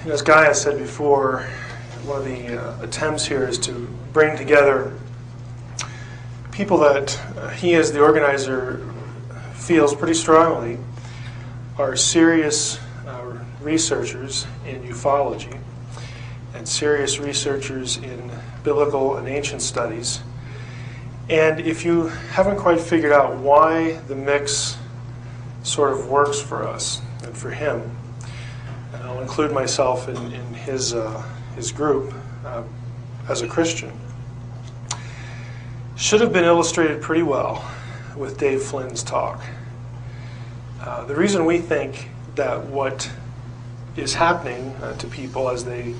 As Guy has said before, one of the attempts here is to bring together people that he, as the organizer, feels pretty strongly are serious researchers in ufology and serious researchers in biblical and ancient studies. And if you haven't quite figured out why the mix sort of works for us and for him, and I'll include myself in his group as a Christian, should have been illustrated pretty well with Dave Flynn's talk. The reason we think that what is happening to people as they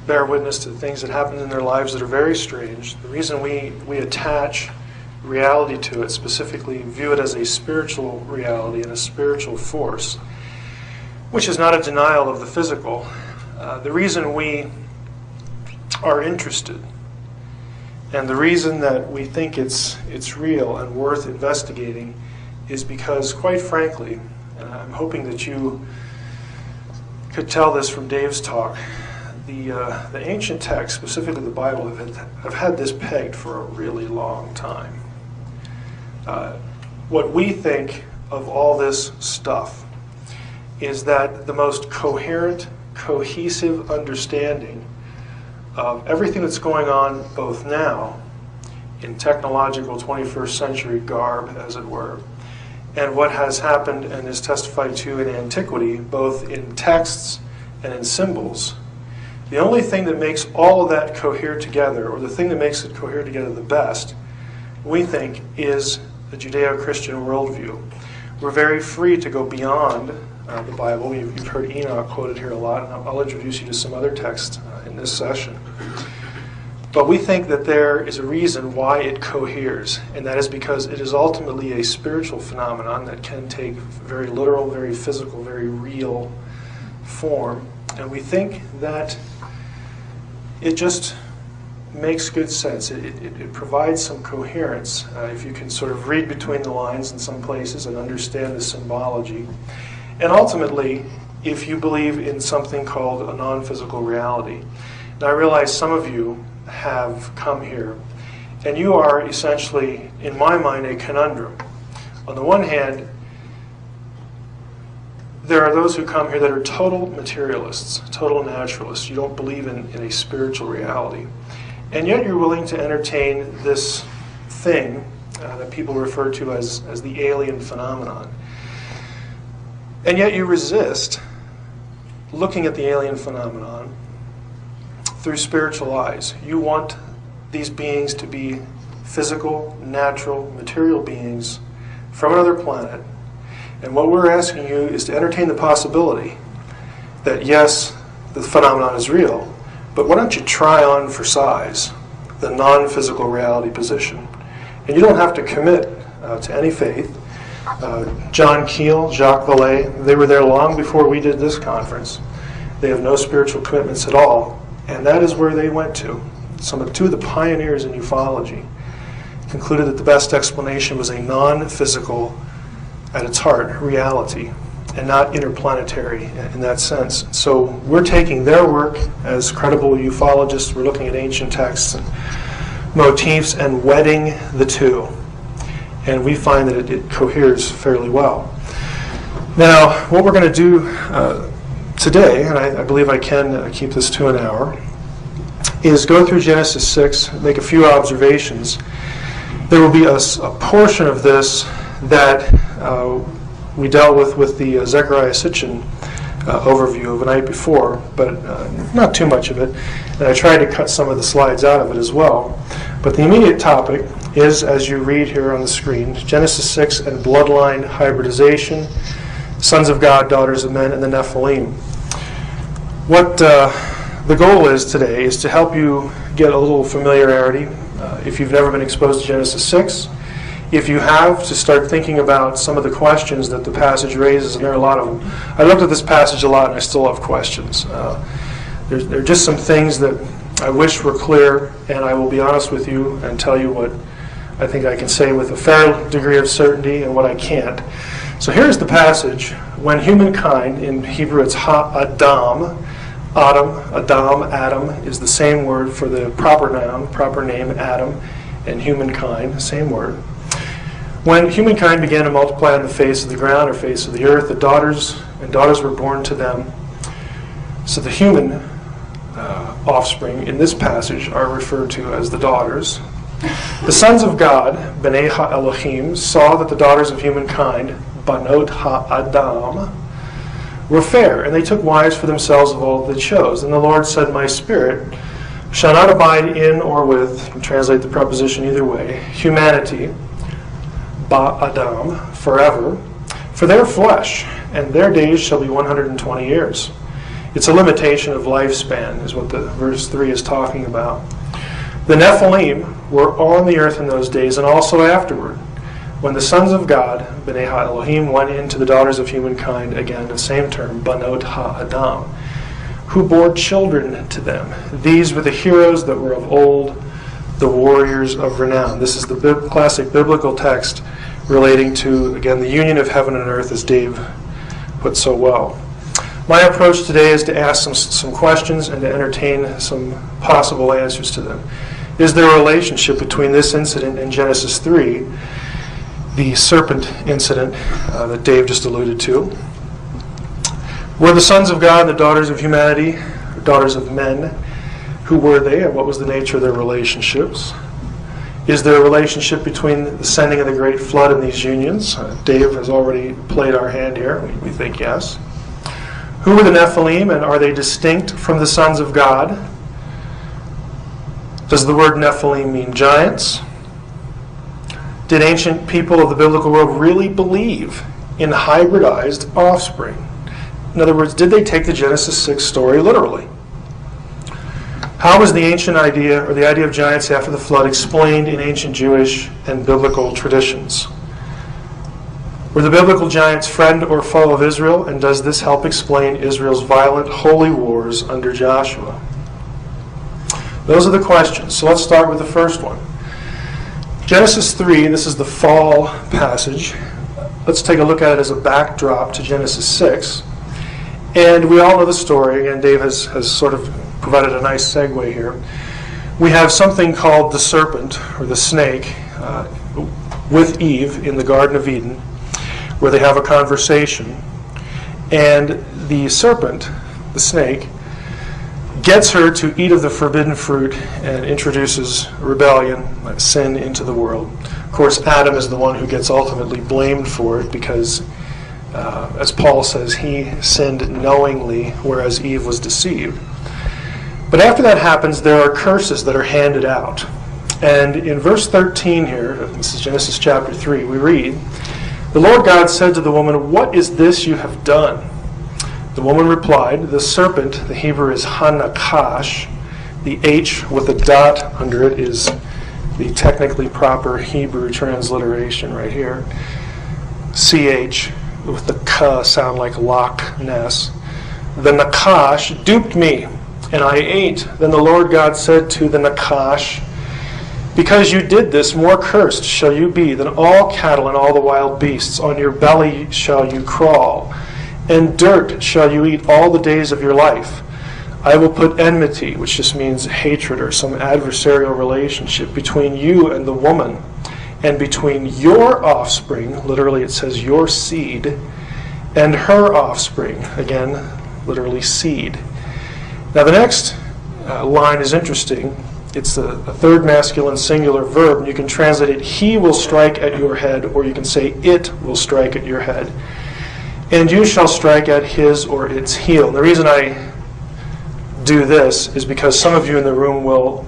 bear witness to things that happen in their lives that are very strange, the reason we attach reality to it, specifically view it as a spiritual reality and a spiritual force, which is not a denial of the physical. The reason we are interested and the reason that we think it's real and worth investigating is because, quite frankly, and I'm hoping that you could tell this from Dave's talk, the ancient texts, specifically the Bible, have had this pegged for a really long time. What we think of all this stuff is that the most coherent, cohesive understanding of everything that's going on both now in technological 21st century garb, as it were, and what has happened and is testified to in antiquity, both in texts and in symbols. The only thing that makes all of that cohere together, or the thing that makes it cohere together the best, we think, is the Judeo-Christian worldview. We're very free to go beyond the Bible. You've heard Enoch quoted here a lot, and I'll introduce you to some other texts in this session. But we think that there is a reason why it coheres, and that is because it is ultimately a spiritual phenomenon that can take very literal, very physical, very real form. And we think that it just makes good sense. It provides some coherence if you can sort of read between the lines in some places and understand the symbology. And ultimately, if you believe in something called a non-physical reality. Now, I realize some of you have come here, and you are essentially, in my mind, a conundrum. On the one hand, there are those who come here that are total materialists, total naturalists. You don't believe in a spiritual reality. And yet you're willing to entertain this thing that people refer to as the alien phenomenon. And yet you resist looking at the alien phenomenon through spiritual eyes. You want these beings to be physical, natural, material beings from another planet. And what we're asking you is to entertain the possibility that, yes, the phenomenon is real, but why don't you try on for size the non-physical reality position? And you don't have to commit to any faith. John Keel, Jacques Vallée, they were there long before we did this conference. They have no spiritual commitments at all. And that is where they went to. Two of the pioneers in ufology concluded that the best explanation was a non-physical, at its heart, reality, and not interplanetary in that sense. So we're taking their work as credible ufologists. We're looking at ancient texts and motifs and wedding the two. And we find that it coheres fairly well. Now, what we're going to do today, and I believe I can keep this to an hour, is go through Genesis 6, make a few observations. There will be a portion of this that we dealt with the Zecharia Sitchin overview of the night before, but not too much of it. And I tried to cut some of the slides out of it as well. But the immediate topic is, as you read here on the screen, Genesis 6 and bloodline hybridization, sons of God, daughters of men, and the Nephilim. What the goal is today is to help you get a little familiarity if you've never been exposed to Genesis 6. If you have, to start thinking about some of the questions that the passage raises, and there are a lot of them. I looked at this passage a lot and I still have questions. There are just some things that I wish were clear, and I will be honest with you and tell you what I think I can say with a fair degree of certainty and what I can't. So here's the passage. When humankind, in Hebrew it's Ha-Adam, Adam is the same word for the proper noun, proper name Adam, and humankind, same word. When humankind began to multiply on the face of the ground or face of the earth, the daughters were born to them. So the human offspring in this passage are referred to as the daughters. The sons of God, Bnei Ha-Elohim, saw that the daughters of humankind, Banot Ha-Adam, were fair, and they took wives for themselves of all that they chose. And the Lord said, my spirit shall not abide in or with, you can translate the preposition either way, humanity, Ba-Adam, forever, for their flesh, and their days shall be 120 years. It's a limitation of lifespan, is what the verse 3 is talking about. The Nephilim were on the earth in those days, and also afterward, when the sons of God, Bnei Ha-Elohim, went into the daughters of humankind, again, the same term, Banot Ha-Adam, who bore children to them. These were the heroes that were of old, the warriors of renown. This is the classic biblical text relating to, again, the union of heaven and earth, as Dave put so well. My approach today is to ask some questions and to entertain some possible answers to them. Is there a relationship between this incident in Genesis 3, the serpent incident that Dave just alluded to? Were the sons of God the daughters of humanity, or daughters of men? Who were they, and what was the nature of their relationships? Is there a relationship between the sending of the great flood and these unions? Dave has already played our hand here. We think yes. Who were the Nephilim, and are they distinct from the sons of God? Does the word Nephilim mean giants? Did ancient people of the biblical world really believe in hybridized offspring? In other words, did they take the Genesis 6 story literally? How was the ancient idea, or the idea of giants after the flood, explained in ancient Jewish and biblical traditions? Were the biblical giants friend or foe of Israel, and does this help explain Israel's violent holy wars under Joshua? Those are the questions. So let's start with the first one. Genesis 3, this is the fall passage. Let's take a look at it as a backdrop to Genesis 6. And we all know the story, and Dave has sort of provided a nice segue here. We have something called the serpent, or the snake, with Eve in the Garden of Eden, where they have a conversation. And the serpent, the snake, gets her to eat of the forbidden fruit and introduces rebellion, sin into the world. Of course, Adam is the one who gets ultimately blamed for it because, as Paul says, he sinned knowingly, whereas Eve was deceived. But after that happens, there are curses that are handed out. And in verse 13 here, this is Genesis chapter 3, we read, "The Lord God said to the woman, 'What is this you have done?' The woman replied, 'The serpent,'" the Hebrew is hanakash, the H with a dot under it is the technically proper Hebrew transliteration right here. CH with the K sound like Loch Ness. "The Nakash duped me, and I ate. Then the Lord God said to the Nakash, 'Because you did this, more cursed shall you be than all cattle and all the wild beasts. On your belly shall you crawl, and dirt shall you eat all the days of your life. I will put enmity,'" which just means hatred or some adversarial relationship, "between you and the woman, and between your offspring," literally it says your seed, "and her offspring," again, literally seed. Now the next line is interesting. It's a third masculine singular verb, and you can translate it, "He will strike at your head," or you can say, "It will strike at your head. And you shall strike at his or its heel." And the reason I do this is because some of you in the room will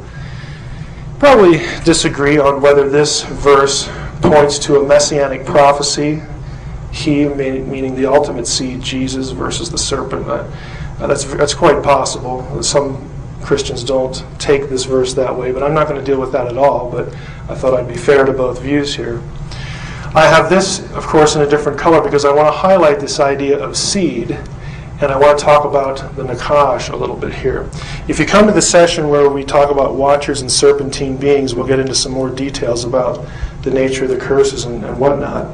probably disagree on whether this verse points to a messianic prophecy, he meaning the ultimate seed, Jesus, versus the serpent. That's quite possible. Some Christians don't take this verse that way, but I'm not going to deal with that at all, but I thought I'd be fair to both views here. I have this, of course, in a different color because I want to highlight this idea of seed, and I want to talk about the Nakash a little bit here. If you come to the session where we talk about watchers and serpentine beings, we'll get into some more details about the nature of the curses and whatnot.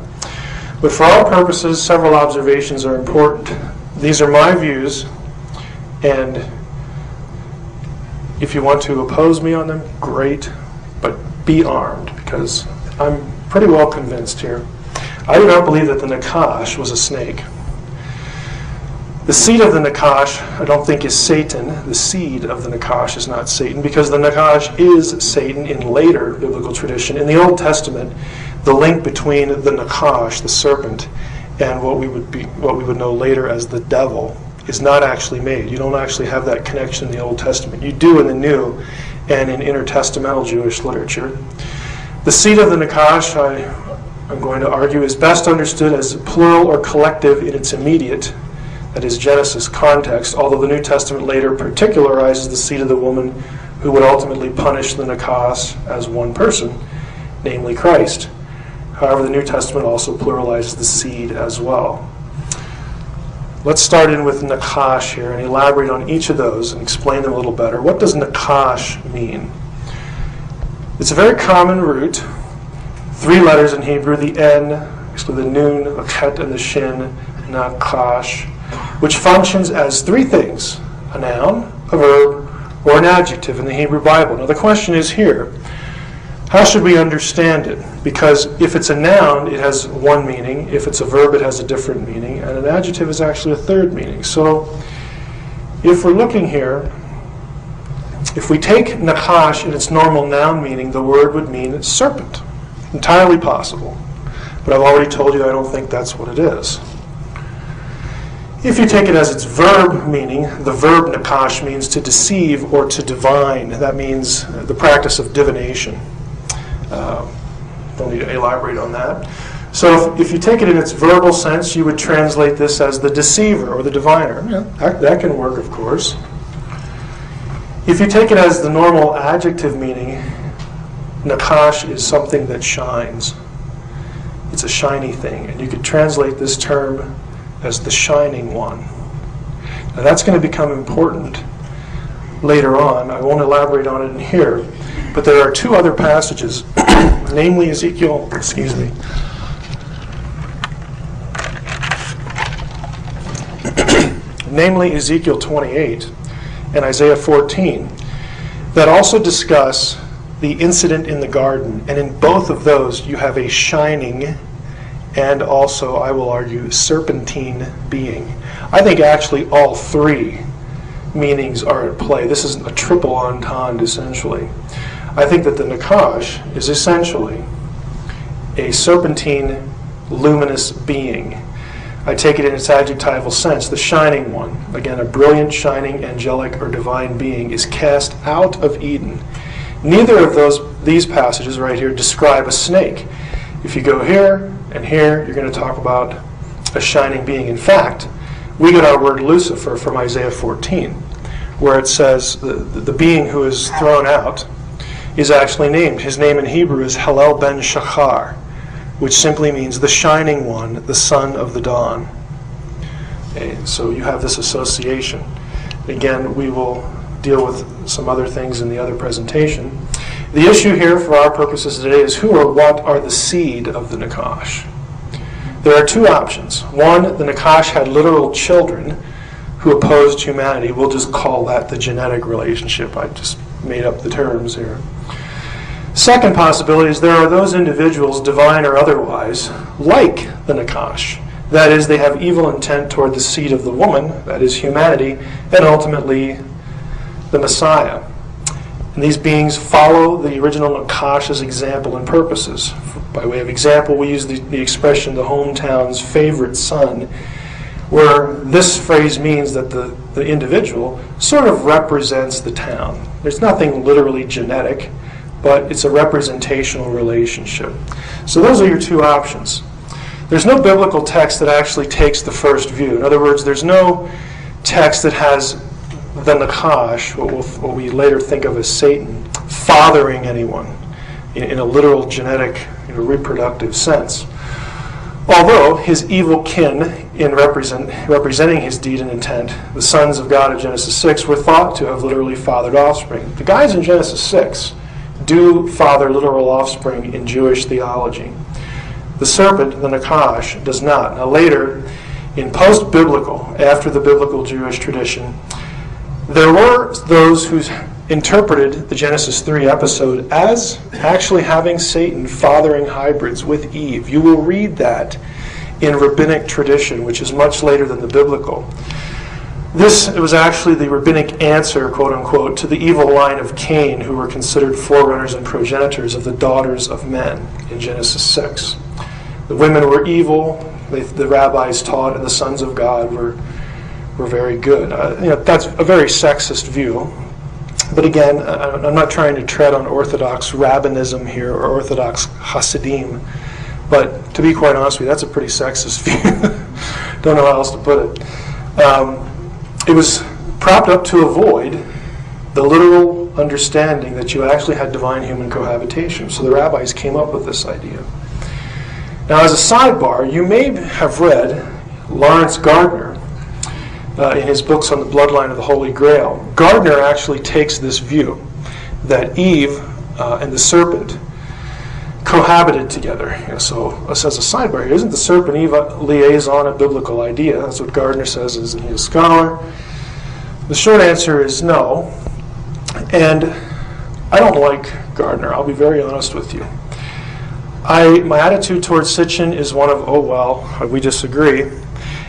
But for our purposes, several observations are important. These are my views, and If you want to oppose me on them, great, but be armed, because I'm pretty well convinced here. I do not believe that the Nakash was a snake. The seed of the Nakash, I don't think, is Satan. The seed of the Nakash is not Satan, because the Nakash is Satan in later biblical tradition. In the Old Testament, the link between the Nakash, the serpent, and what we would know later as the devil is not actually made. You don't actually have that connection in the Old Testament. You do in the New and in intertestamental Jewish literature. The seed of the Nakash, I'm going to argue, is best understood as plural or collective in its immediate, that is Genesis, context, although the New Testament later particularizes the seed of the woman who would ultimately punish the Nakash as one person, namely Christ. However, the New Testament also pluralizes the seed as well. Let's start in with Nakash here and elaborate on each of those and explain them a little better. What does Nakash mean? It's a very common root. 3 letters in Hebrew, the N, actually the Nun, the Chet, and the Shin, Nakash, which functions as 3 things: a noun, a verb, or an adjective in the Hebrew Bible. Now the question is here, how should we understand it? Because if it's a noun, it has one meaning. If it's a verb, it has a different meaning. And an adjective is actually a third meaning. So if we're looking here, if we take Nakash in its normal noun meaning, the word would mean serpent. Entirely possible. But I've already told you I don't think that's what it is. If you take it as its verb meaning, the verb Nakash means to deceive or to divine. That means the practice of divination. Don't need to elaborate on that. So if you take it in its verbal sense, you would translate this as the deceiver or the diviner. Yeah, that can work, of course. If you take it as the normal adjective meaning, Nakash is something that shines. It's a shiny thing. And you could translate this term as the shining one. Now that's going to become important later on. I won't elaborate on it in here. But there are 2 other passages, namely Ezekiel, namely Ezekiel 28 and Isaiah 14, that also discuss the incident in the garden. And in both of those, you have a shining and also, I will argue, serpentine being. I think actually all 3 meanings are at play. This is a triple entendre, essentially. I think that the Nakash is essentially a serpentine, luminous being. I take it in its adjectival sense, the shining one. Again, a brilliant, shining, angelic, or divine being is cast out of Eden. Neither of these passages right here describe a snake. If you go here and here, you're going to talk about a shining being. In fact, we get our word Lucifer from Isaiah 14, where it says the being who is thrown out is actually named. His name in Hebrew is Halel ben Shachar, which simply means the shining one, the son of the dawn. Okay, so you have this association. Again, we will deal with some other things in the other presentation. The issue here for our purposes today is who or what are the seed of the Nakash. There are 2 options. One, the Nakash had literal children who opposed humanity. We'll just call that the genetic relationship. I just made up the terms here. Second possibility is there are those individuals, divine or otherwise, like the Nakash. That is, they have evil intent toward the seed of the woman, that is humanity, and ultimately the Messiah. And these beings follow the original Nakash's example and purposes. By way of example, we use the expression the hometown's favorite son, where this phrase means that the individual sort of represents the town. There's nothing literally genetic, but it's a representational relationship. So those are your 2 options. There's no biblical text that actually takes the first view. In other words, there's no text that has the Nakash, what we later think of as Satan, fathering anyone in a literal genetic, reproductive sense. Although his evil kin, in representing his deed and intent, the sons of God of Genesis 6, were thought to have literally fathered offspring. The guys in Genesis 6 do father literal offspring in Jewish theology. The serpent, the Nakash, does not. Now later, in post-biblical, after the biblical Jewish tradition, there were those who interpreted the Genesis 3 episode as actually having Satan fathering hybrids with Eve. You will read that in rabbinic tradition, which is much later than the biblical. It was actually the rabbinic answer, quote unquote, to the evil line of Cain, who were considered forerunners and progenitors of the daughters of men in Genesis 6. The women were evil, the rabbis taught, and the sons of God were very good. That's a very sexist view. But again, I'm not trying to tread on Orthodox rabbinism here or Orthodox Hasidim. But to be quite honest with you, that's a pretty sexist view. Don't know how else to put it. It was propped up to avoid the literal understanding that you actually had divine-human cohabitation. So the rabbis came up with this idea. Now, as a sidebar, you may have read Lawrence Gardner in his books on the bloodline of the Holy Grail. Gardner actually takes this view that Eve and the serpent cohabited together. So, as a sidebar here, isn't the serpent-Eve liaison a biblical idea? That's what Gardner says, isn't he a scholar? The short answer is no. And I don't like Gardner, I'll be very honest with you. My attitude towards Sitchin is one of, oh well, we disagree.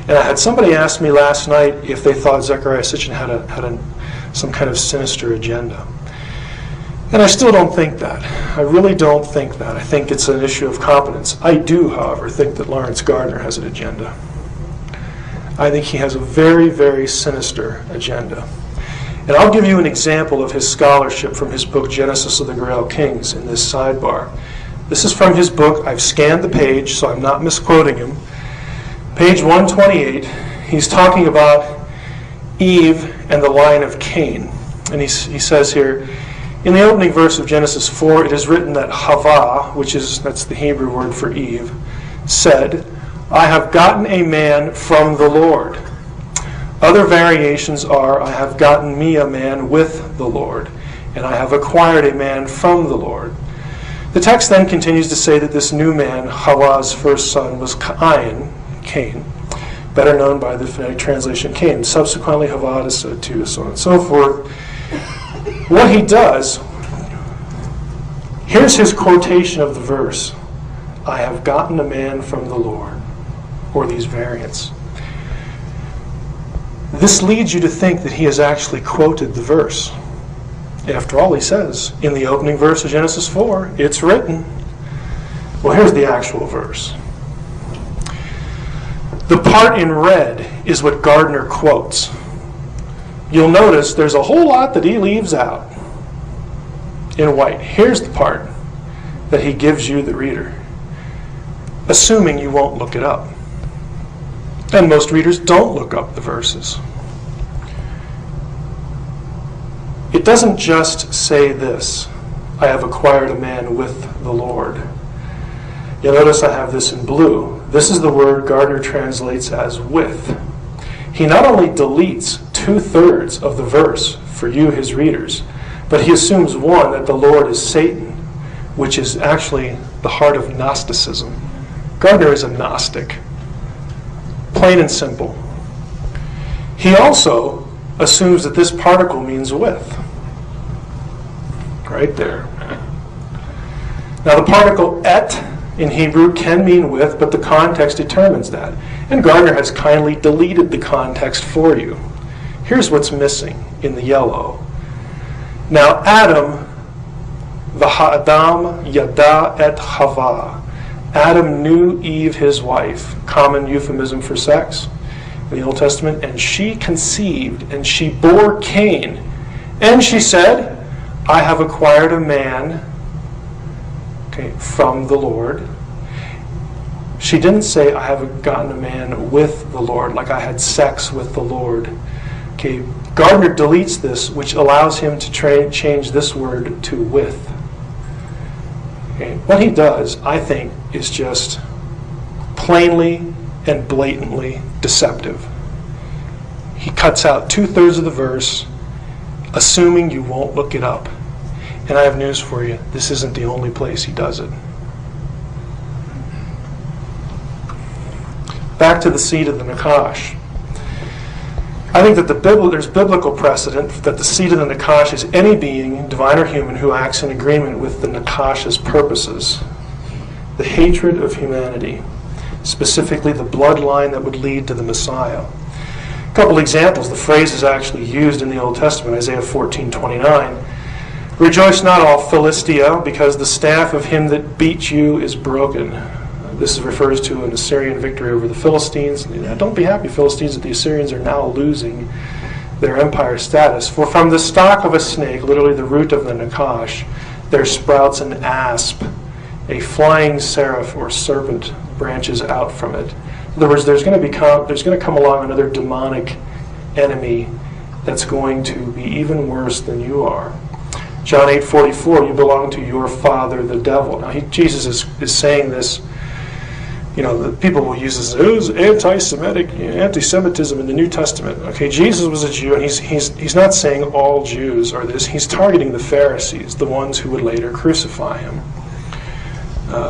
And I had somebody ask me last night if they thought Zecharia Sitchin had some kind of sinister agenda. And I still don't think that. I really don't think that. I think it's an issue of competence. I do, however, think that Lawrence Gardner has an agenda. I think he has a very, very sinister agenda. And I'll give you an example of his scholarship from his book, Genesis of the Grail Kings, in this sidebar. This is from his book. I've scanned the page, so I'm not misquoting him. Page 128, he's talking about Eve and the line of Cain. And he says here, in the opening verse of Genesis 4, it is written that Havah, that's the Hebrew word for Eve, said, I have gotten a man from the Lord. Other variations are, I have gotten me a man with the Lord, and I have acquired a man from the Lord. The text then continues to say that this new man, Havah's first son, was Cain, better known by the phonetic translation Cain. Subsequently, Havah is said to, so on and so forth. What he does, here's his quotation of the verse, I have gotten a man from the Lord, or these variants. This leads you to think that he has actually quoted the verse. After all, he says, in the opening verse of Genesis 4, it's written. Well, here's the actual verse. The part in red is what Gardner quotes. You'll notice there's a whole lot that he leaves out in white. Here's the part that he gives you, the reader, assuming you won't look it up. And most readers don't look up the verses. It doesn't just say this, I have acquired a man with the Lord. You'll notice I have this in blue. This is the word Gardner translates as with. He not only deletes 2/3 of the verse for you, his readers, but he assumes, one, that the Lord is Satan, which is actually the heart of Gnosticism. Gardner is a Gnostic, plain and simple. He also assumes that this particle means with. Right there. Now the particle et in Hebrew can mean with, but the context determines that. And Gardner has kindly deleted the context for you. Here's what's missing in the yellow. Now Adam, v'ha'adam yada et Chava. Adam knew Eve, his wife, common euphemism for sex in the Old Testament, and she conceived, and she bore Cain. And she said, I have acquired a man, from the Lord. She didn't say, I have gotten a man with the Lord, like I had sex with the Lord. Gardner deletes this, which allows him to change this word to with. What he does, I think, is just plainly and blatantly deceptive. He cuts out 2/3 of the verse, assuming you won't look it up. And I have news for you, this isn't the only place he does it. Back to the seed of the Nakash. I think that there's biblical precedent that the seed of the Nakash is any being, divine or human, who acts in agreement with the Nakash's purposes. The hatred of humanity, specifically the bloodline that would lead to the Messiah. A couple examples. The phrase is actually used in the Old Testament, Isaiah 14:29. Rejoice not, all Philistia, because the staff of him that beat you is broken. This refers to an Assyrian victory over the Philistines. Don't be happy, Philistines, that the Assyrians are now losing their empire status. For from the stalk of a snake, literally the root of the Nakash, there sprouts an asp. A flying seraph or serpent branches out from it. In other words, there's going to come along another demonic enemy that's going to be even worse than you are. John 8:44, you belong to your father, the devil. Now, Jesus is saying this. The people will use this as anti-Semitism in the New Testament. Okay, Jesus was a Jew, and he's not saying all Jews are this. He's targeting the Pharisees, the ones who would later crucify him.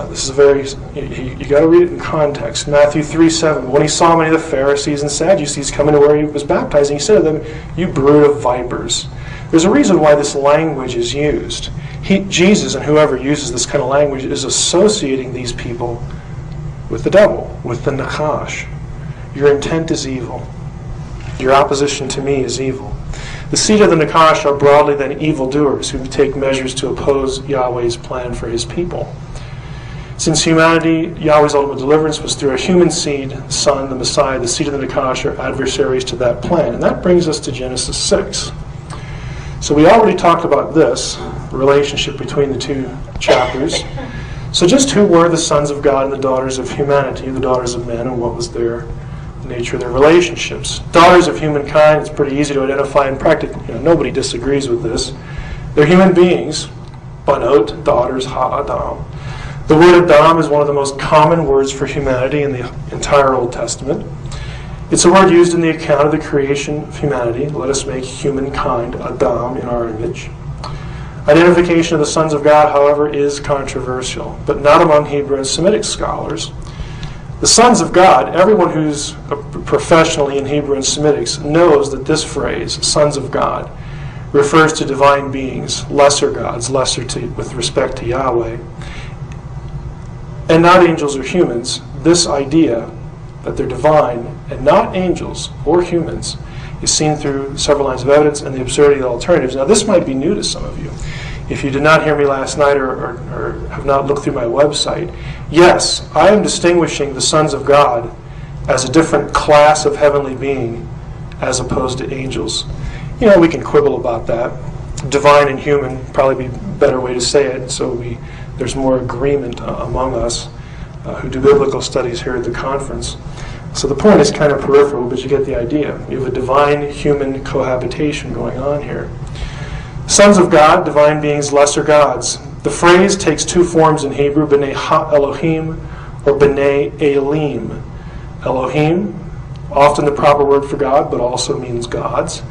This is you got to read it in context. Matthew 3:7. When he saw many of the Pharisees and Sadducees coming to where he was baptizing, he said to them, "You brood of vipers." There's a reason why this language is used. Jesus and whoever uses this kind of language is associating these people with the devil, with the Nakash. Your intent is evil. Your opposition to me is evil. The seed of the Nakash are broadly then evildoers who take measures to oppose Yahweh's plan for his people. Since humanity, Yahweh's ultimate deliverance was through a human seed, Son, the Messiah, the seed of the Nakash are adversaries to that plan. And that brings us to Genesis 6. So we already talked about this, the relationship between the two chapters. So just who were the sons of God and the daughters of humanity, the daughters of men, and what was the nature of their relationships? Daughters of humankind, it's pretty easy to identify in practice. Nobody disagrees with this. They're human beings, banot, daughters, ha-adam. The word Adam is one of the most common words for humanity in the entire Old Testament. It's a word used in the account of the creation of humanity. Let us make humankind, Adam, in our image. Identification of the sons of God, however, is controversial, but not among Hebrew and Semitic scholars. The sons of God, everyone who's professionally in Hebrew and Semitics knows that this phrase, sons of God, refers to divine beings, lesser gods, with respect to Yahweh, and not angels or humans. This idea that they're divine and not angels or humans is seen through several lines of evidence and the absurdity of the alternatives. Now, this might be new to some of you. If you did not hear me last night or have not looked through my website, yes, I am distinguishing the sons of God as a different class of heavenly being as opposed to angels. We can quibble about that. Divine and human probably be a better way to say it, so there's more agreement among us who do biblical studies here at the conference. So the point is kind of peripheral, but you get the idea. You have a divine-human cohabitation going on here. Sons of God, divine beings, lesser gods. The phrase takes two forms in Hebrew, B'nai Ha-Elohim or B'nai Elim. Elohim, often the proper word for God, but also means gods.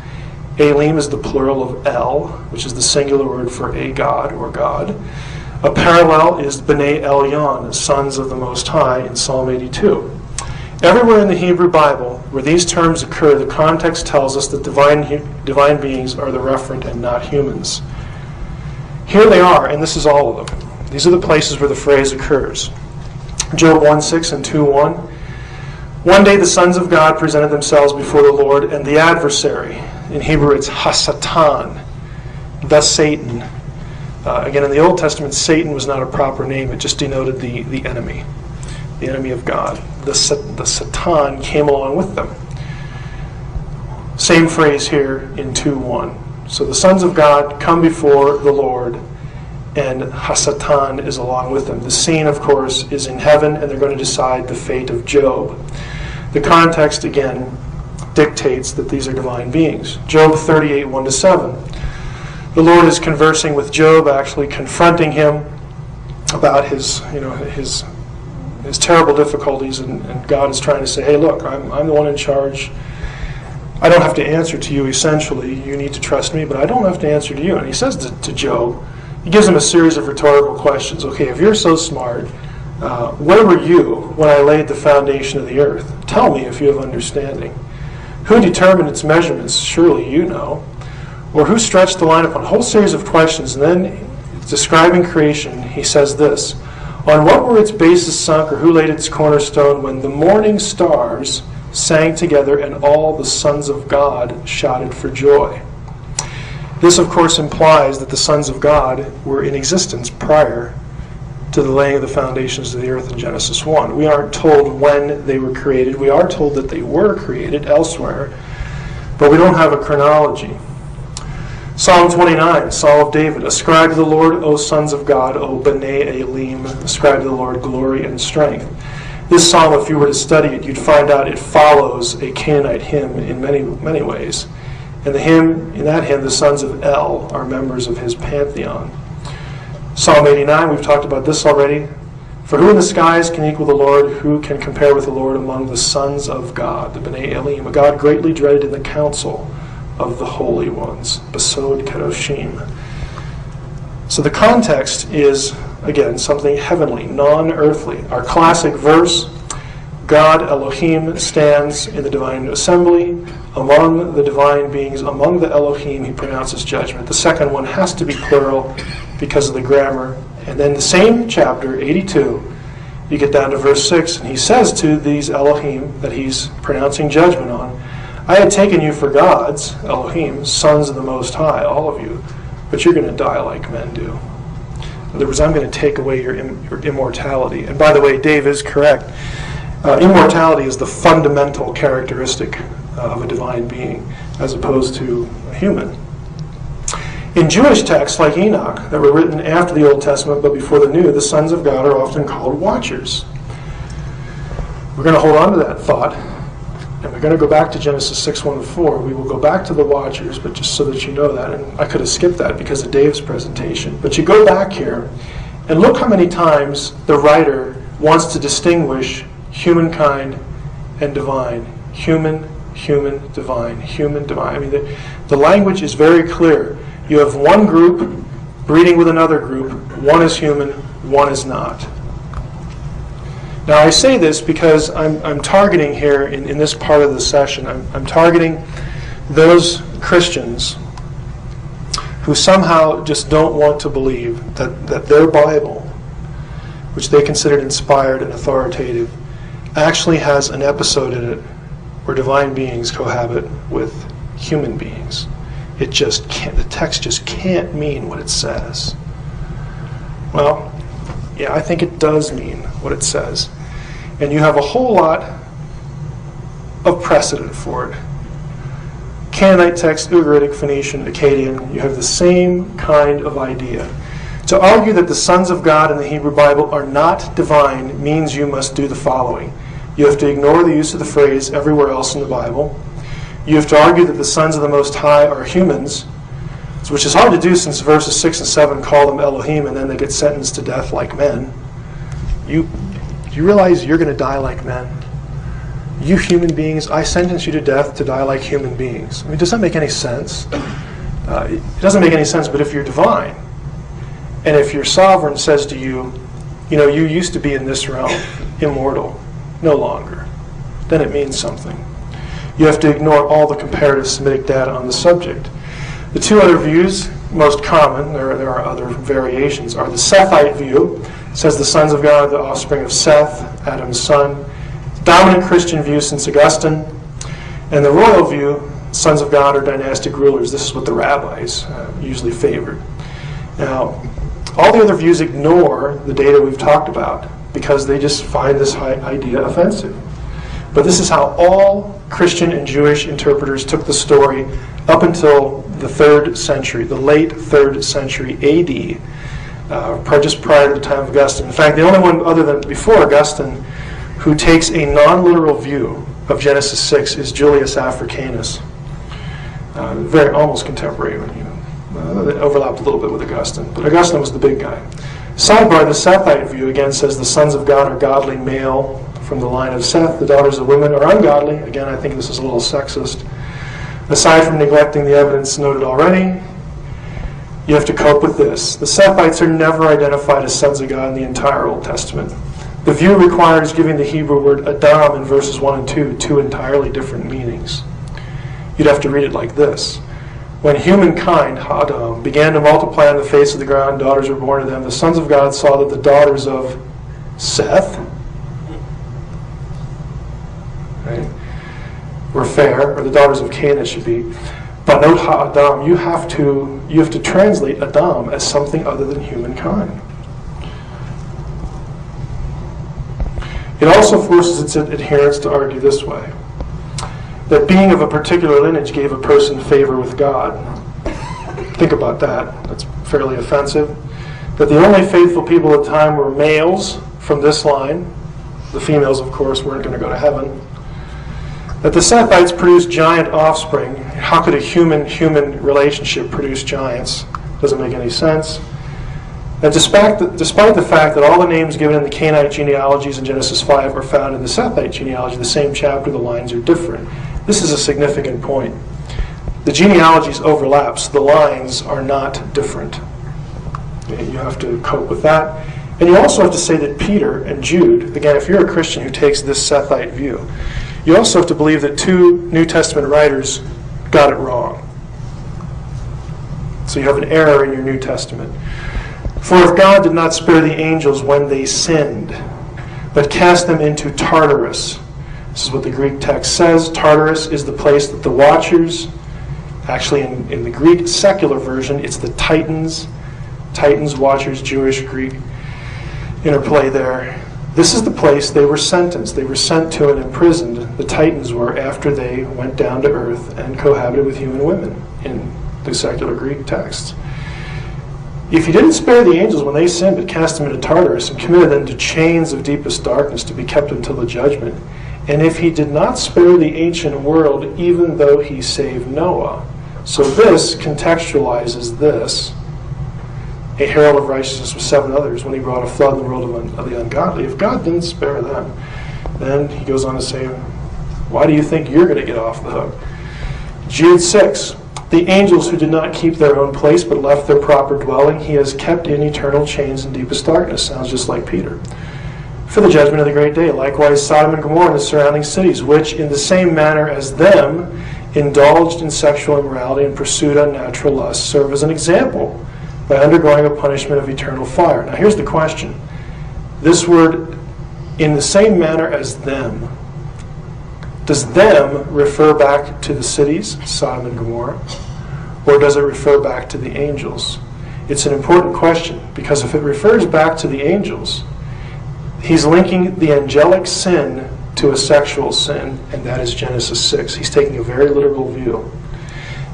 Elim is the plural of El, which is the singular word for a god or God. A parallel is B'nai Elyon, sons of the Most High, in Psalm 82. Everywhere in the Hebrew Bible where these terms occur, the context tells us that divine beings are the referent and not humans. Here they are, and this is all of them. These are the places where the phrase occurs. Job 1:6 and 2:1. One day the sons of God presented themselves before the Lord, and the adversary, in Hebrew it's Hasatan, the Satan. Again, in the Old Testament, Satan was not a proper name. It just denoted the enemy of God. The Satan came along with them. Same phrase here in 2:1. So the sons of God come before the Lord, and Hasatan is along with them. The scene, of course, is in heaven, and they're going to decide the fate of Job. The context, again, dictates that these are divine beings. Job 38, 1-7. The Lord is conversing with Job, actually confronting him about his terrible difficulties, and God is trying to say, hey, look, I'm the one in charge. I don't have to answer to you, essentially. You need to trust me, but I don't have to answer to you. And he says to Job, he gives him a series of rhetorical questions. Okay, if you're so smart, where were you when I laid the foundation of the earth? Tell me if you have understanding. Who determined its measurements? Surely you know. Or who stretched the line upon? A whole series of questions. And then, describing creation, he says this. On what were its bases sunk, or who laid its cornerstone, when the morning stars sang together and all the sons of God shouted for joy? This, of course, implies that the sons of God were in existence prior to the laying of the foundations of the earth in Genesis 1. We aren't told when they were created. We are told that they were created elsewhere, but we don't have a chronology. Psalm 29, Psalm of David. Ascribe to the Lord, O sons of God, O B'nai Elohim. Ascribe to the Lord glory and strength. This psalm, if you were to study it, you'd find out it follows a Canaanite hymn in many ways. And in that hymn, the sons of El are members of his pantheon. Psalm 89, we've talked about this already. For who in the skies can equal the Lord? Who can compare with the Lord among the sons of God? The B'nai Elohim, a God greatly dreaded in the council of the holy ones. Besod Kedoshim. So the context is, again, something heavenly, non-earthly. Our classic verse, God, Elohim, stands in the divine assembly. Among the divine beings, among the Elohim, he pronounces judgment. The second one has to be plural because of the grammar. And then the same chapter, 82, you get down to verse 6, and he says to these Elohim that he's pronouncing judgment on, I had taken you for gods, Elohim, sons of the Most High, all of you, but you're going to die like men do. In other words, I'm going to take away your immortality. And by the way, Dave is correct. Immortality is the fundamental characteristic of a divine being, as opposed to a human. In Jewish texts like Enoch, that were written after the Old Testament but before the New, the sons of God are often called watchers. We're going to hold on to that thought, and we're going to go back to Genesis 6:1-4. We will go back to the watchers, but just so that you know that, and I could have skipped that because of Dave's presentation. But you go back here, and look how many times the writer wants to distinguish humankind and divine. Human, divine, human, divine. I mean, the language is very clear. You have one group breeding with another group. One is human, one is not. Now, I say this because I'm targeting here in this part of the session, I'm targeting those Christians who somehow just don't want to believe that their Bible, which they considered inspired and authoritative, actually has an episode in it where divine beings cohabit with human beings. It just can't, the text just can't mean what it says. Well, yeah, I think it does mean what it says. And you have a whole lot of precedent for it. Canaanite text, Ugaritic, Phoenician, Akkadian, you have the same kind of idea. To argue that the sons of God in the Hebrew Bible are not divine means you must do the following. You have to ignore the use of the phrase everywhere else in the Bible. You have to argue that the sons of the Most High are humans, which is hard to do since verses 6 and 7 call them Elohim and then they get sentenced to death like men. You realize you're going to die like men? You human beings, I sentence you to death to die like human beings. I mean, does that make any sense? It doesn't make any sense, but if you're divine, and if your sovereign says to you, you know, you used to be in this realm, immortal, no longer, then it means something. You have to ignore all the comparative Semitic data on the subject. The two other views, most common, there are other variations, are the Sethite view, says the sons of God are the offspring of Seth, Adam's son. Dominant Christian view since Augustine. And the royal view, sons of God are dynastic rulers. This is what the rabbis usually favored. Now, all the other views ignore the data we've talked about because they just find this idea offensive. But this is how all Christian and Jewish interpreters took the story up until the 3rd century, the late 3rd century AD, just prior to the time of Augustine. In fact, the only one other than before Augustine who takes a non-literal view of Genesis 6 is Julius Africanus. Very almost contemporary when they overlapped a little bit with Augustine, but Augustine was the big guy. Sidebar, the Sethite view again says the sons of God are godly male from the line of Seth. The daughters of women are ungodly. Again, I think this is a little sexist. Aside from neglecting the evidence noted already, you have to cope with this. The Sethites are never identified as sons of God in the entire Old Testament. The view requires giving the Hebrew word Adam in verses 1 and 2 two entirely different meanings. You'd have to read it like this. When humankind, Adam, began to multiply on the face of the ground, daughters were born to them. The sons of God saw that the daughters of Seth, right, were fair, or the daughters of Cain it should be. But note Adam, you have to translate Adam as something other than humankind. It also forces its adherents to argue this way: that being of a particular lineage gave a person favor with God. Think about that. That's fairly offensive. That the only faithful people at the time were males from this line. The females, of course, weren't going to go to heaven. That the Sethites produced giant offspring. How could a human-human relationship produce giants? Doesn't make any sense. And despite the fact that all the names given in the Canaanite genealogies in Genesis 5 are found in the Sethite genealogy, the same chapter, the lines are different. This is a significant point. The genealogies overlap, so the lines are not different. You have to cope with that. And you also have to say that Peter and Jude, again, if you're a Christian who takes this Sethite view, you also have to believe that two New Testament writers got it wrong. So you have an error in your New Testament. For if God did not spare the angels when they sinned, but cast them into Tartarus. This is what the Greek text says. Tartarus is the place that the watchers, actually in the Greek secular version, it's the Titans. Titans, watchers, Jewish, Greek interplay there. This is the place they were sentenced. They were sent to and imprisoned, the Titans were, after they went down to earth and cohabited with human women in the secular Greek texts. If he didn't spare the angels when they sinned, but cast them into Tartarus and committed them to chains of deepest darkness to be kept until the judgment, and if he did not spare the ancient world, even though he saved Noah. So this contextualizes this. A herald of righteousness with 7 others when he brought a flood in the world of the ungodly. If God didn't spare them, then he goes on to say, why do you think you're going to get off the hook? Jude 6. The angels who did not keep their own place but left their proper dwelling, he has kept in eternal chains and deepest darkness. Sounds just like Peter. For the judgment of the great day. Likewise, Sodom and Gomorrah and the surrounding cities, which in the same manner as them indulged in sexual immorality and pursued unnatural lusts, serve as an example by undergoing a punishment of eternal fire. Now here's the question. This word, in the same manner as them, does them refer back to the cities, Sodom and Gomorrah, or does it refer back to the angels? It's an important question, because if it refers back to the angels, he's linking the angelic sin to a sexual sin, and that is Genesis 6. He's taking a very literal view.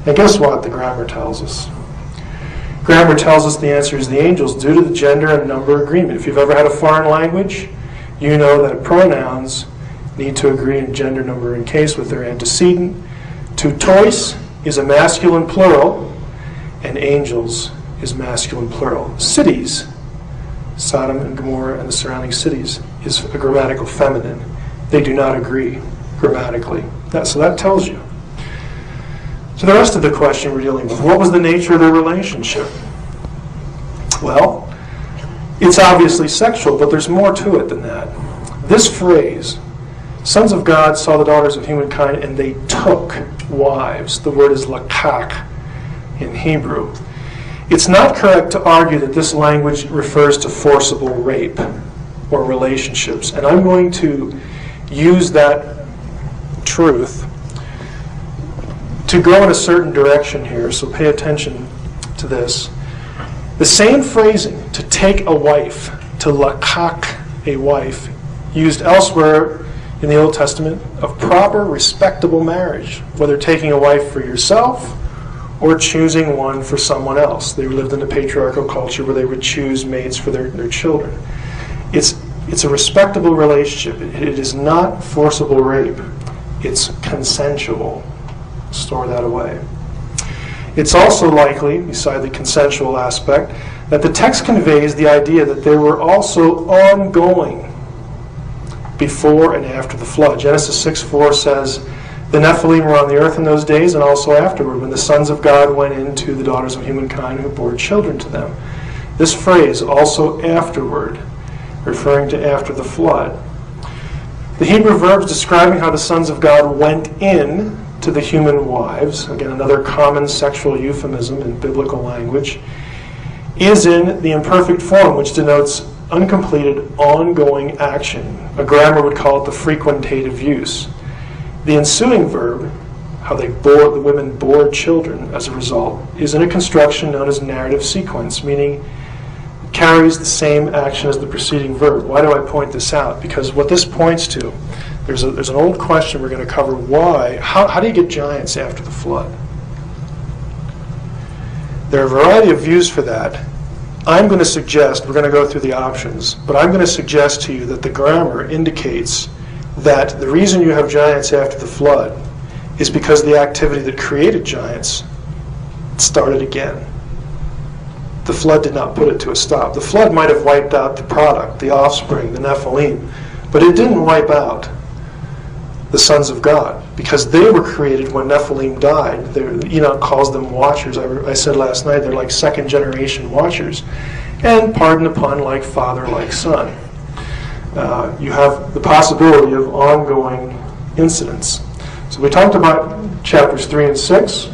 And guess what the grammar tells us? Grammar tells us the answer is the angels due to the gender and number agreement. If you've ever had a foreign language, you know that pronouns need to agree in gender, number, and case with their antecedent. To tois is a masculine plural, and angels is masculine plural. Cities, Sodom and Gomorrah and the surrounding cities, is a grammatical feminine. They do not agree grammatically. So that tells you. So the rest of the question we're dealing with, what was the nature of their relationship? Well, it's obviously sexual, but there's more to it than that. This phrase, sons of God saw the daughters of humankind and they took wives. The word is lakach in Hebrew. It's not correct to argue that this language refers to forcible rape or relationships. And I'm going to use that truth to go in a certain direction here, so pay attention to this. The same phrasing, to take a wife, to lakach a wife, used elsewhere in the Old Testament of proper, respectable marriage, whether taking a wife for yourself or choosing one for someone else. They lived in a patriarchal culture where they would choose mates for their children. It's a respectable relationship. It is not forcible rape. It's consensual. Store that away. It's also likely, beside the consensual aspect, that the text conveys the idea that there were also ongoing before and after the flood. Genesis 6:4 says, the Nephilim were on the earth in those days and also afterward, when the sons of God went into the daughters of humankind who bore children to them. This phrase, also afterward, referring to after the flood. The Hebrew verbs describing how the sons of God went in to the human wives, again another common sexual euphemism in biblical language, is in the imperfect form, which denotes uncompleted, ongoing action. A grammar would call it the frequentative use. The ensuing verb, how the women bore children as a result, is in a construction known as narrative sequence, meaning it carries the same action as the preceding verb. Why do I point this out? Because what this points to, there's an old question we're going to cover. How do you get giants after the flood? There are a variety of views for that. I'm going to suggest, we're going to go through the options, but I'm going to suggest to you that the grammar indicates that the reason you have giants after the flood is because the activity that created giants started again. The flood did not put it to a stop. The flood might have wiped out the product, the offspring, the Nephilim, but it didn't wipe out the sons of God, because they were created when Nephilim died. Enoch calls them watchers. I said last night they're like second generation watchers, and pardon upon like father, like son. You have the possibility of ongoing incidents. So we talked about chapters 3 and 6.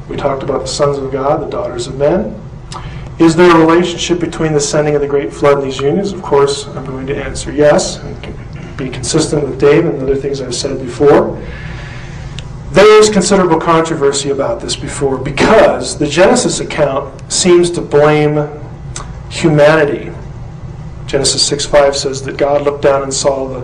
We talked about the sons of God, the daughters of men. Is there a relationship between the sending of the great flood and these unions? Of course, I'm going to answer yes, and be consistent with Dave and other things I've said before. There is considerable controversy about this before, because the Genesis account seems to blame humanity. Genesis 6:5 says that God looked down and saw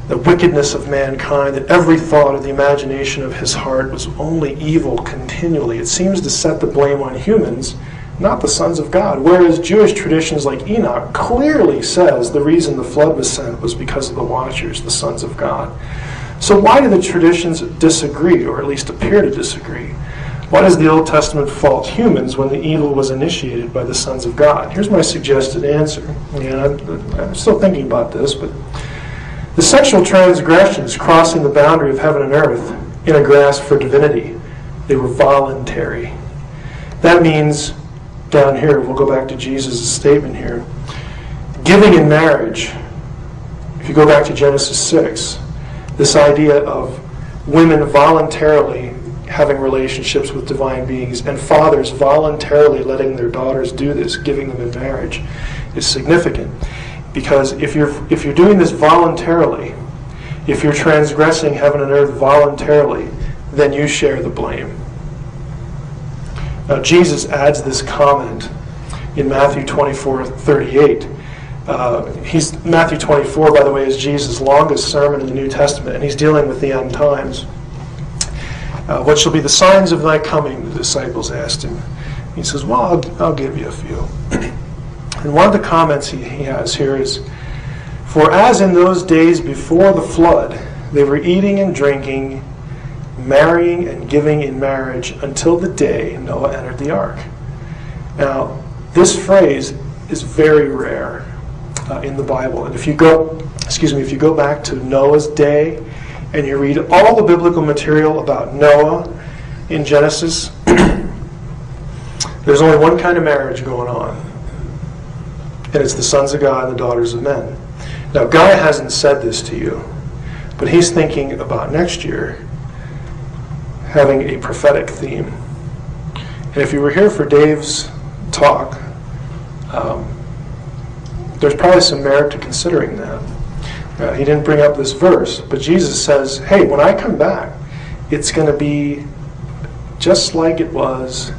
the wickedness of mankind, that every thought of the imagination of his heart was only evil continually. It seems to set the blame on humans, not the sons of God. Whereas Jewish traditions like Enoch clearly says the reason the flood was sent was because of the watchers, the sons of God. So why do the traditions disagree, or at least appear to disagree? Why does the Old Testament fault humans when the evil was initiated by the sons of God? Here's my suggested answer. And I'm still thinking about this, but the sexual transgressions crossing the boundary of heaven and earth in a grasp for divinity, they were voluntary. That means, down here, we'll go back to Jesus' statement here, giving in marriage, if you go back to Genesis 6, this idea of women voluntarily having relationships with divine beings and fathers voluntarily letting their daughters do this, giving them in marriage, is significant. Because if you're doing this voluntarily, if you're transgressing heaven and earth voluntarily, then you share the blame. Now, Jesus adds this comment in Matthew 24:38. Matthew 24, by the way, is Jesus' longest sermon in the New Testament, and he's dealing with the end times. What shall be the signs of thy coming? The disciples asked him. He says, well, I'll give you a few. And one of the comments he has here is, for as in those days before the flood, they were eating and drinking, marrying and giving in marriage until the day Noah entered the ark. Now, this phrase is very rare in the Bible. And if you go back to Noah's day and you read all the biblical material about Noah in Genesis, there's only one kind of marriage going on. And it's the sons of God and the daughters of men. Now, Guy hasn't said this to you, but he's thinking about next year having a prophetic theme. And if you were here for Dave's talk, there's probably some merit to considering that. He didn't bring up this verse, but Jesus says, hey, when I come back, it's going to be just like it was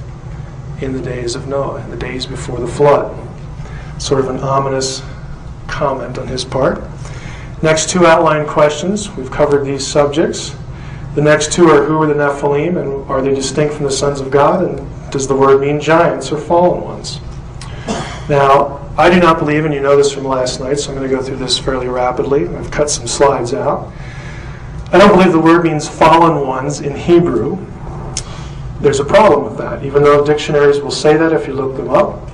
in the days of Noah, in the days before the flood. Sort of an ominous comment on his part. Next two outline questions. We've covered these subjects. The next two are, who are the Nephilim, and are they distinct from the sons of God, and does the word mean giants or fallen ones? Now, I do not believe, and you know this from last night, so I'm going to go through this fairly rapidly. I've cut some slides out. I don't believe the word means fallen ones in Hebrew. There's a problem with that, even though dictionaries will say that if you look them up.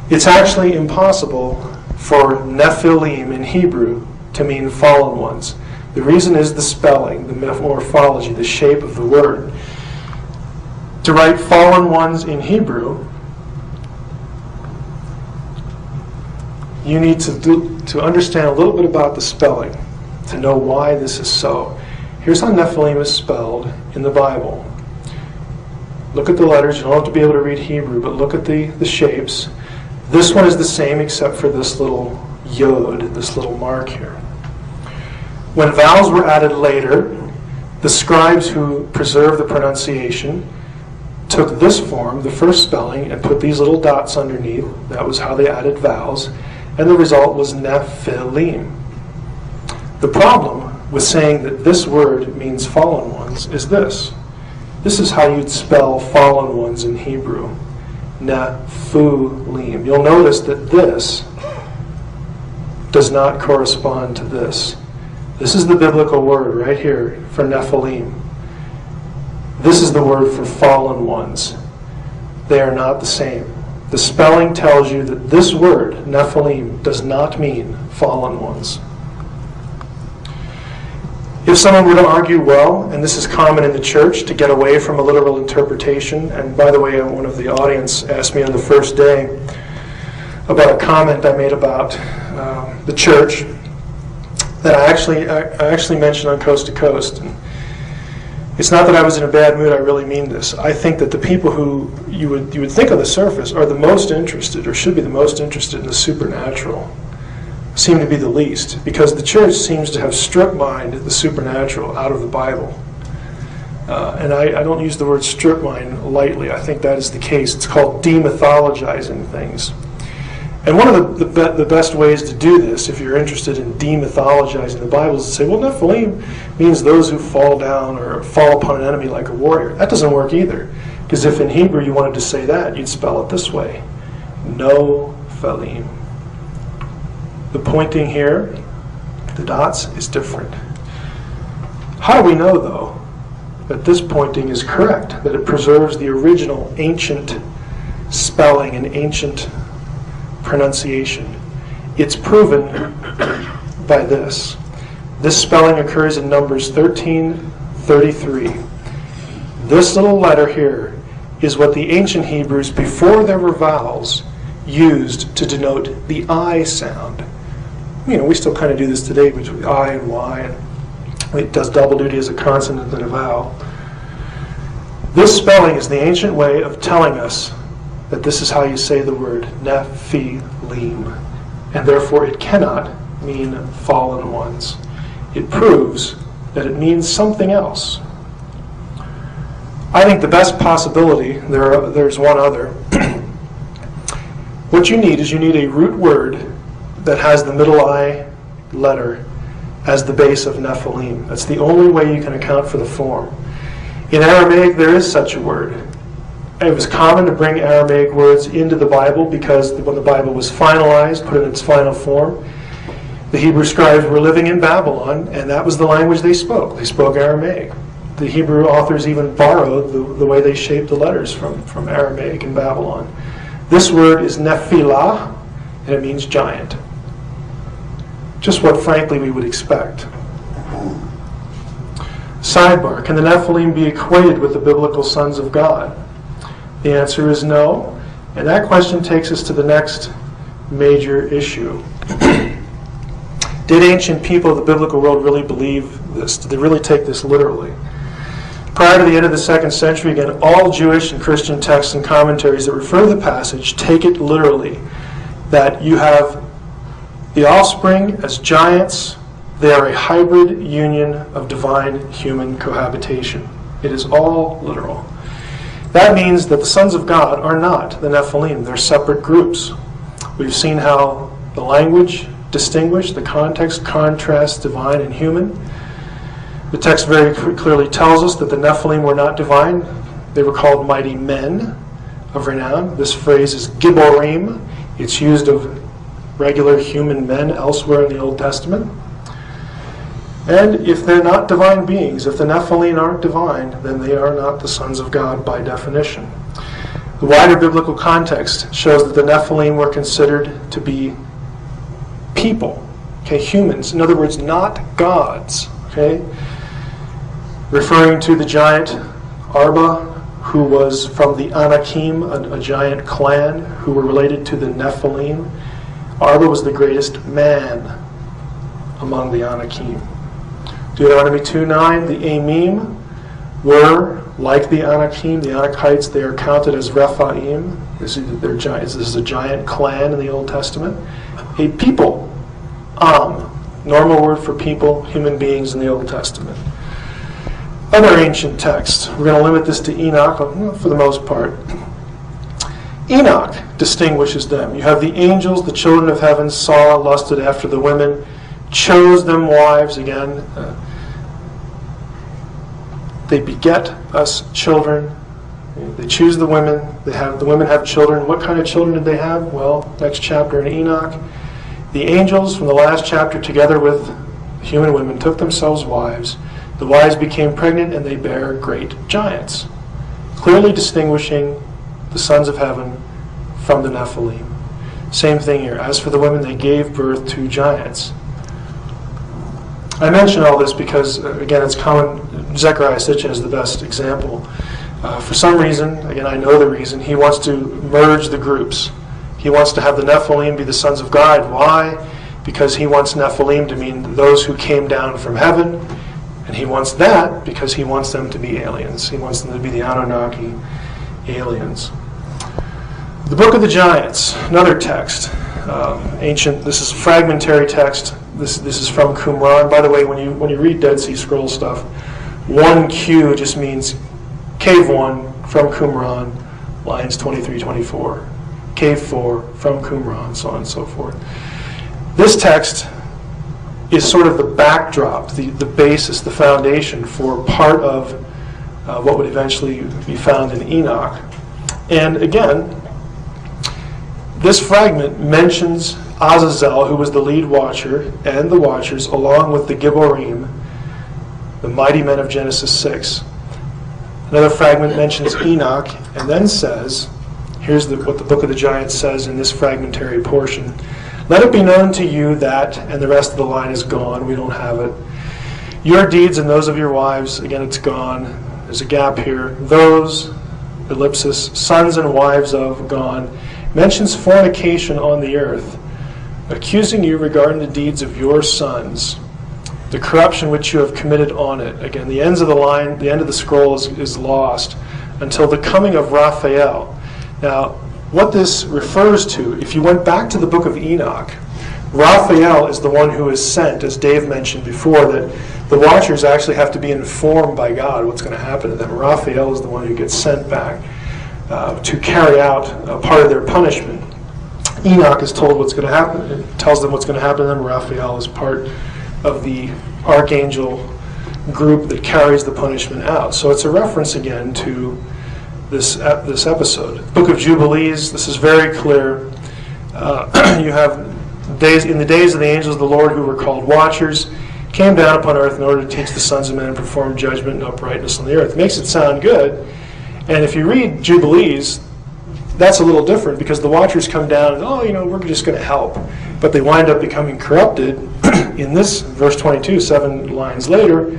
It's actually impossible for Nephilim in Hebrew to mean fallen ones. The reason is the spelling, the morphology, the shape of the word. To write fallen ones in Hebrew, you need to understand a little bit about the spelling to know why this is so. Here's how Nephilim is spelled in the Bible. Look at the letters. You don't have to be able to read Hebrew, but look at the shapes. This one is the same except for this little yod, this little mark here. When vowels were added later, the scribes who preserved the pronunciation took this form, the first spelling, and put these little dots underneath. That was how they added vowels. And the result was Nephilim. The problem with saying that this word means fallen ones is this. This is how you'd spell fallen ones in Hebrew. Nephilim. You'll notice that this does not correspond to this. This is the biblical word right here for Nephilim. This is the word for fallen ones. They are not the same. The spelling tells you that this word, Nephilim, does not mean fallen ones. If someone were to argue, well, and this is common in the church, to get away from a literal interpretation, and by the way, one of the audience asked me on the first day about a comment I made about the church that I actually mentioned on Coast to Coast. And it's not that I was in a bad mood, I really mean this. I think that the people who you would think on the surface are the most interested, or should be the most interested in the supernatural, seem to be the least, because the church seems to have strip mined the supernatural out of the Bible. And I don't use the word strip mine lightly. I think that is the case. It's called demythologizing things. And one of the best ways to do this, if you're interested in demythologizing the Bible, is to say, well, Nephilim means those who fall down or fall upon an enemy like a warrior. That doesn't work either. Because if in Hebrew you wanted to say that, you'd spell it this way. No-phalim. The pointing here, the dots, is different. How do we know, though, that this pointing is correct, that it preserves the original ancient spelling and ancient pronunciation? It's proven by this. This spelling occurs in Numbers 13:33. This little letter here is what the ancient Hebrews, before there were vowels, used to denote the I sound. You know, we still kind of do this today between I and Y, and it does double duty as a consonant and a vowel. This spelling is the ancient way of telling us that this is how you say the word Nephilim, and therefore it cannot mean fallen ones. It proves that it means something else. I think the best possibility, there's one other. What you need is a root word that has the middle I letter as the base of Nephilim. That's the only way you can account for the form. In Aramaic, there is such a word. It was common to bring Aramaic words into the Bible because when the Bible was finalized, put in its final form, the Hebrew scribes were living in Babylon, and that was the language they spoke. They spoke Aramaic. The Hebrew authors even borrowed the way they shaped the letters from Aramaic in Babylon. This word is Nephilah, and it means giant. Just what, frankly, we would expect. Sidebar, can the Nephilim be equated with the biblical sons of God? The answer is no, and that question takes us to the next major issue. Did ancient people of the biblical world really believe this? Did they really take this literally? Prior to the end of the 2nd century, again, all Jewish and Christian texts and commentaries that refer to the passage take it literally, that you have the offspring as giants. They are a hybrid union of divine-human cohabitation. It is all literal. That means that the sons of God are not the Nephilim. They're separate groups. We've seen how the language distinguished, the context contrasts divine and human. The text very clearly tells us that the Nephilim were not divine. They were called mighty men of renown. This phrase is Gibborim. It's used of regular human men elsewhere in the Old Testament. And if they're not divine beings, if the Nephilim aren't divine, then they are not the sons of God by definition. The wider biblical context shows that the Nephilim were considered to be people, humans. In other words, not gods, referring to the giant Arba, who was from the Anakim, a giant clan who were related to the Nephilim. Arba was the greatest man among the Anakim. Deuteronomy 2:9, the Amim were, like the Anakim, the Anakites, they are counted as Rephaim. This is a giant clan in the Old Testament. A people, normal word for people, human beings in the Old Testament. Other ancient texts. We're going to limit this to Enoch for the most part. Enoch distinguishes them. You have the angels, the children of heaven, saw, lusted after the women, chose them wives. Again, they beget us children. They choose the women. The women have children. What kind of children did they have? Well, next chapter in Enoch. The angels from the last chapter, together with human women, took themselves wives. The wives became pregnant, and they bare great giants, clearly distinguishing the sons of heaven from the Nephilim. Same thing here. As for the women, they gave birth to giants. I mention all this because, again, it's common. Zecharia Sitchin is the best example. For some reason, again, I know the reason, he wants to merge the groups. He wants to have the Nephilim be the sons of God. Why? Because he wants Nephilim to mean those who came down from heaven. And he wants that because he wants them to be aliens. He wants them to be the Anunnaki aliens. The Book of the Giants, another text, ancient. This is fragmentary text. This is from Qumran. By the way, when you read Dead Sea Scroll stuff, 1Q just means Cave 1 from Qumran, lines 23-24. Cave 4 from Qumran, so on and so forth. This text is sort of the backdrop, the basis, the foundation for part of what would eventually be found in Enoch. And again, this fragment mentions Azazel, who was the lead watcher, and the watchers, along with the Gibborim, the mighty men of Genesis 6. Another fragment mentions Enoch, and then says, here's what the Book of the Giants says in this fragmentary portion. Let it be known to you that, and the rest of the line is gone, we don't have it. Your deeds and those of your wives, again it's gone, there's a gap here. Those, ellipsis, sons and wives of, gone, mentions fornication on the earth, accusing you regarding the deeds of your sons, the corruption which you have committed on it. Again, the ends of the line, the end of the scroll is lost until the coming of Raphael. Now, what this refers to, if you went back to the book of Enoch, Raphael is the one who is sent, as Dave mentioned before, that the watchers actually have to be informed by God what's going to happen to them. Raphael is the one who gets sent back to carry out part of their punishment. Enoch is told what's going to happen. It tells them what's going to happen to them. Raphael is part of the archangel group that carries the punishment out. So it's a reference again to this episode. Book of Jubilees, this is very clear. You have in the days of the angels of the Lord who were called watchers, came down upon earth in order to teach the sons of men and perform judgment and uprightness on the earth. It makes it sound good. And if you read Jubilees, that's a little different because the watchers come down and, we're just going to help. But they wind up becoming corrupted. In this, verse 22, 7 lines later,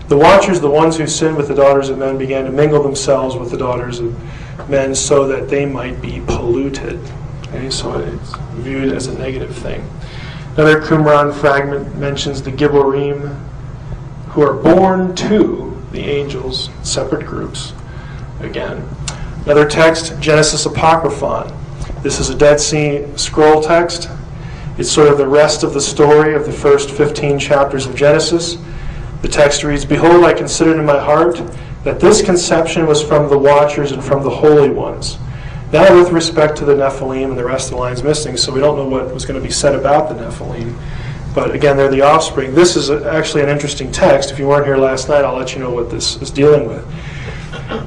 the watchers, the ones who sinned with the daughters of men, began to mingle themselves with the daughters of men so that they might be polluted. Okay, so it's viewed as a negative thing. Another Qumran fragment mentions the Gibborim, who are born to the angels, separate groups, again. Another text, Genesis Apocryphon. This is a Dead Sea Scroll text. It's sort of the rest of the story of the first 15 chapters of Genesis. The text reads, Behold, I considered in my heart that this conception was from the watchers and from the holy ones. Now with respect to the Nephilim, and the rest of the line's missing, so we don't know what was going to be said about the Nephilim. But again, they're the offspring. This is actually an interesting text. If you weren't here last night, I'll let you know what this is dealing with.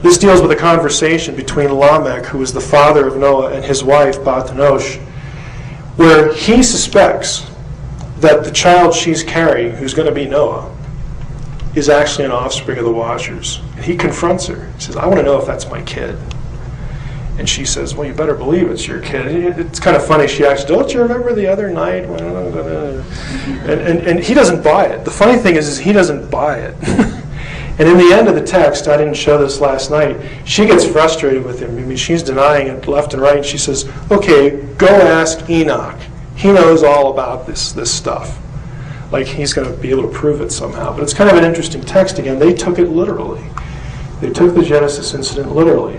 This deals with a conversation between Lamech, who is the father of Noah, and his wife, Bat-Nosh, where he suspects that the child she's carrying, who's going to be Noah, is actually an offspring of the watchers. And he confronts her. He says, I want to know if that's my kid. And she says, well, you better believe it's your kid. And it's kind of funny. She asks, don't you remember the other night? And he doesn't buy it. The funny thing is he doesn't buy it. And in the end of the text, I didn't show this last night, she gets frustrated with him. I mean, she's denying it left and right. She says, okay, go ask Enoch. He knows all about this stuff. like he's going to be able to prove it somehow. But it's kind of an interesting text again. They took it literally. They took the Genesis incident literally.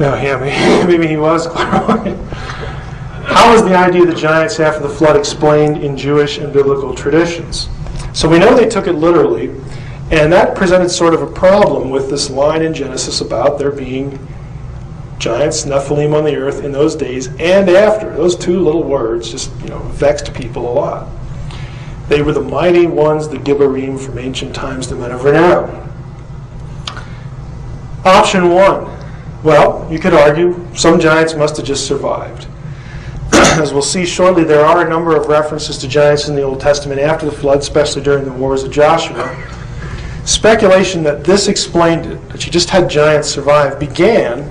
No, yeah, maybe he was clairvoyant. How was the idea of the giants after the flood explained in Jewish and biblical traditions? So we know they took it literally, and that presented sort of a problem with this line in Genesis about there being giants, Nephilim on the earth in those days and after. Those two little words just, vexed people a lot. They were the mighty ones, the Gibborim from ancient times, the men of renown. Option 1. Well, you could argue some giants must have just survived. As we'll see shortly, there are a number of references to giants in the Old Testament after the flood, especially during the wars of Joshua. Speculation that this explained it, that you just had giants survive, began,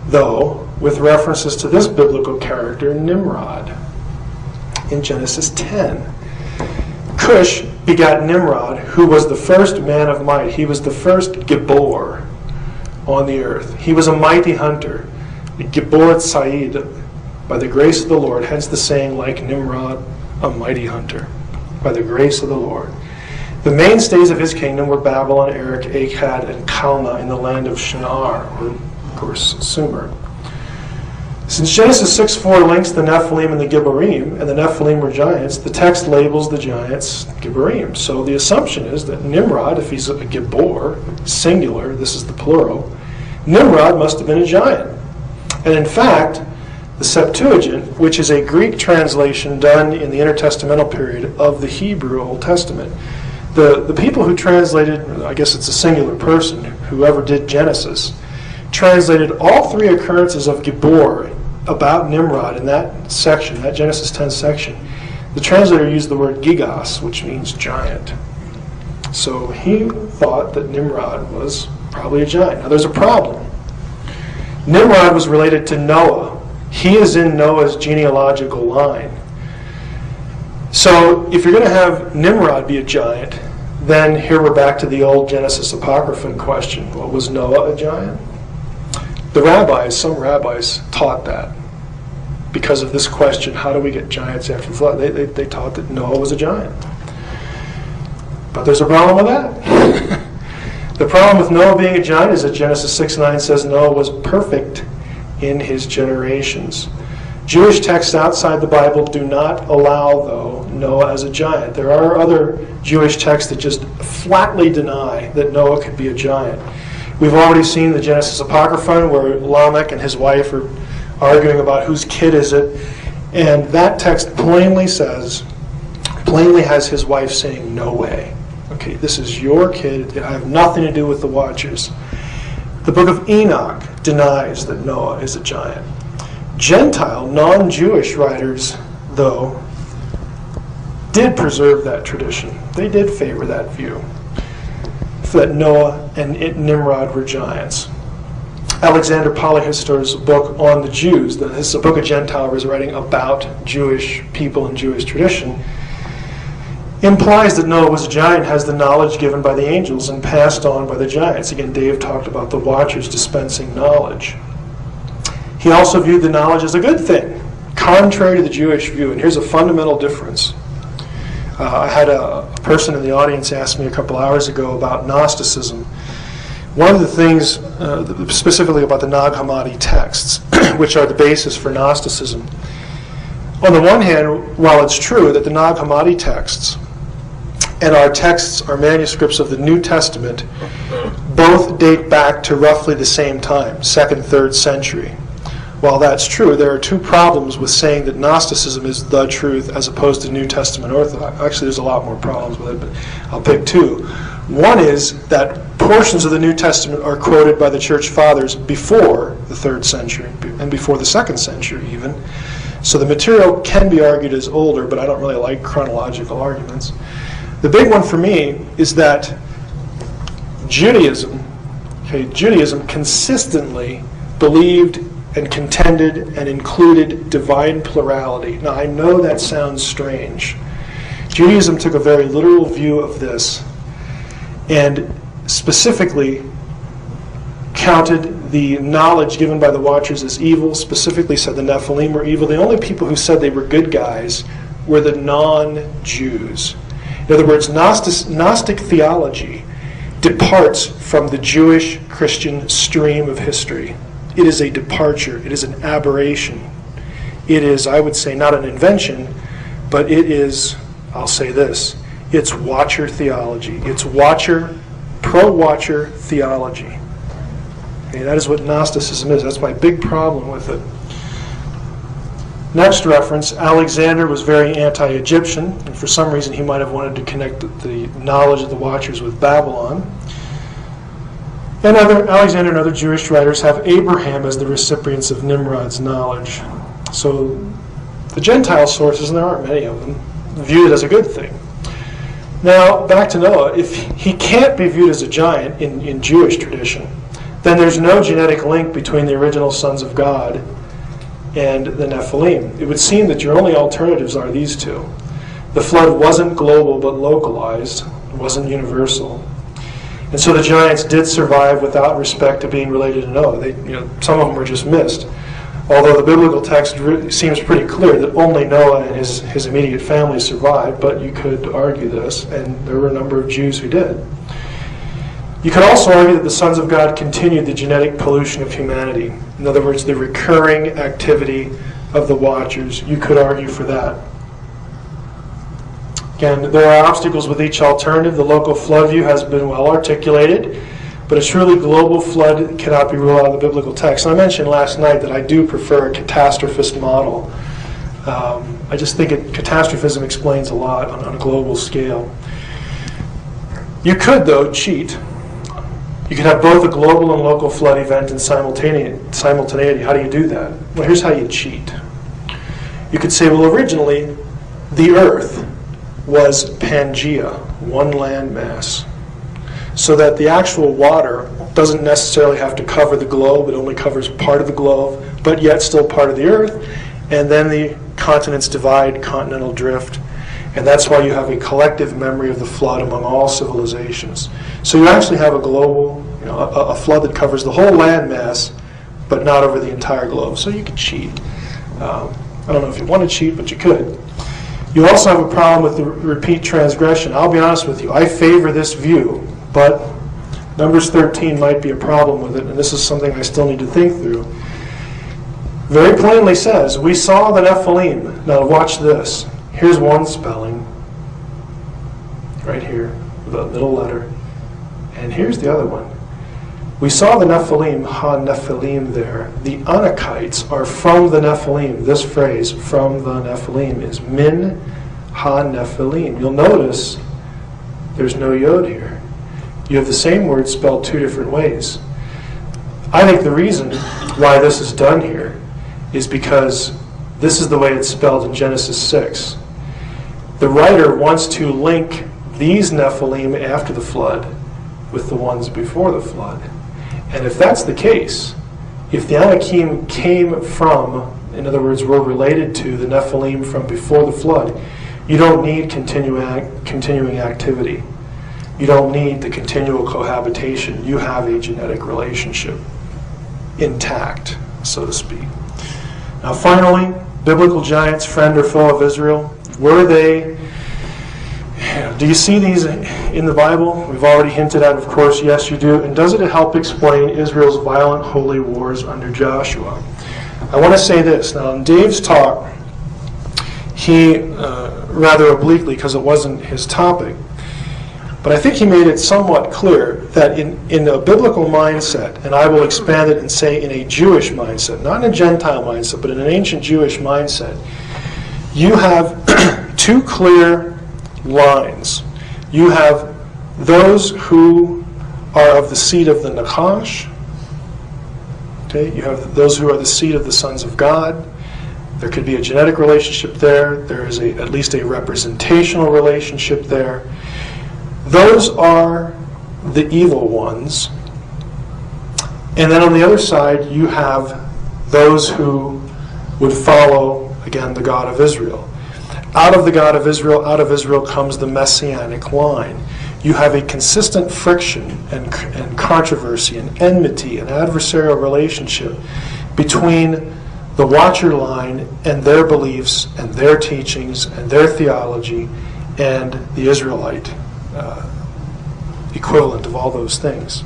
though, with references to this biblical character, Nimrod, in Genesis 10. Cush begot Nimrod, who was the first man of might. He was the first Gibbor on the earth. He was a mighty hunter, the Gibbor Said, by the grace of the Lord, hence the saying, like Nimrod, a mighty hunter, by the grace of the Lord. The mainstays of his kingdom were Babylon, Erech, Akkad, and Calneh in the land of Shinar, or, of course, Sumer. Since Genesis 6:4 links the Nephilim and the Gibborim, and the Nephilim were giants, the text labels the giants Gibborim. So the assumption is that Nimrod, if he's a Gibbor, singular, this is the plural, Nimrod must have been a giant. And in fact, the Septuagint, which is a Greek translation done in the intertestamental period of the Hebrew Old Testament, the people who translated, I guess it's a singular person, whoever did Genesis, translated all three occurrences of Gibbor about Nimrod in that section, that Genesis 10 section. The translator used the word gigas, which means giant. So he thought that Nimrod was probably a giant. Now there's a problem. Nimrod was related to Noah. He is in Noah's genealogical line. So if you're going to have Nimrod be a giant, then here we're back to the old Genesis Apocryphon question. Well, was Noah a giant? Some rabbis taught that because of this question, how do we get giants after the flood? They taught that Noah was a giant. But there's a problem with that. The problem with Noah being a giant is that Genesis 6:9 says Noah was perfect in his generations. Jewish texts outside the Bible do not allow, though, Noah as a giant. There are other Jewish texts that just flatly deny that Noah could be a giant. We've already seen the Genesis Apocryphon where Lamech and his wife are arguing about whose kid is it, and that text plainly has his wife saying, no way. Okay, this is your kid. I have nothing to do with the Watchers. The book of Enoch denies that Noah is a giant. Gentile, non-Jewish writers, though, did preserve that tradition. They did favor that view, that Noah and Nimrod were giants. Alexander Polyhistor's book on the Jews, this is a book a Gentile was writing about Jewish people and Jewish tradition, implies that Noah was a giant, has the knowledge given by the angels and passed on by the giants. Again, Dave talked about the Watchers dispensing knowledge. He also viewed the knowledge as a good thing, contrary to the Jewish view. And here's a fundamental difference. I had a person in the audience ask me a couple hours ago about Gnosticism. One of the things, specifically about the Nag Hammadi texts, which are the basis for Gnosticism. On the one hand, while it's true that the Nag Hammadi texts and our texts, our manuscripts of the New Testament, both date back to roughly the same time, 2nd, 3rd century. While that's true, there are two problems with saying that Gnosticism is the truth as opposed to New Testament Orthodox. Actually, there's a lot more problems with it, but I'll pick two. One is that portions of the New Testament are quoted by the Church Fathers before the 3rd century and before the 2nd century even. So the material can be argued as older, but I don't really like chronological arguments. The big one for me is that Judaism consistently believed and contended and included divine plurality. Now, I know that sounds strange. Judaism took a very literal view of this and specifically counted the knowledge given by the Watchers as evil, specifically said the Nephilim were evil. The only people who said they were good guys were the non-Jews. In other words, Gnostic theology departs from the Jewish Christian stream of history. It is a departure. It is an aberration. It is, I would say, not an invention, but it is, I'll say this, it's watcher theology. It's pro-watcher theology. Okay, that is what Gnosticism is. That's my big problem with it. Next reference, Alexander was very anti-Egyptian, and for some reason he might have wanted to connect the knowledge of the Watchers with Babylon. And Alexander and other Jewish writers have Abraham as the recipients of Nimrod's knowledge. So the Gentile sources, and there aren't many of them, view it as a good thing. Now, back to Noah. If he can't be viewed as a giant in Jewish tradition, then there's no genetic link between the original sons of God and the Nephilim. It would seem that your only alternatives are these two. The flood wasn't global but localized. It wasn't universal. And so the giants did survive without respect to being related to Noah. Some of them were just missed. Although the biblical text seems pretty clear that only Noah and his immediate family survived, but you could argue this, and there were a number of Jews who did. You could also argue that the sons of God continued the genetic pollution of humanity. In other words, the recurring activity of the Watchers. You could argue for that. Again, there are obstacles with each alternative. The local flood view has been well articulated, but a truly global flood cannot be ruled out of the biblical text. And I mentioned last night that I do prefer a catastrophist model. I just think catastrophism explains a lot on a global scale. You could, though, cheat. You could have both a global and local flood event in simultaneity. How do you do that? Well, here's how you cheat. You could say, well, originally, the earth was Pangea, one landmass, so that the actual water doesn't necessarily have to cover the globe. It only covers part of the globe, but yet still part of the earth. And then the continents divide, continental drift. And that's why you have a collective memory of the flood among all civilizations. So you actually have a global, a flood that covers the whole landmass, but not over the entire globe. So you could cheat. I don't know if you want to cheat, but you could. You also have a problem with the repeat transgression. I'll be honest with you. I favor this view, but Numbers 13 might be a problem with it, and this is something I still need to think through. Very plainly says, we saw the Nephilim. Now watch this. Here's one spelling, right here, with a middle letter. And here's the other one. We saw the Nephilim, ha-Nephilim there. The Anakites are from the Nephilim. This phrase, from the Nephilim, is min ha-Nephilim. You'll notice there's no yod here. You have the same word spelled two different ways. I think the reason why this is done here is because this is the way it's spelled in Genesis 6. The writer wants to link these Nephilim after the flood with the ones before the flood. And if that's the case, if the Anakim came from, in other words, were related to the Nephilim from before the flood, you don't need continuing activity. You don't need the continual cohabitation. You have a genetic relationship intact, so to speak. Now finally, biblical giants, friend or foe of Israel, were they? Do you see these in the Bible? We've already hinted at, of course, yes you do. And does it help explain Israel's violent holy wars under Joshua? I want to say this. Now in Dave's talk, he, rather obliquely because it wasn't his topic, but I think he made it somewhat clear that in a biblical mindset, and I will expand it and say in a Jewish mindset, not in a Gentile mindset, but in an ancient Jewish mindset, you have two clear lines. You have those who are of the seed of the Nachash. Okay, you have those who are the seed of the sons of God. There could be a genetic relationship there. There is at least a representational relationship there. Those are the evil ones. And then on the other side, you have those who would follow, again, the God of Israel. Out of the God of Israel, out of Israel comes the Messianic line. You have a consistent friction and controversy and enmity and adversarial relationship between the Watcher line and their beliefs and their teachings and their theology and the Israelite equivalent of all those things.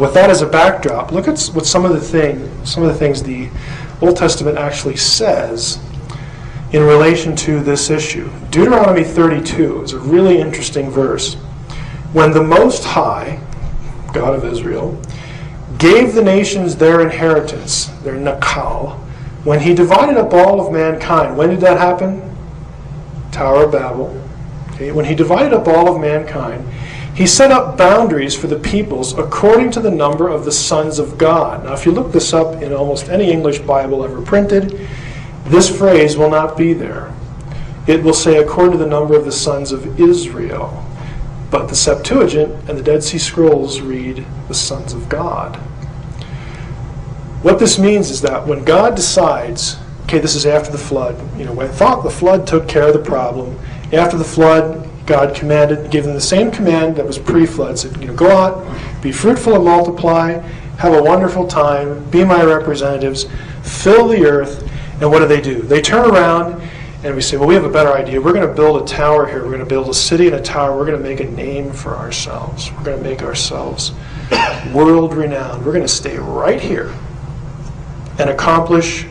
With that as a backdrop, look at what some of the things the Old Testament actually says in relation to this issue. Deuteronomy 32 is a really interesting verse. When the Most High, God of Israel, gave the nations their inheritance, their nakal, when he divided up all of mankind, when did that happen? Tower of Babel. Okay, when he divided up all of mankind, he set up boundaries for the peoples according to the number of the sons of God. Now, if you look this up in almost any English Bible ever printed, this phrase will not be there. It will say according to the number of the sons of Israel. But the Septuagint and the Dead Sea Scrolls read the sons of God. What this means is that when God decides, okay, this is after the flood, when thought the flood took care of the problem, after the flood, God commanded, gave them the same command that was pre-flood, said, go out, be fruitful and multiply, have a wonderful time, be my representatives, fill the earth, and what do? They turn around and we say, well, we have a better idea. We're going to build a tower here. We're going to build a city and a tower. We're going to make a name for ourselves. We're going to make ourselves world-renowned. We're going to stay right here and accomplish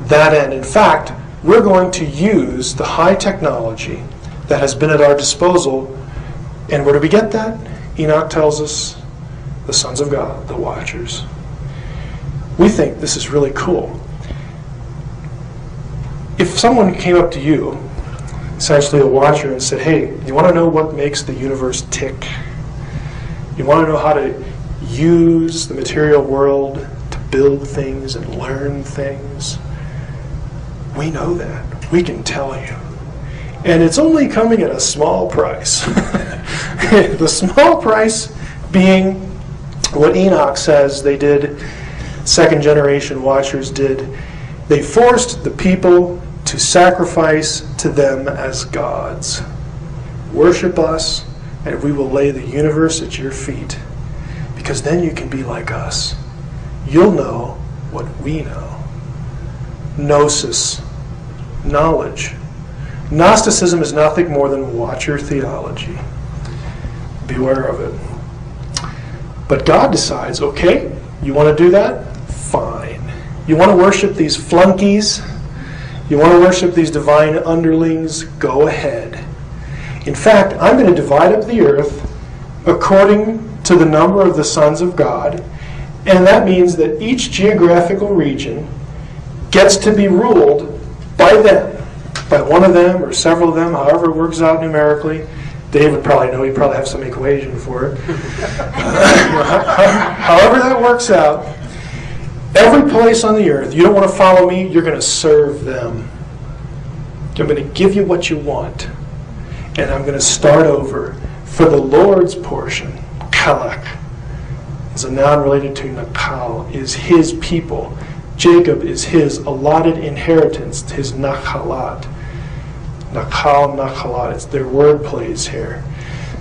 that end. In fact, we're going to use the high technology that has been at our disposal. And where do we get that? Enoch tells us, the sons of God, the Watchers. We think this is really cool. If someone came up to you, essentially a Watcher, and said, hey, you want to know what makes the universe tick? You want to know how to use the material world to build things and learn things? We know that. We can tell you. And it's only coming at a small price. The small price being what Enoch says they did, second generation Watchers did. They forced the people to sacrifice to them as gods. Worship us, and we will lay the universe at your feet, because then you can be like us. You'll know what we know. Gnosis, knowledge. Gnosticism is nothing more than Watcher theology. Beware of it. But God decides, okay, you want to do that? Fine. You want to worship these flunkies? You want to worship these divine underlings? Go ahead. In fact, I'm going to divide up the earth according to the number of the sons of God, and that means that each geographical region gets to be ruled by them, by one of them or several of them, however it works out numerically. Dave would probably know, he'd probably have some equation for it. However that works out, every place on the earth, you don't want to follow me, you're going to serve them. I'm going to give you what you want. And I'm going to start over. For the Lord's portion, kalak, is a noun related to nakal, is his people. Jacob is his allotted inheritance, his nachalat. Nakal, nachalat, it's their word plays here.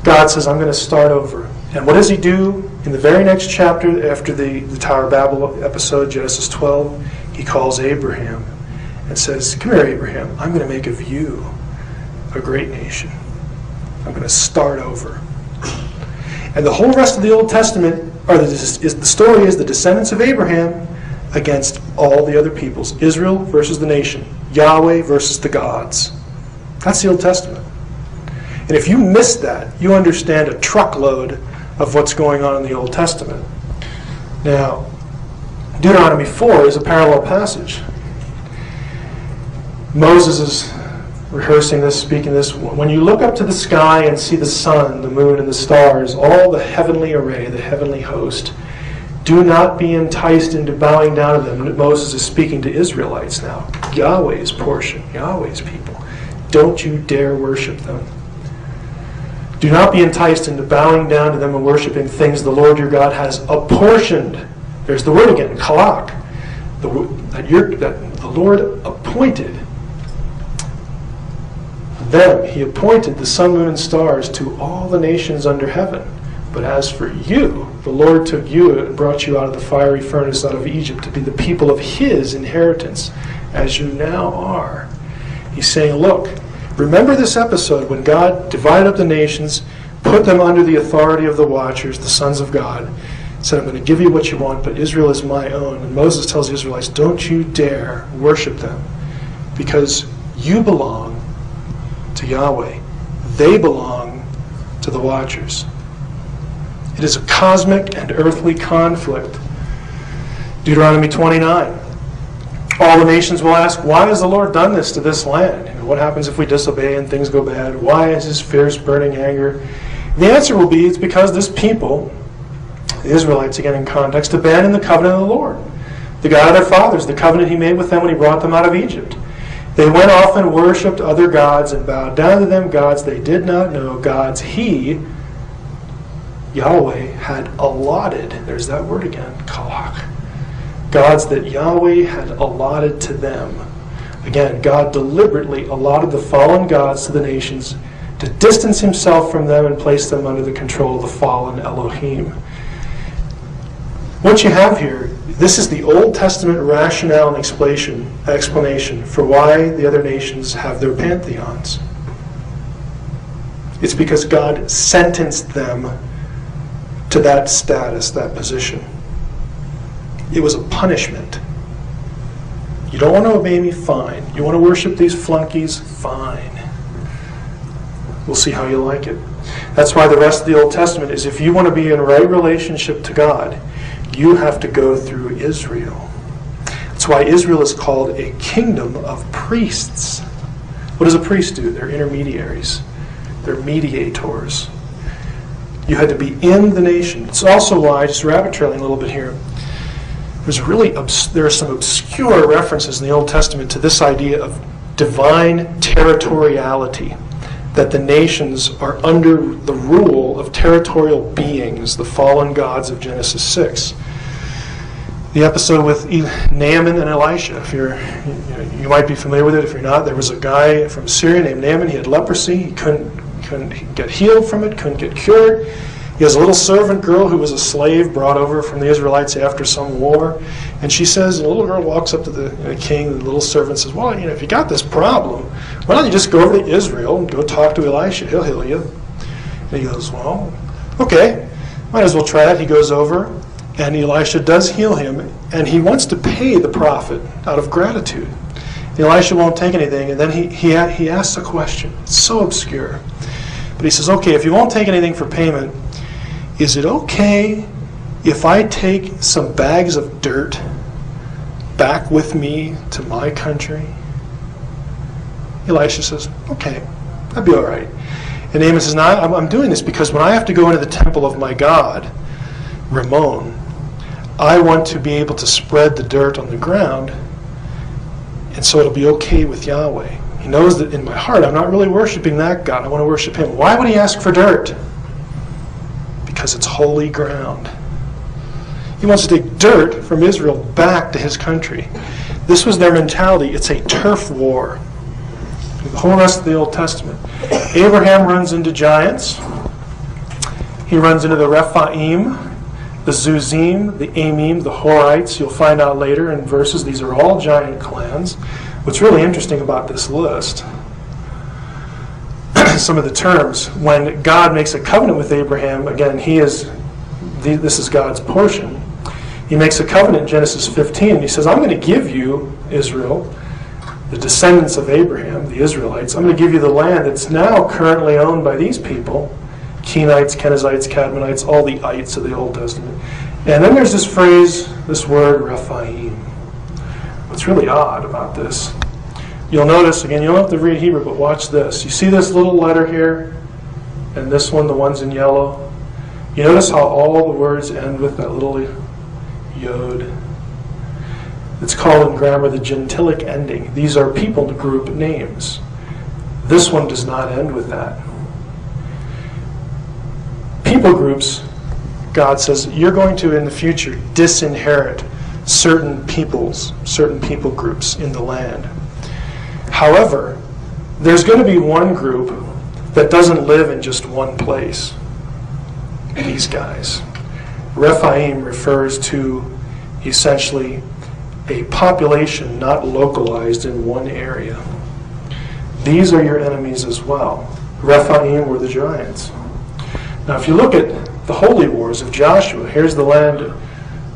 God says, I'm going to start over. And what does he do? In the very next chapter, after the Tower of Babel episode, Genesis 12, he calls Abraham and says, come here, Abraham, I'm going to make of you a great nation. I'm going to start over. And the whole rest of the Old Testament, the story is the descendants of Abraham against all the other peoples. Israel versus the nation. Yahweh versus the gods. That's the Old Testament. And if you miss that, you understand a truckload of what's going on in the Old Testament. Now, Deuteronomy 4 is a parallel passage. Moses is rehearsing this, speaking this. When you look up to the sky and see the sun, the moon, and the stars, all the heavenly array, the heavenly host, do not be enticed into bowing down to them. Moses is speaking to Israelites now. Yahweh's portion, Yahweh's people. Don't you dare worship them. Do not be enticed into bowing down to them and worshiping things the Lord your God has apportioned. There's the word again, kalak. That the Lord appointed them. He appointed the sun, moon, and stars to all the nations under heaven. But as for you, The Lord took you and brought you out of the fiery furnace, out of Egypt, to be the people of his inheritance, as you now are. He's saying, look, remember this episode when God divided up the nations, put them under the authority of the watchers, the sons of God, said, I'm going to give you what you want, but Israel is my own. And Moses tells the Israelites, don't you dare worship them, because you belong to Yahweh. They belong to the watchers. It is a cosmic and earthly conflict. Deuteronomy 29. All the nations will ask, why has the Lord done this to this land? What happens if we disobey and things go bad? Why is his fierce burning anger? The answer will be, it's because this people, the Israelites, again in context, abandoned the covenant of the Lord, the God of their fathers, the covenant he made with them when he brought them out of Egypt. They went off and worshipped other gods and bowed down to them, gods they did not know, gods he, Yahweh, had allotted. There's that word again, kalach. Gods that Yahweh had allotted to them. Again, God deliberately allotted the fallen gods to the nations to distance himself from them and place them under the control of the fallen Elohim. What you have here, this is the Old Testament rationale and explanation for why the other nations have their pantheons. It's because God sentenced them to that status, that position. It was a punishment. You don't want to obey me? Fine. You want to worship these flunkies? Fine. We'll see how you like it. That's why the rest of the Old Testament is, if you want to be in right relationship to God, you have to go through Israel. That's why Israel is called a kingdom of priests. What does a priest do? They're intermediaries. They're mediators. You had to be in the nation. It's also why, just rabbit trailing a little bit here, there are some obscure references in the Old Testament to this idea of divine territoriality, that the nations are under the rule of territorial beings, the fallen gods of Genesis 6. The episode with Naaman and Elisha, you might be familiar with it. If you're not, there was a guy from Syria named Naaman. He had leprosy. He couldn't get healed from it, couldn't get cured. He has a little servant girl who was a slave brought over from the Israelites after some war. And she says, the little girl walks up to the king, and the little servant says, well, if you got this problem, why don't you just go over to Israel and go talk to Elisha? He'll heal you. And he goes, well, okay, might as well try that. He goes over, and Elisha does heal him, and he wants to pay the prophet out of gratitude. And Elisha won't take anything, and then he asks a question. It's so obscure. But he says, okay, if you won't take anything for payment, is it okay if I take some bags of dirt back with me to my country? Elisha says, okay, that'd be all right. And Naaman says, no, I'm doing this because when I have to go into the temple of my God, Ramon, I want to be able to spread the dirt on the ground, and so it'll be okay with Yahweh. He knows that in my heart I'm not really worshiping that God. I want to worship him. Why would he ask for dirt? Because it's holy ground. He wants to take dirt from Israel back to his country. This was their mentality. It's a turf war. The whole rest of the Old Testament. Abraham runs into giants. He runs into the Rephaim, the Zuzim, the Amim, the Horites. You'll find out later in verses, these are all giant clans. What's really interesting about this list, some of the terms, when God makes a covenant with Abraham, again, this is God's portion. He makes a covenant in Genesis 15, and he says, I'm going to give you, Israel, the descendants of Abraham, the Israelites, I'm going to give you the land that's now currently owned by these people, Kenites, Kenizzites, Cadmonites, all the ites of the Old Testament. And then there's this phrase, this word, Rephaim. What's really odd about this, you'll notice, again, you don't have to read Hebrew, but watch this. You see this little letter here, and this one, the ones in yellow? You notice how all the words end with that little yod? It's called in grammar the gentilic ending. These are people group names. This one does not end with that. People groups, God says, you're going to, in the future, disinherit certain people groups in the land. However, there's going to be one group that doesn't live in just one place. These guys. Rephaim refers to essentially a population not localized in one area. These are your enemies as well. Rephaim were the giants. Now if you look at the holy wars of Joshua, here's the land,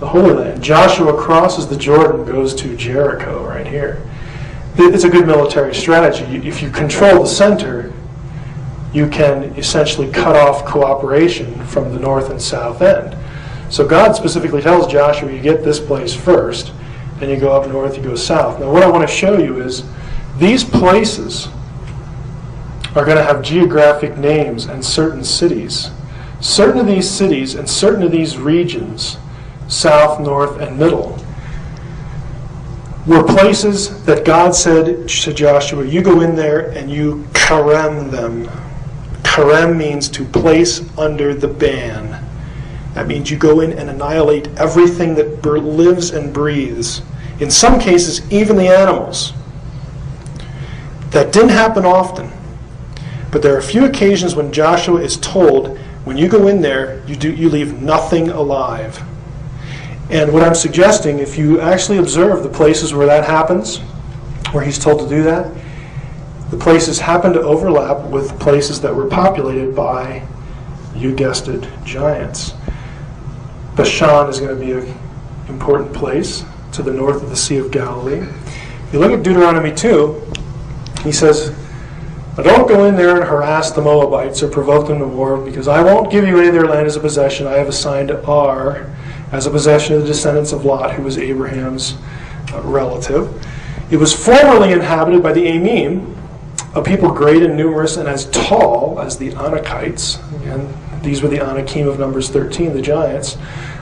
the Holy Land. Joshua crosses the Jordan, goes to Jericho right here. It's a good military strategy. If you control the center, you can essentially cut off cooperation from the north and south end. So God specifically tells Joshua, you get this place first, then you go up north, you go south. Now what I want to show you is these places are going to have geographic names and certain cities. Certain of these cities and certain of these regions, south, north, and middle, were places that God said to Joshua, you go in there and you karem them. Karem means to place under the ban. That means you go in and annihilate everything that lives and breathes. In some cases, even the animals. That didn't happen often. But there are a few occasions when Joshua is told, when you go in there, you leave nothing alive. And what I'm suggesting, if you actually observe the places where that happens, where he's told to do that, the places happen to overlap with places that were populated by, you guessed it, giants. Bashan is going to be an important place to the north of the Sea of Galilee. If you look at Deuteronomy 2, he says, don't go in there and harass the Moabites or provoke them to war, because I won't give you any of their land as a possession. I have assigned Ar as a possession of the descendants of Lot, who was Abraham's relative. It was formerly inhabited by the Amim, a people great and numerous and as tall as the Anakites. Again, these were the Anakim of Numbers 13, the giants.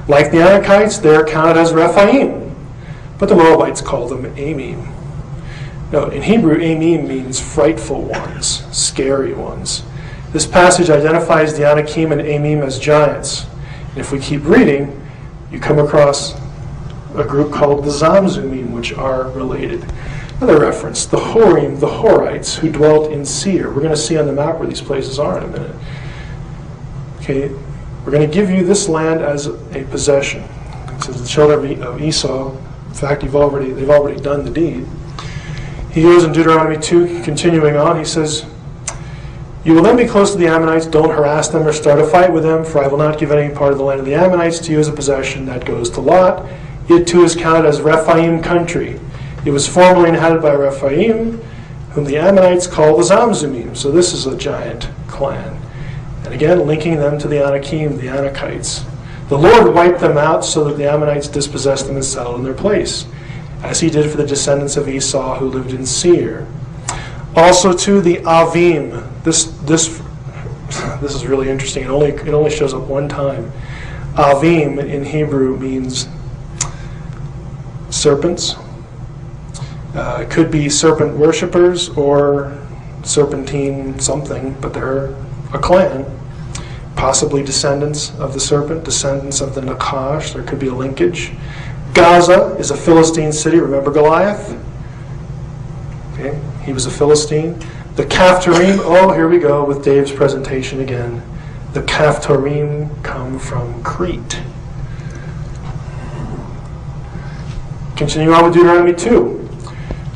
Like the Anakites, they are counted as Rephaim, but the Moabites called them Amim. No, in Hebrew, Amim means frightful ones, scary ones. This passage identifies the Anakim and Amim as giants. And if we keep reading, you come across a group called the Zamzummim, which are related. Another reference, the Horim, the Horites, who dwelt in Seir. We're going to see on the map where these places are in a minute. Okay, we're going to give you this land as a possession. It says the children of Esau, in fact, they've already done the deed. He goes in Deuteronomy 2, continuing on, he says, you will then be close to the Ammonites, don't harass them or start a fight with them, for I will not give any part of the land of the Ammonites to you as a possession. That goes to Lot. It too is counted as Rephaim country. It was formerly inhabited by Rephaim, whom the Ammonites call the Zamzummim. So this is a giant clan. And again, linking them to the Anakim, the Anakites. The Lord wiped them out so that the Ammonites dispossessed them and settled in their place, as he did for the descendants of Esau who lived in Seir. Also to the Avim. This is really interesting. It only shows up one time. Avim in Hebrew means serpents. It could be serpent worshippers or serpentine something, but they're a clan. Possibly descendants of the serpent, descendants of the Nakash. There could be a linkage. Gaza is a Philistine city. Remember Goliath? Okay, he was a Philistine. The Caphtorim, oh, here we go with Dave's presentation again. The Caphtorim come from Crete. Continue on with Deuteronomy 2.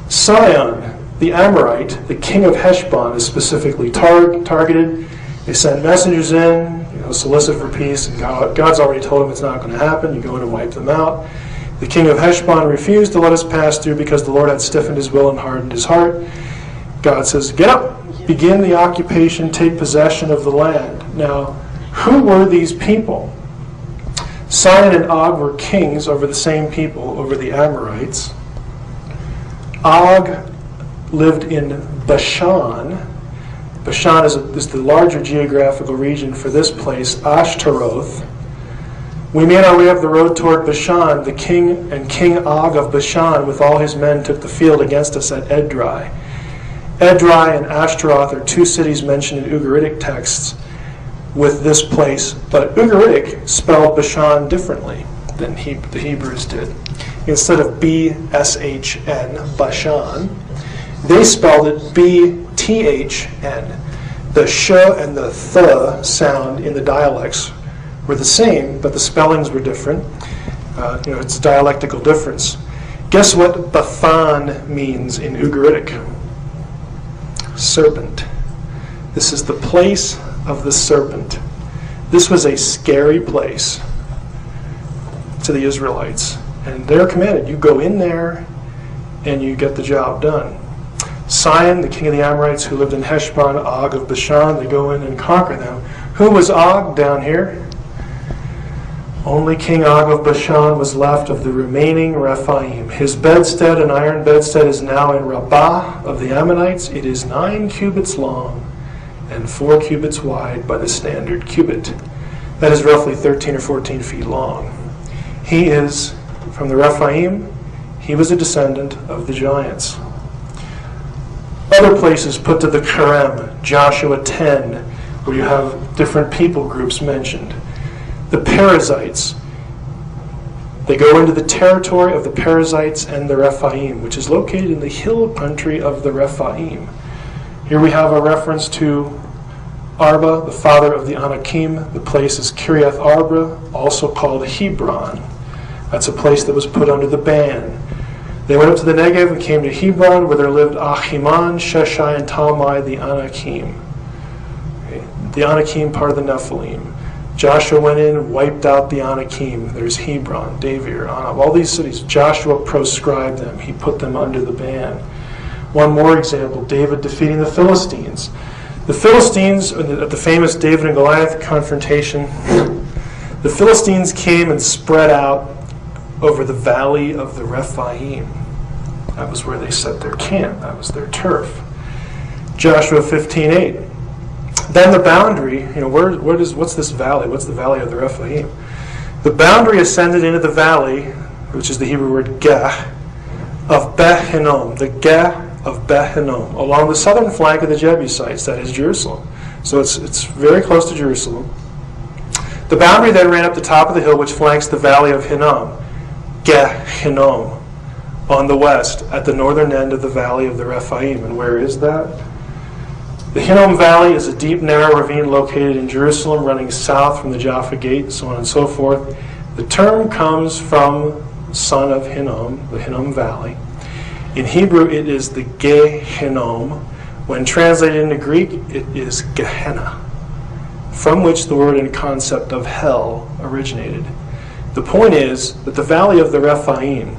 Sihon, the Amorite, the king of Heshbon, is specifically targeted. They send messengers in, solicit for peace, and God's already told them it's not going to happen. You go in and wipe them out. The king of Heshbon refused to let us pass through because the Lord had stiffened his will and hardened his heart. God says, get up, begin the occupation, take possession of the land. Now, who were these people? Sihon and Og were kings over the same people, over the Amorites. Og lived in Bashan. Bashan is the larger geographical region for this place, Ashtaroth. We made our way up the road toward Bashan. The King Og of Bashan with all his men took the field against us at Edrei. Edrei and Ashtaroth are two cities mentioned in Ugaritic texts with this place, but Ugaritic spelled Bashan differently than the Hebrews did. Instead of B-S-H-N, Bashan, they spelled it B-T-H-N. The sh and the th sound in the dialects were the same, but the spellings were different. It's a dialectical difference. Guess what Bathan means in Ugaritic? Serpent. This is the place of the serpent. This was a scary place to the Israelites. And they're commanded, you go in there and you get the job done. Sihon, the king of the Amorites who lived in Heshbon, Og of Bashan, they go in and conquer them. Who was Og down here? Only King Og of Bashan was left of the remaining Rephaim. His bedstead, an iron bedstead, is now in Rabbah of the Ammonites. It is 9 cubits long and 4 cubits wide by the standard cubit. That is roughly 13 or 14 feet long. He is from the Rephaim. He was a descendant of the giants. Other places put to the Kerem, Joshua 10, where you have different people groups mentioned. The Perizzites, they go into the territory of the Perizzites and the Rephaim, which is located in the hill country of the Rephaim. Here we have a reference to Arba, the father of the Anakim. The place is Kiriath Arba, also called Hebron. That's a place that was put under the ban. They went up to the Negev and came to Hebron, where there lived Achiman, Sheshai, and Talmai, the Anakim. Okay. The Anakim, part of the Nephilim. Joshua went in and wiped out the Anakim. There's Hebron, Davir, Anab. All these cities, Joshua proscribed them. He put them under the ban. One more example, David defeating the Philistines. The Philistines, at the famous David and Goliath confrontation, the Philistines came and spread out over the valley of the Rephaim. That was where they set their camp. That was their turf. Joshua 15:8. Then the boundary, what's this valley? What's the valley of the Rephaim? The boundary ascended into the valley, which is the Hebrew word Geh, of Beth Hinnom, the Geh of Beth Hinnom, along the southern flank of the Jebusites, that is Jerusalem. So it's very close to Jerusalem. The boundary then ran up the top of the hill which flanks the valley of Hinnom, Geh Hinnom, on the west, at the northern end of the valley of the Rephaim. And where is that? The Hinnom Valley is a deep, narrow ravine located in Jerusalem, running south from the Jaffa Gate, so on and so forth. The term comes from son of Hinnom, the Hinnom Valley. In Hebrew, it is the Gehinnom. When translated into Greek, it is Gehenna, from which the word and concept of hell originated. The point is that the valley of the Rephaim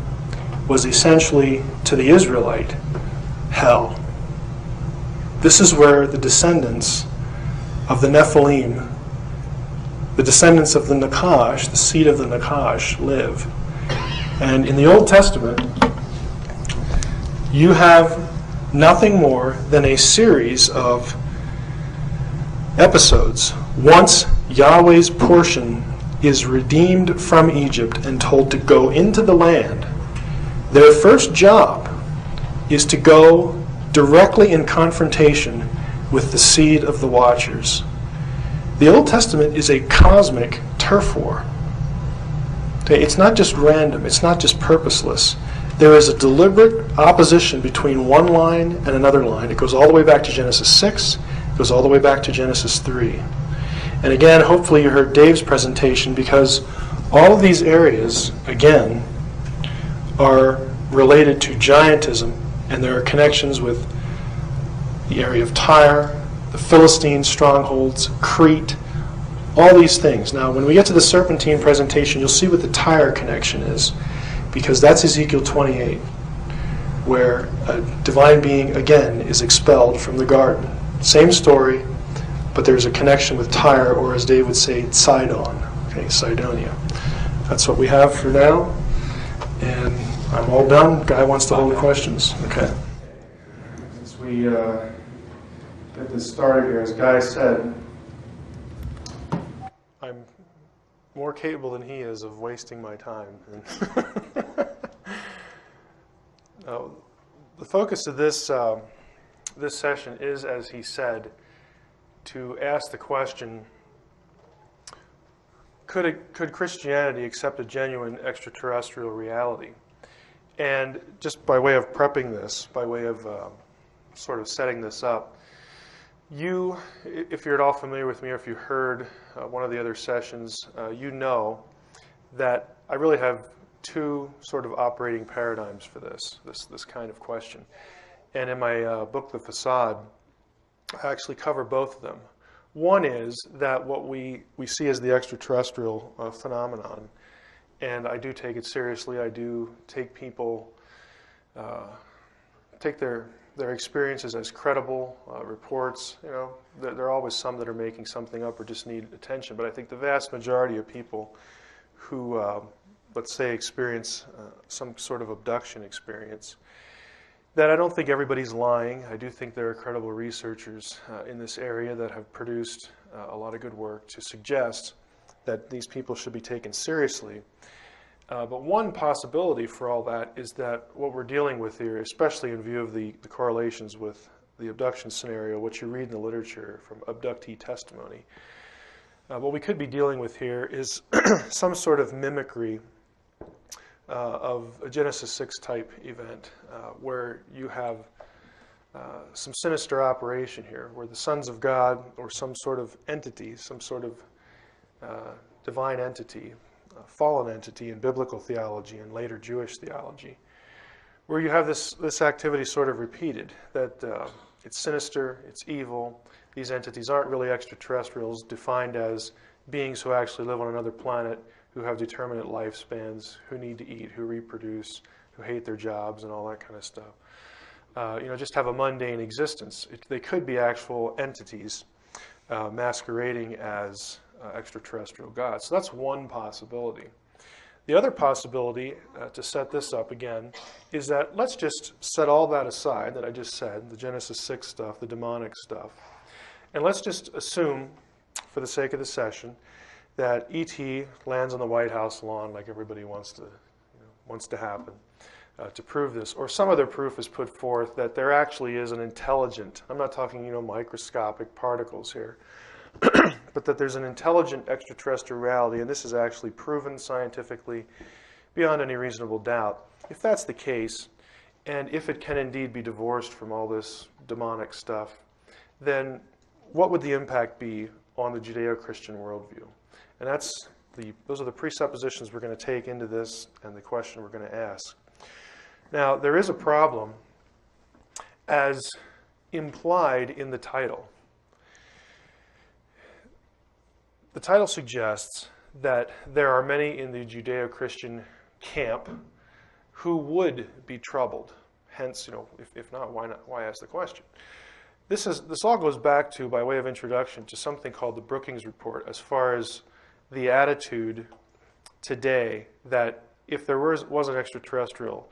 was essentially, to the Israelite, hell. This is where the descendants of the Nephilim, the descendants of the Nakash, the seed of the Nakash, live. And in the Old Testament, you have nothing more than a series of episodes. Once Yahweh's portion is redeemed from Egypt and told to go into the land, their first job is to go directly in confrontation with the seed of the Watchers. The Old Testament is a cosmic turf war. Okay, it's not just random, it's not just purposeless. There is a deliberate opposition between one line and another line. It goes all the way back to Genesis 6, it goes all the way back to Genesis 3. And again, hopefully you heard Dave's presentation, because all of these areas, again, are related to giantism, and there are connections with the area of Tyre, the Philistine strongholds, Crete, all these things. Now, when we get to the Serpentine presentation, you'll see what the Tyre connection is, because that's Ezekiel 28, where a divine being, again, is expelled from the garden. Same story, but there's a connection with Tyre, or as Dave would say, Sidon, okay, Sidonia. That's what we have for now, and I'm all done. Guy wants to hold questions. Okay. As we get this started here, as Guy said, I'm more capable than he is of wasting my time. The focus of this this session is, as he said, to ask the question: Could Christianity accept a genuine extraterrestrial reality? And just by way of prepping this, by way of sort of setting this up, You, if you're at all familiar with me, or if you heard one of the other sessions, you know that I really have two sort of operating paradigms for this kind of question. And in my book, The Facade, I actually cover both of them. One is that what we see as the extraterrestrial phenomenon, and I do take it seriously. I do take people, take their experiences as credible reports. You know, there are always some that are making something up or just need attention, but I think the vast majority of people who, let's say, experience some sort of abduction experience, that I don't think everybody's lying. I do think there are credible researchers in this area that have produced a lot of good work to suggest that these people should be taken seriously. But one possibility for all that is that what we're dealing with here, especially in view of the correlations with the abduction scenario, what you read in the literature from abductee testimony, what we could be dealing with here is some sort of mimicry of a Genesis 6 type event, where you have some sinister operation here, where the sons of God or some sort of entity, some sort of divine entity, fallen entity in biblical theology and later Jewish theology, where you have this activity sort of repeated, that it's sinister, it's evil, these entities aren't really extraterrestrials, defined as beings who actually live on another planet, who have determinate lifespans, who need to eat, who reproduce, who hate their jobs and all that kind of stuff. You know, just have a mundane existence. They could be actual entities masquerading as extraterrestrial gods. So that's one possibility. The other possibility, to set this up again, is that let's just set all that aside that I just said, the Genesis 6 stuff, the demonic stuff, and let's just assume, for the sake of the session, that E.T. lands on the White House lawn like everybody wants to happen to prove this, or some other proof is put forth that there actually is an intelligent, I'm not talking, microscopic particles here, but that there's an intelligent extraterrestrial reality, and this is actually proven scientifically beyond any reasonable doubt. If that's the case, and if it can indeed be divorced from all this demonic stuff, then what would the impact be on the Judeo-Christian worldview? And those are the presuppositions we're going to take into this and the question we're going to ask. Now, there is a problem as implied in the title. The title suggests that there are many in the Judeo-Christian camp who would be troubled. Hence, if not, why ask the question? This all goes back to, by way of introduction, to something called the Brookings Report, as far as the attitude today that if there was an extraterrestrial,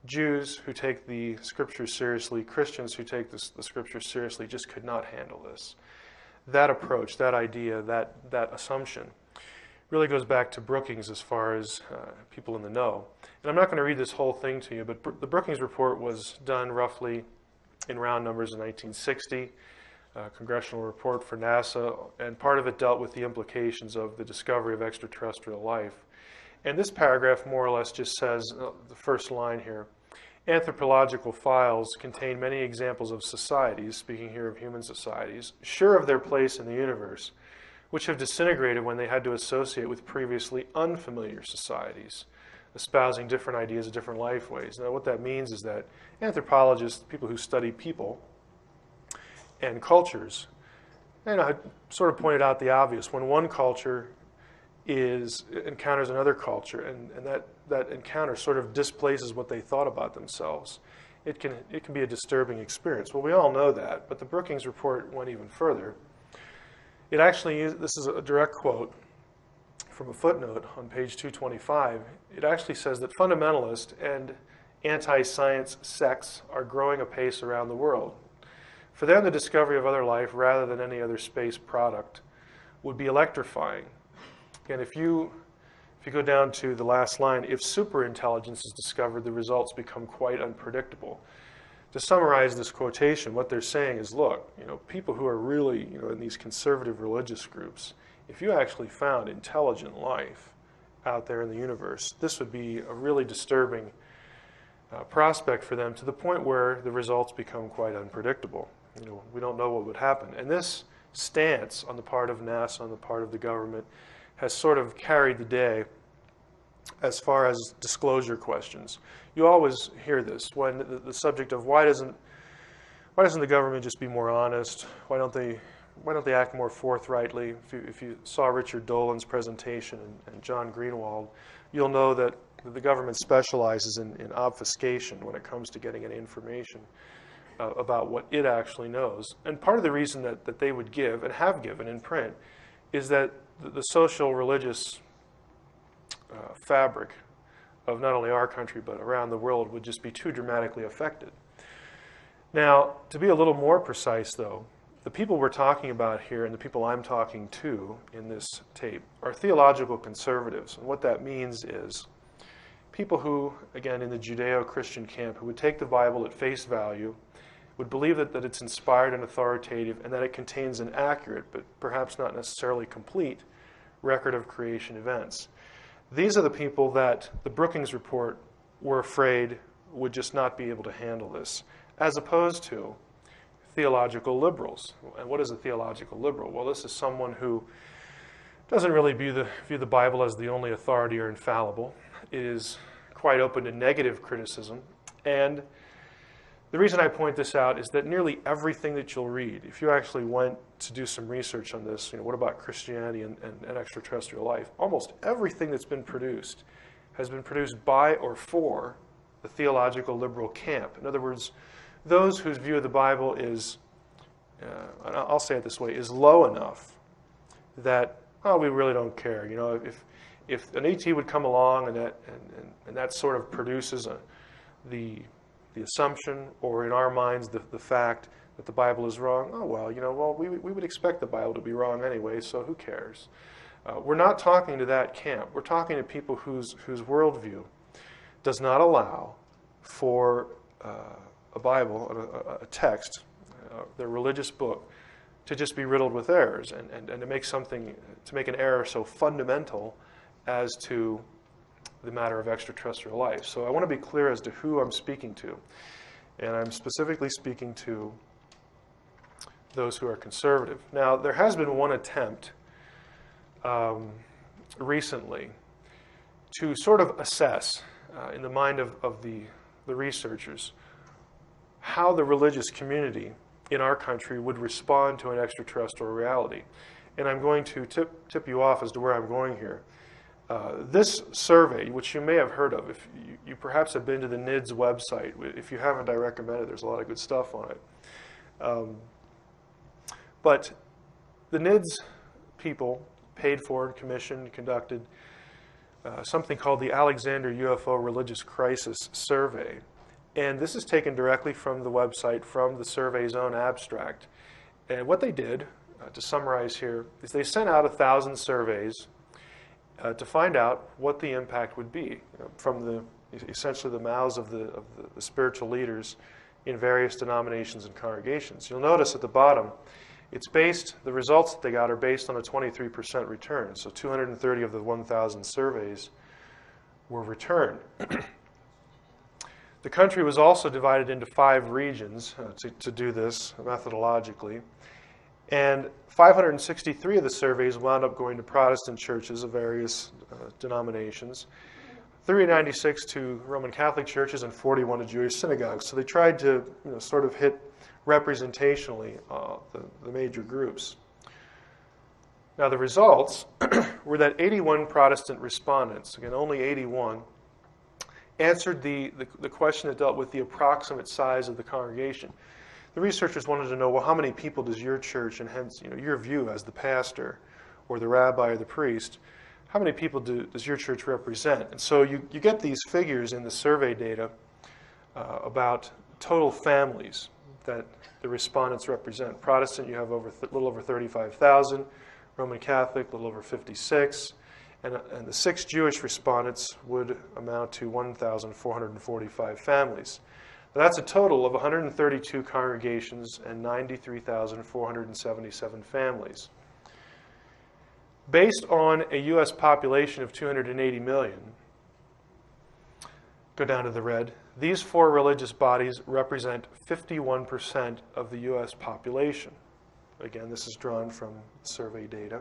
Jews who take the scriptures seriously, Christians who take the scriptures seriously, just could not handle this. That approach, that idea, that assumption really goes back to Brookings as far as people in the know. And I'm not going to read this whole thing to you, but the Brookings Report was done roughly in round numbers in 1960. Congressional report for NASA, and part of it dealt with the implications of the discovery of extraterrestrial life. And this paragraph more or less just says, the first line here, anthropological files contain many examples of societies, speaking here of human societies, sure of their place in the universe, which have disintegrated when they had to associate with previously unfamiliar societies, espousing different ideas of different life ways. Now what that means is that anthropologists, people who study people and cultures, I sort of pointed out the obvious. When one culture encounters another culture, and that encounter sort of displaces what they thought about themselves, it can be a disturbing experience. Well, we all know that, but the Brookings Report went even further. It actually, this is a direct quote from a footnote on page 225. It actually says that fundamentalist and anti-science sects are growing apace around the world. For them, the discovery of other life, rather than any other space product, would be electrifying. And if you go down to the last line, if superintelligence is discovered, the results become quite unpredictable. To summarize this quotation, what they're saying is, look, people who are really, in these conservative religious groups, if you actually found intelligent life out there in the universe, this would be a really disturbing prospect for them, to the point where the results become quite unpredictable. we don't know what would happen. And this stance on the part of NASA, on the part of the government, has sort of carried the day as far as disclosure questions. You always hear this when the subject of why doesn't the government just be more honest? Why don't they act more forthrightly? If you saw Richard Dolan's presentation and John Greenwald, you'll know that the government specializes in obfuscation when it comes to getting any information about what it actually knows. And part of the reason that they would give, and have given in print, is that the social, religious fabric of not only our country but around the world would just be too dramatically affected. Now, to be a little more precise, though, the people we're talking about here and the people I'm talking to in this tape are theological conservatives. And what that means is people who, again, in the Judeo-Christian camp, who would take the Bible at face value, would believe that it's inspired and authoritative and that it contains an accurate, but perhaps not necessarily complete, record of creation events. These are the people that the Brookings Report were afraid would just not be able to handle this, as opposed to theological liberals. And what is a theological liberal? Well, this is someone who doesn't really view the Bible as the only authority or infallible. It is quite open to negative criticism. And the reason I point this out is that nearly everything that you'll read, if you actually went to do some research on this, what about Christianity and extraterrestrial life, almost everything that's been produced has been produced by or for the theological liberal camp. In other words, those whose view of the Bible is, I'll say it this way, is low enough that, we really don't care. If an ET would come along and that sort of produces the assumption, or in our minds, the fact that the Bible is wrong, we would expect the Bible to be wrong anyway, so who cares? We're not talking to that camp. We're talking to people whose worldview does not allow for a Bible, a text, their religious book, to just be riddled with errors and to make an error so fundamental as to the matter of extraterrestrial life. So I want to be clear as to who I'm speaking to. And I'm specifically speaking to those who are conservative. Now, there has been one attempt recently to sort of assess, in the mind of the researchers, how the religious community in our country would respond to an extraterrestrial reality. And I'm going to tip you off as to where I'm going here. This survey, which you may have heard of, if you perhaps have been to the NIDS website. If you haven't, I recommend it. There's a lot of good stuff on it. But the NIDS people paid for and commissioned, conducted something called the Alexander UFO Religious Crisis Survey. And this is taken directly from the website, from the survey's own abstract. And what they did, to summarize here, is they sent out 1,000 surveys to find out what the impact would be from essentially the mouths of the spiritual leaders in various denominations and congregations. You'll notice at the bottom, the results that they got are based on a 23% return. So 230 of the 1,000 surveys were returned. The country was also divided into 5 regions to do this methodologically. And 563 of the surveys wound up going to Protestant churches of various denominations, 396 to Roman Catholic churches, and 41 to Jewish synagogues. So they tried to sort of hit representationally the major groups. Now the results were that 81 Protestant respondents, again only 81, answered the question that dealt with the approximate size of the congregation. The researchers wanted to know, well, how many people does your church, and hence your view as the pastor or the rabbi or the priest, how many people does your church represent? And so you get these figures in the survey data about total families that the respondents represent. Protestant, you have a little over 35,000. Roman Catholic, a little over 56. And the 6 Jewish respondents would amount to 1,445 families. Now, that's a total of 132 congregations and 93,477 families. Based on a U.S. population of 280 million, go down to the red. These four religious bodies represent 51% of the U.S. population. Again, this is drawn from survey data.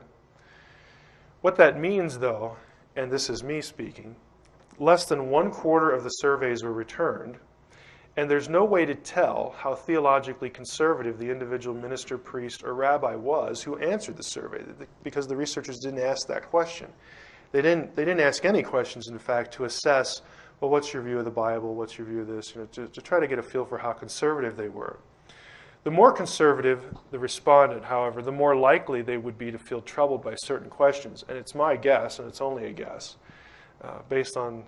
What that means, though, and this is me speaking, less than 1/4 of the surveys were returned, and there's no way to tell how theologically conservative the individual minister, priest, or rabbi was who answered the survey, because the researchers didn't ask that question. They didn't ask any questions, in fact, to assess, well, what's your view of the Bible? What's your view of this? To try to get a feel for how conservative they were. The more conservative the respondent, however, the more likely they would be to feel troubled by certain questions. And it's my guess, and it's only a guess, based on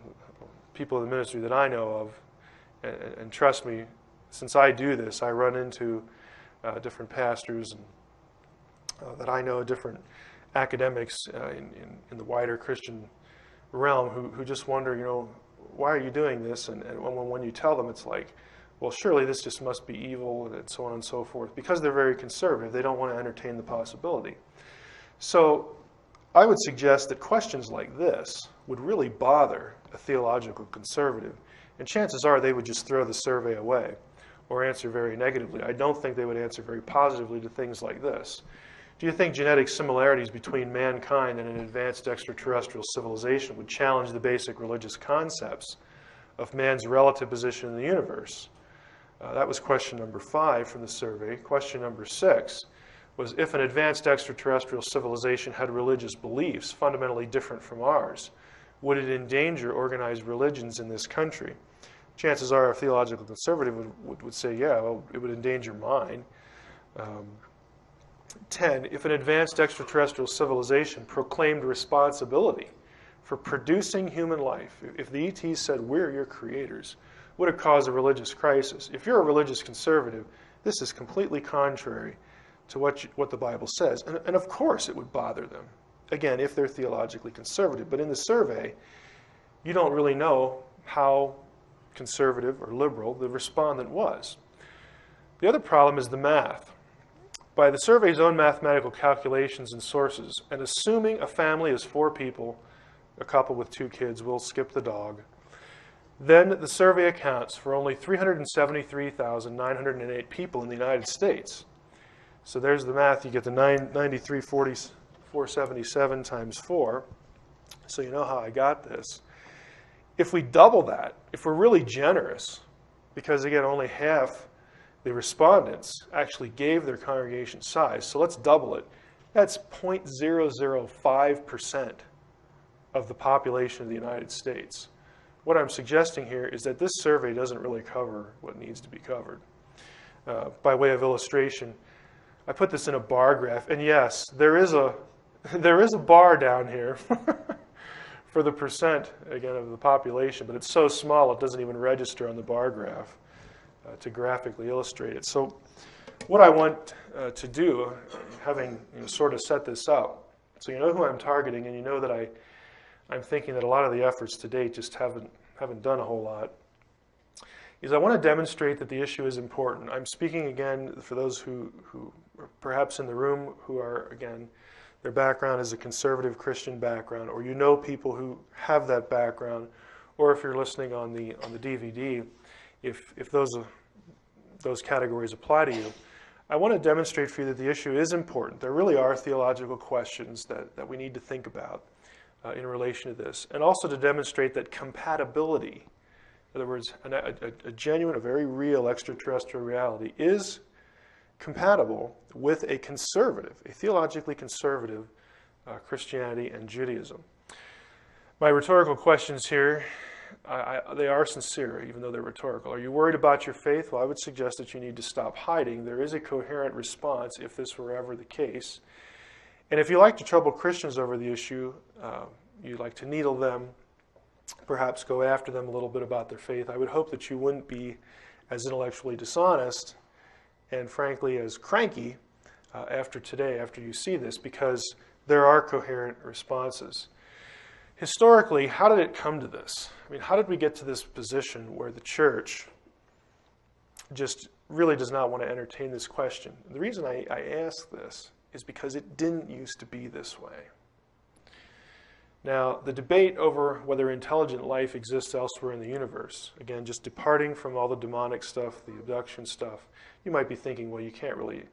people in the ministry that I know of. And trust me, since I do this, I run into different pastors and, that I know, different academics in the wider Christian realm who just wonder, why are you doing this? And when you tell them, it's like, well, surely this just must be evil, and so on and so forth. Because they're very conservative, they don't want to entertain the possibility. So I would suggest that questions like this would really bother a theological conservative. And chances are they would just throw the survey away or answer very negatively. I don't think they would answer very positively to things like this. Do you think genetic similarities between mankind and an advanced extraterrestrial civilization would challenge the basic religious concepts of man's relative position in the universe? That was question number 5 from the survey. Question number 6 was, if an advanced extraterrestrial civilization had religious beliefs fundamentally different from ours, would it endanger organized religions in this country? Chances are a theological conservative would say, yeah, well, it would endanger mine. 10, if an advanced extraterrestrial civilization proclaimed responsibility for producing human life, if the ETs said, we're your creators, would it cause a religious crisis? If you're a religious conservative, this is completely contrary to what the Bible says. And of course it would bother them, again, if they're theologically conservative. But in the survey, you don't really know how conservative or liberal the respondent was. The other problem is the math. By the survey's own mathematical calculations and sources, and assuming a family is 4 people, a couple with 2 kids, we'll skip the dog, then the survey accounts for only 373,908 people in the United States. So there's the math. You get the 477 times 4. So you know how I got this. If we double that, if we're really generous, because again, only half the respondents actually gave their congregation size, so let's double it. That's 0.005% of the population of the United States. What I'm suggesting here is that this survey doesn't really cover what needs to be covered. By way of illustration, I put this in a bar graph, and yes, there is a bar down here for the percent, again, of the population, but it's so small it doesn't even register on the bar graph to graphically illustrate it. So what I want to do, having sort of set this up, so you know who I'm targeting, and you know that I'm thinking that a lot of the efforts to date just haven't done a whole lot, is I want to demonstrate that the issue is important. I'm speaking again for those who are perhaps in the room who are, again, their background is a conservative Christian background, or you know people who have that background, or if you're listening on the DVD, if those categories apply to you. I want to demonstrate for you that the issue is important. There really are theological questions that we need to think about in relation to this, and also to demonstrate that compatibility, in other words, a genuine, a very real extraterrestrial reality is compatible with a conservative, a theologically conservative Christianity and Judaism. My rhetorical questions here, they are sincere, even though they're rhetorical. Are you worried about your faith? Well, I would suggest that you need to stop hiding. There is a coherent response if this were ever the case. And if you like to trouble Christians over the issue, you like to needle them, perhaps go after them a little bit about their faith, I would hope that you wouldn't be as intellectually dishonest and frankly as cranky after today, after you see this, because there are coherent responses. Historically, how did it come to this? I mean, how did we get to this position where the church just really does not want to entertain this question? And the reason I ask this is because it didn't used to be this way. Now, the debate over whether intelligent life exists elsewhere in the universe, again, just departing from all the demonic stuff, the abduction stuff, you might be thinking, well, you can't really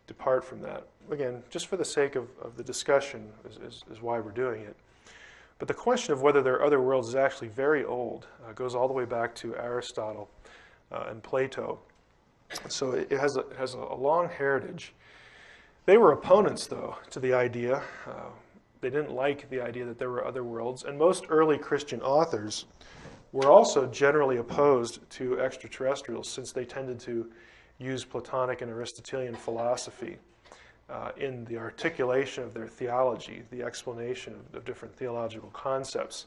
depart from that. Again, just for the sake of the discussion is why we're doing it. But the question of whether there are other worlds is actually very old. It goes all the way back to Aristotle and Plato. So it has a long heritage. They were opponents, though, to the idea. They didn't like the idea that there were other worlds. And most early Christian authors were also generally opposed to extraterrestrials, since they tended to use Platonic and Aristotelian philosophy in the articulation of their theology, the explanation of different theological concepts.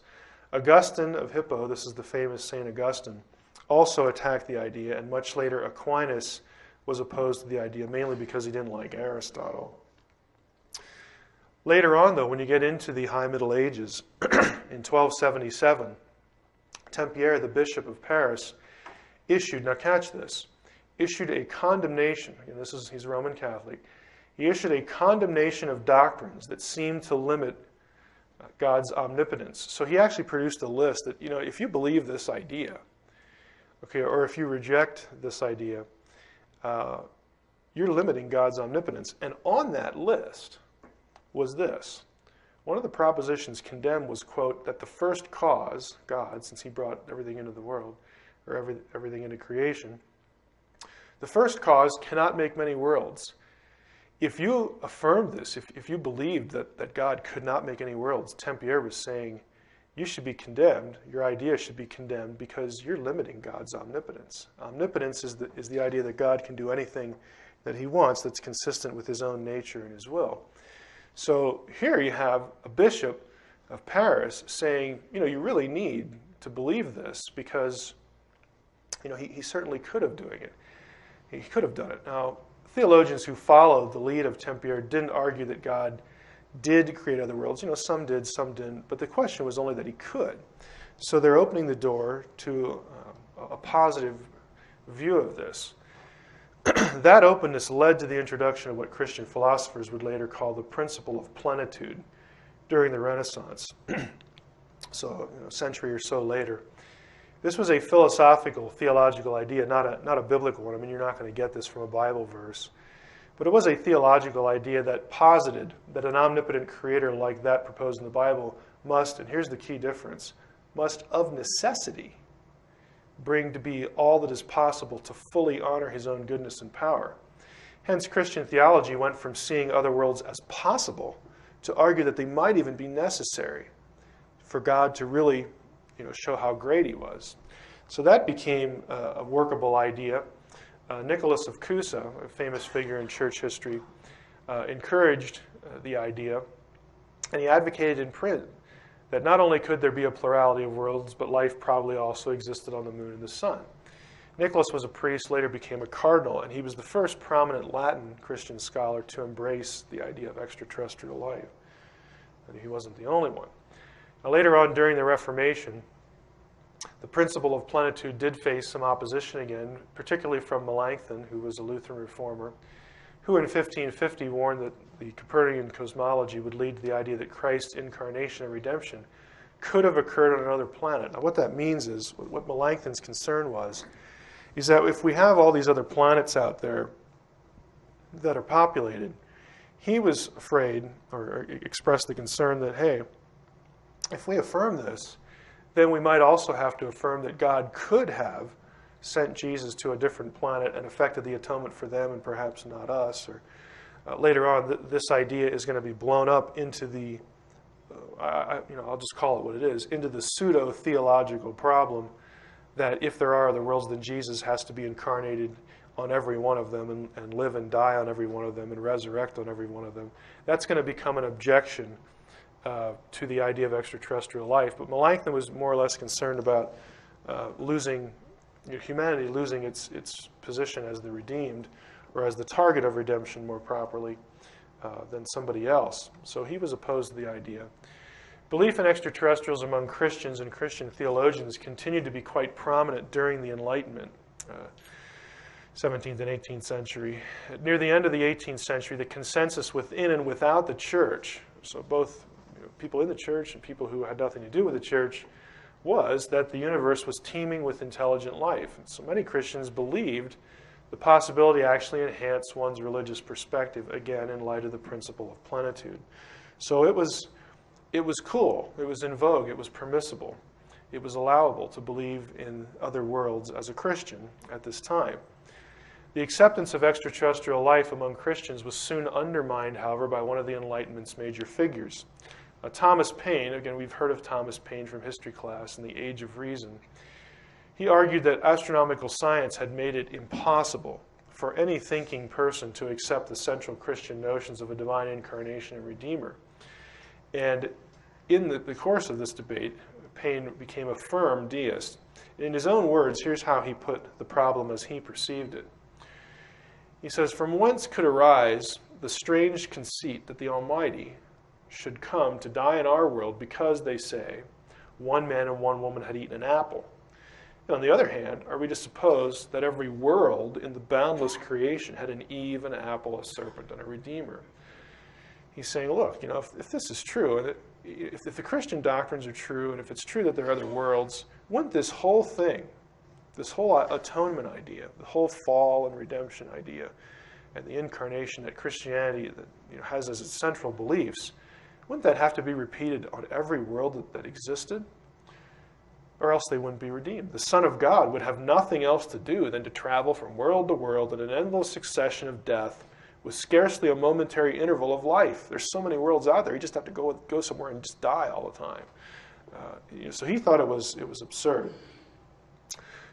Augustine of Hippo, this is the famous St. Augustine, also attacked the idea, and much later Aquinas was opposed to the idea, mainly because he didn't like Aristotle. Later on, though, when you get into the High Middle Ages, in 1277, Tempierre, the Bishop of Paris, issued, now catch this, issued a condemnation, and he's Roman Catholic, he issued a condemnation of doctrines that seemed to limit God's omnipotence. So he actually produced a list that, if you believe this idea, okay, or if you reject this idea, you're limiting God's omnipotence. And on that list was this. One of the propositions condemned was, quote, that the first cause, God, since he brought everything into the world, or everything into creation, the first cause cannot make many worlds. If you affirmed this, if you believed that God could not make any worlds, Tempierre was saying, you should be condemned, your idea should be condemned, because you're limiting God's omnipotence. Omnipotence is the idea that God can do anything that he wants that's consistent with his own nature and his will. So here you have a bishop of Paris saying, you really need to believe this, because he certainly could have doing it. He could have done it. Now, theologians who followed the lead of Tempierre didn't argue that God did create other worlds. Some did, some didn't. But the question was only that he could. So they're opening the door to a positive view of this. That openness led to the introduction of what Christian philosophers would later call the principle of plenitude during the Renaissance. So, a century or so later. This was a philosophical, theological idea, not a biblical one. I mean, you're not going to get this from a Bible verse. But it was a theological idea that posited that an omnipotent creator like that proposed in the Bible must, and here's the key difference, must of necessity bring to be all that is possible to fully honor his own goodness and power. Hence, Christian theology went from seeing other worlds as possible to argue that they might even be necessary for God to really show how great he was. So that became a workable idea. Nicholas of Cusa, a famous figure in church history, encouraged the idea, and he advocated in print that not only could there be a plurality of worlds, but life probably also existed on the moon and the sun. Nicholas was a priest, later became a cardinal, and he was the first prominent Latin Christian scholar to embrace the idea of extraterrestrial life. And he wasn't the only one. Now, later on during the Reformation, the principle of plenitude did face some opposition again, particularly from Melanchthon, who was a Lutheran reformer, who in 1550 warned that the Copernican cosmology would lead to the idea that Christ's incarnation and redemption could have occurred on another planet. Now, what that means is, what Melanchthon's concern was, is that if we have all these other planets out there that are populated, he was afraid, or expressed the concern that, hey, if we affirm this, then we might also have to affirm that God could have sent Jesus to a different planet and effected the atonement for them and perhaps not us. Or later on, this idea is going to be blown up into the, I'll just call it what it is, into the pseudo-theological problem that if there are other worlds, then Jesus has to be incarnated on every one of them and live and die on every one of them and resurrect on every one of them. That's going to become an objection to the idea of extraterrestrial life. But Melanchthon was more or less concerned about humanity losing its position as the redeemed, or as the target of redemption more properly, than somebody else. So he was opposed to the idea. Belief in extraterrestrials among Christians and Christian theologians continued to be quite prominent during the Enlightenment, 17th and 18th century. Near the end of the 18th century, the consensus within and without the church, so both people in the church and people who had nothing to do with the church, was that the universe was teeming with intelligent life. And so many Christians believed the possibility actually enhanced one's religious perspective, again, in light of the principle of plenitude. So it was cool, it was in vogue, it was permissible, it was allowable to believe in other worlds as a Christian at this time. The acceptance of extraterrestrial life among Christians was soon undermined, however, by one of the Enlightenment's major figures. Thomas Paine, again, we've heard of Thomas Paine from history class in The Age of Reason. He argued that astronomical science had made it impossible for any thinking person to accept the central Christian notions of a divine incarnation and redeemer. And in the course of this debate, Paine became a firm deist. In his own words, here's how he put the problem as he perceived it. He says, "From whence could arise the strange conceit that the Almighty should come to die in our world because, they say, one man and one woman had eaten an apple? And on the other hand, are we to suppose that every world in the boundless creation had an Eve, an apple, a serpent, and a Redeemer?" He's saying, look, if this is true, and if the Christian doctrines are true, and if it's true that there are other worlds, wouldn't this whole thing, this whole atonement idea, the whole fall and redemption idea, and the incarnation that Christianity has as its central beliefs, wouldn't that have to be repeated on every world that existed? Or else they wouldn't be redeemed. The Son of God would have nothing else to do than to travel from world to world in an endless succession of death with scarcely a momentary interval of life. There's so many worlds out there, you just have to go somewhere and just die all the time. So he thought it was absurd.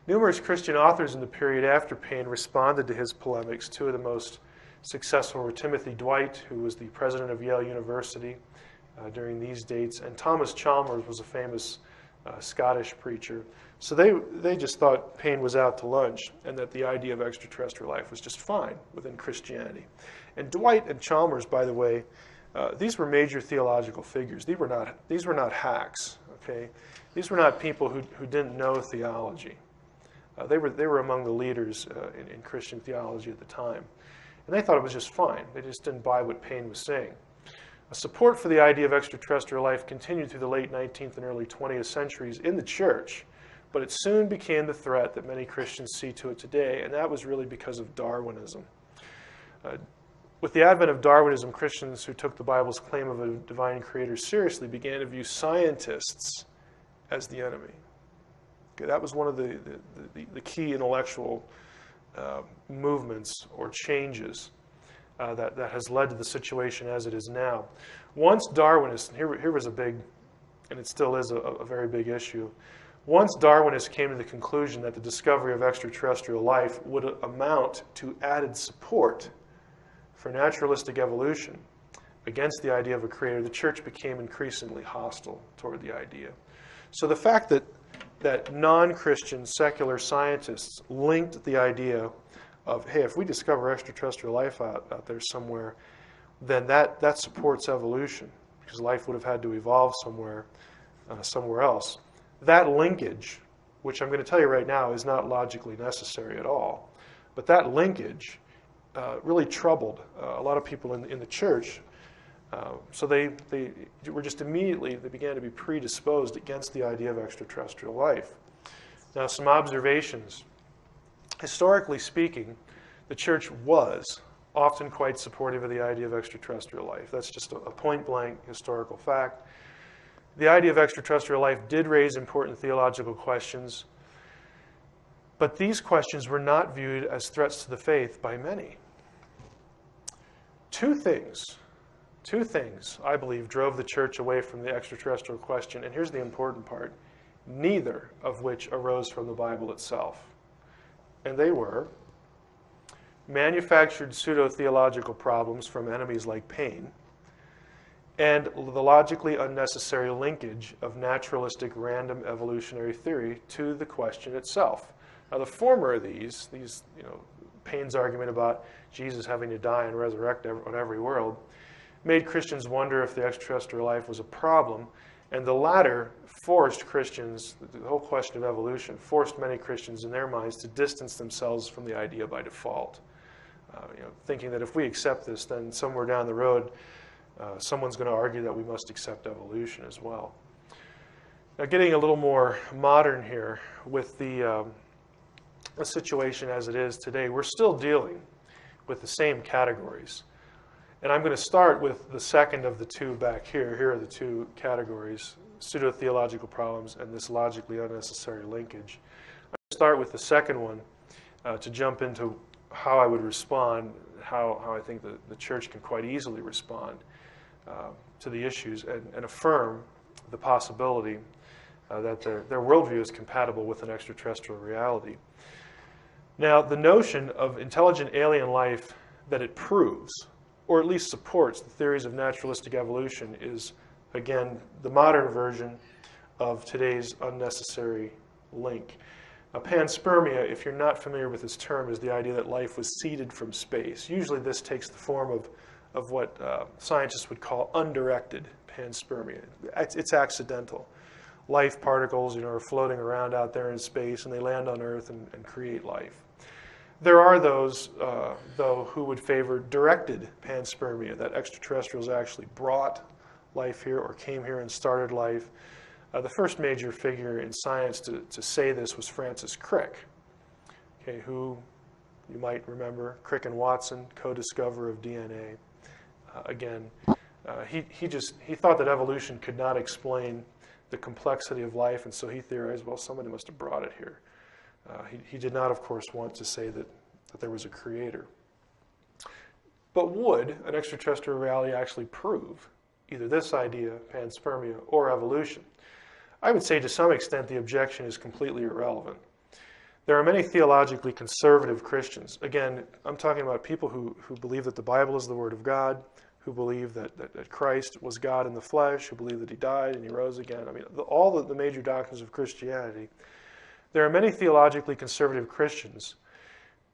Numerous Christian authors in the period after Paine responded to his polemics. Two of the most successful were Timothy Dwight, who was the president of Yale University during these dates, and Thomas Chalmers was a famous Scottish preacher. So they just thought Paine was out to lunch and that the idea of extraterrestrial life was just fine within Christianity. And Dwight and Chalmers, by the way, these were major theological figures. These were not hacks. Okay, these were not people who didn't know theology. They were among the leaders in Christian theology at the time, and they thought it was just fine. They just didn't buy what Paine was saying. Support for the idea of extraterrestrial life continued through the late 19th and early 20th centuries in the church, but it soon became the threat that many Christians see to it today, and that was really because of Darwinism. With the advent of Darwinism, Christians who took the Bible's claim of a divine creator seriously began to view scientists as the enemy. Okay, that was one of the key intellectual movements or changes that has led to the situation as it is now. Once Darwinists, and here was a big, and it still is a very big issue, once Darwinists came to the conclusion that the discovery of extraterrestrial life would amount to added support for naturalistic evolution against the idea of a creator, the church became increasingly hostile toward the idea. So the fact that non-Christian secular scientists linked the idea of, hey, if we discover extraterrestrial life out there somewhere, then that supports evolution, because life would have had to evolve somewhere else. That linkage, which I'm going to tell you right now is not logically necessary at all, but that linkage really troubled a lot of people in the church. So they were just immediately, they began to be predisposed against the idea of extraterrestrial life. Now, some observations. Historically speaking, the church was often quite supportive of the idea of extraterrestrial life. That's just a point-blank historical fact. The idea of extraterrestrial life did raise important theological questions, but these questions were not viewed as threats to the faith by many. Two things, I believe, drove the church away from the extraterrestrial question, and here's the important part, neither of which arose from the Bible itself. And they were manufactured pseudo-theological problems from enemies like Paine, and the logically unnecessary linkage of naturalistic random evolutionary theory to the question itself. Now, the former of these, Paine's argument about Jesus having to die and resurrect on every world, made Christians wonder if the extraterrestrial life was a problem, and the latter forced Christians, the whole question of evolution, forced many Christians in their minds to distance themselves from the idea by default. Thinking that if we accept this, then somewhere down the road, someone's going to argue that we must accept evolution as well. Now, getting a little more modern here with the situation as it is today, we're still dealing with the same categories. And I'm going to start with the second of the two back here. Here are the two categories, pseudo-theological problems and this logically unnecessary linkage. I'm going to start with the second one to jump into how I would respond, how I think the church can quite easily respond to the issues and affirm the possibility that their worldview is compatible with an extraterrestrial reality. Now, the notion of intelligent alien life that it proves, or at least supports, the theories of naturalistic evolution is, again, the modern version of today's unnecessary link. Panspermia, if you're not familiar with this term, is the idea that life was seeded from space. Usually this takes the form of what scientists would call undirected panspermia. It's accidental. Life particles, are floating around out there in space, and they land on Earth and create life. There are those, though, who would favor directed panspermia, that extraterrestrials actually brought life here or came here and started life. The first major figure in science to say this was Francis Crick, okay, who you might remember, Crick and Watson, co-discoverer of DNA. He thought that evolution could not explain the complexity of life, and so he theorized, well, somebody must have brought it here. He did not, of course, want to say that there was a creator. But would an extraterrestrial reality actually prove either this idea, panspermia, or evolution? I would say to some extent the objection is completely irrelevant. There are many theologically conservative Christians. Again, I'm talking about people who believe that the Bible is the Word of God, who believe that Christ was God in the flesh, who believe that he died and he rose again. I mean, all the major doctrines of Christianity. There are many theologically conservative Christians,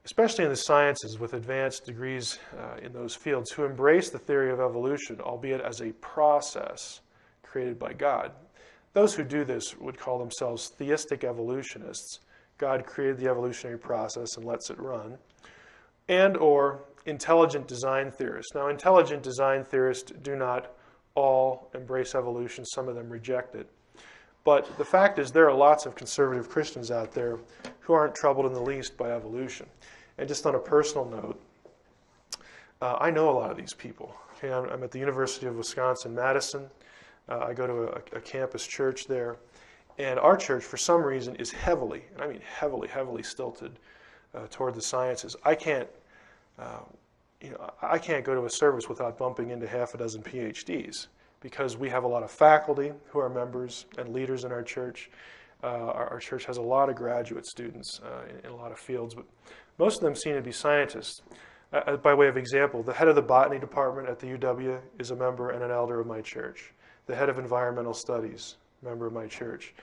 especially in the sciences with advanced degrees in those fields, who embrace the theory of evolution, albeit as a process created by God. Those who do this would call themselves theistic evolutionists. God created the evolutionary process and lets it run. And or intelligent design theorists. Now, intelligent design theorists do not all embrace evolution. Some of them reject it. But the fact is there are lots of conservative Christians out there who aren't troubled in the least by evolution. And just on a personal note, I know a lot of these people. Okay, I'm at the University of Wisconsin-Madison. I go to a campus church there. And our church, for some reason, is heavily, and I mean heavily stilted toward the sciences. I can't go to a service without bumping into half a dozen PhDs because we have a lot of faculty who are members and leaders in our church. Our church has a lot of graduate students in a lot of fields, but most of them seem to be scientists. By way of example, the head of the botany department at the UW is a member and an elder of my church. The head of environmental studies, member of my church.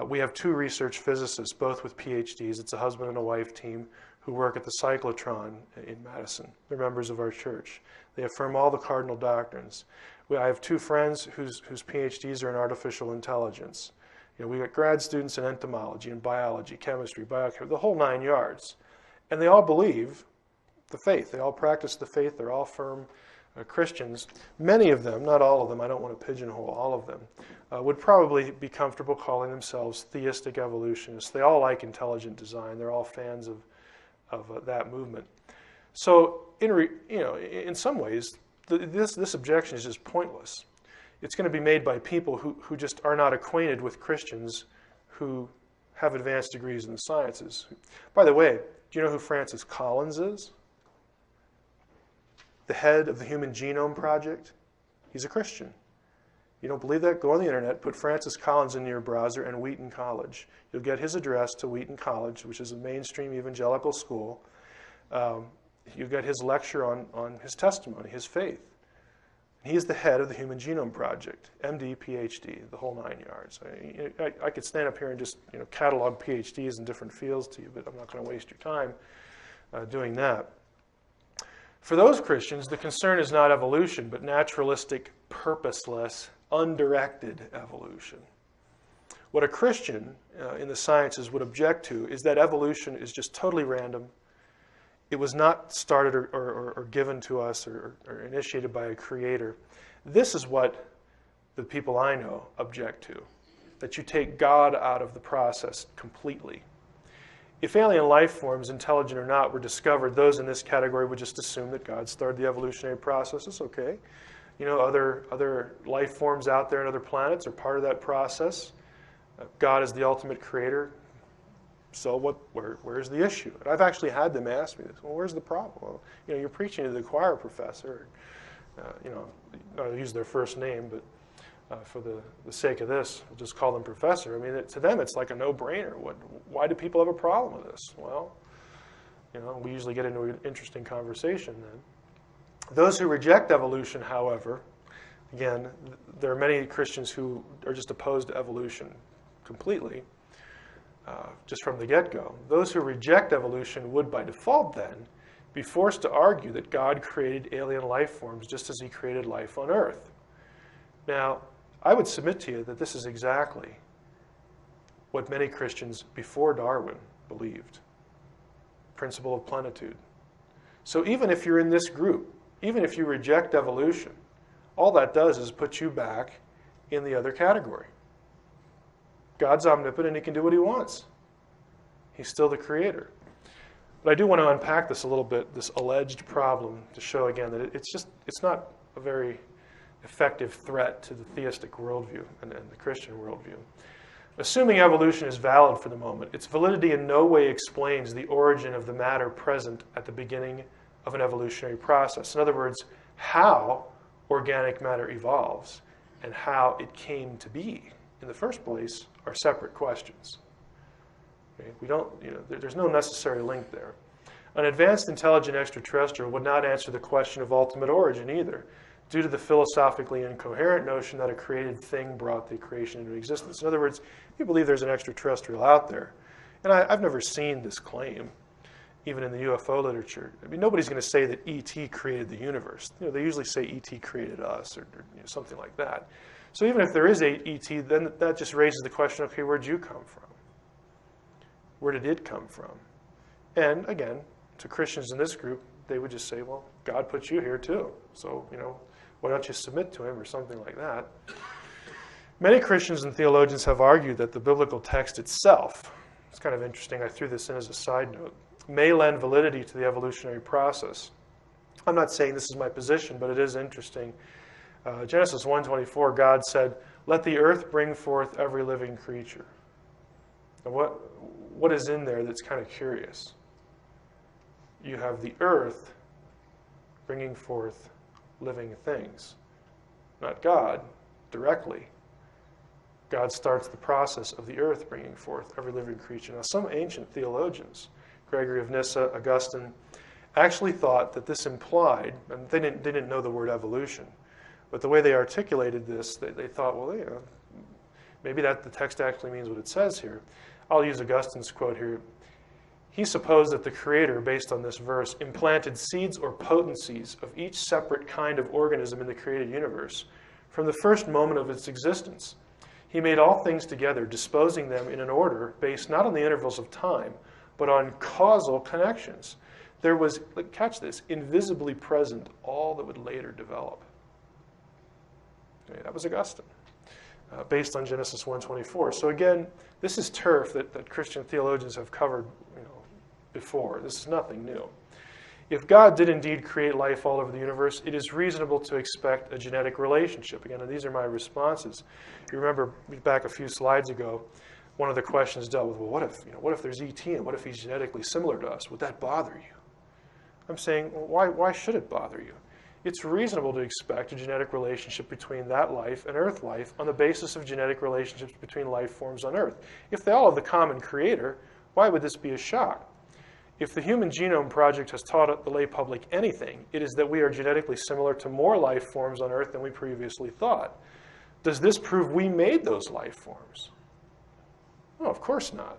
We have two research physicists, both with PhDs. It's a husband and a wife team who work at the cyclotron in Madison. They're members of our church. They affirm all the cardinal doctrines. I have two friends whose PhDs are in artificial intelligence. We got grad students in entomology and biology, chemistry, biochemistry, the whole 9 yards. And they all believe the faith. They all practice the faith. They're all firm Christians. Many of them, not all of them, I don't want to pigeonhole all of them, would probably be comfortable calling themselves theistic evolutionists. They all like intelligent design. They're all fans of that movement. So, in some ways, this objection is just pointless. It's going to be made by people who just are not acquainted with Christians who have advanced degrees in the sciences. By the way, do you know who Francis Collins is? The head of the Human Genome Project. He's a Christian. You don't believe that? Go on the internet, put Francis Collins in your browser and Wheaton College. You'll get his address to Wheaton College, which is a mainstream evangelical school. You get his lecture on his testimony, his faith. He is the head of the Human Genome Project, MD, PhD, the whole 9 yards. I could stand up here and just catalog PhDs in different fields to you, but I'm not going to waste your time doing that. For those Christians, the concern is not evolution, but naturalistic, purposeless, undirected evolution. What a Christian in the sciences would object to is that evolution is just totally random. it was not started or given to us or initiated by a creator. This is what the people I know object to, that you take God out of the process completely. If alien life forms, intelligent or not, were discovered, those in this category would just assume that God started the evolutionary process. It's okay. You know, other life forms out there on other planets are part of that process. God is the ultimate creator. So where's the issue? And I've actually had them ask me this. Well, where's the problem? Well, you know, you're preaching to the choir professor. You know, I'll use their first name, but for the sake of this, we'll just call them professor. I mean, to them, it's like a no-brainer. Why do people have a problem with this? Well, you know, we usually get into an interesting conversation then. Those who reject evolution, however, again, there are many Christians who are just opposed to evolution completely, just from the get-go. Those who reject evolution would, by default then, be forced to argue that God created alien life forms just as he created life on Earth. Now, I would submit to you that this is exactly what many Christians before Darwin believed. Principle of plenitude. So even if you're in this group, even if you reject evolution, all that does is put you back in the other category. God's omnipotent, he can do what he wants. He's still the creator. But I do want to unpack this a little bit, this alleged problem, to show again that it's not a very effective threat to the theistic worldview and the Christian worldview. Assuming evolution is valid for the moment, its validity in no way explains the origin of the matter present at the beginning of an evolutionary process. In other words, how organic matter evolves and how it came to be in the first place are separate questions. Okay? There's no necessary link there. An advanced intelligent extraterrestrial would not answer the question of ultimate origin either, due to the philosophically incoherent notion that a created thing brought the creation into existence. In other words, you believe there's an extraterrestrial out there. And I've never seen this claim, even in the UFO literature. I mean, nobody's going to say that ET created the universe. You know, they usually say ET created us or something like that. So even if there is a ET, then that just raises the question, okay, where'd you come from? Where did it come from? And again, to Christians in this group, they would just say, well, God put you here too. So, you know, why don't you submit to him or something like that? Many Christians and theologians have argued that the biblical text itself, it's kind of interesting, I threw this in as a side note, may lend validity to the evolutionary process. I'm not saying this is my position, but it is interesting. Genesis 1:24, God said, "Let the earth bring forth every living creature." And what is in there that's kind of curious? You have the earth bringing forth living things. Not God directly. God starts the process of the earth bringing forth every living creature. Now, some ancient theologians, Gregory of Nyssa, Augustine, actually thought that this implied, and they didn't know the word evolution, but the way they articulated this, they thought, well, you know, maybe that the text actually means what it says here. I'll use Augustine's quote here. He supposed that the Creator, based on this verse, implanted seeds or potencies of each separate kind of organism in the created universe from the first moment of its existence. He made all things together, disposing them in an order based not on the intervals of time, but on causal connections. There was, catch this, invisibly present all that would later develop. Okay, that was Augustine, based on Genesis 1:24. So again, this is turf that Christian theologians have covered, before. This is nothing new. If God did indeed create life all over the universe, it is reasonable to expect a genetic relationship. Again, and these are my responses. You remember back a few slides ago, one of the questions dealt with, well, what if there's ET and what if he's genetically similar to us? Would that bother you? I'm saying, well, why should it bother you? It's reasonable to expect a genetic relationship between that life and Earth life on the basis of genetic relationships between life forms on Earth. If they all have the common creator, why would this be a shock? If the Human Genome Project has taught the lay public anything, it is that we are genetically similar to more life forms on Earth than we previously thought. Does this prove we made those life forms? No, of course not.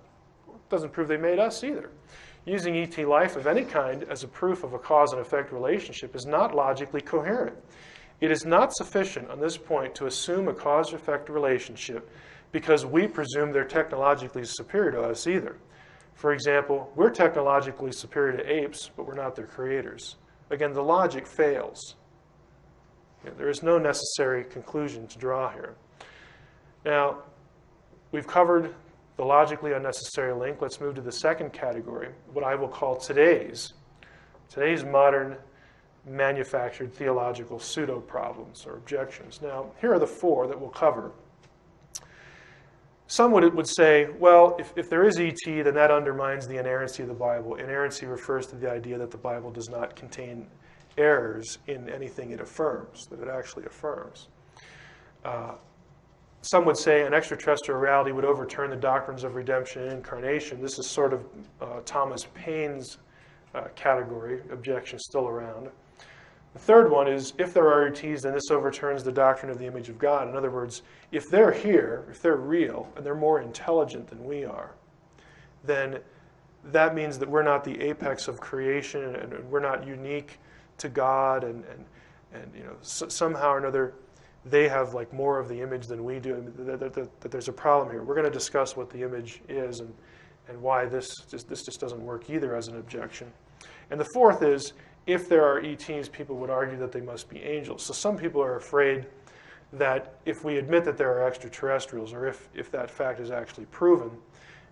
It doesn't prove they made us either. Using ET life of any kind as a proof of a cause and effect relationship is not logically coherent. It is not sufficient on this point to assume a cause-effect relationship because we presume they're technologically superior to us either. For example, we're technologically superior to apes, but we're not their creators. Again, the logic fails. There is no necessary conclusion to draw here. Now, we've covered the logically unnecessary link. Let's move to the second category, what I will call today's modern manufactured theological pseudo-problems or objections. Now, here are the four that we'll cover. Some would say, well, if there is ET, then that undermines the inerrancy of the Bible. Inerrancy refers to the idea that the Bible does not contain errors in anything it affirms, that it actually affirms. Some would say an extraterrestrial reality would overturn the doctrines of redemption and incarnation. This is sort of Thomas Paine's category, objection still around. The third one is, if there are ETs, then this overturns the doctrine of the image of God. In other words, if they're here, if they're real, and they're more intelligent than we are, then that means that we're not the apex of creation, and we're not unique to God, and somehow or another, they have like more of the image than we do. That there's a problem here. We're going to discuss what the image is and why this just doesn't work either as an objection. And the fourth is, if there are ETs, people would argue that they must be angels. So some people are afraid that if we admit that there are extraterrestrials, or if that fact is actually proven,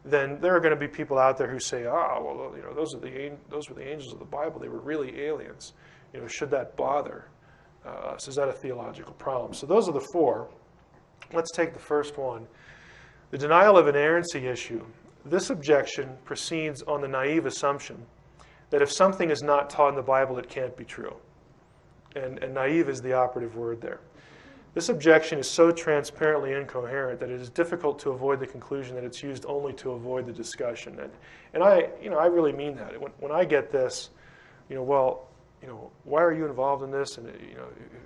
then there are going to be people out there who say, those were the angels of the Bible. They were really aliens. Should that bother us? Is that a theological problem? So those are the four. Let's take the first one. The denial of inerrancy issue. This objection proceeds on the naive assumption that if something is not taught in the Bible, it can't be true. And naive is the operative word there. This objection is so transparently incoherent that it is difficult to avoid the conclusion that it's used only to avoid the discussion. And I really mean that. When I get this, why are you involved in this? And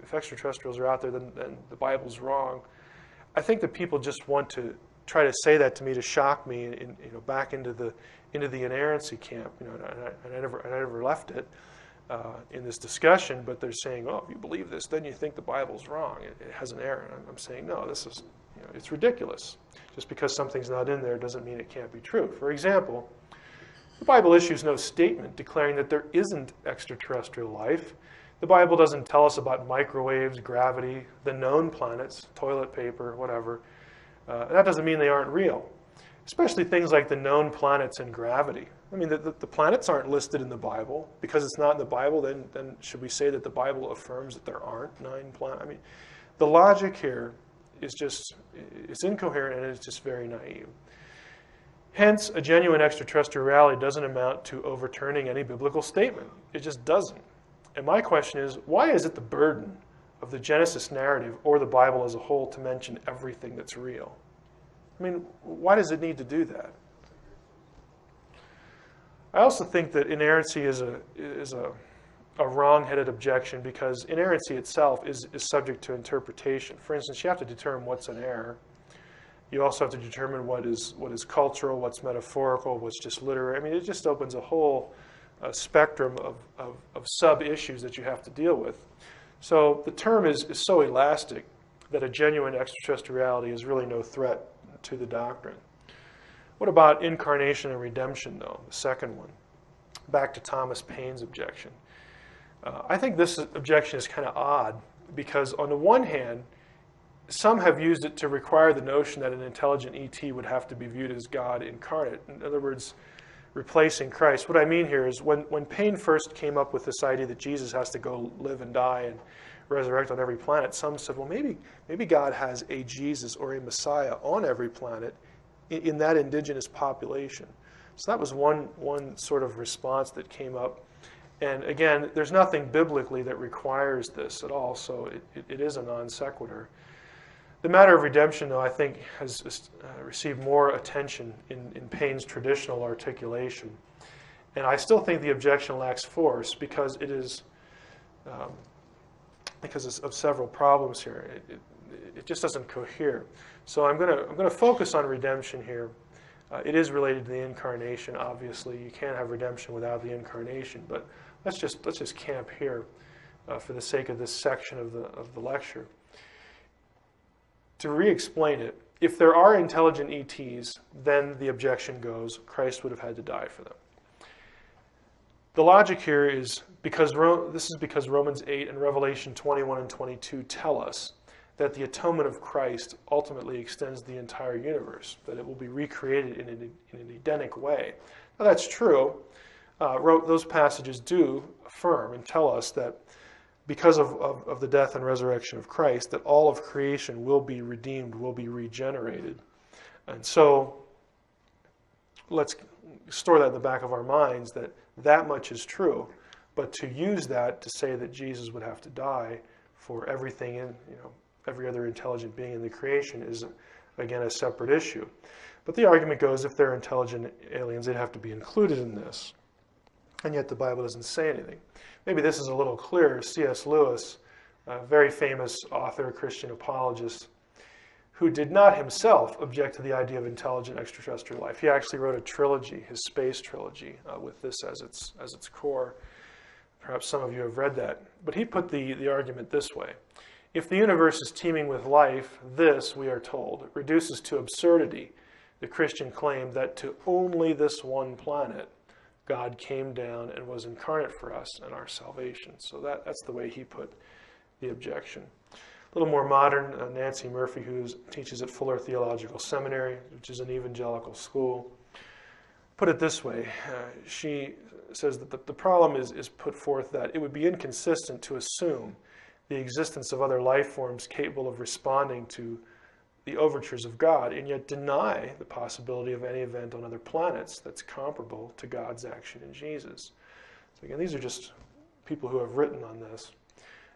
if extraterrestrials are out there, then the Bible's wrong. I think that people just want to try to say that to me to shock me, back into the inerrancy camp. And I never left it in this discussion. But they're saying, if you believe this, then you think the Bible's wrong. It has an error. And I'm saying, no, this is it's ridiculous. Just because something's not in there doesn't mean it can't be true. For example, the Bible issues no statement declaring that there isn't extraterrestrial life. The Bible doesn't tell us about microwaves, gravity, the known planets, toilet paper, whatever. That doesn't mean they aren't real, especially things like the known planets and gravity. I mean, the planets aren't listed in the Bible. Because it's not in the Bible, then should we say that the Bible affirms that there aren't 9 planets? I mean, the logic here is it's incoherent, and it's just very naive. Hence, a genuine extraterrestrial reality doesn't amount to overturning any biblical statement. It just doesn't. And my question is, why is it the burden of the Genesis narrative or the Bible as a whole to mention everything that's real? I mean, why does it need to do that? I also think that inerrancy is a wrong-headed objection, because inerrancy itself is subject to interpretation. For instance, you have to determine what's an error. You also have to determine what is cultural, what's metaphorical, what's just literary. I mean, it just opens a whole spectrum of sub-issues that you have to deal with. So the term is so elastic that a genuine extraterrestrial reality is really no threat to the doctrine. What about incarnation and redemption, though, the second one? Back to Thomas Paine's objection. I think this objection is kind of odd, because on the one hand, some have used it to require the notion that an intelligent ET would have to be viewed as God incarnate. In other words, replacing Christ. What I mean here is when Paine first came up with this idea that Jesus has to go live and die and resurrect on every planet, some said, well, maybe God has a Jesus or a Messiah on every planet in that indigenous population. So that was one sort of response that came up. And again, there's nothing biblically that requires this at all, so it is a non sequitur. The matter of redemption, though, I think has received more attention in Paine's traditional articulation. And I still think the objection lacks force because it is because of several problems here. It just doesn't cohere. So I'm going to focus on redemption here. It is related to the incarnation, obviously. You can't have redemption without the incarnation, but let's just camp here for the sake of this section of the lecture. To re-explain it, if there are intelligent ETs, then the objection goes, Christ would have had to die for them. The logic here is because Romans 8 and Revelation 21 and 22 tell us that the atonement of Christ ultimately extends the entire universe, that it will be recreated in an Edenic way. Now that's true. Those passages do affirm and tell us that because of the death and resurrection of Christ, that all of creation will be redeemed, will be regenerated. And so let's store that in the back of our minds, that much is true. But to use that to say that Jesus would have to die for everything in, every other intelligent being in the creation is, again, a separate issue. But the argument goes, if they're intelligent aliens, they'd have to be included in this. And yet the Bible doesn't say anything. Maybe this is a little clearer. C.S. Lewis, a very famous author, Christian apologist, who did not himself object to the idea of intelligent extraterrestrial life. He actually wrote a trilogy, his space trilogy, with this as its core. Perhaps some of you have read that. But he put the argument this way. If the universe is teeming with life, this, we are told, reduces to absurdity the Christian claim that to only this one planet, God came down and was incarnate for us and our salvation. So that's the way he put the objection. A little more modern, Nancy Murphy, who teaches at Fuller Theological Seminary, which is an evangelical school, put it this way. She says that the problem is put forth that it would be inconsistent to assume the existence of other life forms capable of responding to the overtures of God, and yet deny the possibility of any event on other planets that's comparable to God's action in Jesus. So again, these are just people who have written on this.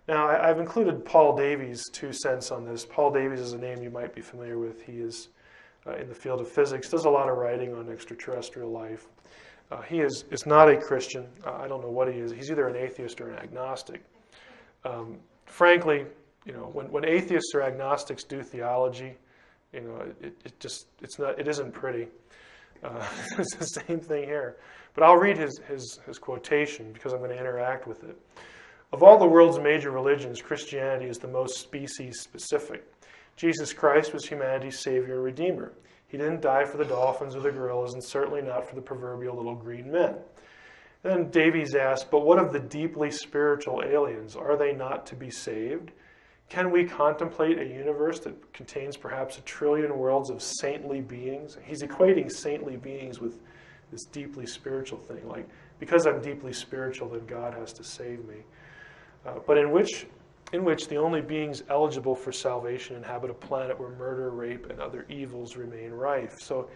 Now, I've included Paul Davies' 2 cents on this. Paul Davies is a name you might be familiar with. He is in the field of physics, does a lot of writing on extraterrestrial life. He is not a Christian. I don't know what he is. He's either an atheist or an agnostic. Frankly, when atheists or agnostics do theology, it isn't pretty. It's the same thing here. But I'll read his quotation because I'm going to interact with it. Of all the world's major religions, Christianity is the most species-specific. Jesus Christ was humanity's savior and redeemer. He didn't die for the dolphins or the gorillas, and certainly not for the proverbial little green men. And then Davies asked, but what of the deeply spiritual aliens? Are they not to be saved? Can we contemplate a universe that contains perhaps 1 trillion worlds of saintly beings? He's equating saintly beings with this deeply spiritual thing. Like, because I'm deeply spiritual, then God has to save me. But in which the only beings eligible for salvation inhabit a planet where murder, rape, and other evils remain rife. So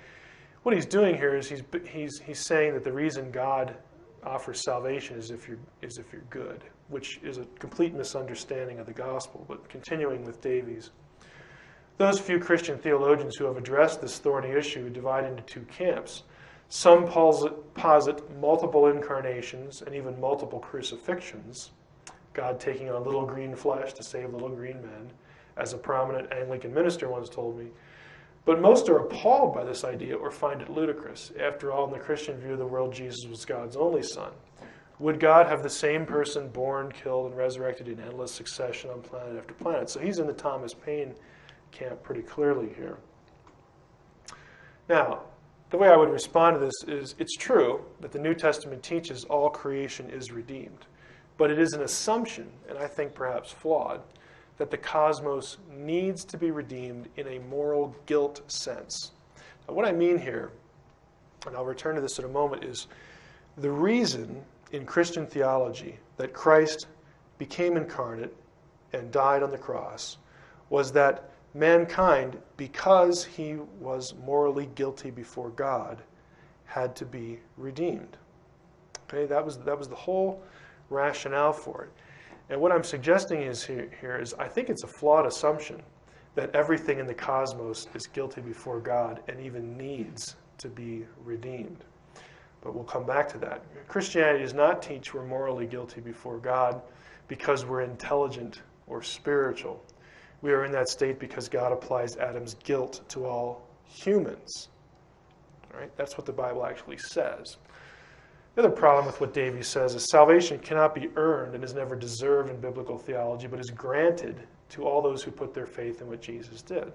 what he's doing here is he's saying that the reason God offers salvation is if you're good, which is a complete misunderstanding of the gospel. But continuing with Davies, those few Christian theologians who have addressed this thorny issue divide into 2 camps. Some posit multiple incarnations and even multiple crucifixions, God taking on little green flesh to save little green men, as a prominent Anglican minister once told me. But most are appalled by this idea or find it ludicrous. After all, in the Christian view of the world, Jesus was God's only son. Would God have the same person born, killed, and resurrected in endless succession on planet after planet? So he's in the Thomas Paine camp pretty clearly here. Now, the way I would respond to this is, it's true that the New Testament teaches all creation is redeemed. But it is an assumption, and I think perhaps flawed, that the cosmos needs to be redeemed in a moral guilt sense. Now, what I mean here, and I'll return to this in a moment, is the reason in Christian theology that Christ became incarnate and died on the cross was that mankind, because he was morally guilty before God, had to be redeemed. Okay, that was the whole rationale for it. And what I'm suggesting here is I think it's a flawed assumption that everything in the cosmos is guilty before God and even needs to be redeemed. But we'll come back to that. Christianity does not teach we're morally guilty before God because we're intelligent or spiritual. We are in that state because God applies Adam's guilt to all humans. All right? That's what the Bible actually says. The other problem with what Davies says is salvation cannot be earned and is never deserved in biblical theology, but is granted to all those who put their faith in what Jesus did.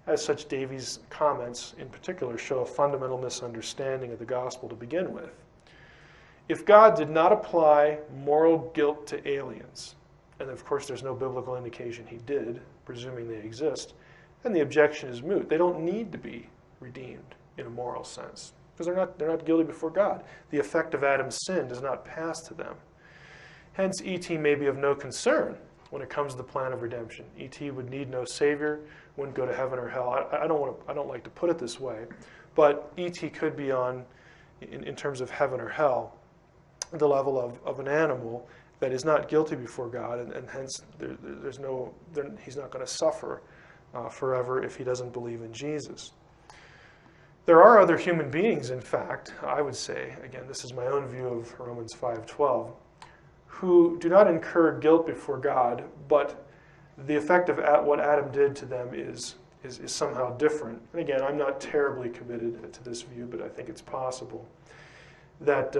As such, Davies' comments in particular show a fundamental misunderstanding of the gospel to begin with. If God did not apply moral guilt to aliens, and of course there's no biblical indication he did, presuming they exist, then the objection is moot. They don't need to be redeemed in a moral sense, because they're not guilty before God. The effect of Adam's sin does not pass to them. Hence, E.T. may be of no concern when it comes to the plan of redemption. E.T. would need no savior, wouldn't go to heaven or hell. I don't like to put it this way, but E.T. could be on, in terms of heaven or hell, the level of an animal that is not guilty before God, and hence he's not going to suffer forever if he doesn't believe in Jesus. There are other human beings, in fact, I would say, again, this is my own view of Romans 5:12, who do not incur guilt before God, but the effect of what Adam did to them is somehow different. And again, I'm not terribly committed to this view, but I think it's possible that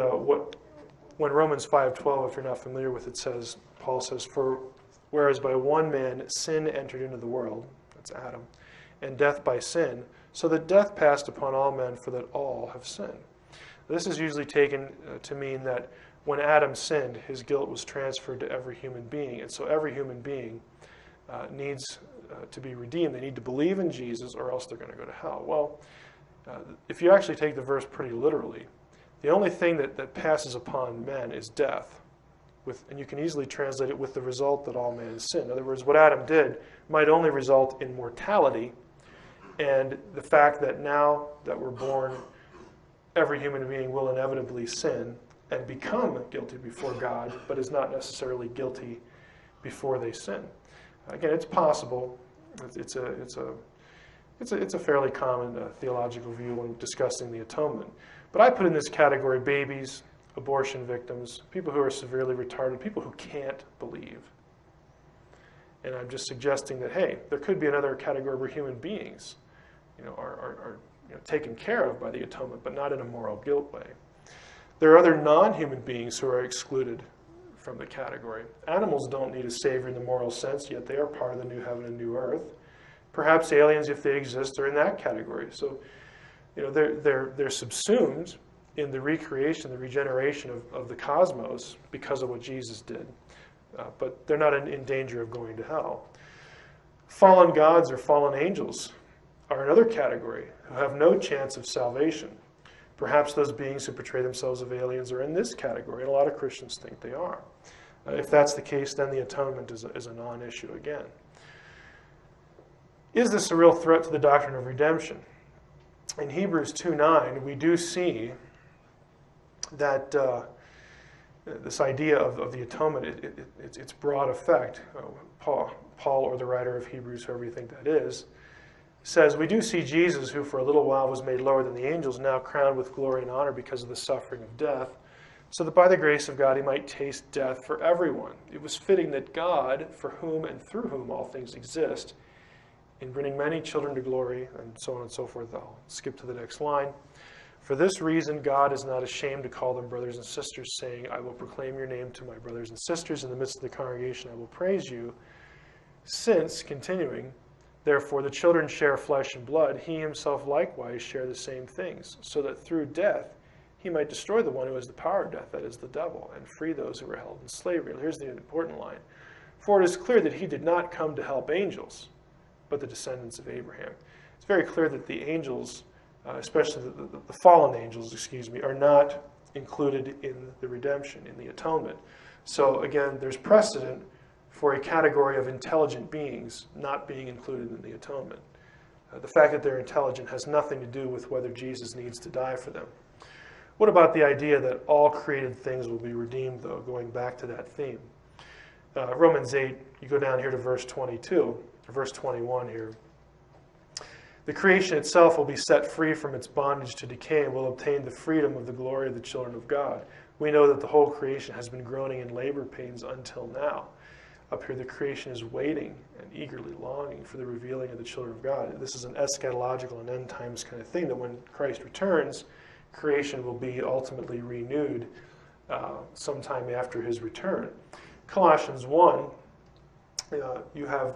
when Romans 5:12, if you're not familiar with it, says, Paul says, "For whereas by one man sin entered into the world," that's Adam, "and death by sin, so that death passed upon all men, for that all have sinned." This is usually taken to mean that when Adam sinned, his guilt was transferred to every human being, and so every human being needs to be redeemed. They need to believe in Jesus, or else they're going to go to hell. Well, if you actually take the verse pretty literally, the only thing that passes upon men is death. And you can easily translate it with the result that all men sin. In other words, what Adam did might only result in mortality, and the fact that now that we're born, every human being will inevitably sin and become guilty before God, but is not necessarily guilty before they sin. Again, it's possible. It's a fairly common theological view when discussing the atonement. But I put in this category babies, abortion victims, people who are severely retarded, people who can't believe. And I'm just suggesting that, hey, there could be another category where human beings are taken care of by the atonement, but not in a moral guilt way. There are other non-human beings who are excluded from the category. Animals don't need a savior in the moral sense, yet they are part of the new heaven and new earth. Perhaps aliens, if they exist, are in that category. So, they're subsumed in the recreation, the regeneration of the cosmos because of what Jesus did. But they're not in danger of going to hell. Fallen gods or fallen angels are another category who have no chance of salvation. Perhaps those beings who portray themselves as aliens are in this category, and a lot of Christians think they are. If that's the case, then the atonement is a non-issue again. Is this a real threat to the doctrine of redemption? In Hebrews 2:9, we do see that this idea of the atonement, its broad effect, Paul, or the writer of Hebrews, whoever you think that is, says, "We do see Jesus, who for a little while was made lower than the angels, now crowned with glory and honor because of the suffering of death, so that by the grace of God he might taste death for everyone. It was fitting that God, for whom and through whom all things exist, in bringing many children to glory," and so on and so forth. I'll skip to the next line. "For this reason God is not ashamed to call them brothers and sisters, saying, I will proclaim your name to my brothers and sisters. In the midst of the congregation I will praise you. Since," continuing, "therefore the children share flesh and blood, he himself likewise share the same things, so that through death he might destroy the one who has the power of death, that is the devil, and free those who were held in slavery." Here's the important line. "For it is clear that he did not come to help angels, but the descendants of Abraham." It's very clear that the angels, especially the fallen angels, are not included in the redemption, in the atonement. So again, there's precedent for a category of intelligent beings not being included in the atonement. The fact that they're intelligent has nothing to do with whether Jesus needs to die for them. What about the idea that all created things will be redeemed, though, going back to that theme? Romans 8, you go down here to verse 22, or verse 21 here. "The creation itself will be set free from its bondage to decay and will obtain the freedom of the glory of the children of God. We know that the whole creation has been groaning in labor pains until now." Up here, the creation is waiting and eagerly longing for the revealing of the children of God. This is an eschatological and end times kind of thing, that when Christ returns, creation will be ultimately renewed sometime after his return. Colossians 1, you have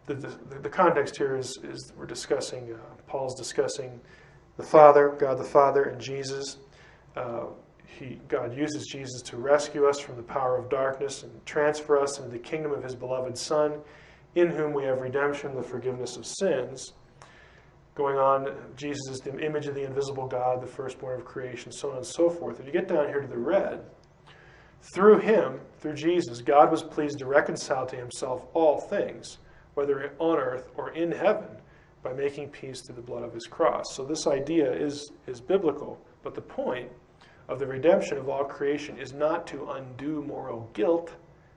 the context here is we're discussing, Paul's discussing the Father, God the Father, and Jesus. God uses Jesus to rescue us from the power of darkness and transfer us into the kingdom of his beloved Son, in whom we have redemption, the forgiveness of sins. Going on, Jesus is the image of the invisible God, the firstborn of creation, so on and so forth. If you get down here to the red, through him, through Jesus, God was pleased to reconcile to himself all things, whether on earth or in heaven, by making peace through the blood of his cross. So this idea is biblical, but the point of the redemption of all creation is not to undo moral guilt.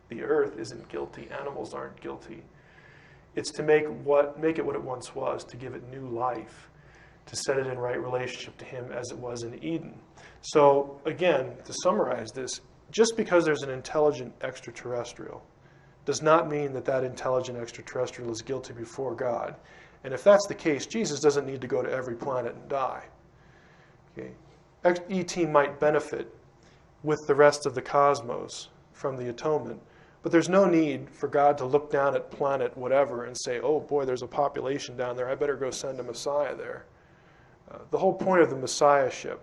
The earth isn't guilty, animals aren't guilty. It's to make it what it once was, to give it new life, to set it in right relationship to him as it was in Eden. So again, to summarize this, just because there's an intelligent extraterrestrial does not mean that that intelligent extraterrestrial is guilty before God. And if that's the case, Jesus doesn't need to go to every planet and die. Okay? ET might benefit with the rest of the cosmos from the atonement, but there's no need for God to look down at planet whatever and say, oh boy, there's a population down there, I better go send a Messiah there. The whole point of the Messiahship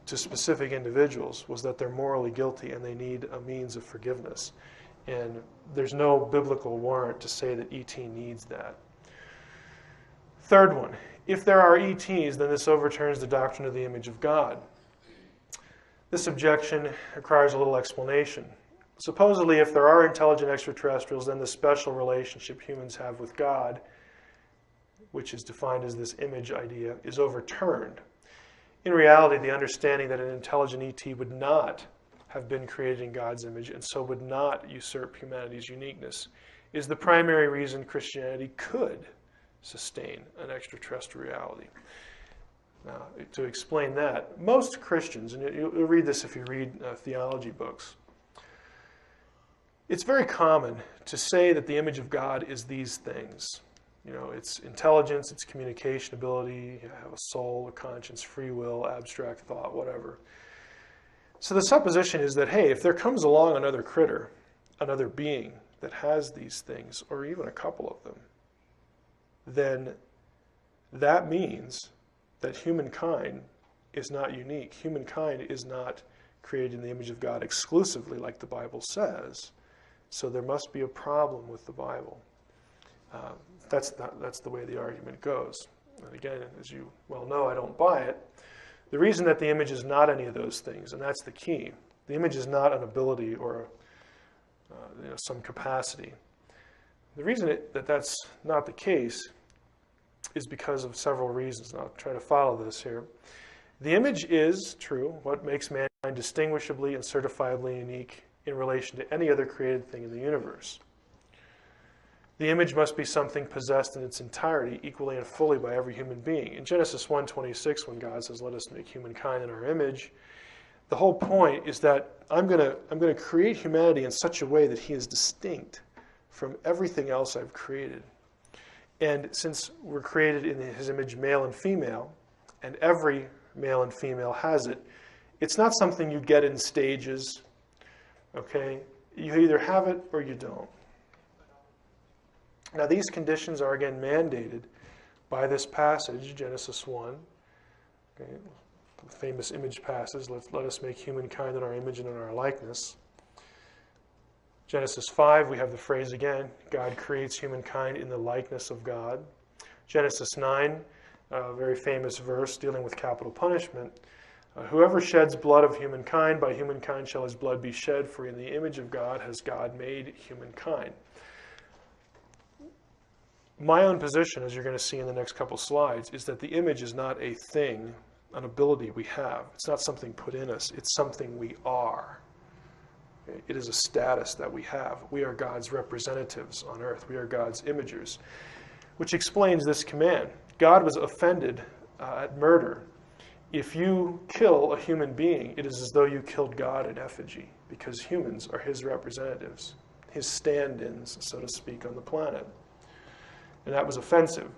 to specific individuals was that they're morally guilty and they need a means of forgiveness. And there's no biblical warrant to say that ET needs that. Third one, if there are ETs, then this overturns the doctrine of the image of God. This objection requires a little explanation. Supposedly, if there are intelligent extraterrestrials, then the special relationship humans have with God, which is defined as this image idea, is overturned. In reality, the understanding that an intelligent ET would not have been created in God's image and so would not usurp humanity's uniqueness is the primary reason Christianity could sustain an extraterrestrial reality. Now, to explain that, most Christians, and you'll read this if you read theology books, it's very common to say that the image of God is these things. You know, it's intelligence, it's communication ability, you have a soul, a conscience, free will, abstract thought, whatever. So the supposition is that, hey, if there comes along another critter, another being that has these things, or even a couple of them, then that means that humankind is not unique. Humankind is not created in the image of God exclusively, like the Bible says. So there must be a problem with the Bible. That's the way the argument goes. And again, as you well know, I don't buy it. The reason that the image is not any of those things, and that's the key, the image is not an ability or some capacity. The reason that that's not the case is because of several reasons, and I'll try to follow this here. The image is, true, what makes mankind distinguishably and certifiably unique in relation to any other created thing in the universe. The image must be something possessed in its entirety, equally and fully by every human being. In Genesis 1:26, when God says, "Let us make humankind in our image," the whole point is that I'm going to create humanity in such a way that he is distinct from everything else I've created. And since we're created in his image, male and female, and every male and female has it, it's not something you get in stages. Okay, you either have it or you don't. Now these conditions are again mandated by this passage, Genesis 1, okay, the famous image passage, let us make humankind in our image and in our likeness. Genesis 5, we have the phrase again, God creates humankind in the likeness of God. Genesis 9, a very famous verse dealing with capital punishment. Whoever sheds blood of humankind, by humankind shall his blood be shed, for in the image of God has God made humankind. My own position, as you're going to see in the next couple slides, is that the image is not a thing, an ability we have. It's not something put in us. It's something we are. It is a status that we have. We are God's representatives on earth. We are God's imagers, which explains this command. God was offended at murder. If you kill a human being, it is as though you killed God in effigy, because humans are his representatives, his stand-ins, so to speak, on the planet. And that was offensive.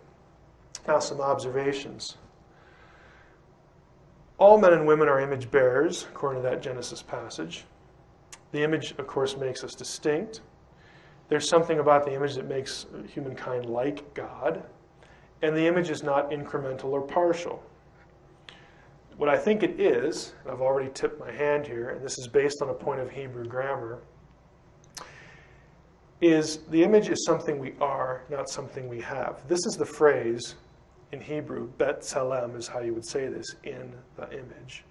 Now some observations. All men and women are image bearers, according to that Genesis passage. The image, of course, makes us distinct. There's something about the image that makes humankind like God, and the image is not incremental or partial. What I think it is, and I've already tipped my hand here, and this is based on a point of Hebrew grammar, is the image is something we are, not something we have. This is the phrase in Hebrew, bet tselem is how you would say this, in the image.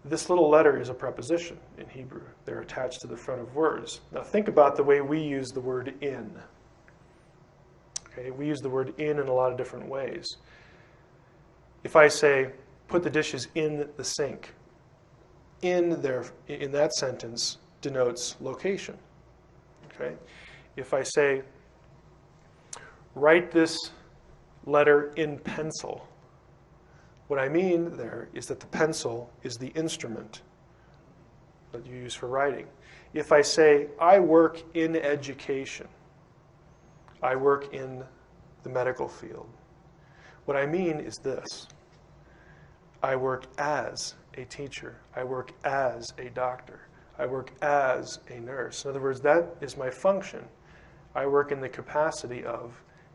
This little letter is a preposition in Hebrew. They're attached to the front of words. Now think about the way we use the word in. Okay, we use the word in a lot of different ways. If I say, put the dishes in the sink, in that sentence denotes location. Okay? If I say, write this letter in pencil, what I mean there is that the pencil is the instrument that you use for writing. If I say, I work in education, I work in the medical field, what I mean is this. I work as a teacher. I work as a doctor. I work as a nurse. In other words, that is my function. I work in the capacity of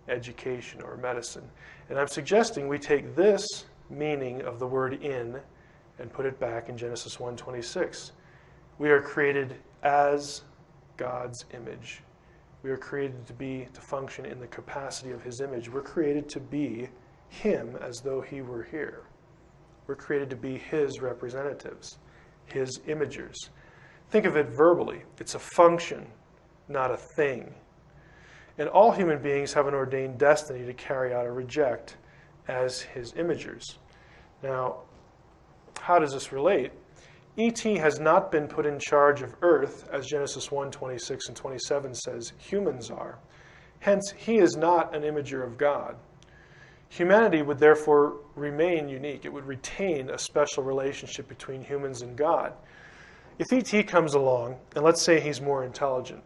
education or medicine. And I'm suggesting we take this meaning of the word in and put it back in Genesis 1:26. We are created as God's image. We are created to function in the capacity of his image. We're created to be him as though he were here. We're created to be his representatives, his imagers. Think of it verbally. It's a function, not a thing. And all human beings have an ordained destiny to carry out or reject as his imagers. Now, how does this relate? E.T. has not been put in charge of earth, as Genesis 1:26 and 27 says humans are. Hence, he is not an imager of God. Humanity would therefore remain unique. It would retain a special relationship between humans and God. If E.T. comes along, and let's say he's more intelligent,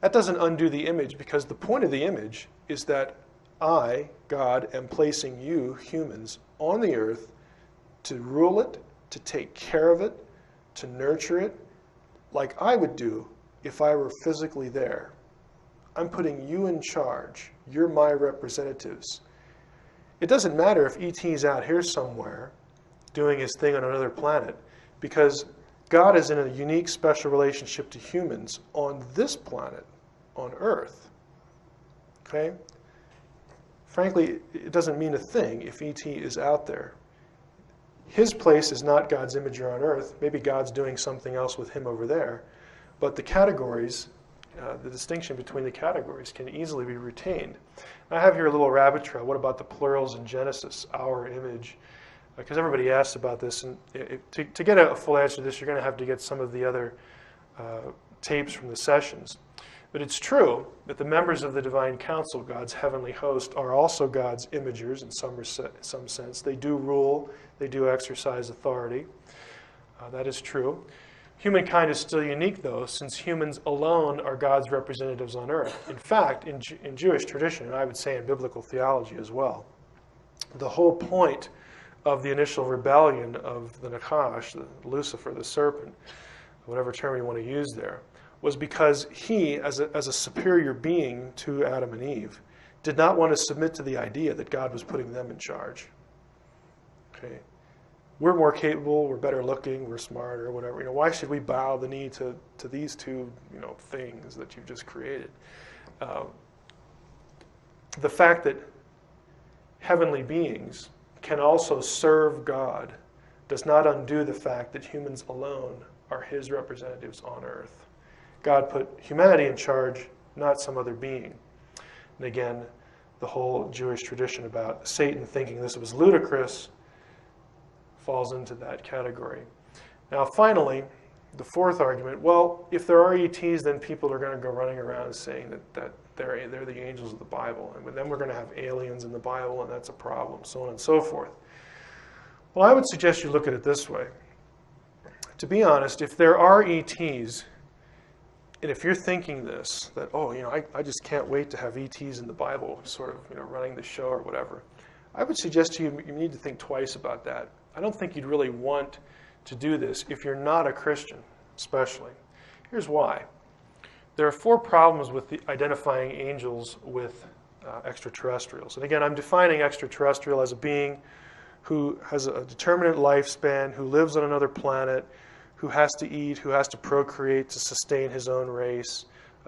that doesn't undo the image, because the point of the image is that I, God, am placing you, humans, on the earth to rule it, to take care of it, to nurture it, like I would do if I were physically there. I'm putting you in charge. You're my representatives. It doesn't matter if E.T.'s out here somewhere doing his thing on another planet, because God is in a unique, special relationship to humans on this planet, on Earth. Okay? Frankly, it doesn't mean a thing if E.T. is out there. His place is not God's imager on Earth. Maybe God's doing something else with him over there. But the categories, the distinction between the categories can easily be retained. I have here a little rabbit trail. What about the plurals in Genesis, our image? Because everybody asks about this. And to get a full answer to this, you're going to have to get some of the other tapes from the sessions. But it's true that the members of the divine council, God's heavenly host, are also God's imagers in some sense. They do rule. They do exercise authority. That is true. Humankind is still unique, though, since humans alone are God's representatives on earth. In fact, in Jewish tradition, and I would say in biblical theology as well, the whole point of the initial rebellion of the Nachash, Lucifer, the serpent, whatever term you want to use there, was because he, as a superior being to Adam and Eve, did not want to submit to the idea that God was putting them in charge. Okay, we're more capable, we're better looking, we're smarter, whatever. Why should we bow the knee to these two, things that you've just created? The fact that heavenly beings can also serve God does not undo the fact that humans alone are his representatives on earth. God put humanity in charge, not some other being. And again, the whole Jewish tradition about Satan thinking this was ludicrous falls into that category. Now, finally, the fourth argument, well, if there are ETs, then people are going to go running around saying that they're the angels of the Bible, and then we're going to have aliens in the Bible, and that's a problem, so on and so forth. Well, I would suggest you look at it this way. To be honest, if there are ETs, and if you're thinking this, that, I just can't wait to have ETs in the Bible sort of, running the show or whatever, I would suggest to you, you need to think twice about that. I don't think you'd really want to do this if you're not a Christian, especially. Here's why. there are 4 problems with identifying angels with extraterrestrials. And again, I'm defining extraterrestrial as a being who has a determinate lifespan, who lives on another planet, who has to eat, who has to procreate to sustain his own race,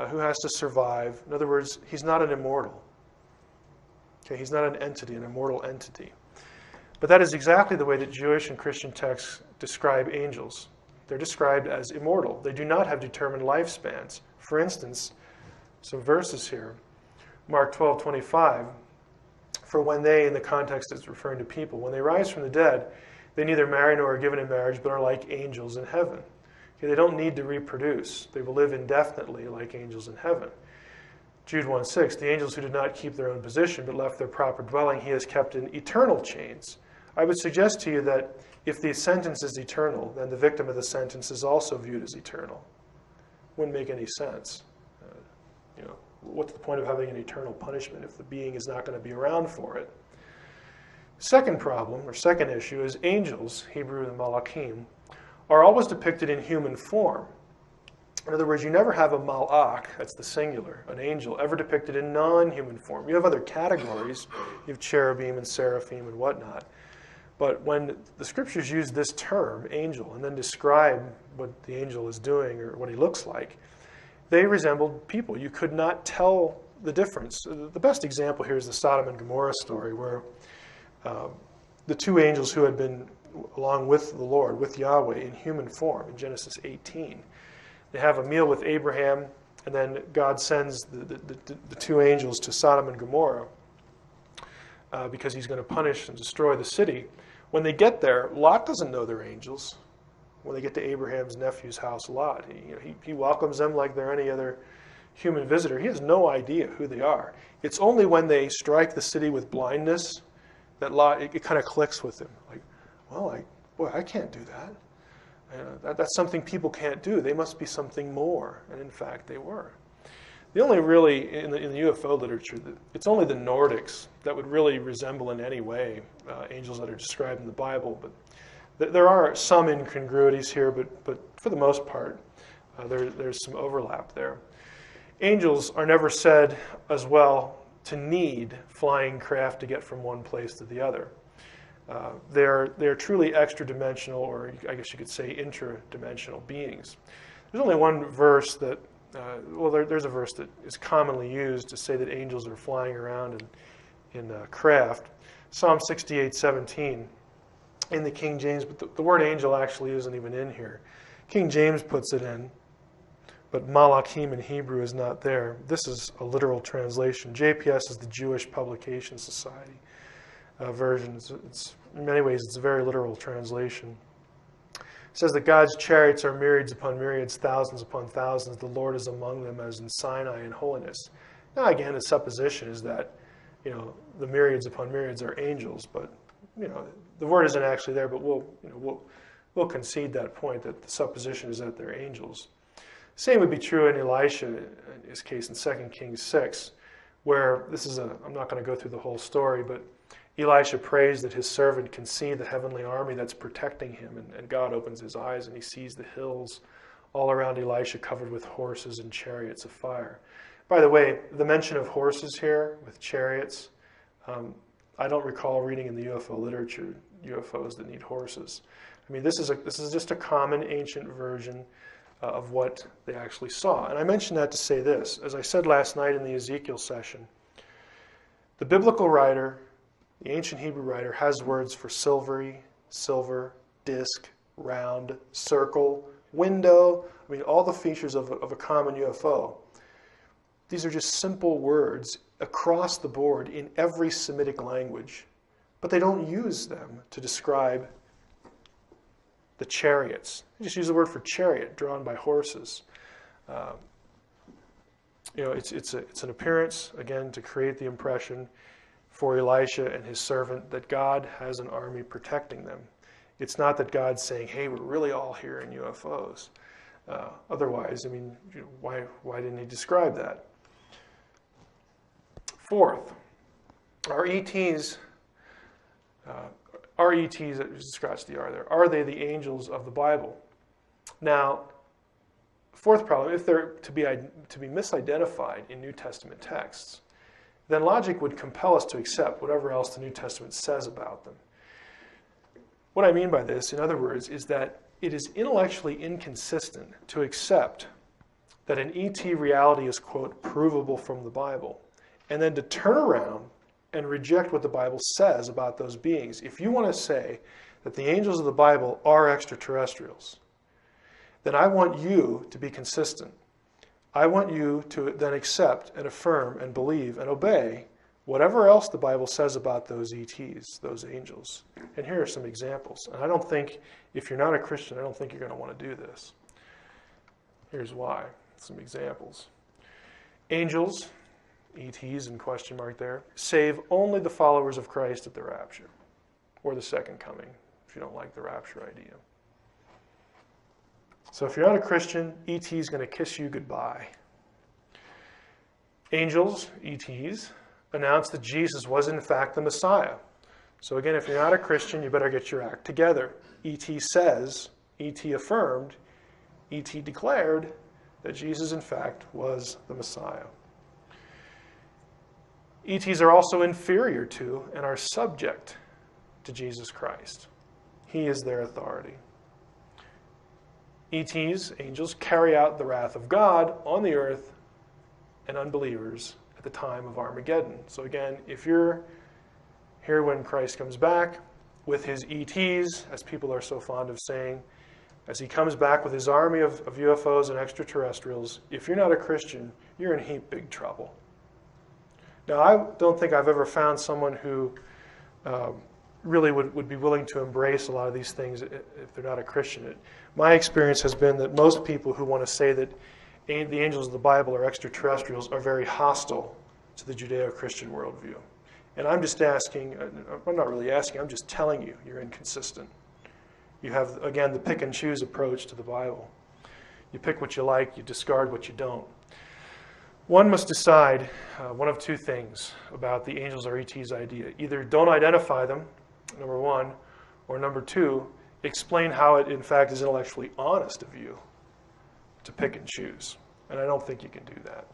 who has to survive. In other words, he's not an immortal. Okay, he's not an entity, an immortal entity. But that is exactly the way that Jewish and Christian texts describe angels. They're described as immortal. They do not have determined lifespans. For instance, some verses here. Mark 12:25. For when they, in the context it's referring to people, when they rise from the dead, they neither marry nor are given in marriage, but are like angels in heaven. Okay, they don't need to reproduce. They will live indefinitely like angels in heaven. Jude 1:6, the angels who did not keep their own position, but left their proper dwelling, he has kept in eternal chains. I would suggest to you that if the sentence is eternal, then the victim of the sentence is also viewed as eternal. Wouldn't make any sense. What's the point of having an eternal punishment if the being is not going to be around for it? Second problem, or second issue, is angels, Hebrew and malachim, are always depicted in human form. In other words, you never have a malach, that's the singular, an angel, ever depicted in non-human form. You have other categories. You have cherubim and seraphim and whatnot. But when the scriptures use this term, angel, and then describe what the angel is doing or what he looks like, they resembled people. You could not tell the difference. The best example here is the Sodom and Gomorrah story, where the 2 angels who had been along with the Lord, with Yahweh, in human form, in Genesis 18, they have a meal with Abraham, and then God sends the 2 angels to Sodom and Gomorrah because he's going to punish and destroy the city. When they get there, Lot doesn't know they're angels. When they get to Abraham's nephew's house, Lot, he welcomes them like they're any other human visitor. He has no idea who they are. It's only when they strike the city with blindness that Lot, it kind of clicks with him. Like, well, I can't do that. That's something people can't do. They must be something more. And in fact, they were. The only really, in the UFO literature, it's only the Nordics that would really resemble in any way angels that are described in the Bible. But there are some incongruities here, but for the most part, there's some overlap there. Angels are never said as well to need flying craft to get from one place to the other. They're truly extra-dimensional, or I guess you could say intra-dimensional beings. There's only one verse that, there's a verse that is commonly used to say that angels are flying around in craft. Psalm 68:17 in the King James, but the word angel actually isn't even in here. King James puts it in, but malachim in Hebrew is not there. This is a literal translation. JPS is the Jewish Publication Society version. In many ways, it's a very literal translation. It says that God's chariots are myriads upon myriads, thousands upon thousands. The Lord is among them as in Sinai in holiness. Now, again, the supposition is that, the myriads upon myriads are angels, but, the word isn't actually there, but we'll concede that point, that the supposition is that they're angels. Same would be true in Elisha, in his case in 2 Kings 6, where I'm not going to go through the whole story, but Elisha prays that his servant can see the heavenly army that's protecting him, and God opens his eyes and he sees the hills all around Elisha covered with horses and chariots of fire. By the way, the mention of horses here with chariots, I don't recall reading in the UFO literature UFOs that need horses. I mean, this is just a common ancient version of what they actually saw. And I mention that to say this. As I said last night in the Ezekiel session, the biblical writer, the ancient Hebrew writer, has words for silvery, silver, disc, round, circle, window. I mean, all the features of a common UFO. These are just simple words across the board in every Semitic language, but they don't use them to describe the chariots. They just use the word for chariot, drawn by horses. It's an appearance, again, to create the impression for Elisha and his servant that God has an army protecting them. It's not that God's saying, hey, we're really all here in UFOs. Otherwise, I mean, why didn't he describe that? Fourth, are ETs, scratch the R there, are they the angels of the Bible? Now, Fourth problem, if they're to be misidentified in New Testament texts, then logic would compel us to accept whatever else the New Testament says about them. What I mean by this, in other words, is that it is intellectually inconsistent to accept that an ET reality is, quote, provable from the Bible, and then to turn around and reject what the Bible says about those beings. If you want to say that the angels of the Bible are extraterrestrials, then I want you to be consistent. I want you to then accept and affirm and believe and obey whatever else the Bible says about those ETs, those angels. And here are some examples. And I don't think, if you're not a Christian, I don't think you're going to want to do this. Here's why. Some examples. Angels, ETs in question mark there, save only the followers of Christ at the rapture, or the second coming, if you don't like the rapture idea. So if you're not a Christian, ET is going to kiss you goodbye. Angels, ETs, announced that Jesus was in fact the Messiah. So again, if you're not a Christian, you better get your act together. ET says, ET affirmed, ET declared that Jesus in fact was the Messiah. ETs are also inferior to and are subject to Jesus Christ. He is their authority. ETs, angels, carry out the wrath of God on the earth and unbelievers at the time of Armageddon. So again, if you're here when Christ comes back with his ETs, as people are so fond of saying, as he comes back with his army of UFOs and extraterrestrials, if you're not a Christian, you're in heap big trouble. Now, I don't think I've ever found someone who really would be willing to embrace a lot of these things if they're not a Christian. My experience has been that most people who want to say that the angels of the Bible are extraterrestrials are very hostile to the Judeo-Christian worldview. And I'm just asking, I'm not really asking, I'm just telling you, you're inconsistent. You have, again, the pick and choose approach to the Bible. You pick what you like, you discard what you don't. One must decide one of two things about the angels or ETs idea. Either don't identify them, number one, or number two, explain how it in fact is intellectually honest of you to pick and choose. And I don't think you can do that.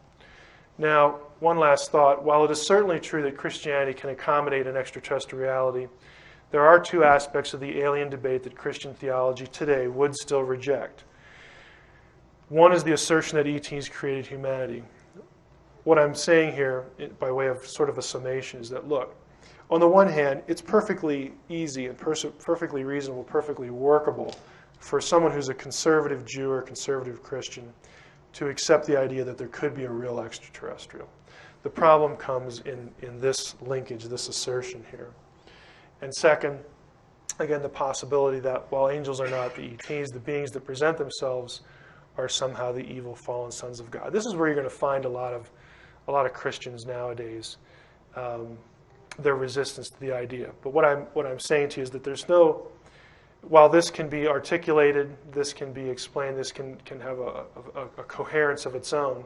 Now, one last thought. While it is certainly true that Christianity can accommodate an extraterrestrial reality, there are two aspects of the alien debate that Christian theology today would still reject. One is the assertion that ETs created humanity. What I'm saying here, by way of sort of a summation, is that, look, on the one hand, it's perfectly easy and perfectly reasonable, perfectly workable for someone who's a conservative Jew or conservative Christian to accept the idea that there could be a real extraterrestrial. The problem comes in this linkage, this assertion here. And second, again, the possibility that while angels are not the ETs, the beings that present themselves are somehow the evil fallen sons of God. This is where you're going to find a lot of Christians nowadays, their resistance to the idea. But what I'm saying to you is that there's no, while this can be articulated, this can be explained, this can have a coherence of its own,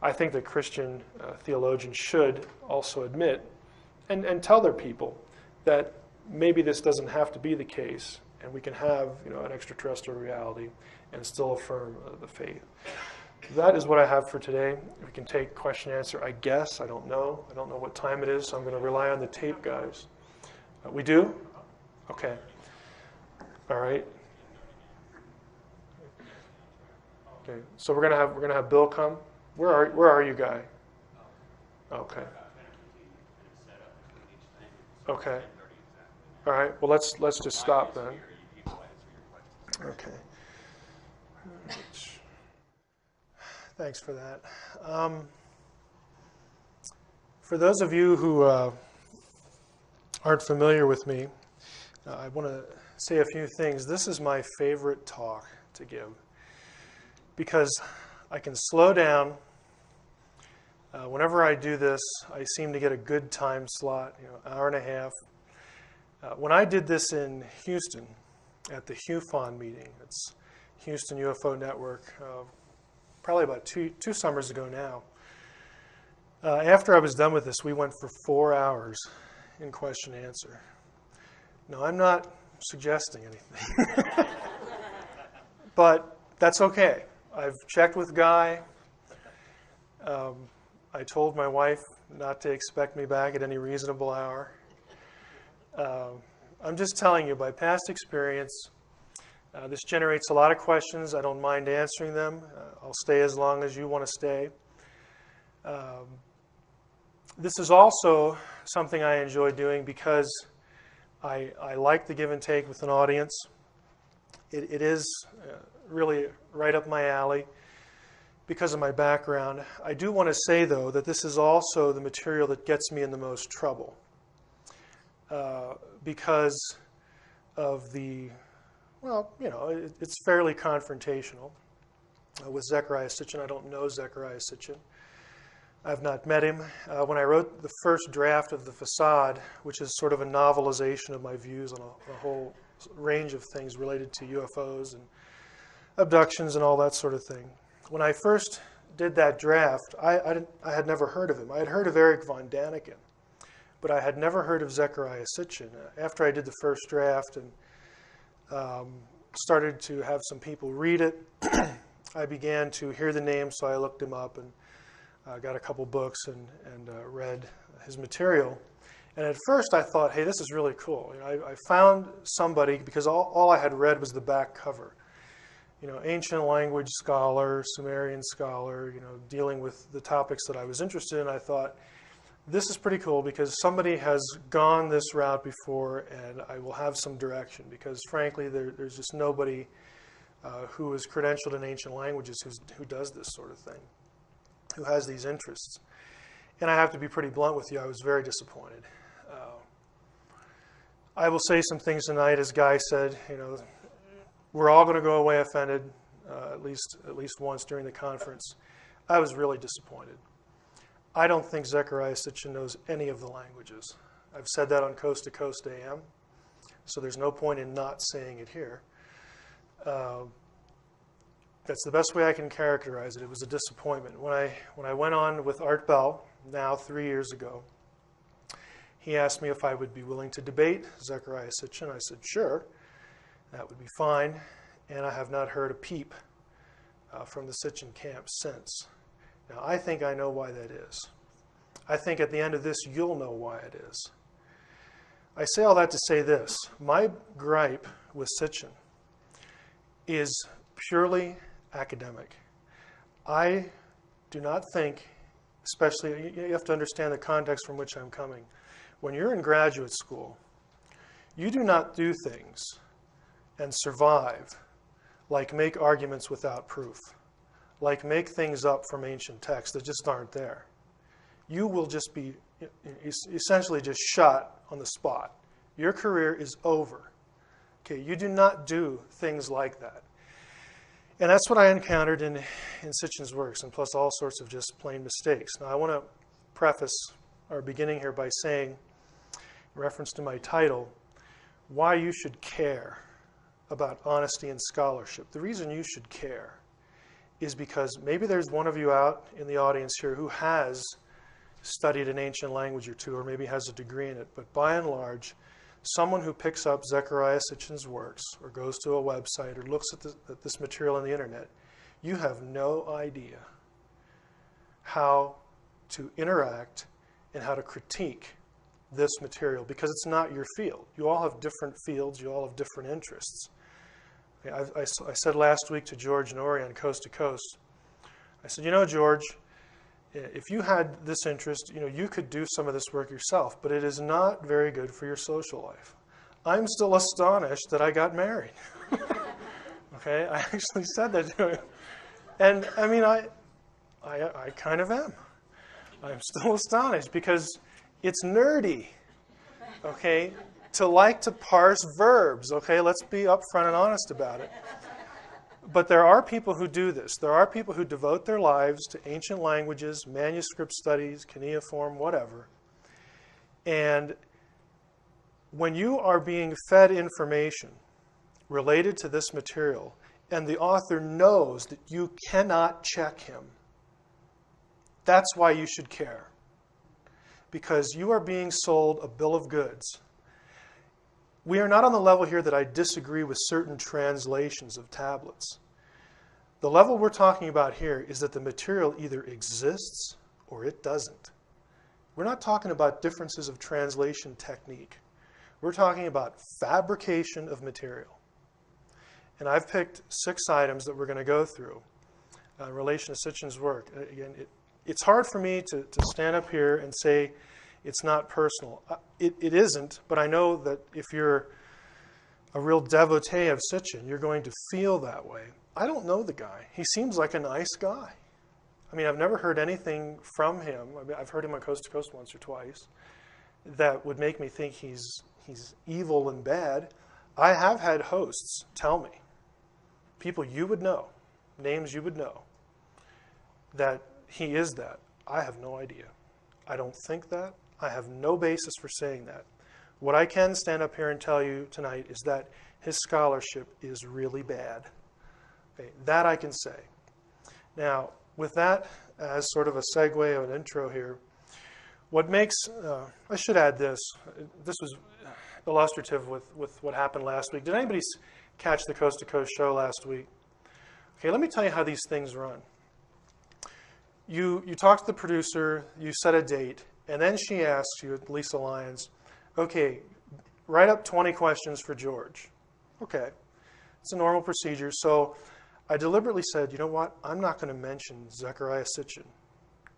I think that Christian theologians should also admit and tell their people that maybe this doesn't have to be the case, and we can have an extraterrestrial reality and still affirm the faith. That is what I have for today. We can take question and answer, I guess. I don't know. I don't know what time it is, so I'm going to rely on the tape guys. We do? Okay. All right. Okay. So we're gonna have Bill come. Where are you, guy? Okay. Okay. All right. Well, let's just stop then. Okay. Thanks for that. For those of you who aren't familiar with me, I want to say a few things. This is my favorite talk to give because I can slow down. Whenever I do this, I seem to get a good time slot, hour and a half. When I did this in Houston at the HUFON meeting, it's Houston UFO Network, probably about two summers ago now. After I was done with this, we went for 4 hours in question and answer. No, I'm not suggesting anything. But that's okay. I've checked with Guy. I told my wife not to expect me back at any reasonable hour. I'm just telling you, by past experience, this generates a lot of questions. I don't mind answering them. I'll stay as long as you want to stay. This is also something I enjoy doing because I like the give and take with an audience. It is really right up my alley because of my background. I do want to say, though, that this is also the material that gets me in the most trouble because of the, well, you know, it's fairly confrontational. With Zecharia Sitchin, I don't know Zecharia Sitchin. I've not met him. When I wrote the first draft of The Facade, which is sort of a novelization of my views on a whole range of things related to UFOs and abductions and all that sort of thing. When I first did that draft, I had never heard of him. I had heard of Eric von Daniken, but I had never heard of Zecharia Sitchin. After I did the first draft and started to have some people read it, I began to hear the name, so I looked him up and got a couple books and read his material. And at first I thought, hey, this is really cool. You know, I found somebody, because all I had read was the back cover. You know, ancient language scholar, Sumerian scholar, you know, dealing with the topics that I was interested in. I thought, this is pretty cool because somebody has gone this route before and I will have some direction because, frankly, there's just nobody who is credentialed in ancient languages who does this sort of thing, who has these interests. And I have to be pretty blunt with you, I was very disappointed. I will say some things tonight, as Guy said, you know, we're all going to go away offended, at least once during the conference. I was really disappointed. I don't think Zecharia Sitchin knows any of the languages. I've said that on Coast to Coast AM, so there's no point in not saying it here. That's the best way I can characterize it. It was a disappointment. When I went on with Art Bell, now 3 years ago, he asked me if I would be willing to debate Zecharia Sitchin. I said, sure, that would be fine. And I have not heard a peep from the Sitchin camp since. Now, I think I know why that is. I think at the end of this, you'll know why it is. I say all that to say this. My gripe with Sitchin is purely academic. I do not think, especially, you have to understand the context from which I'm coming. When you're in graduate school, you do not do things and survive like make arguments without proof, like make things up from ancient texts that just aren't there. You will just be essentially just shot on the spot. Your career is over. Okay, you do not do things like that. And that's what I encountered in Sitchin's works, and plus all sorts of just plain mistakes. Now, I want to preface our beginning here by saying, in reference to my title, why you should care about honesty and scholarship. The reason you should care is because maybe there's one of you out in the audience here who has studied an ancient language or two, or maybe has a degree in it, but by and large, someone who picks up Zecharia Sitchin's works or goes to a website or looks at this material on the internet, you have no idea how to interact and how to critique this material because it's not your field. You all have different fields. You all have different interests. I said last week to George Norrie on Coast to Coast, I said, you know, George, if you had this interest, you know, you could do some of this work yourself, but it is not very good for your social life. I'm still astonished that I got married. Okay, I actually said that to him. And I mean, I kind of am. I'm still astonished because it's nerdy, okay, to like to parse verbs, okay? Let's be upfront and honest about it. But there are people who do this. There are people who devote their lives to ancient languages, manuscript studies, cuneiform, whatever. And when you are being fed information related to this material, and the author knows that you cannot check him, that's why you should care. Because you are being sold a bill of goods. We are not on the level here that I disagree with certain translations of tablets. The level we're talking about here is that the material either exists or it doesn't. We're not talking about differences of translation technique. We're talking about fabrication of material. And I've picked 6 items that we're going to go through in relation to Sitchin's work. Again, it's hard for me to stand up here and say it's not personal. It isn't, but I know that if you're a real devotee of Sitchin, you're going to feel that way. I don't know the guy. He seems like a nice guy. I mean, I've never heard anything from him. I mean, I've heard him on Coast to Coast once or twice that would make me think he's evil and bad. I have had hosts tell me, people you would know, names you would know, that he is that. I have no idea. I don't think that. I have no basis for saying that. What I can stand up here and tell you tonight is that his scholarship is really bad. Okay, that I can say. Now, with that as sort of a segue of an intro here, what makes, I should add this. This was illustrative with what happened last week. Did anybody catch the Coast to Coast show last week? Okay, let me tell you how these things run. You talk to the producer, you set a date, and then she asks you, Lisa Lyons, okay, write up 20 questions for George. Okay, it's a normal procedure. So I deliberately said, you know what, I'm not going to mention Zecharia Sitchin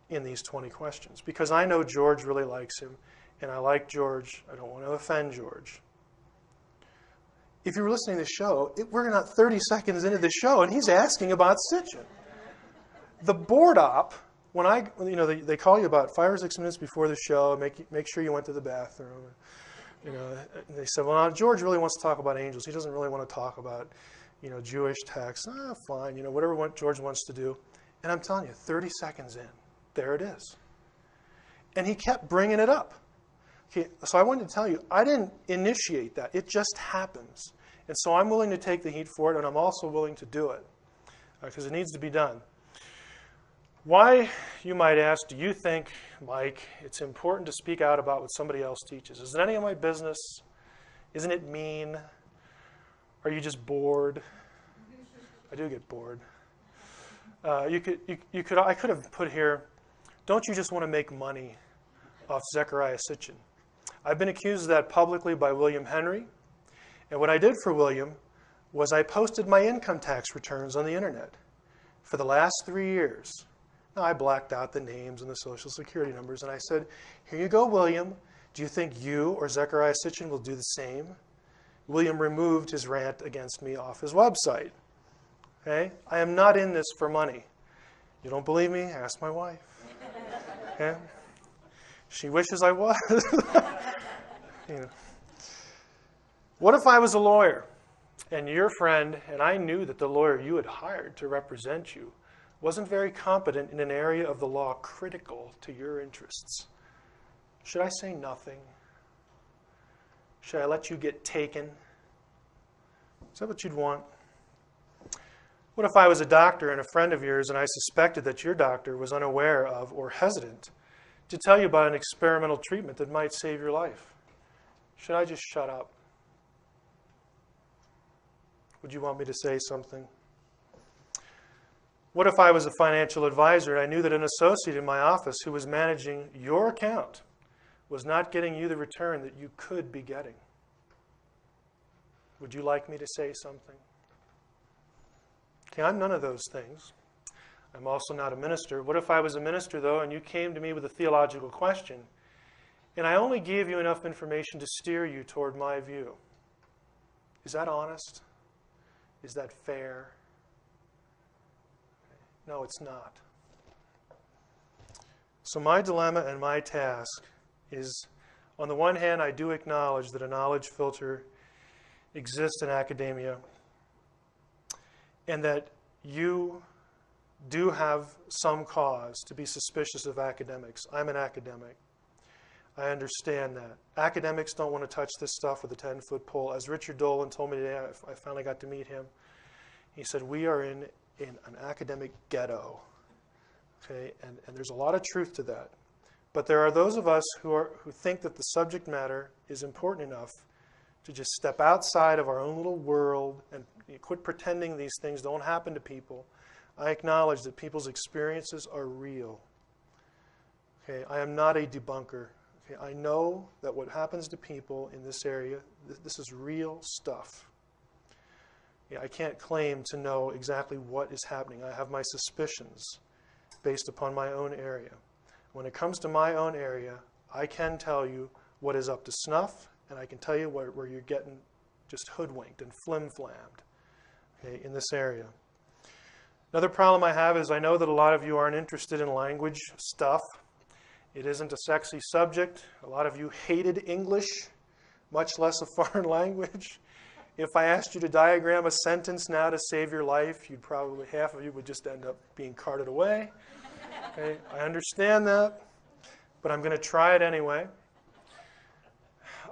in these 20 questions because I know George really likes him, and I like George. I don't want to offend George. If you were listening to the show, we're not 30 seconds into the show, and he's asking about Sitchin. The board op, they call you about 5 or 6 minutes before the show, make sure you went to the bathroom. They said, well, George really wants to talk about angels. He doesn't really want to talk about, Jewish texts. Fine, whatever George wants to do. And I'm telling you, 30 seconds in, there it is. And he kept bringing it up. Okay, so I wanted to tell you, I didn't initiate that. It just happens. And so I'm willing to take the heat for it, and I'm also willing to do it because it needs to be done. Why, you might ask, do you think, Mike, it's important to speak out about what somebody else teaches? Is it any of my business? Isn't it mean? Are you just bored? I do get bored. I could have put here, don't you just want to make money off Zecharia Sitchin? I've been accused of that publicly by William Henry. And what I did for William was I posted my income tax returns on the internet for the last 3 years. Now, I blacked out the names and the social security numbers, and I said, here you go, William. Do you think you or Zecharia Sitchin will do the same? William removed his rant against me off his website. Okay? I am not in this for money. You don't believe me? Ask my wife. Okay? She wishes I was. What if I was a lawyer and your friend, and I knew that the lawyer you had hired to represent you wasn't very competent in an area of the law critical to your interests? Should I say nothing? Should I let you get taken? Is that what you'd want? What if I was a doctor and a friend of yours and I suspected that your doctor was unaware of or hesitant to tell you about an experimental treatment that might save your life? Should I just shut up? Would you want me to say something? What if I was a financial advisor and I knew that an associate in my office who was managing your account was not getting you the return that you could be getting? Would you like me to say something? Okay, I'm none of those things. I'm also not a minister. What if I was a minister, though, and you came to me with a theological question, and I only gave you enough information to steer you toward my view? Is that honest? Is that fair? No, it's not. So my dilemma and my task is, on the one hand, I do acknowledge that a knowledge filter exists in academia and that you do have some cause to be suspicious of academics. I'm an academic. I understand that. Academics don't want to touch this stuff with a 10-foot pole. As Richard Dolan told me today, I finally got to meet him. He said, we are in an academic ghetto. Okay? And there's a lot of truth to that. But there are those of us who think that the subject matter is important enough to just step outside of our own little world and quit pretending these things don't happen to people, I acknowledge that people's experiences are real. Okay, I am not a debunker. Okay, I know that what happens to people in this area, this is real stuff. Yeah, I can't claim to know exactly what is happening. I have my suspicions based upon my own area. When it comes to my own area, I can tell you what is up to snuff, and I can tell you where you're getting just hoodwinked and flim-flammed, okay, in this area. Another problem I have is I know that a lot of you aren't interested in language stuff. It isn't a sexy subject. A lot of you hated English, much less a foreign language. If I asked you to diagram a sentence now to save your life, you'd probably, half of you would just end up being carted away. Okay, I understand that, but I'm going to try it anyway.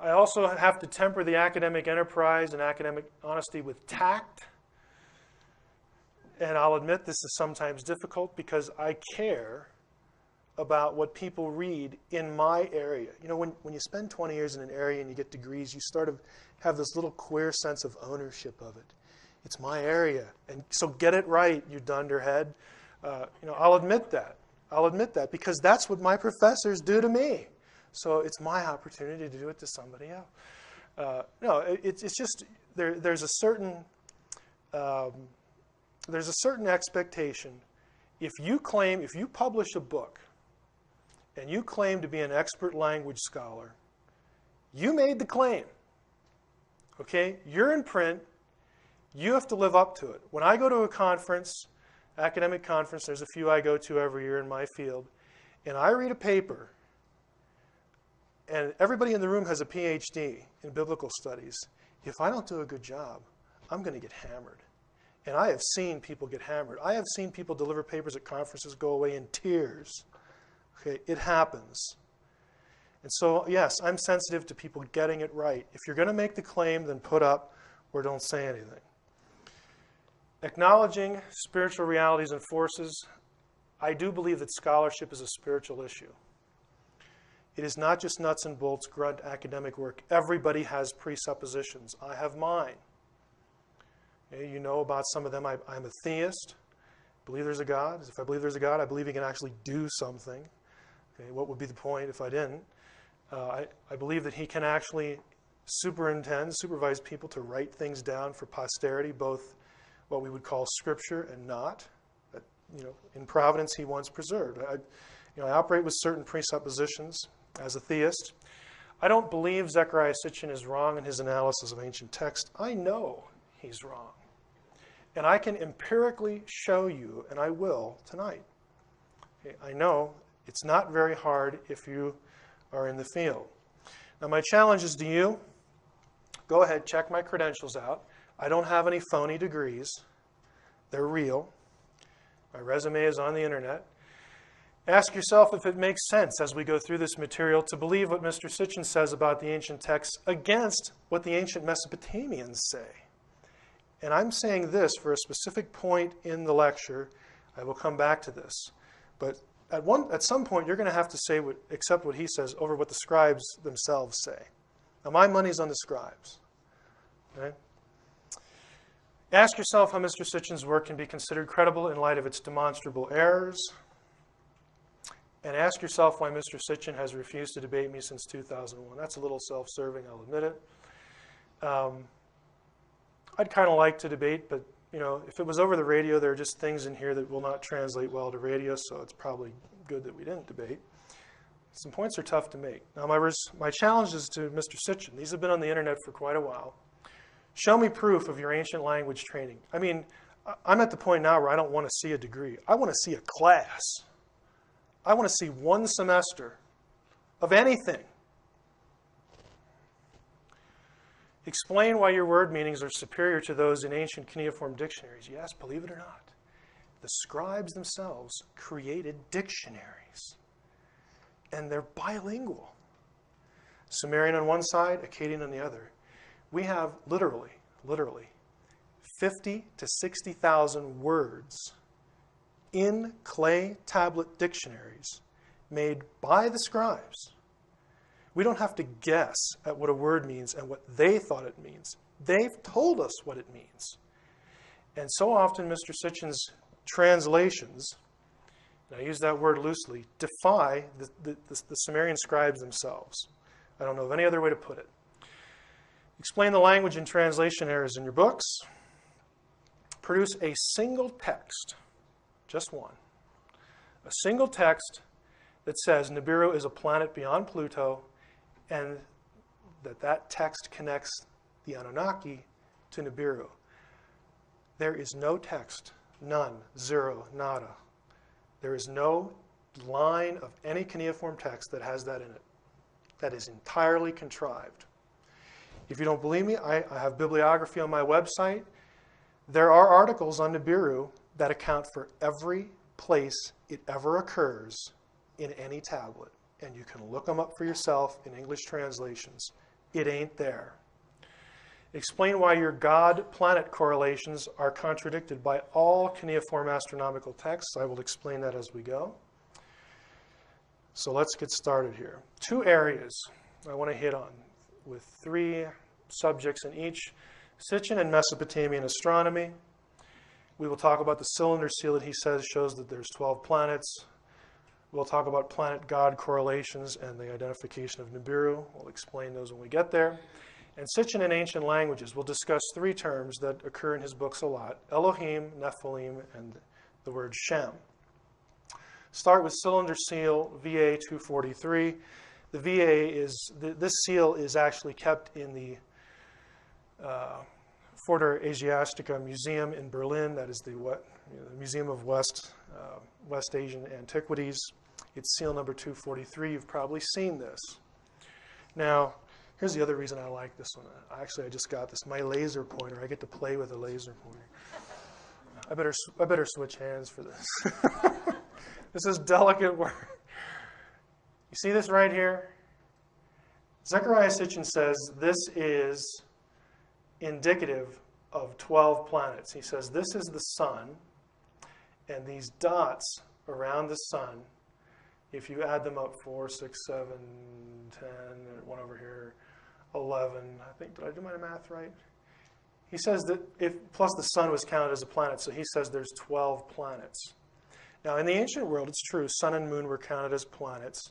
I also have to temper the academic enterprise and academic honesty with tact. And I'll admit this is sometimes difficult because I care about what people read in my area. You know, when you spend 20 years in an area and you get degrees, you start to have this little queer sense of ownership of it. It's my area, and so get it right, you dunderhead. You know, I'll admit that. I'll admit that because that's what my professors do to me. So it's my opportunity to do it to somebody else. No, it's just there's a certain expectation. If you publish a book and you claim to be an expert language scholar, you made the claim. Okay? You're in print. You have to live up to it. When I go to a conference, academic conference, there's a few I go to every year in my field, and I read a paper, and everybody in the room has a PhD in biblical studies. If I don't do a good job, I'm going to get hammered. And I have seen people get hammered. I have seen people deliver papers at conferences go away in tears. Okay, it happens. And so, yes, I'm sensitive to people getting it right. If you're going to make the claim, then put up or don't say anything. Acknowledging spiritual realities and forces, I do believe that scholarship is a spiritual issue. It is not just nuts and bolts, grunt academic work. Everybody has presuppositions. I have mine. Okay, you know about some of them. I'm a theist. I believe there's a God. If I believe there's a God, I believe he can actually do something. Okay, what would be the point if I didn't? I believe that he can actually supervise people to write things down for posterity, both what we would call scripture and not. That, you know, in providence, he wants preserved. I operate with certain presuppositions as a theist. I don't believe Zecharia Sitchin is wrong in his analysis of ancient text. I know he's wrong. And I can empirically show you, and I will tonight. Okay, I know it's not very hard if you are in the field. Now, my challenge is to you, go ahead, check my credentials out. I don't have any phony degrees. They're real. My resume is on the internet. Ask yourself if it makes sense as we go through this material to believe what Mr. Sitchin says about the ancient texts against what the ancient Mesopotamians say. And I'm saying this for a specific point in the lecture. I will come back to this. But at some point, you're going to have to accept what he says over what the scribes themselves say. Now, my money's on the scribes. Okay? Ask yourself how Mr. Sitchin's work can be considered credible in light of its demonstrable errors. And ask yourself why Mr. Sitchin has refused to debate me since 2001. That's a little self-serving, I'll admit it. I'd kind of like to debate, but you know, if it was over the radio, there are just things in here that will not translate well to radio, so it's probably good that we didn't debate. Some points are tough to make. Now, my challenge is to Mr. Sitchin. These have been on the internet for quite a while. Show me proof of your ancient language training. I mean, I'm at the point now where I don't want to see a degree. I want to see a class. I want to see one semester of anything. Explain why your word meanings are superior to those in ancient cuneiform dictionaries. Yes, believe it or not, the scribes themselves created dictionaries, and they're bilingual. Sumerian on one side, Akkadian on the other. We have literally 50 to 60,000 words in clay tablet dictionaries made by the scribes. We don't have to guess at what a word means and what they thought it means. They've told us what it means. And so often Mr. Sitchin's translations, and I use that word loosely, defy the Sumerian scribes themselves. I don't know of any other way to put it. Explain the language and translation errors in your books. Produce a single text, just one, a single text that says Nibiru is a planet beyond Pluto, and that text connects the Anunnaki to Nibiru. There is no text, none, zero, nada. There is no line of any cuneiform text that has that in it. That is entirely contrived. If you don't believe me, I have bibliography on my website. There are articles on Nibiru that account for every place it ever occurs in any tablet. And you can look them up for yourself in English translations. It ain't there. Explain why your God-planet correlations are contradicted by all cuneiform astronomical texts. I will explain that as we go. So let's get started here. 2 areas I want to hit on with 3 subjects in each. Sitchin and Mesopotamian astronomy. We will talk about the cylinder seal that he says shows that there's 12 planets. We'll talk about planet-God correlations and the identification of Nibiru. We'll explain those when we get there. And Sitchin in ancient languages, we'll discuss 3 terms that occur in his books a lot: Elohim, Nephilim, and the word Shem. Start with cylinder seal VA 243. The VA is, this seal is actually kept in the Forter Asiatica Museum in Berlin. That is the Museum of West Asian Antiquities. It's seal number 243. You've probably seen this. Now, here's the other reason I like this one. Actually, I just got this. My laser pointer. I get to play with a laser pointer. I better switch hands for this. This is delicate work. You see this right here? Zecharia Sitchin says this is indicative of 12 planets. He says this is the sun, and these dots around the sun, if you add them up, 4, 6, 7, 10, one over here, 11, I think, did I do my math right? He says that plus the sun was counted as a planet, so he says there's 12 planets. Now, in the ancient world, it's true, sun and moon were counted as planets.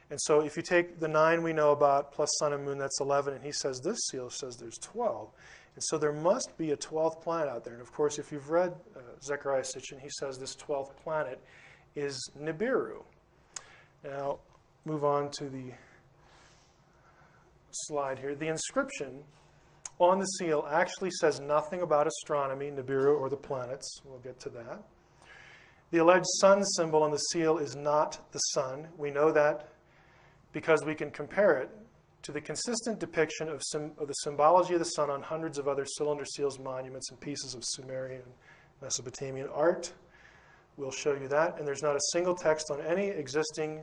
And so if you take the 9 we know about plus sun and moon, that's 11, and he says this seal says there's 12. And so there must be a 12th planet out there. And of course, if you've read Zecharia Sitchin, he says this 12th planet is Nibiru. Now, move on to the slide here. The inscription on the seal actually says nothing about astronomy, Nibiru, or the planets. We'll get to that. The alleged sun symbol on the seal is not the sun. We know that because we can compare it to the consistent depiction of the symbology of the sun on hundreds of other cylinder seals, monuments, and pieces of Sumerian, Mesopotamian art. We'll show you that. And there's not a single text on any existing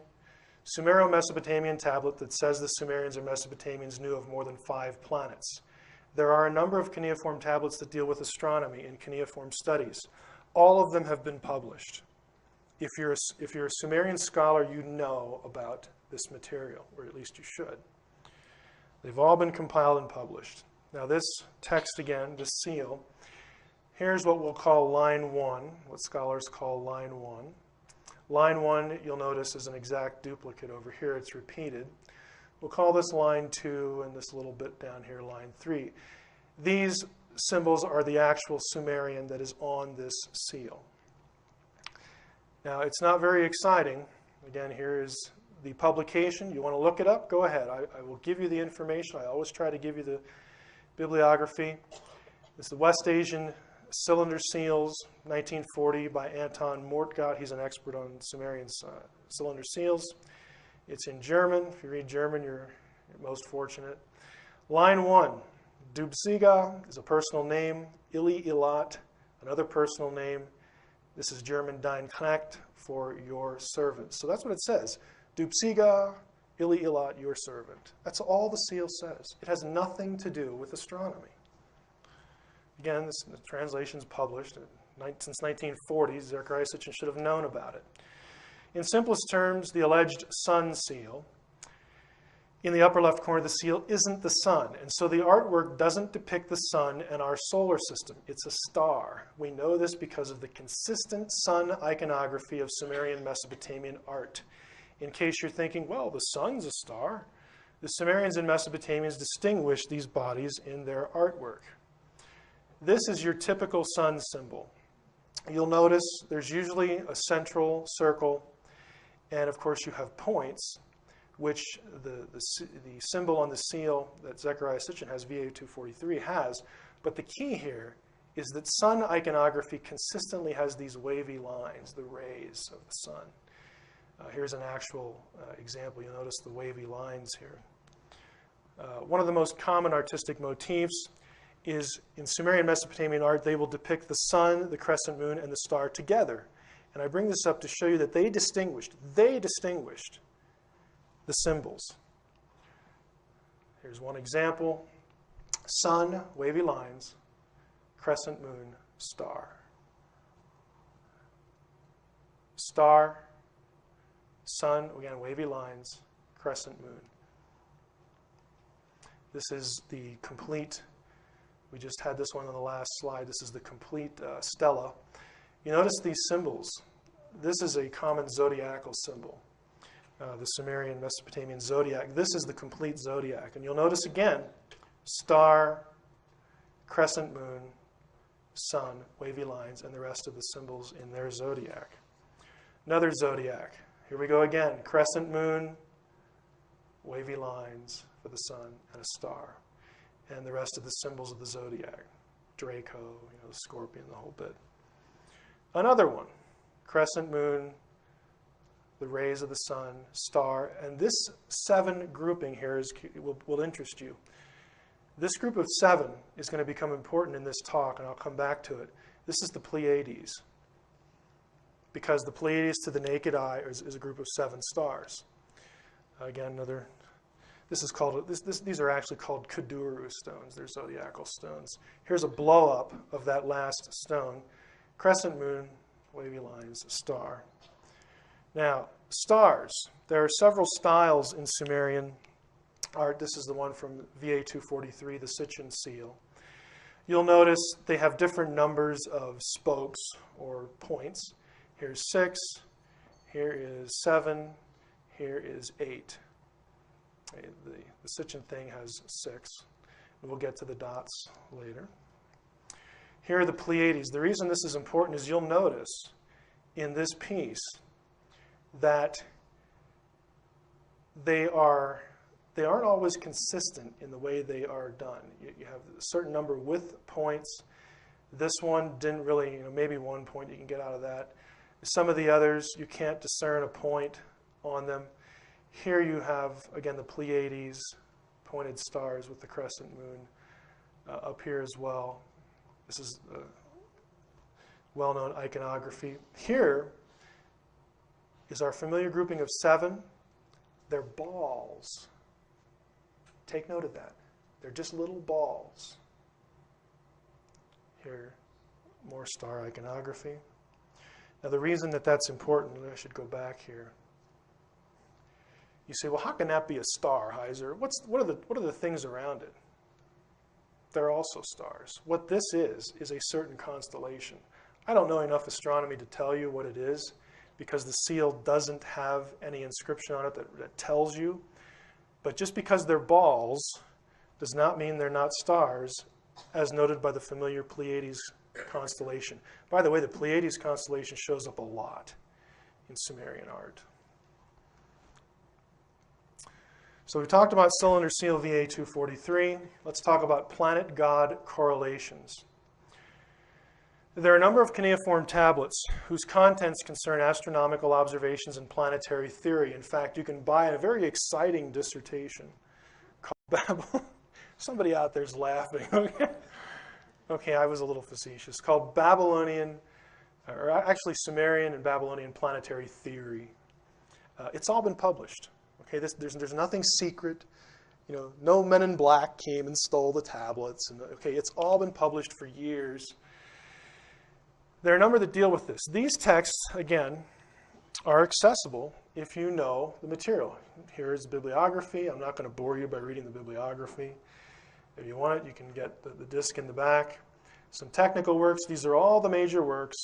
Sumero-Mesopotamian tablet that says the Sumerians or Mesopotamians knew of more than 5 planets. There are a number of cuneiform tablets that deal with astronomy and cuneiform studies. All of them have been published. If you're a Sumerian scholar, you know about this material, or at least you should. They've all been compiled and published. Now this text again, this seal, here's what we'll call line 1, what scholars call line 1. Line 1, you'll notice, is an exact duplicate over here. It's repeated. We'll call this line 2, and this little bit down here, line 3. These symbols are the actual Sumerian that is on this seal. Now, it's not very exciting. Again, here is the publication. You want to look it up? Go ahead. I will give you the information. I always try to give you the bibliography. This is the West Asian Cylinder Seals, 1940, by Anton Mortgott. He's an expert on Sumerian cylinder seals. It's in German. If you read German, you're most fortunate. Line 1, Dubsiga is a personal name. Ili Ilat, another personal name. This is German Dein Knecht, for your servant. So that's what it says. Dubsiga, Ili Ilat, your servant. That's all the seal says. It has nothing to do with astronomy. Again, the translation's published since 1940. Zecharia Sitchin should have known about it. In simplest terms, the alleged sun seal in the upper left corner of the seal isn't the sun. And so the artwork doesn't depict the sun and our solar system. It's a star. We know this because of the consistent sun iconography of Sumerian Mesopotamian art. In case you're thinking, well, the sun's a star, the Sumerians and Mesopotamians distinguished these bodies in their artwork. This is your typical sun symbol. You'll notice there's usually a central circle, and of course you have points, which the symbol on the seal that Zecharia Sitchin has, VA243, has. But the key here is that sun iconography consistently has these wavy lines, the rays of the sun. Here's an actual example. You'll notice the wavy lines here. One of the most common artistic motifs is in Sumerian Mesopotamian art, they will depict the sun, the crescent moon, and the star together. And I bring this up to show you that they distinguished the symbols. Here's one example. Sun, wavy lines, crescent moon, star. Star, sun, again, wavy lines, crescent moon. This is the complete, we just had this one on the last slide, this is the complete stela. You notice these symbols. This is a common zodiacal symbol, the Sumerian Mesopotamian zodiac. This is the complete zodiac. And you'll notice again, star, crescent moon, sun, wavy lines, and the rest of the symbols in their zodiac. Another zodiac. Here we go again. Crescent moon, wavy lines for the sun, and a star. And the rest of the symbols of the zodiac. Draco, the scorpion, the whole bit. Another one. Crescent moon, the rays of the sun, star. And this 7 grouping here will interest you. This group of 7 is going to become important in this talk, and I'll come back to it. This is the Pleiades, because the Pleiades to the naked eye is a group of 7 stars. Again, these are actually called Kuduru stones. They're zodiacal stones. Here's a blow-up of that last stone. Crescent moon, wavy lines, star. Now, stars. There are several styles in Sumerian art. This is the one from VA243, the Sitchin seal. You'll notice they have different numbers of spokes or points. Here's 6, here is 7, here is 8. The Sitchin thing has 6. We'll get to the dots later. Here are the Pleiades. The reason this is important is you'll notice in this piece that they aren't always consistent in the way they are done. You have a certain number with points. This one didn't really, maybe 1 point you can get out of that. Some of the others, you can't discern a point on them. Here you have, again, the Pleiades, pointed stars with the crescent moon up here as well. This is well-known iconography. Here is our familiar grouping of 7. They're balls. Take note of that. They're just little balls. Here, more star iconography. Now, the reason that that's important, I should go back here. You say, well, how can that be a star, Heiser? What are the things around it? They're also stars. What this is a certain constellation. I don't know enough astronomy to tell you what it is, because the seal doesn't have any inscription on it that tells you. But just because they're balls does not mean they're not stars, as noted by the familiar Pleiades constellation. By the way, the Pleiades constellation shows up a lot in Sumerian art. So we talked about cylinder seal VA243. Let's talk about planet-god correlations. There are a number of cuneiform tablets whose contents concern astronomical observations and planetary theory. In fact, you can buy a very exciting dissertation called somebody out there's laughing. Okay, I was a little facetious. Called Babylonian, or actually Sumerian and Babylonian planetary theory. It's all been published. Okay, there's nothing secret. No men in black came and stole the tablets. And okay, it's all been published for years. There are a number that deal with this. These texts, again, are accessible if you know the material. Here is bibliography. I'm not going to bore you by reading the bibliography. If you want it, you can get the disc in the back. Some technical works. These are all the major works.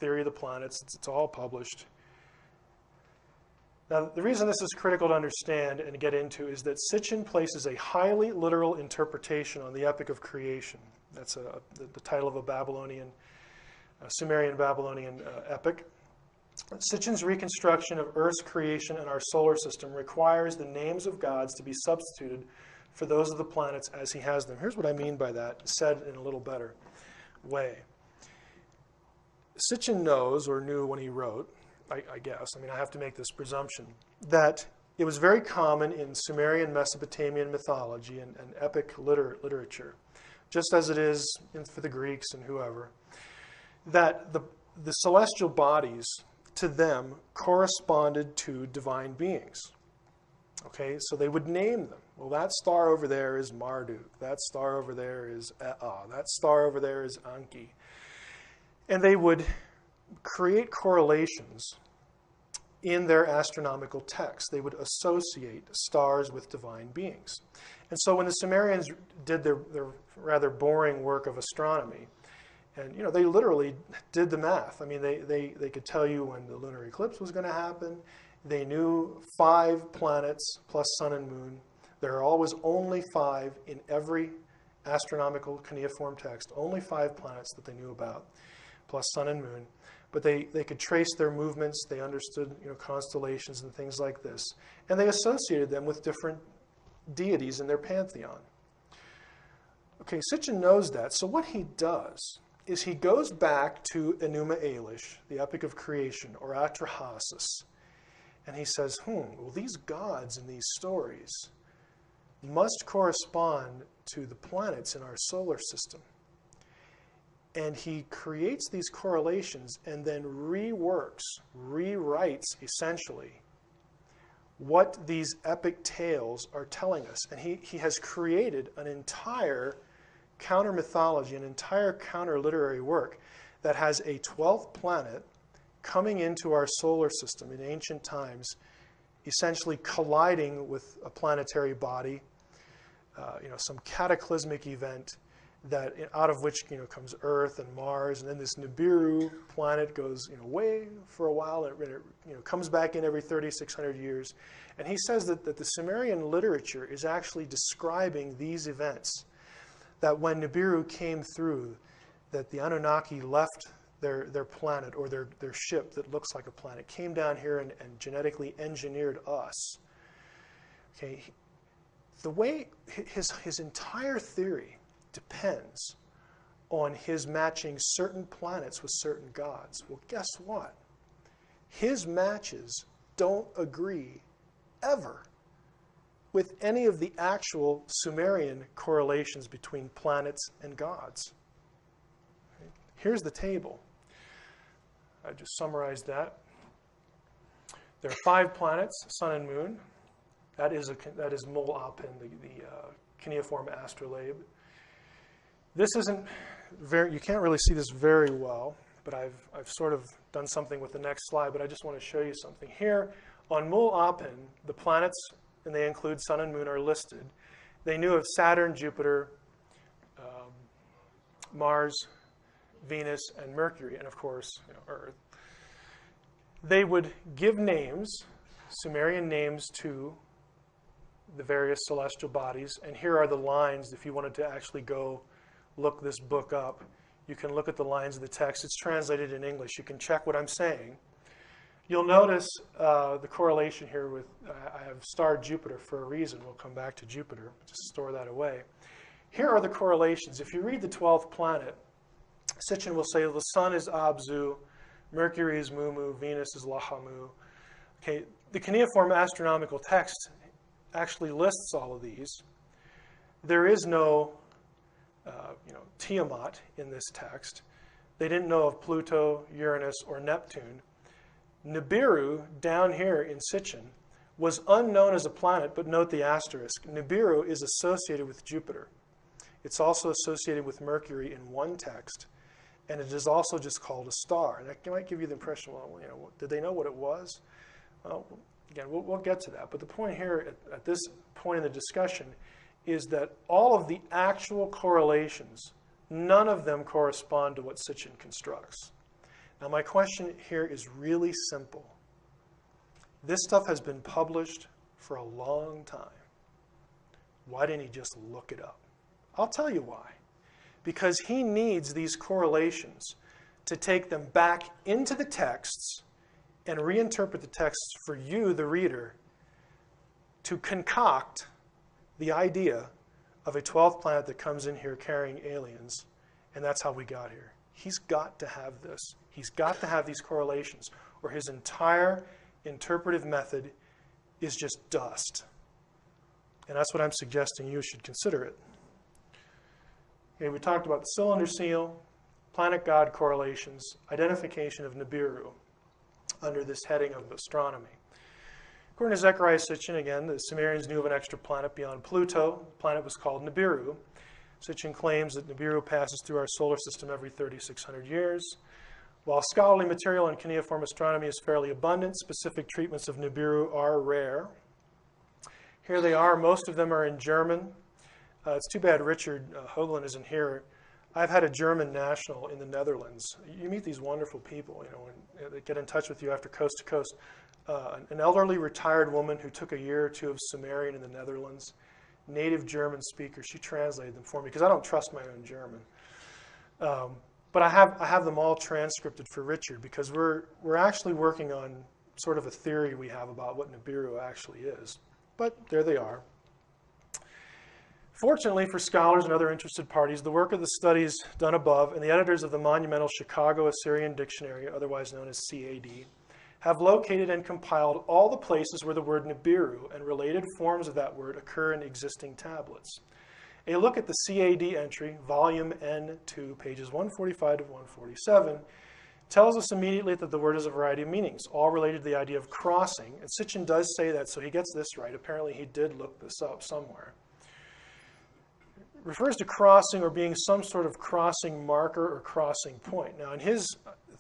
Theory of the planets. It's all published. Now, the reason this is critical to understand and get into is that Sitchin places a highly literal interpretation on the epic of creation. That's the title of a Sumerian Babylonian epic. Sitchin's reconstruction of Earth's creation and our solar system requires the names of gods to be substituted for those of the planets as he has them. Here's what I mean by that, said in a little better way. Sitchin knows, or knew when he wrote, I guess, I have to make this presumption, that it was very common in Sumerian Mesopotamian mythology and epic literature, just as it is for the Greeks and whoever, that the celestial bodies to them corresponded to divine beings. Okay, so they would name them. Well, that star over there is Marduk. That star over there is Ea. That star over there is Anki. And they would create correlations in their astronomical texts. They would associate stars with divine beings. And so when the Sumerians did their rather boring work of astronomy, and they literally did the math. They could tell you when the lunar eclipse was going to happen. They knew 5 planets plus sun and moon. There are always only 5 in every astronomical cuneiform text, only 5 planets that they knew about, plus sun and moon. But they could trace their movements. They understood constellations and things like this. And they associated them with different deities in their pantheon. Okay, Sitchin knows that. So what he does is he goes back to Enuma Elish, the epic of creation, or Atrahasis, and he says, well, these gods in these stories must correspond to the planets in our solar system. And he creates these correlations and then rewrites, essentially, what these epic tales are telling us. And he has created an entire counter-mythology, an entire counter-literary work that has a 12th planet coming into our solar system in ancient times, essentially colliding with a planetary body, some cataclysmic event that out of which comes Earth and Mars, and then this Nibiru planet goes away for a while, and it comes back in every 3,600 years. And he says that the Sumerian literature is actually describing these events, that when Nibiru came through, that the Anunnaki left their planet, or their ship that looks like a planet, came down here and genetically engineered us. Okay, the way his entire theory depends on his matching certain planets with certain gods. Well, guess what? His matches don't agree ever with any of the actual Sumerian correlations between planets and gods. Here's the table. I just summarized that. There are 5 planets, sun and moon. That is Mul Apin, the cuneiform astrolabe. This isn't very, you can't really see this very well, but I've sort of done something with the next slide, but I just want to show you something. Here on Mul Apin, the planets, and they include sun and moon, are listed. They knew of Saturn, Jupiter, Mars, Venus, and Mercury, and of course, Earth. They would give names, Sumerian names, to the various celestial bodies, and here are the lines. If you wanted to actually go look this book up, you can look at the lines of the text. It's translated in English. You can check what I'm saying. You'll notice the correlation here with, I have starred Jupiter for a reason. We'll come back to Jupiter. Just store that away. Here are the correlations. If you read the 12th planet, Sitchin will say the sun is Abzu, Mercury is Mumu, Venus is Lahamu. Okay, the cuneiform astronomical text actually lists all of these. There is no Tiamat in this text. They didn't know of Pluto, Uranus, or Neptune. Nibiru, down here in Sitchin, was unknown as a planet, but note the asterisk. Nibiru is associated with Jupiter. It's also associated with Mercury in one text, and it is also just called a star. And that might give you the impression, well, did they know what it was? Well, again, we'll get to that. But the point here at this point in the discussion is that all of the actual correlations, none of them correspond to what Sitchin constructs. Now, my question here is really simple. This stuff has been published for a long time. Why didn't he just look it up? I'll tell you why. Because he needs these correlations to take them back into the texts and reinterpret the texts for you, the reader, to concoct the idea of a 12th planet that comes in here carrying aliens, and that's how we got here. He's got to have this. He's got to have these correlations, or his entire interpretive method is just dust. And that's what I'm suggesting you should consider it. Okay, we talked about the cylinder seal, planet god correlations, identification of Nibiru under this heading of astronomy. According to Zecharia Sitchin, again, the Sumerians knew of an extra planet beyond Pluto. The planet was called Nibiru. Sitchin claims that Nibiru passes through our solar system every 3,600 years. While scholarly material in cuneiform astronomy is fairly abundant, specific treatments of Nibiru are rare. Here they are. Most of them are in German. It's too bad Richard Hoagland isn't here. I've had a German national in the Netherlands. You meet these wonderful people, and they get in touch with you after coast to coast. An elderly retired woman who took a year or two of Sumerian in the Netherlands, native German speaker. She translated them for me because I don't trust my own German. But I have them all transcripted for Richard because we're actually working on sort of a theory we have about what Nibiru actually is. But there they are. Fortunately for scholars and other interested parties, the work of the studies done above and the editors of the monumental Chicago Assyrian Dictionary, otherwise known as CAD, have located and compiled all the places where the word Nibiru and related forms of that word occur in existing tablets. A look at the CAD entry, volume N2, pages 145 to 147, tells us immediately that the word has a variety of meanings, all related to the idea of crossing. And Sitchin does say that, so he gets this right. Apparently he did look this up somewhere. It refers to crossing or being some sort of crossing marker or crossing point. Now, in his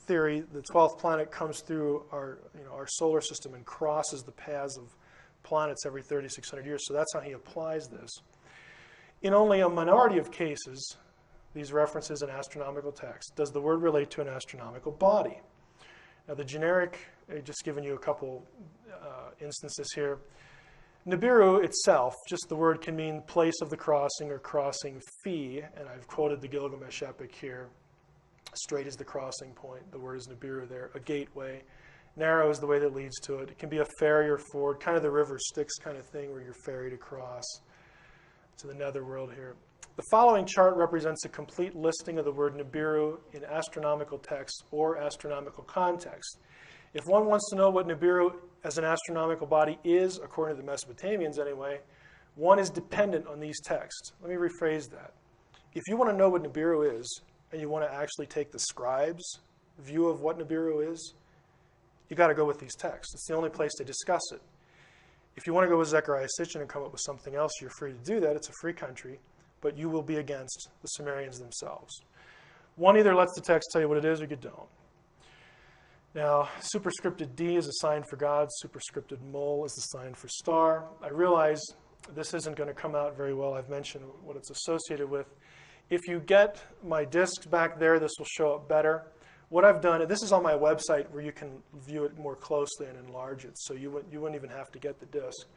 theory, the 12th planet comes through our solar system and crosses the paths of planets every 3,600 years. So that's how he applies this. In only a minority of cases, these references in astronomical text, does the word relate to an astronomical body. Now the generic, I've just given you a couple instances here. Nibiru itself, just the word can mean place of the crossing or crossing fee, and I've quoted the Gilgamesh epic here. Straight is the crossing point, the word is Nibiru there, a gateway. Narrow is the way that leads to it. It can be a ferry or ford, kind of the river Styx kind of thing where you're ferried across to the netherworld here. The following chart represents a complete listing of the word Nibiru in astronomical text or astronomical context. If one wants to know what Nibiru as an astronomical body is, according to the Mesopotamians anyway, one is dependent on these texts. Let me rephrase that. If you want to know what Nibiru is, and you want to actually take the scribes' view of what Nibiru is, you got to go with these texts. It's the only place they discuss it. If you want to go with Zecharia Sitchin and come up with something else, you're free to do that. It's a free country, but you will be against the Sumerians themselves. One either lets the text tell you what it is or you don't. Now, superscripted D is a sign for God. Superscripted mole is the sign for star. I realize this isn't going to come out very well. I've mentioned what it's associated with. If you get my discs back there, this will show up better. What I've done, and this is on my website where you can view it more closely and enlarge it, so you wouldn't even have to get the disc.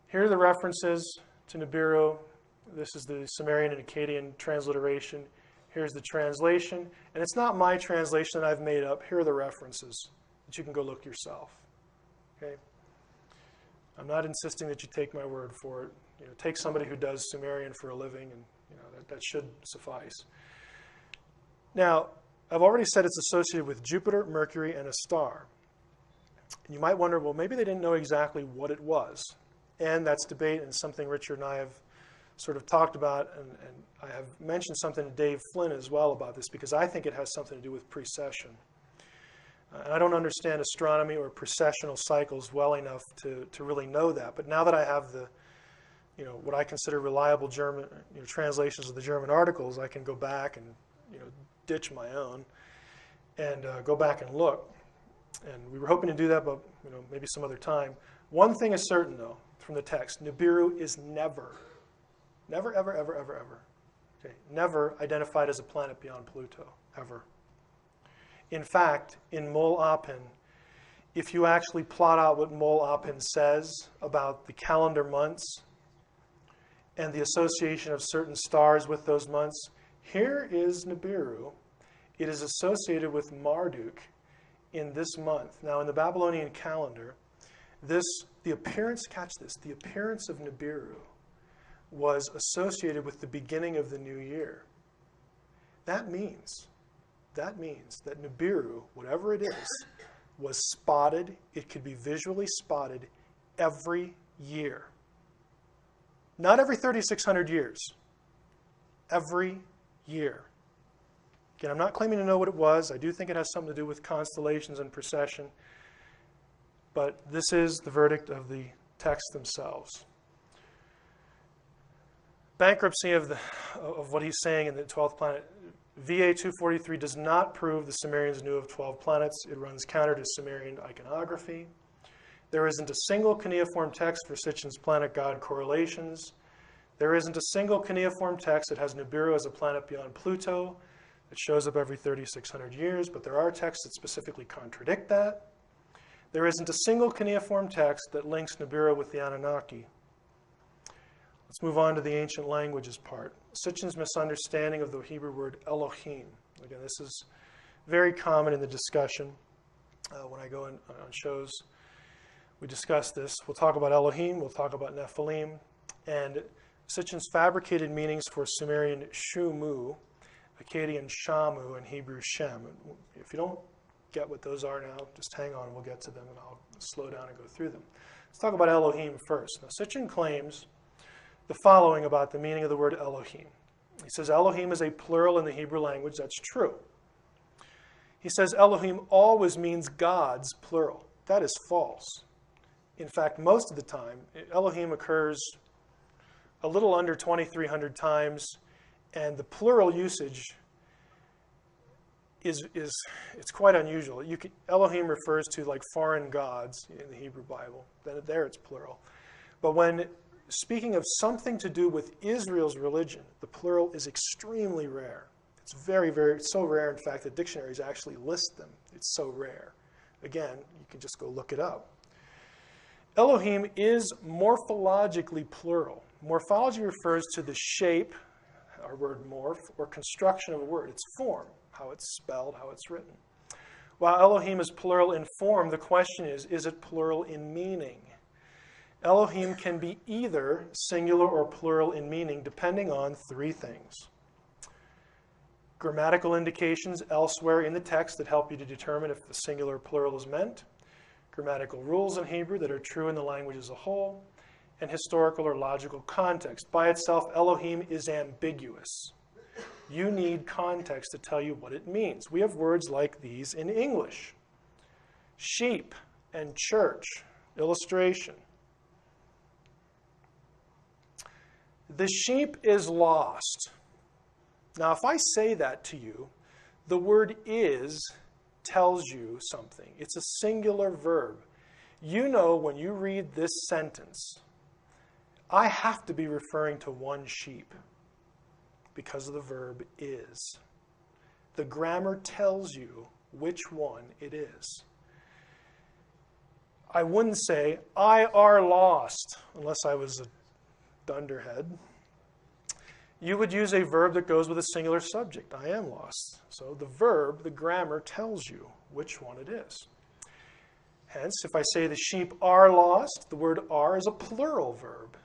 Here are the references to Nibiru. This is the Sumerian and Akkadian transliteration. Here's the translation. And it's not my translation that I've made up. Here are the references that you can go look yourself. Okay? I'm not insisting that you take my word for it. Take somebody who does Sumerian for a living, and that should suffice. Now, I've already said it's associated with Jupiter, Mercury, and a star. And you might wonder, well, maybe they didn't know exactly what it was. And that's debate and something Richard and I have sort of talked about, and I have mentioned something to Dave Flynn as well about this because I think it has something to do with precession. And I don't understand astronomy or precessional cycles well enough to really know that. But now that I have the, what I consider reliable German translations of the German articles, I can go back and ditch my own and go back and look. And we were hoping to do that, but maybe some other time. One thing is certain, though, from the text. Nibiru is never, ever, ever, okay, never identified as a planet beyond Pluto, ever. In fact, in Mol Apin, if you actually plot out what Mol Apin says about the calendar months and the association of certain stars with those months, here is Nibiru. It is associated with Marduk in this month. Now, in the Babylonian calendar, the appearance of Nibiru was associated with the beginning of the new year. That means that Nibiru, whatever it is, was spotted. It could be visually spotted every year. Not every 3,600 years. Every year. Again, I'm not claiming to know what it was. I do think it has something to do with constellations and precession. But this is the verdict of the texts themselves. Bankruptcy of what he's saying in the 12th planet. VA 243 does not prove the Sumerians knew of 12 planets. It runs counter to Sumerian iconography. There isn't a single cuneiform text for Sitchin's planet god correlations. There isn't a single cuneiform text that has Nibiru as a planet beyond Pluto. It shows up every 3,600 years, but there are texts that specifically contradict that. There isn't a single cuneiform text that links Nibiru with the Anunnaki. Let's move on to the ancient languages part. Sitchin's misunderstanding of the Hebrew word Elohim. Again, this is very common in the discussion. When I go on shows, we discuss this. We'll talk about Elohim, we'll talk about Nephilim, and Sitchin's fabricated meanings for Sumerian Shumu, Akkadian Shamu, and Hebrew Shem. If you don't get what those are now, just hang on, we'll get to them, and I'll slow down and go through them. Let's talk about Elohim first. Now, Sitchin claims the following about the meaning of the word Elohim. He says Elohim is a plural in the Hebrew language. That's true. He says Elohim always means gods, plural. That is false. In fact, most of the time, Elohim occurs a little under 2,300 times, and the plural usage it's quite unusual. Elohim refers to like foreign gods in the Hebrew Bible. Then there it's plural. But when speaking of something to do with Israel's religion, the plural is extremely rare. It's very, very, so rare, in fact, that dictionaries actually list them. It's so rare. Again, you can just go look it up. Elohim is morphologically plural. Morphology refers to the shape, our word morph, or construction of a word. It's form, how it's spelled, how it's written. While Elohim is plural in form, the question is it plural in meaning? Elohim can be either singular or plural in meaning, depending on three things. Grammatical indications elsewhere in the text that help you to determine if the singular or plural is meant. Grammatical rules in Hebrew that are true in the language as a whole. And historical or logical context. By itself, Elohim is ambiguous. You need context to tell you what it means. We have words like these in English. Sheep and church. Illustration. The sheep is lost. Now, if I say that to you, the word is tells you something. It's a singular verb. You know when you read this sentence, I have to be referring to one sheep because of the verb is. The grammar tells you which one it is. I wouldn't say, I are lost, unless I was a dunderhead. You would use a verb that goes with a singular subject. I am lost. So the verb, the grammar, tells you which one it is. Hence, if I say the sheep are lost, the word are is a plural verb.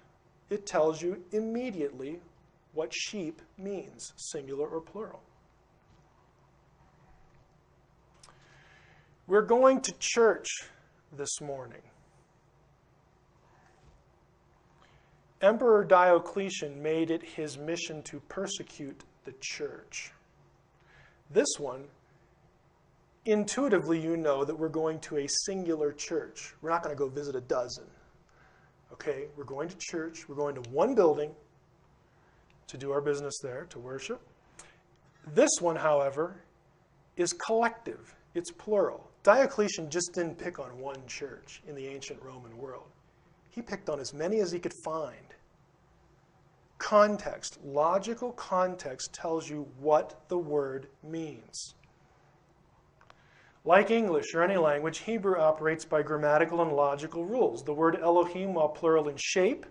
It tells you immediately what sheep means, singular or plural. We're going to church this morning. Emperor Diocletian made it his mission to persecute the church. This one, intuitively you know that we're going to a singular church. We're not going to go visit a dozen. Okay, we're going to church. We're going to one building to do our business there, to worship. This one, however, is collective. It's plural. Diocletian just didn't pick on one church in the ancient Roman world. He picked on as many as he could find. Context, logical context tells you what the word means. Like English or any language, Hebrew operates by grammatical and logical rules. The word Elohim, while plural in shape,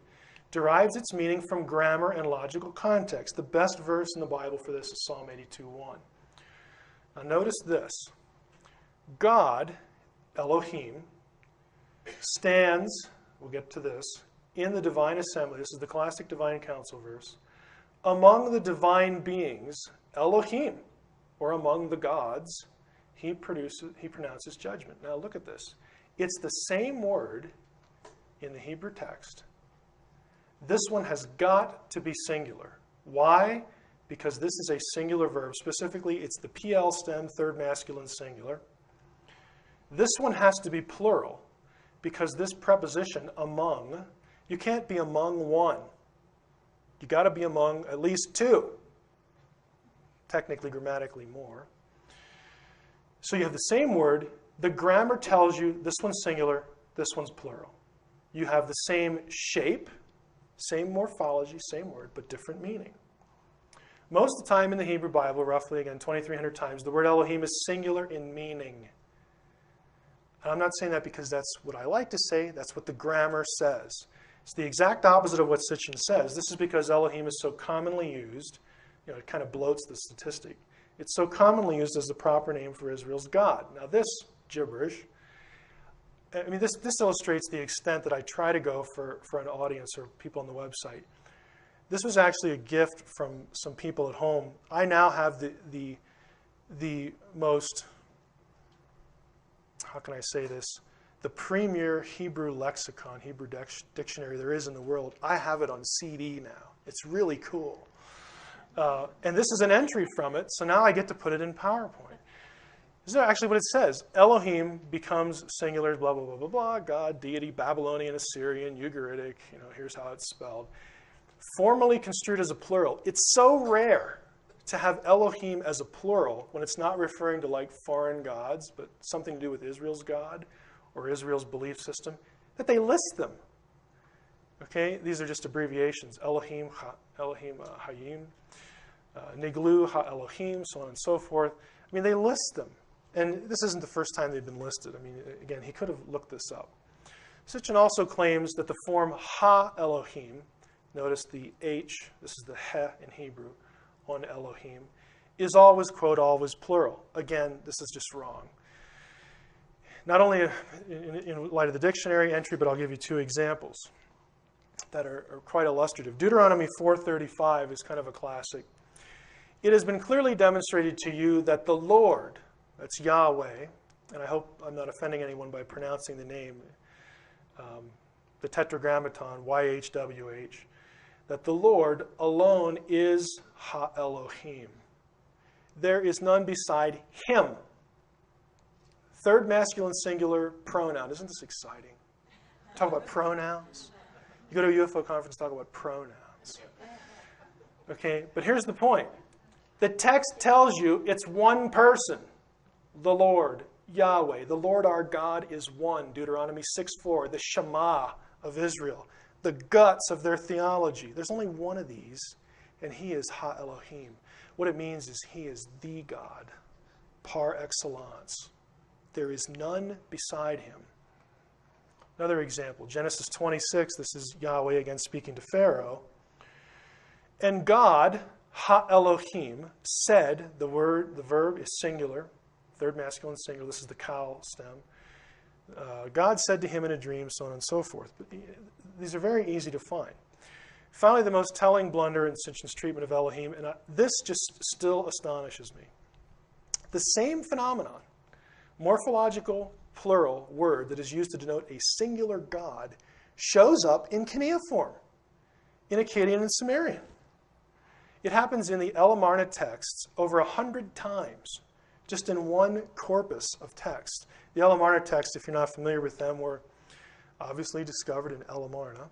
derives its meaning from grammar and logical context. The best verse in the Bible for this is Psalm 82:1. Now notice this. God, Elohim, stands, we'll get to this, in the divine assembly. This is the classic divine council verse. Among the divine beings, Elohim, or among the gods, he pronounces judgment. Now look at this. It's the same word in the Hebrew text. This one has got to be singular. Why? Because this is a singular verb. Specifically, it's the PL stem, third masculine singular. This one has to be plural because this preposition, among, you can't be among one. You got to be among at least two. Technically, grammatically, more. So you have the same word. The grammar tells you this one's singular, this one's plural. You have the same shape, same morphology, same word, but different meaning. Most of the time in the Hebrew Bible, roughly, again, 2,300 times, the word Elohim is singular in meaning. And I'm not saying that because that's what I like to say. That's what the grammar says. It's the exact opposite of what Sitchin says. This is because Elohim is so commonly used. You know, it kind of bloats the statistic. It's so commonly used as the proper name for Israel's God. Now this gibberish, I mean, this illustrates the extent that I try to go for an audience or people on the website. This was actually a gift from some people at home. I now have the most, how can I say this, the premier Hebrew lexicon, Hebrew dictionary there is in the world. I have it on CD now. It's really cool. And this is an entry from it, so now I get to put it in PowerPoint. This is actually what it says. Elohim becomes singular, blah, blah, blah, blah, blah, God, deity, Babylonian, Assyrian, Ugaritic, here's how it's spelled. Formally construed as a plural. It's so rare to have Elohim as a plural when it's not referring to like foreign gods, but something to do with Israel's God or Israel's belief system, that they list them. Okay, these are just abbreviations. Elohim, Hayim, Niglu, Ha-Elohim, so on and so forth. I mean, they list them. And this isn't the first time they've been listed. I mean, again, he could have looked this up. Sitchin also claims that the form Ha-Elohim, notice the H, this is the He in Hebrew, on Elohim, is always, quote, always plural. Again, this is just wrong. Not only in light of the dictionary entry, but I'll give you two examples that are quite illustrative. Deuteronomy 4:35 is kind of a classic. It has been clearly demonstrated to you that the Lord, that's Yahweh, and I hope I'm not offending anyone by pronouncing the name, the Tetragrammaton, YHWH, that the Lord alone is Ha-Elohim. There is none beside him. Third masculine singular pronoun. Isn't this exciting? Talk about pronouns. You go to a UFO conference, talk about pronouns. Okay, but here's the point. The text tells you it's one person, the Lord, Yahweh. The Lord our God is one, Deuteronomy 6:4, the Shema of Israel, the guts of their theology. There's only one of these, and he is Ha-Elohim. What it means is he is the God, par excellence. There is none beside him. Another example, Genesis 26, this is Yahweh again speaking to Pharaoh. And God, Ha-Elohim, said, the verb is singular, third masculine singular, this is the kal stem. God said to him in a dream, so on and so forth. But these are very easy to find. Finally, the most telling blunder in Sitchin's treatment of Elohim, and this just still astonishes me. The same phenomenon, morphological plural word that is used to denote a singular God, shows up in cuneiform, in Akkadian and Sumerian. It happens in the Elamarna texts over 100 times, just in one corpus of text. The Elamarna texts, if you're not familiar with them, were obviously discovered in Elamarna,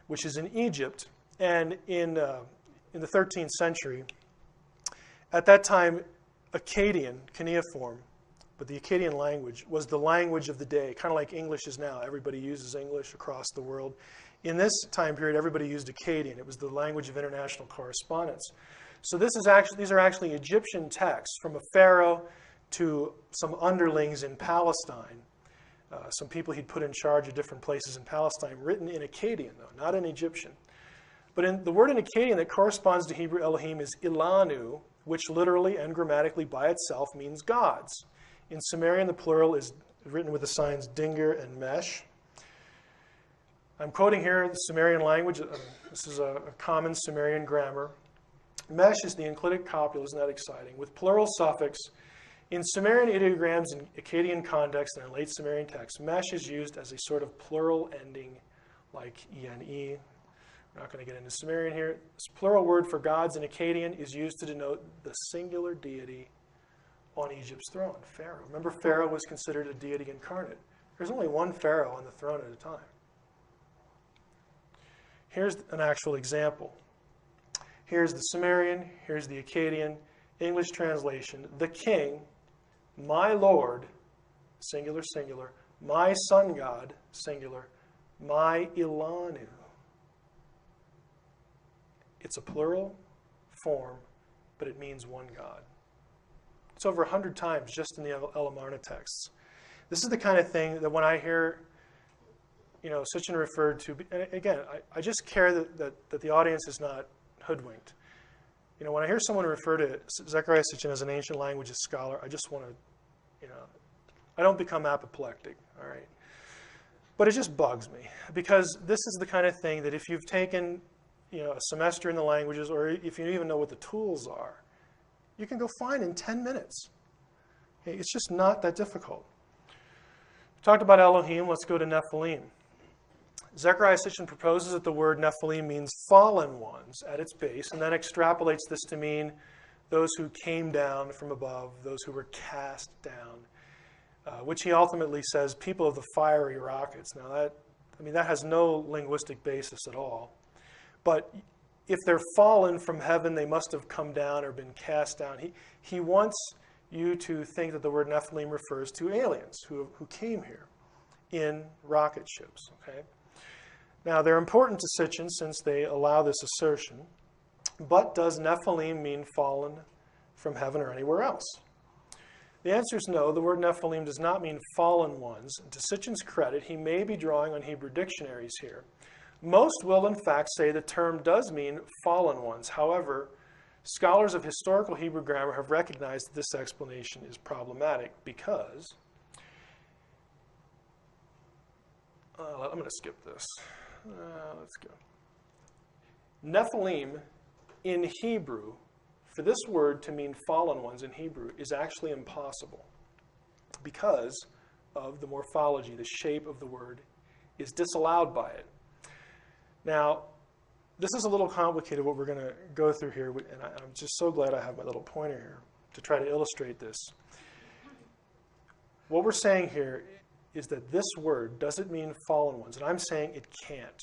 which is in Egypt, and in the 13th century. At that time, Akkadian cuneiform But the Akkadian language was the language of the day, kind of like English is now. Everybody uses English across the world. In this time period, everybody used Akkadian. It was the language of international correspondence. So these are actually Egyptian texts from a pharaoh to some underlings in Palestine. Some people he'd put in charge of different places in Palestine, written in Akkadian, though, not in Egyptian. But the word in Akkadian that corresponds to Hebrew Elohim is Ilanu, which literally and grammatically by itself means gods. In Sumerian, the plural is written with the signs dinger and mesh. I'm quoting here the Sumerian language. This is a common Sumerian grammar. Mesh is the enclitic copula, isn't that exciting? With plural suffix. In Sumerian ideograms in Akkadian context and in late Sumerian texts, mesh is used as a sort of plural ending like ene. We're not going to get into Sumerian here. This plural word for gods in Akkadian is used to denote the singular deity on Egypt's throne, Pharaoh. Remember, Pharaoh was considered a deity incarnate. There's only one Pharaoh on the throne at a time. Here's an actual example. Here's the Sumerian, here's the Akkadian, English translation. The king, my lord, singular, singular, my sun god, singular, my Ilanu. It's a plural form, but it means one God. It's over 100 times just in the Elamarna texts. This is the kind of thing that when I hear, Sitchin referred to, and again, I just care that the audience is not hoodwinked. When I hear someone refer to Zecharia Sitchin as an ancient languages scholar, I just want to, I don't become apoplectic, all right? But it just bugs me, because this is the kind of thing that if you've taken, a semester in the languages, or if you even know what the tools are, you can go find in 10 minutes. Okay? It's just not that difficult. We talked about Elohim. Let's go to Nephilim. Zecharia Sitchin proposes that the word Nephilim means fallen ones at its base, and then extrapolates this to mean those who came down from above, those who were cast down, which he ultimately says people of the fiery rockets. Now that has no linguistic basis at all. But if they're fallen from heaven, they must have come down or been cast down. He wants you to think that the word Nephilim refers to aliens who came here in rocket ships. Okay. Now, they're important to Sitchin since they allow this assertion. But does Nephilim mean fallen from heaven or anywhere else? The answer is no. The word Nephilim does not mean fallen ones. And to Sitchin's credit, he may be drawing on Hebrew dictionaries here. Most will, in fact, say the term does mean fallen ones. However, scholars of historical Hebrew grammar have recognized that this explanation is problematic because, I'm going to skip this. Let's go. Nephilim in Hebrew, for this word to mean fallen ones in Hebrew, is actually impossible because of the morphology. The shape of the word is disallowed by it. Now, this is a little complicated what we're going to go through here, and I'm just so glad I have my little pointer here to try to illustrate this. What we're saying here is that this word doesn't mean fallen ones, and I'm saying it can't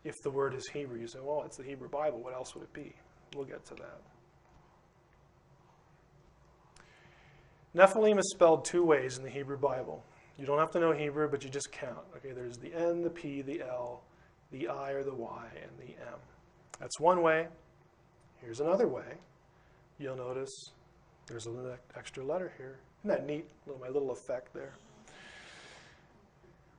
if the word is Hebrew. You say, well, it's the Hebrew Bible. What else would it be? We'll get to that. Nephilim is spelled two ways in the Hebrew Bible. You don't have to know Hebrew, but you just count. Okay, there's the N, the P, the L, the I or the Y, and the M. That's one way. Here's another way. You'll notice there's an extra letter here. Isn't that neat? My little effect there.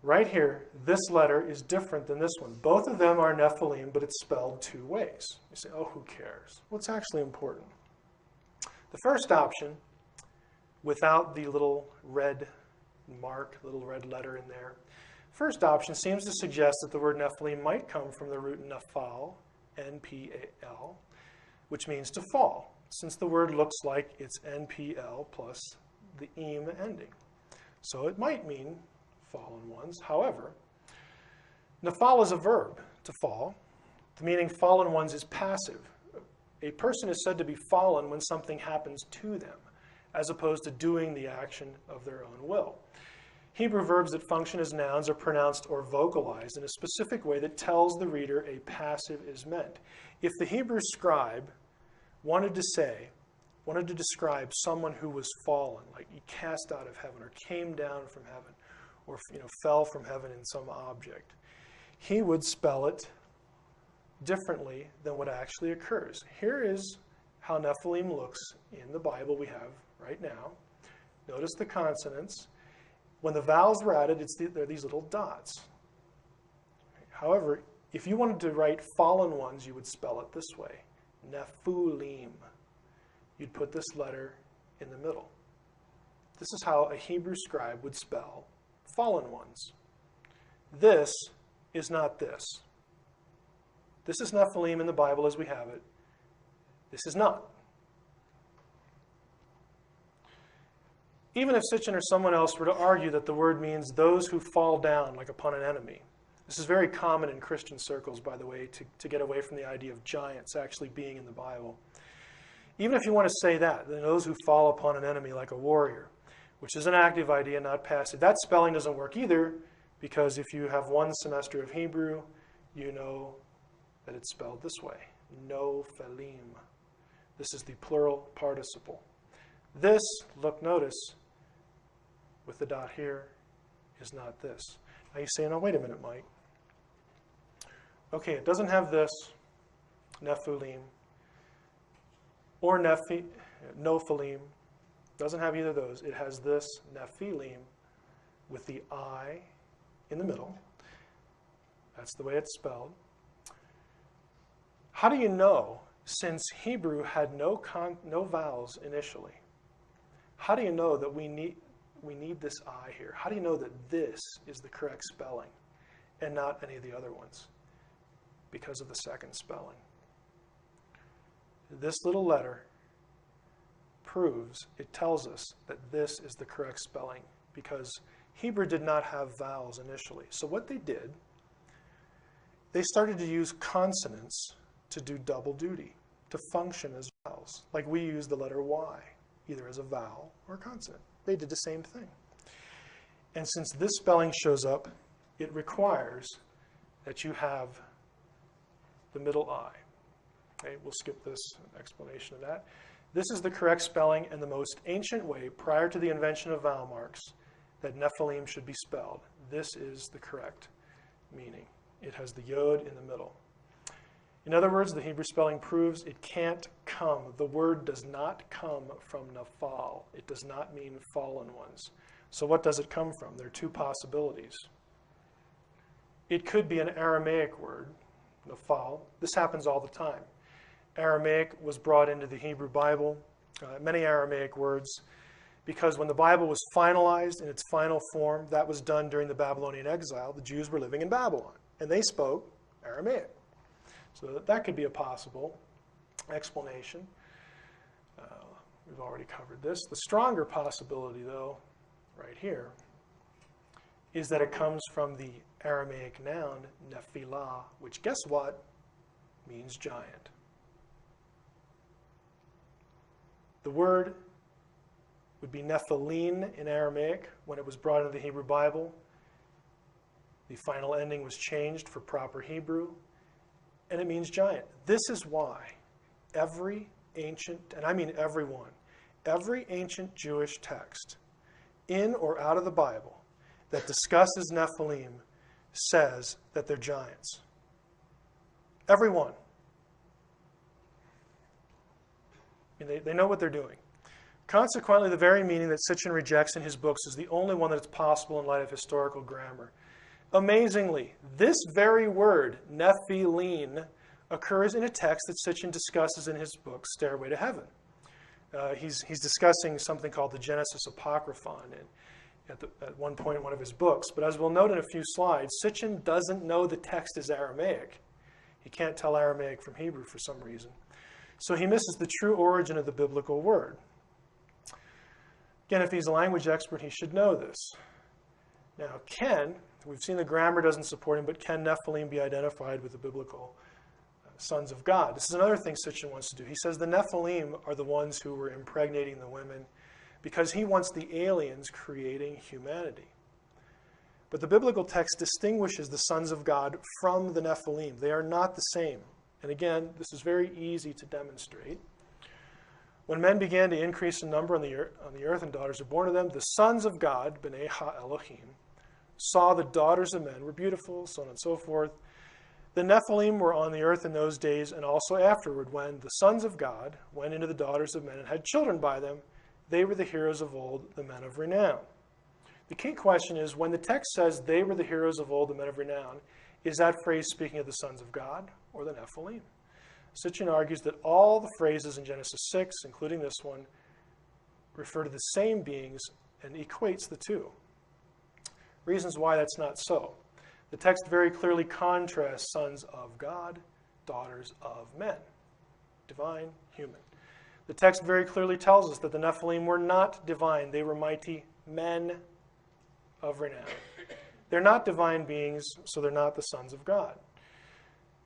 Right here, this letter is different than this one. Both of them are Nephilim, but it's spelled two ways. You say, oh, who cares? Well, it's actually important. The first option, without the little red mark, little red letter in there, first option seems to suggest that the word Nephilim might come from the root Nephal, N-P-A-L, which means to fall, since the word looks like it's N-P-L plus the im ending. So it might mean fallen ones. However, Nephal is a verb, to fall. The meaning fallen ones is passive. A person is said to be fallen when something happens to them, as opposed to doing the action of their own will. Hebrew verbs that function as nouns are pronounced or vocalized in a specific way that tells the reader a passive is meant. If the Hebrew scribe wanted to say, wanted to describe someone who was fallen, like he cast out of heaven or came down from heaven or fell from heaven in some object, he would spell it differently than what actually occurs. Here is how Nephilim looks in the Bible we have right now. Notice the consonants. When the vowels were added, they're these little dots. However, if you wanted to write fallen ones, you would spell it this way, Nephilim. You'd put this letter in the middle. This is how a Hebrew scribe would spell fallen ones. This is not this. This is Nephilim in the Bible as we have it. This is not. Even if Sitchin or someone else were to argue that the word means those who fall down like upon an enemy. This is very common in Christian circles, by the way, to get away from the idea of giants actually being in the Bible. Even if you want to say that, then those who fall upon an enemy like a warrior, which is an active idea, not passive. That spelling doesn't work either, because if you have one semester of Hebrew, you know that it's spelled this way, Nephilim. This is the plural participle. This, notice, with the dot here, is not this. Now you say, no, wait a minute, Mike. Okay, it doesn't have this, Nephilim, or Nephilim. Doesn't have either of those. It has this, Nephilim, with the I in the middle. That's the way it's spelled. How do you know, since Hebrew had no vowels initially, how do you know that we need this I here? How do you know that this is the correct spelling and not any of the other ones? Because of the second spelling. This little letter proves, it tells us that this is the correct spelling because Hebrew did not have vowels initially. So what they did, they started to use consonants to do double duty, to function as vowels. Like we use the letter Y, either as a vowel or a consonant. They did the same thing. And since this spelling shows up, it requires that you have the middle I. Okay, we'll skip this explanation of that. This is the correct spelling and the most ancient way, prior to the invention of vowel marks, that Nephilim should be spelled. This is the correct meaning. It has the yod in the middle. In other words, the Hebrew spelling proves it can't come. The word does not come from Nephal. It does not mean fallen ones. So what does it come from? There are two possibilities. It could be an Aramaic word, Nephal. This happens all the time. Aramaic was brought into the Hebrew Bible, many Aramaic words, because when the Bible was finalized in its final form, that was done during the Babylonian exile. The Jews were living in Babylon, and they spoke Aramaic. So that could be a possible explanation. We've already covered this. The stronger possibility, though, right here, is that it comes from the Aramaic noun Nephilah, which, guess what, means giant. The word would be Nephilim in Aramaic when it was brought into the Hebrew Bible. The final ending was changed for proper Hebrew, and it means giant. This is why every ancient, and I mean everyone, every ancient Jewish text in or out of the Bible that discusses Nephilim says that they're giants. Everyone. I mean, they know what they're doing. Consequently, the very meaning that Sitchin rejects in his books is the only one that's possible in light of historical grammar. Amazingly, this very word, Nephilim, occurs in a text that Sitchin discusses in his book, Stairway to Heaven. He's discussing something called the Genesis Apocryphon at one point in one of his books. But as we'll note in a few slides, Sitchin doesn't know the text is Aramaic. He can't tell Aramaic from Hebrew for some reason. So he misses the true origin of the biblical word. Again, if he's a language expert, he should know this. Now, we've seen the grammar doesn't support him, but can Nephilim be identified with the biblical sons of God? This is another thing Sitchin wants to do. He says the Nephilim are the ones who were impregnating the women because he wants the aliens creating humanity. But the biblical text distinguishes the sons of God from the Nephilim. They are not the same. And again, this is very easy to demonstrate. When men began to increase in number on the earth and daughters were born to them, the sons of God, B'nai Ha-Elohim, saw the daughters of men were beautiful, so on and so forth. The Nephilim were on the earth in those days and also afterward, when the sons of God went into the daughters of men and had children by them. They were the heroes of old, the men of renown. The key question is, when the text says they were the heroes of old, the men of renown, is that phrase speaking of the sons of God or the Nephilim? Sitchin argues that all the phrases in Genesis 6, including this one, refer to the same beings and equates the two. Reasons why that's not so. The text very clearly contrasts sons of God, daughters of men, divine, human. The text very clearly tells us that the Nephilim were not divine. They were mighty men of renown. They're not divine beings, so they're not the sons of God.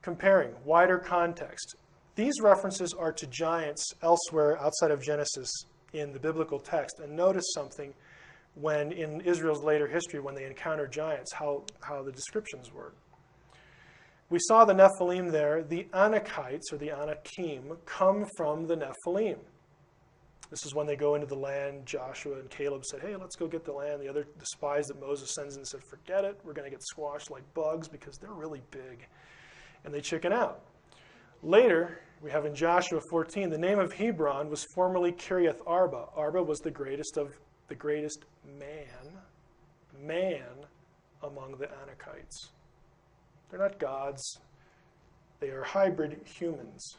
Comparing, wider context. These references are to giants elsewhere outside of Genesis in the biblical text. And notice something when in Israel's later history, when they encountered giants, how the descriptions were. We saw the Nephilim there. The Anakites, or the Anakim, come from the Nephilim. This is when they go into the land. Joshua and Caleb said, hey, let's go get the land. The spies that Moses sends in said, forget it. We're going to get squashed like bugs because they're really big. And they chicken out. Later, we have in Joshua 14, the name of Hebron was formerly Kiriath Arba. Arba was the greatest man among the Anakites. They're not gods. They are hybrid humans.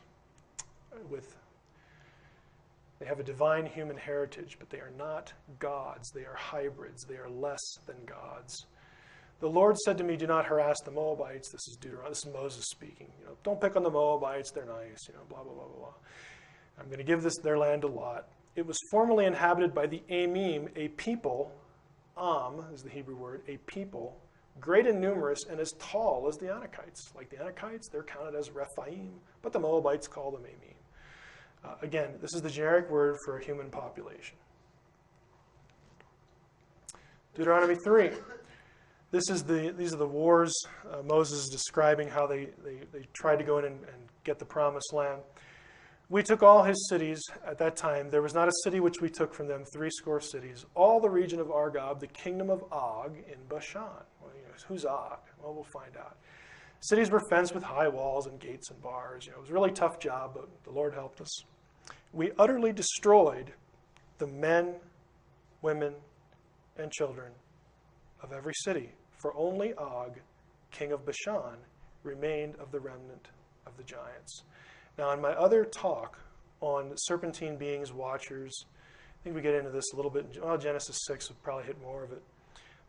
They have a divine human heritage, but they are not gods. They are hybrids. They are less than gods. The Lord said to me, do not harass the Moabites. This is Deuteronomy. This is Moses speaking. Don't pick on the Moabites. They're nice. Blah, blah, blah, blah, blah. I'm going to give their land to Lot. It was formerly inhabited by the Amim, a people. Am is the Hebrew word, a people, great and numerous and as tall as the Anakites. Like the Anakites, they're counted as Rephaim, but the Moabites call them Amim. Again, this is the generic word for a human population. Deuteronomy 3. These are the wars. Moses is describing how they tried to go in and get the promised land. We took all his cities at that time. There was not a city which we took from them, 80 cities. All the region of Argob, the kingdom of Og in Bashan. Well, who's Og? Well, we'll find out. Cities were fenced with high walls and gates and bars. It was a really tough job, but the Lord helped us. We utterly destroyed the men, women, and children of every city, for only Og, king of Bashan, remained of the remnant of the giants. Now, in my other talk on serpentine beings, watchers, I think we get into this a little bit. Well, Genesis 6 would probably hit more of it.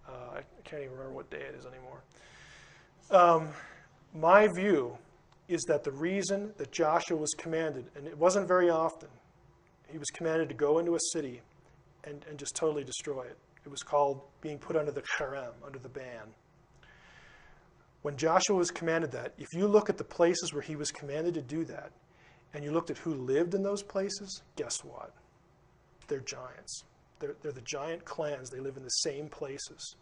I can't even remember what day it is anymore. My view is that the reason that Joshua was commanded, and it wasn't very often, he was commanded to go into a city and just totally destroy it. It was called being put under the cherem, under the ban. When Joshua was commanded that, if you look at the places where he was commanded to do that, and you looked at who lived in those places, guess what? They're giants. They're the giant clans. They live in the same places.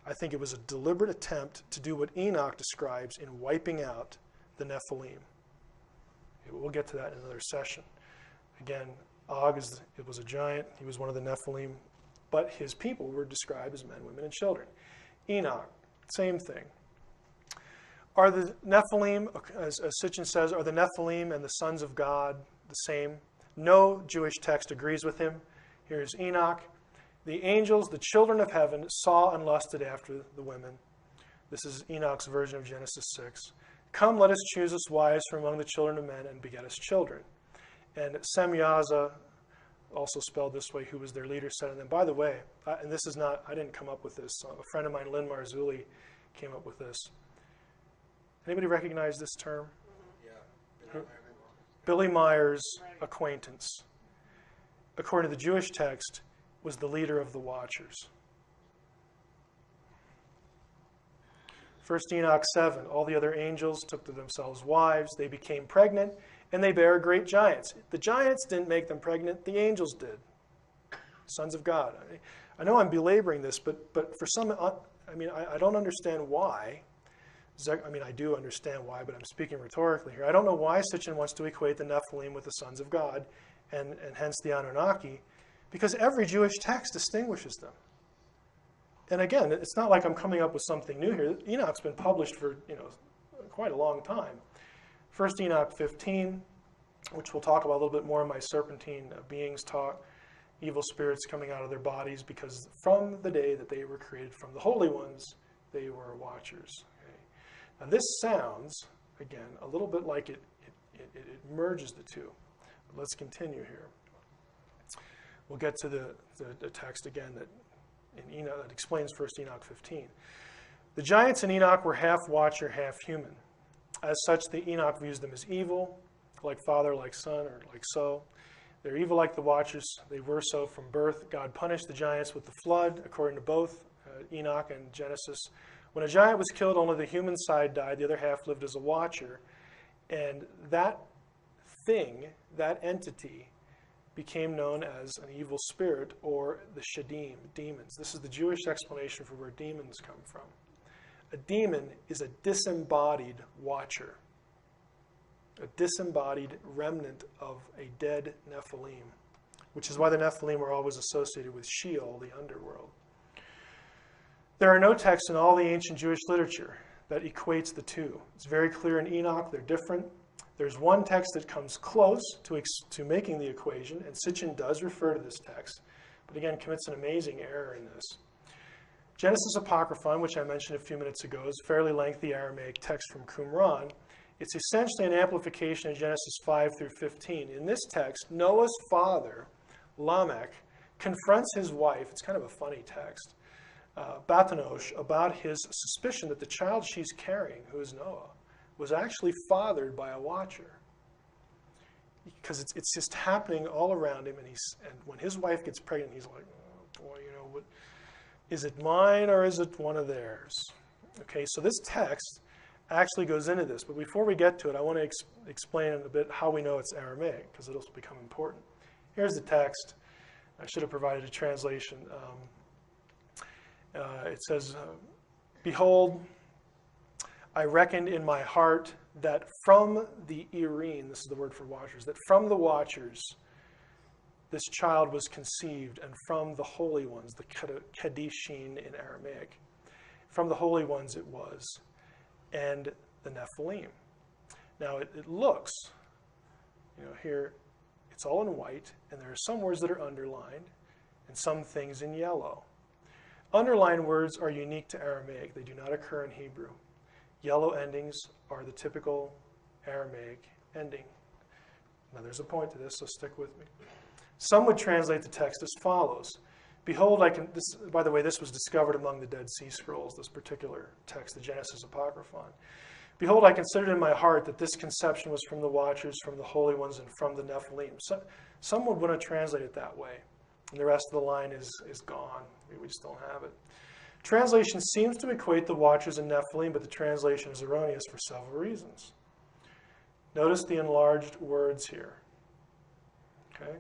I think it was a deliberate attempt to do what Enoch describes in wiping out the Nephilim. We'll get to that in another session. Again, Og was a giant. He was one of the Nephilim. But his people were described as men, women, and children. Enoch, same thing. Are the Nephilim, as Sitchin says, are the Nephilim and the sons of God the same? No Jewish text agrees with him. Here's Enoch. The angels, the children of heaven, saw and lusted after the women. This is Enoch's version of Genesis 6. Come, let us choose us wives from among the children of men and beget us children. And Semyaza, also spelled this way, who was their leader, said, and then, by the way, and this is not, I didn't come up with this. A friend of mine, Lynn Marzulli, came up with this. Anybody recognize this term? Yeah. Billy Meyer's acquaintance, according to the Jewish text, was the leader of the Watchers. 1 Enoch 7, all the other angels took to themselves wives, they became pregnant, and they bare great giants. The giants didn't make them pregnant, the angels did. Sons of God. I know I'm belaboring this, but for some, I don't understand why. I do understand why, but I'm speaking rhetorically here. I don't know why Sitchin wants to equate the Nephilim with the sons of God and hence the Anunnaki, because every Jewish text distinguishes them. And again, it's not like I'm coming up with something new here. Enoch's been published for quite a long time. First Enoch 15, which we'll talk about a little bit more in my Serpentine beings talk, evil spirits coming out of their bodies, because from the day that they were created from the holy ones, they were watchers. Okay? Now this sounds, again, a little bit like it merges the two. But let's continue here. We'll get to the text again that in Enoch that explains 1 Enoch 15. The giants in Enoch were half watcher, half human. As such, the Enoch views them as evil, like father, like son, or like so. They're evil like the watchers. They were so from birth. God punished the giants with the flood, according to both Enoch and Genesis. When a giant was killed, only the human side died. The other half lived as a watcher. And that thing, that entity, became known as an evil spirit, or the Shadim, demons. This is the Jewish explanation for where demons come from. A demon is a disembodied watcher, a disembodied remnant of a dead Nephilim, which is why the Nephilim are always associated with Sheol, the underworld. There are no texts in all the ancient Jewish literature that equates the two. It's very clear in Enoch, they're different. There's one text that comes close to making the equation, and Sitchin does refer to this text, but again commits an amazing error in this. Genesis Apocryphon, which I mentioned a few minutes ago, is a fairly lengthy Aramaic text from Qumran. It's essentially an amplification of Genesis 5 through 15. In this text, Noah's father, Lamech, confronts his wife, it's kind of a funny text, Bathanosh, about his suspicion that the child she's carrying, who is Noah, was actually fathered by a watcher. Because it's just happening all around him, and when his wife gets pregnant, he's like, oh, boy, what, is it mine or is it one of theirs? Okay, so this text actually goes into this, but before we get to it, I want to explain a bit how we know it's Aramaic, because it'll become important. Here's the text. I should have provided a translation. It says, behold, I reckoned in my heart that from the Irene, this is the word for watchers, that from the watchers this child was conceived, and from the holy ones, the Kedishin in Aramaic, from the holy ones it was, and the Nephilim. Now it looks, here it's all in white, and there are some words that are underlined, and some things in yellow. Underlined words are unique to Aramaic. They do not occur in Hebrew. Yellow endings are the typical Aramaic ending. Now there's a point to this, so stick with me. Some would translate the text as follows. Behold, by the way, this was discovered among the Dead Sea Scrolls, this particular text, the Genesis Apocryphon. Behold, I considered in my heart that this conception was from the watchers, from the holy ones, and from the Nephilim. So, some would want to translate it that way, and the rest of the line is gone. We just don't have it. Translation seems to equate the watchers and Nephilim, but the translation is erroneous for several reasons. Notice the enlarged words here. Okay?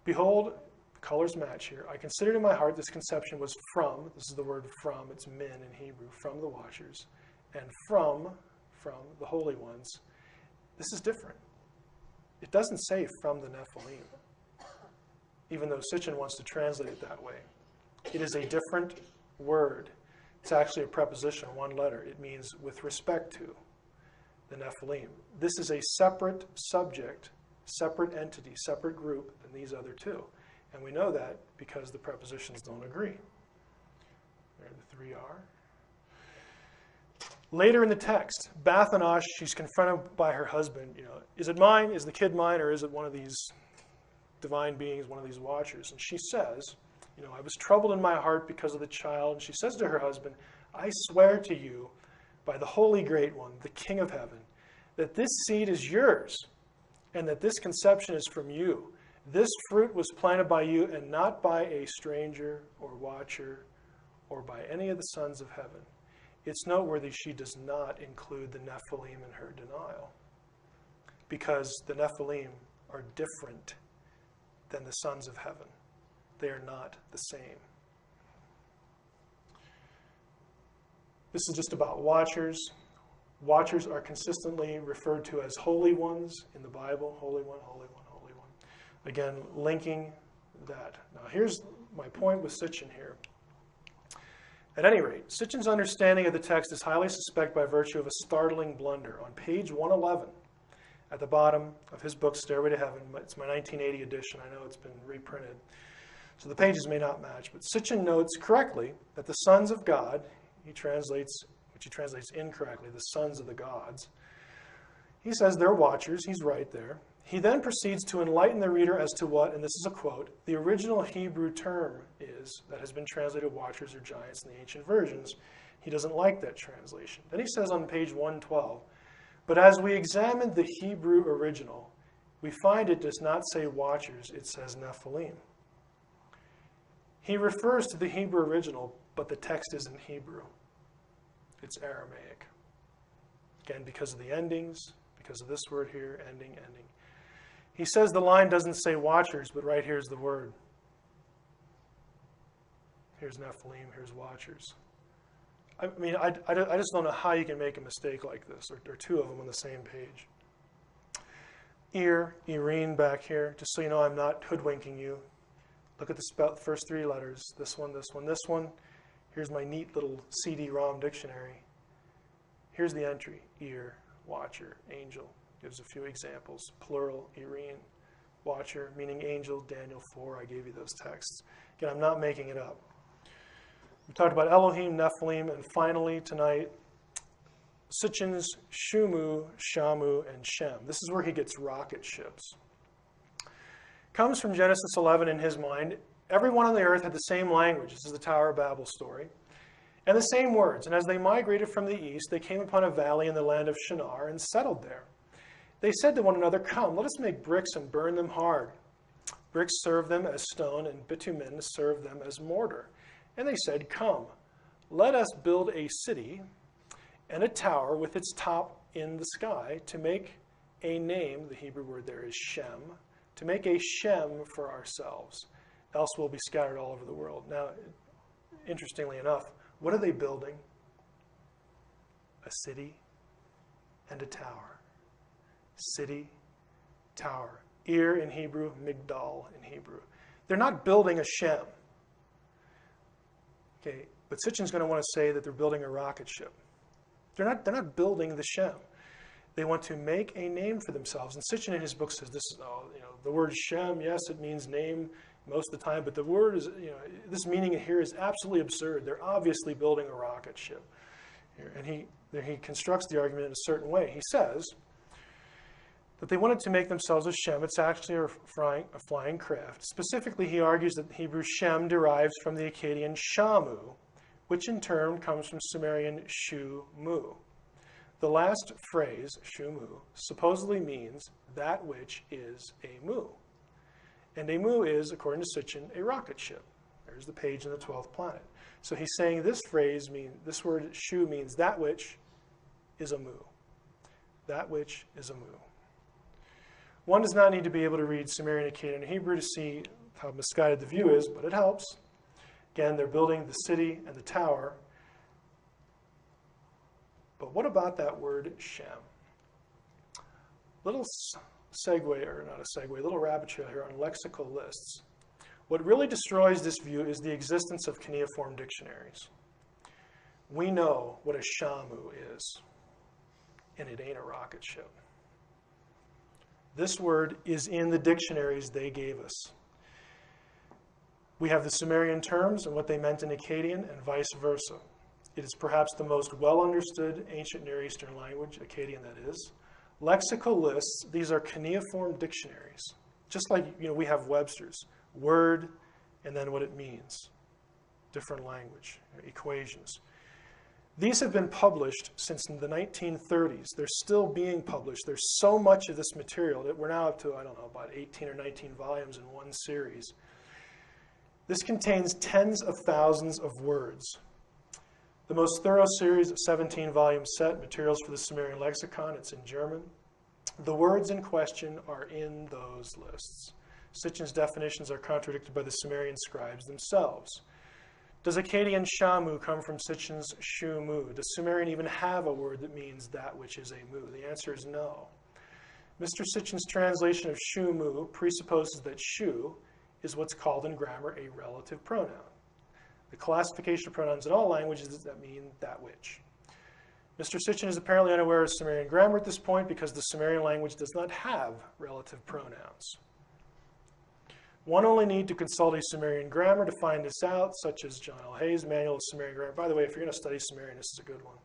Behold, colors match here. I considered in my heart this conception was from, this is the word from, it's min in Hebrew, from the watchers, and from the holy ones. This is different. It doesn't say from the Nephilim, even though Sitchin wants to translate it that way. It is a different word. It's actually a preposition, one letter. It means with respect to the Nephilim. This is a separate subject, separate entity, separate group than these other two. And we know that because the prepositions don't agree. There the three are. Later in the text, Bathanosh, she's confronted by her husband. Is it mine? Is the kid mine? Or is it one of these divine beings, one of these watchers? And she says, I was troubled in my heart because of the child. And she says to her husband, I swear to you by the Holy Great One, the King of Heaven, that this seed is yours, and that this conception is from you. This fruit was planted by you, and not by a stranger or watcher or by any of the sons of heaven. It's noteworthy she does not include the Nephilim in her denial, because the Nephilim are different than the sons of heaven. They are not the same. This is just about watchers. Watchers are consistently referred to as holy ones in the Bible. Holy one, holy one, holy one. Again, linking that. Now here's my point with Sitchin here. At any rate, Sitchin's understanding of the text is highly suspect by virtue of a startling blunder. On page 111, at the bottom of his book, Stairway to Heaven, it's my 1980 edition, I know it's been reprinted, so the pages may not match, but Sitchin notes correctly that the sons of God, which he translates incorrectly, the sons of the gods, he says they're watchers, he's right there. He then proceeds to enlighten the reader as to what, and this is a quote, the original Hebrew term is that has been translated watchers or giants in the ancient versions. He doesn't like that translation. Then he says on page 112, but as we examine the Hebrew original, we find it does not say watchers, it says Nephilim. He refers to the Hebrew original, but the text isn't Hebrew. It's Aramaic. Again, because of the endings, because of this word here, ending. He says the line doesn't say watchers, but right here's the word. Here's Nephilim, here's watchers. I mean, I just don't know how you can make a mistake like this, or two of them on the same page. Irene back here, just so you know I'm not hoodwinking you. Look at the first three letters, this one, this one, this one. Here's my neat little CD-ROM dictionary. Here's the entry, ear, watcher, angel. Gives a few examples. Plural, Irene, watcher, meaning angel, Daniel 4. I gave you those texts. Again, I'm not making it up. We talked about Elohim, Nephilim, and finally tonight, Sitchin's Shumu, Shamu, and Shem. This is where he gets rocket ships. Comes from Genesis 11 in his mind. Everyone on the earth had the same language. This is the Tower of Babel story. And the same words. And as they migrated from the east, they came upon a valley in the land of Shinar and settled there. They said to one another, come, let us make bricks and burn them hard. Bricks serve them as stone, and bitumen serve them as mortar. And they said, come, let us build a city and a tower with its top in the sky to make a name, the Hebrew word there is Shem, to make a Shem for ourselves, else we'll be scattered all over the world. Now, interestingly enough, what are they building? A city and a tower. City, tower. Ir in Hebrew, Migdal in Hebrew. They're not building a Shem. Okay, but Sitchin's going to want to say that they're building a rocket ship. They're not building the Shem. They want to make a name for themselves. And Sitchin in his book says this is the word Shem, yes, it means name most of the time, but the word is, this meaning here is absolutely absurd. They're obviously building a rocket ship. And he constructs the argument in a certain way. He says that they wanted to make themselves a Shem. It's actually a flying craft. Specifically, he argues that Hebrew Shem derives from the Akkadian Shamu, which in turn comes from Sumerian Shu-mu. The last phrase, Shu-mu, supposedly means that which is a mu. And a mu is, according to Sitchin, a rocket ship. There's the page in the 12th planet. So he's saying this word Shu means that which is a mu. That which is a mu. One does not need to be able to read Sumerian, Akkadian, and Hebrew to see how misguided the view is, but it helps. Again, they're building the city and the tower. But what about that word Shem? Little segue, or not a segue, little rabbit trail here on lexical lists. What really destroys this view is the existence of cuneiform dictionaries. We know what a Shamu is, and it ain't a rocket ship. This word is in the dictionaries they gave us. We have the Sumerian terms and what they meant in Akkadian and vice versa. It is perhaps the most well-understood ancient Near Eastern language, Akkadian that is. Lexical lists, these are cuneiform dictionaries. Just like we have Webster's. Word and then what it means. Different language, equations. These have been published since the 1930s. They're still being published. There's so much of this material that we're now up to, I don't know, about 18 or 19 volumes in one series. This contains tens of thousands of words. The most thorough series, a 17-volume set, Materials for the Sumerian Lexicon, it's in German. The words in question are in those lists. Sitchin's definitions are contradicted by the Sumerian scribes themselves. Does Akkadian Shamu come from Sitchin's Shu-mu? Does Sumerian even have a word that means that which is a mu? The answer is no. Mr. Sitchin's translation of Shu-mu presupposes that Shu is what's called in grammar a relative pronoun. The classification of pronouns in all languages is that mean that which. Mr. Sitchin is apparently unaware of Sumerian grammar at this point because the Sumerian language does not have relative pronouns. One only need to consult a Sumerian grammar to find this out, such as John L. Hayes' Manual of Sumerian Grammar. By the way, if you're going to study Sumerian, this is a good one.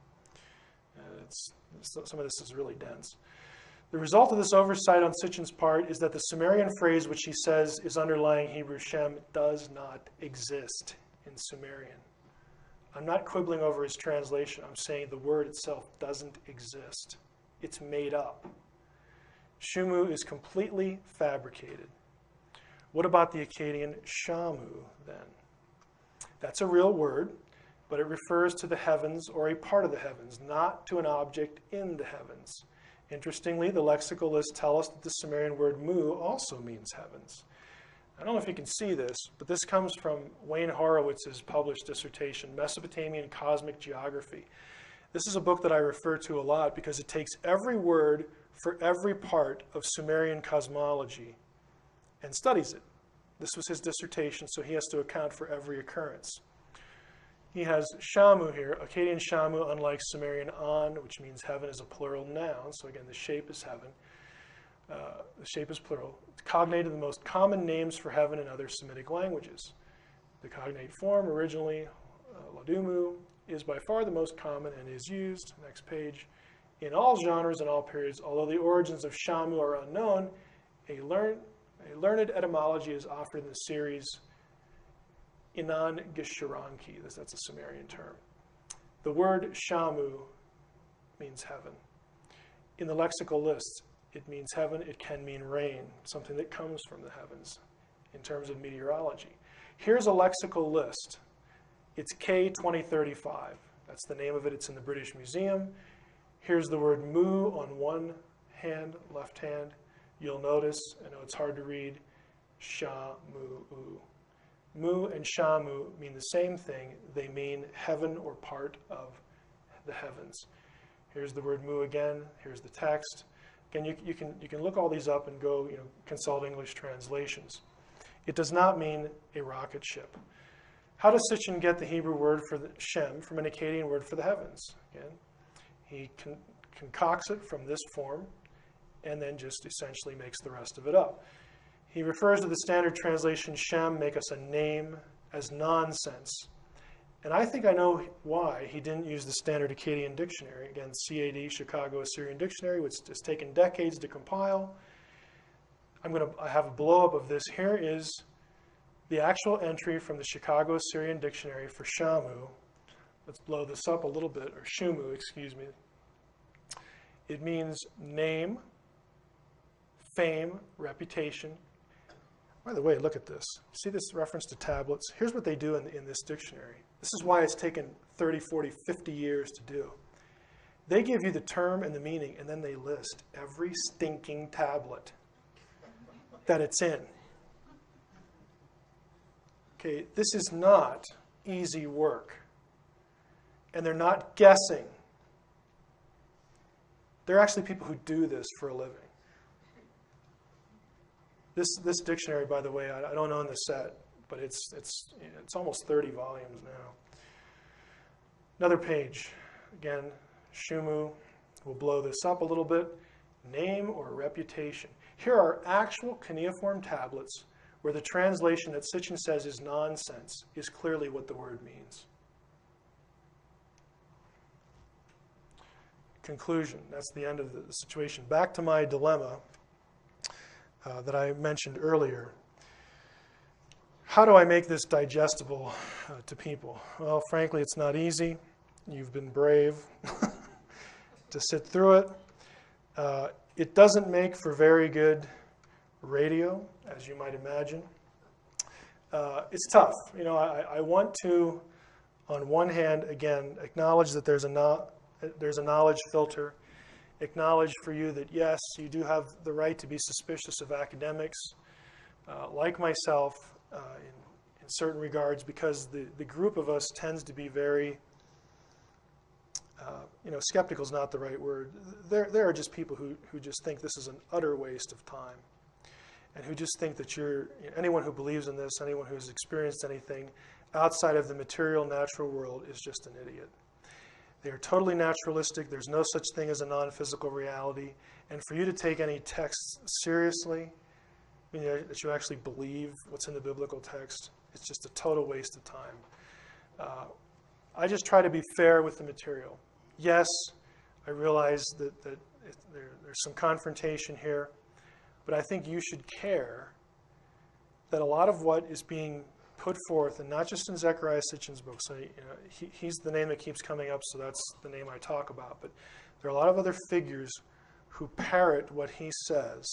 Some of this is really dense. The result of this oversight on Sitchin's part is that the Sumerian phrase, which he says is underlying Hebrew Shem, does not exist in Sumerian. I'm not quibbling over his translation. I'm saying the word itself doesn't exist. It's made up. Shumu is completely fabricated. What about the Akkadian Shamu, then? That's a real word, but it refers to the heavens or a part of the heavens, not to an object in the heavens. Interestingly, the lexical lists tell us that the Sumerian word mu also means heavens. I don't know if you can see this, but this comes from Wayne Horowitz's published dissertation, Mesopotamian Cosmic Geography. This is a book that I refer to a lot because it takes every word for every part of Sumerian cosmology and studies it. This was his dissertation, so he has to account for every occurrence. He has Shamu here. Akkadian Shamu, unlike Sumerian An, which means heaven, is a plural noun. So again, the shape is heaven. The shape is plural. It's cognated the most common names for heaven in other Semitic languages. The cognate form, originally Ladumu, is by far the most common and is used, next page, in all genres and all periods. Although the origins of Shamu are unknown, a learned etymology is offered in the series Inan Gisharanki. That's a Sumerian term. The word Shamu means heaven. In the lexical lists, it means heaven. It can mean rain, something that comes from the heavens in terms of meteorology. Here's a lexical list. It's K2035. That's the name of it. It's in the British Museum. Here's the word mu on one hand, left hand. You'll notice, I know it's hard to read, Sha-mu-u. Mu and Shamu mean the same thing. They mean heaven or part of the heavens. Here's the word mu again. Here's the text. Again, you can look all these up and go consult English translations. It does not mean a rocket ship. How does Sitchin get the Hebrew word for the Shem from an Akkadian word for the heavens? Again, he concocts it from this form and then just essentially makes the rest of it up. He refers to the standard translation Shem, make us a name, as nonsense. And I think I know why he didn't use the standard Akkadian dictionary. Again, CAD, Chicago Assyrian Dictionary, which has taken decades to compile. I have a blow-up of this. Here is the actual entry from the Chicago Assyrian Dictionary for Shamu. Let's blow this up a little bit, or Shumu, excuse me. It means name, fame, reputation. By the way, look at this. See this reference to tablets? Here's what they do in this dictionary. This is why it's taken 30, 40, 50 years to do. They give you the term and the meaning, and then they list every stinking tablet that it's in. Okay, this is not easy work. And they're not guessing. There are actually people who do this for a living. This dictionary, by the way, I don't own the set, but it's almost 30 volumes now. Another page. Again, Shumu. We'll blow this up a little bit. Name or reputation. Here are actual cuneiform tablets where the translation that Sitchin says is nonsense is clearly what the word means. Conclusion. That's the end of the situation. Back to my dilemma that I mentioned earlier. How do I make this digestible to people? Well, frankly, it's not easy. You've been brave to sit through it. It doesn't make for very good radio, as you might imagine. It's tough. I want to, on one hand, again, acknowledge that there's a knowledge filter. Acknowledge for you that, yes, you do have the right to be suspicious of academics, like myself, in certain regards, because the group of us tends to be very skeptical is not the right word. There are just people who just think this is an utter waste of time, and who just think that anyone who believes in this, anyone who's experienced anything outside of the material, natural world is just an idiot. They are totally naturalistic. There's no such thing as a non-physical reality. And for you to take any text seriously, that you actually believe what's in the biblical text, it's just a total waste of time. I just try to be fair with the material. Yes, I realize that there's some confrontation here, but I think you should care that a lot of what is being put forth, and not just in Zecharia Sitchin's book, so he's the name that keeps coming up, so that's the name I talk about, but there are a lot of other figures who parrot what he says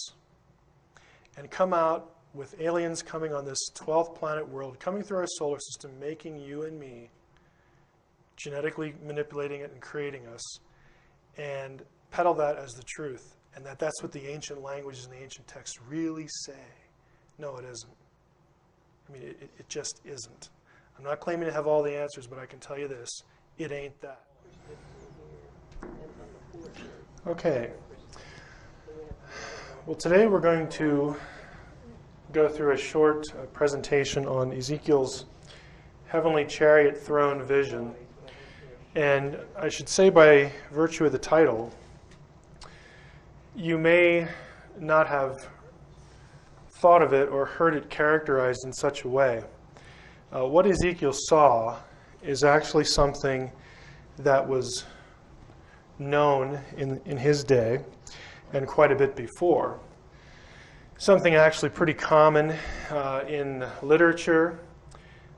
and come out with aliens coming on this 12th planet world, coming through our solar system, making you and me, genetically manipulating it and creating us, and peddle that as the truth, and that's what the ancient languages and the ancient texts really say. No, it isn't. I mean, it just isn't. I'm not claiming to have all the answers, but I can tell you this, it ain't that. Okay. Well, today we're going to go through a short presentation on Ezekiel's heavenly chariot throne vision. And I should say, by virtue of the title, you may not have thought of it or heard it characterized in such a way. What Ezekiel saw is actually something that was known in his day and quite a bit before. Something actually pretty common in literature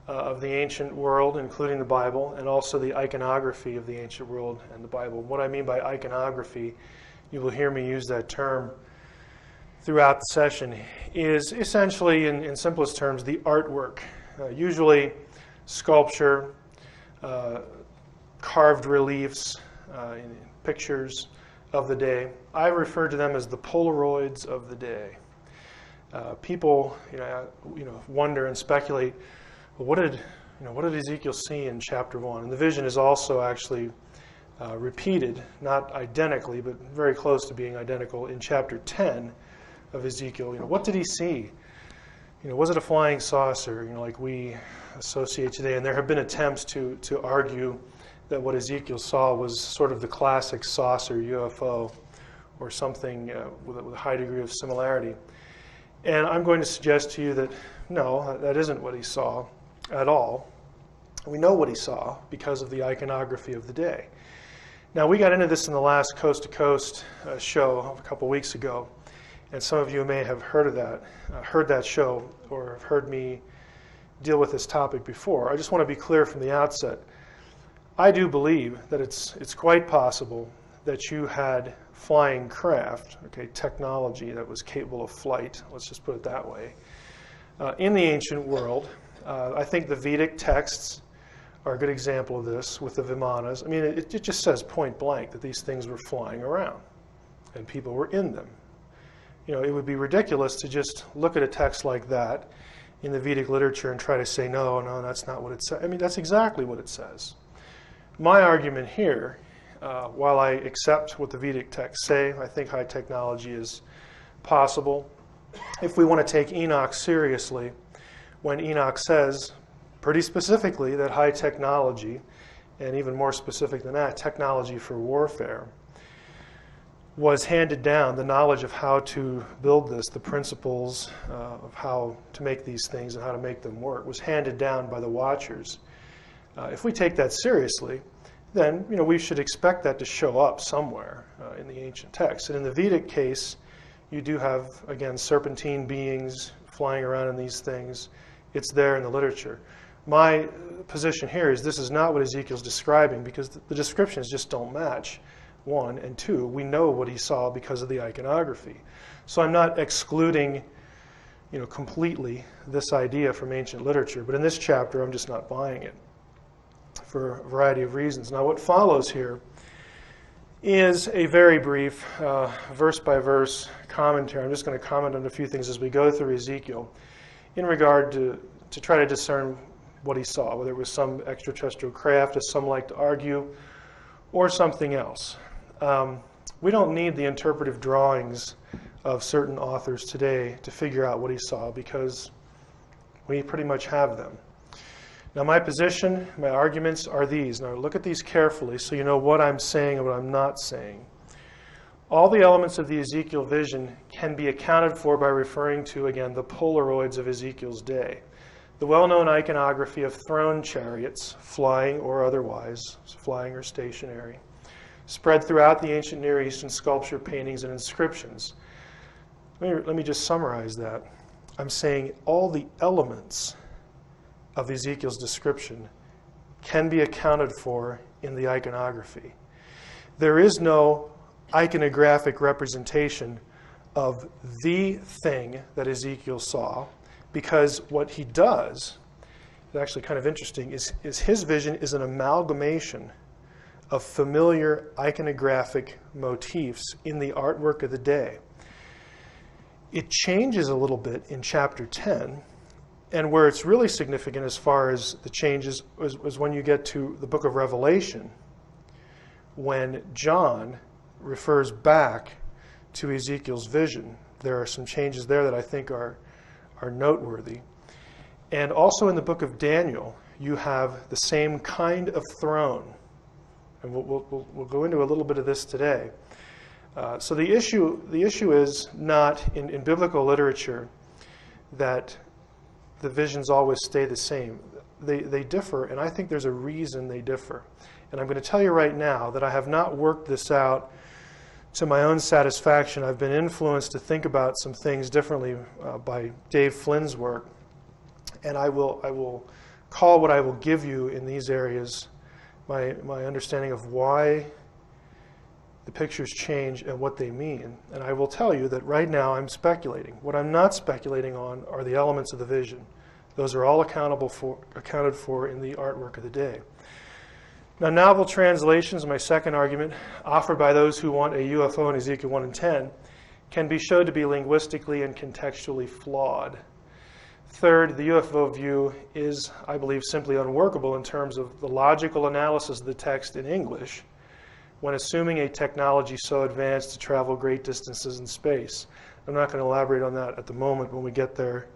of the ancient world, including the Bible, and also the iconography of the ancient world and the Bible. What I mean by iconography, you will hear me use that term throughout the session, is essentially, in simplest terms, the artwork. Usually sculpture, carved reliefs, pictures of the day. I refer to them as the Polaroids of the day. People, wonder and speculate, well, what did Ezekiel see in chapter 1? And the vision is also actually repeated, not identically, but very close to being identical in chapter 10 of Ezekiel. What did he see? Was it a flying saucer, like we associate today? And there have been attempts to argue that what Ezekiel saw was sort of the classic saucer UFO, or something with a high degree of similarity. And I'm going to suggest to you that no, that isn't what he saw at all. We know what he saw because of the iconography of the day. Now, we got into this in the last Coast to Coast show a couple weeks ago, and some of you may have heard that show, or have heard me deal with this topic before. I just want to be clear from the outset. I do believe that it's quite possible that you had flying craft, technology that was capable of flight, let's just put it that way, in the ancient world. I think the Vedic texts are a good example of this with the Vimanas. I mean, it just says point blank that these things were flying around and people were in them. It would be ridiculous to just look at a text like that in the Vedic literature and try to say, no, that's not what it says. I mean, that's exactly what it says. My argument here, while I accept what the Vedic texts say, I think high technology is possible. If we want to take Enoch seriously, when Enoch says pretty specifically that high technology, and even more specific than that, technology for warfare, was handed down, the knowledge of how to build this, the principles of how to make these things and how to make them work, was handed down by the Watchers. If we take that seriously, then we should expect that to show up somewhere in the ancient text. And in the Vedic case, you do have, again, serpentine beings flying around in these things. It's there in the literature. My position here is this is not what Ezekiel's describing, because the descriptions just don't match. 1, and 2, we know what he saw because of the iconography. So I'm not excluding, completely this idea from ancient literature, but in this chapter I'm just not buying it for a variety of reasons. Now, what follows here is a very brief verse-by-verse commentary. I'm just going to comment on a few things as we go through Ezekiel in regard to try to discern what he saw, whether it was some extraterrestrial craft, as some like to argue, or something else. We don't need the interpretive drawings of certain authors today to figure out what he saw, because we pretty much have them. Now my position, my arguments are these. Now look at these carefully so you know what I'm saying and what I'm not saying. All the elements of the Ezekiel vision can be accounted for by referring to, again, the Polaroids of Ezekiel's day. The well-known iconography of throne chariots, flying or otherwise, flying or stationary, spread throughout the ancient Near East in sculpture, paintings, and inscriptions. Let me just summarize that. I'm saying all the elements of Ezekiel's description can be accounted for in the iconography. There is no iconographic representation of the thing that Ezekiel saw, because what he does, is actually kind of interesting, is his vision is an amalgamation of familiar iconographic motifs in the artwork of the day. It changes a little bit in chapter 10, and where it's really significant as far as the changes was when you get to the book of Revelation, when John refers back to Ezekiel's vision. There are some changes there that I think are noteworthy. And also in the book of Daniel, you have the same kind of throne. And we'll go into a little bit of this today. So the issue is not in biblical literature that the visions always stay the same. They differ, and I think there's a reason they differ. And I'm going to tell you right now that I have not worked this out to my own satisfaction. I've been influenced to think about some things differently by Dave Flynn's work. And I will call what I will give you in these areas my understanding of why the pictures change and what they mean. And I will tell you that right now I'm speculating. What I'm not speculating on are the elements of the vision. Those are all accounted for in the artwork of the day. Now, novel translations, my second argument, offered by those who want a UFO in Ezekiel 1 and 10, can be shown to be linguistically and contextually flawed. Third, the UFO view is, I believe, simply unworkable in terms of the logical analysis of the text in English when assuming a technology so advanced to travel great distances in space. I'm not going to elaborate on that at the moment. When we get there,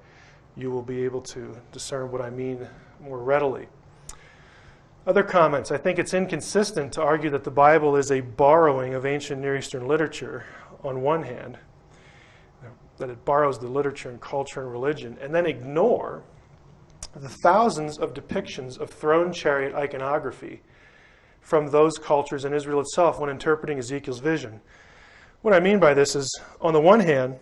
you will be able to discern what I mean more readily. Other comments. I think it's inconsistent to argue that the Bible is a borrowing of ancient Near Eastern literature on one hand, that it borrows the literature and culture and religion, and then ignore the thousands of depictions of throne chariot iconography from those cultures in Israel itself when interpreting Ezekiel's vision. What I mean by this is, on the one hand,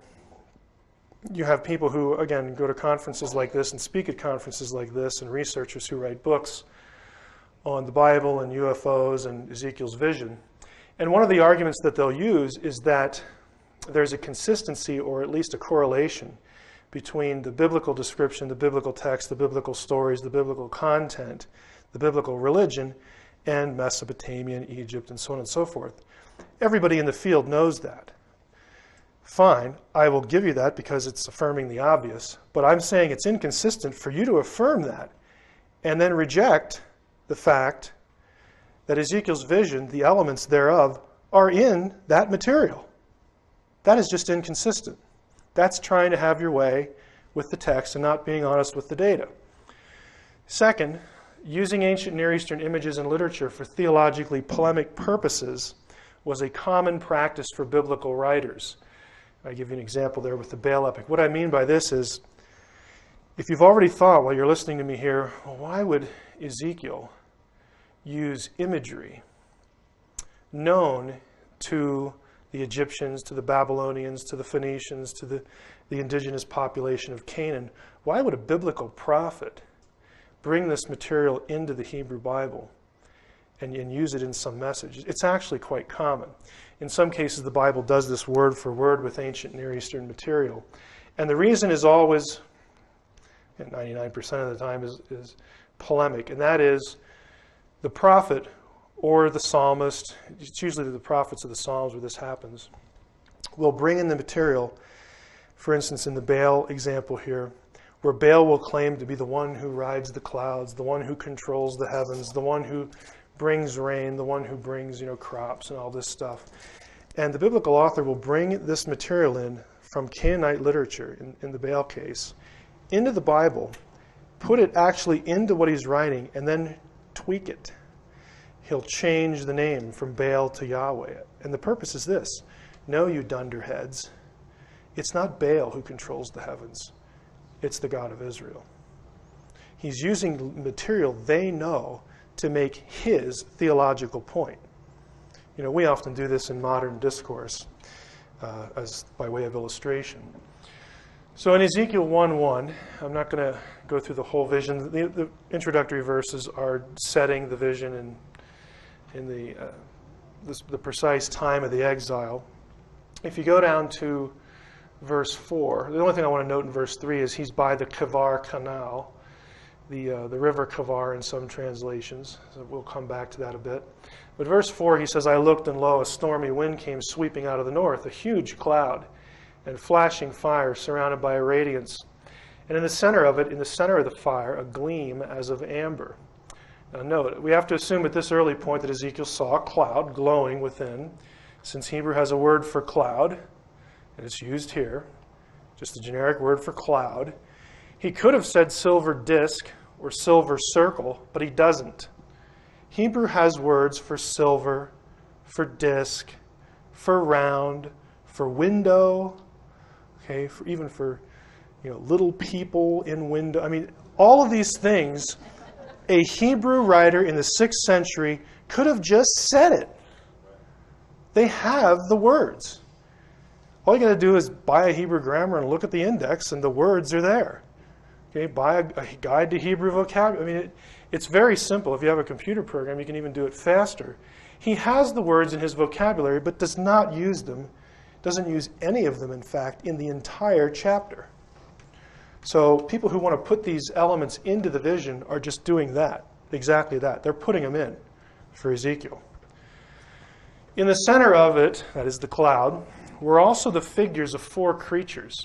you have people who, again, go to conferences like this and speak at conferences like this, and researchers who write books on the Bible and UFOs and Ezekiel's vision. And one of the arguments that they'll use is that there's a consistency, or at least a correlation, between the biblical description, the biblical text, the biblical stories, the biblical content, the biblical religion, and Mesopotamian, Egypt, and so on and so forth. Everybody in the field knows that. Fine, I will give you that because it's affirming the obvious, but I'm saying it's inconsistent for you to affirm that and then reject the fact that Ezekiel's vision, the elements thereof, are in that material. That is just inconsistent. That's trying to have your way with the text and not being honest with the data. Second, using ancient Near Eastern images and literature for theologically polemic purposes was a common practice for biblical writers. I give you an example there with the Baal epic. What I mean by this is, if you've already thought while you're listening to me here, well, why would Ezekiel use imagery known to the Egyptians, to the Babylonians, to the Phoenicians, to the indigenous population of Canaan? Why would a biblical prophet bring this material into the Hebrew Bible and use it in some message? It's actually quite common. In some cases, the Bible does this word for word with ancient Near Eastern material. And the reason is always, 99% of the time, is polemic. And that is, the prophet or the psalmist, it's usually the prophets of the Psalms where this happens, will bring in the material, for instance, in the Baal example here, where Baal will claim to be the one who rides the clouds, the one who controls the heavens, the one who brings rain, the one who brings, crops and all this stuff. And the biblical author will bring this material in from Canaanite literature, in the Baal case, into the Bible, put it actually into what he's writing, and then tweak it. He'll change the name from Baal to Yahweh. And the purpose is this: no, you dunderheads, it's not Baal who controls the heavens. It's the God of Israel. He's using material they know to make his theological point. We often do this in modern discourse as by way of illustration. So in Ezekiel 1:1, I'm not going to go through the whole vision. The introductory verses are setting the vision in the precise time of the exile. If you go down to verse 4, the only thing I want to note in verse 3 is he's by the Kavar Canal, the river Kavar in some translations. So we'll come back to that a bit. But verse 4, he says, I looked, and lo, a stormy wind came sweeping out of the north, a huge cloud, and flashing fire surrounded by a radiance. And in the center of it, in the center of the fire, a gleam as of amber. Now note, we have to assume at this early point that Ezekiel saw a cloud glowing within, since Hebrew has a word for cloud, and it's used here, just a generic word for cloud. He could have said silver disk or silver circle, but he doesn't. Hebrew has words for silver, for disk, for round, for window, okay, even for little people in window. I mean, all of these things, a Hebrew writer in the 6th century could have just said it. They have the words. All you got to do is buy a Hebrew grammar and look at the index, and the words are there. Okay, buy a guide to Hebrew vocabulary. I mean, it's very simple. If you have a computer program, you can even do it faster. He has the words in his vocabulary, but does not use them, doesn't use any of them, in fact, in the entire chapter. So people who want to put these elements into the vision are just doing that, exactly that. They're putting them in for Ezekiel. In the center of it, that is the cloud, were also the figures of 4 creatures.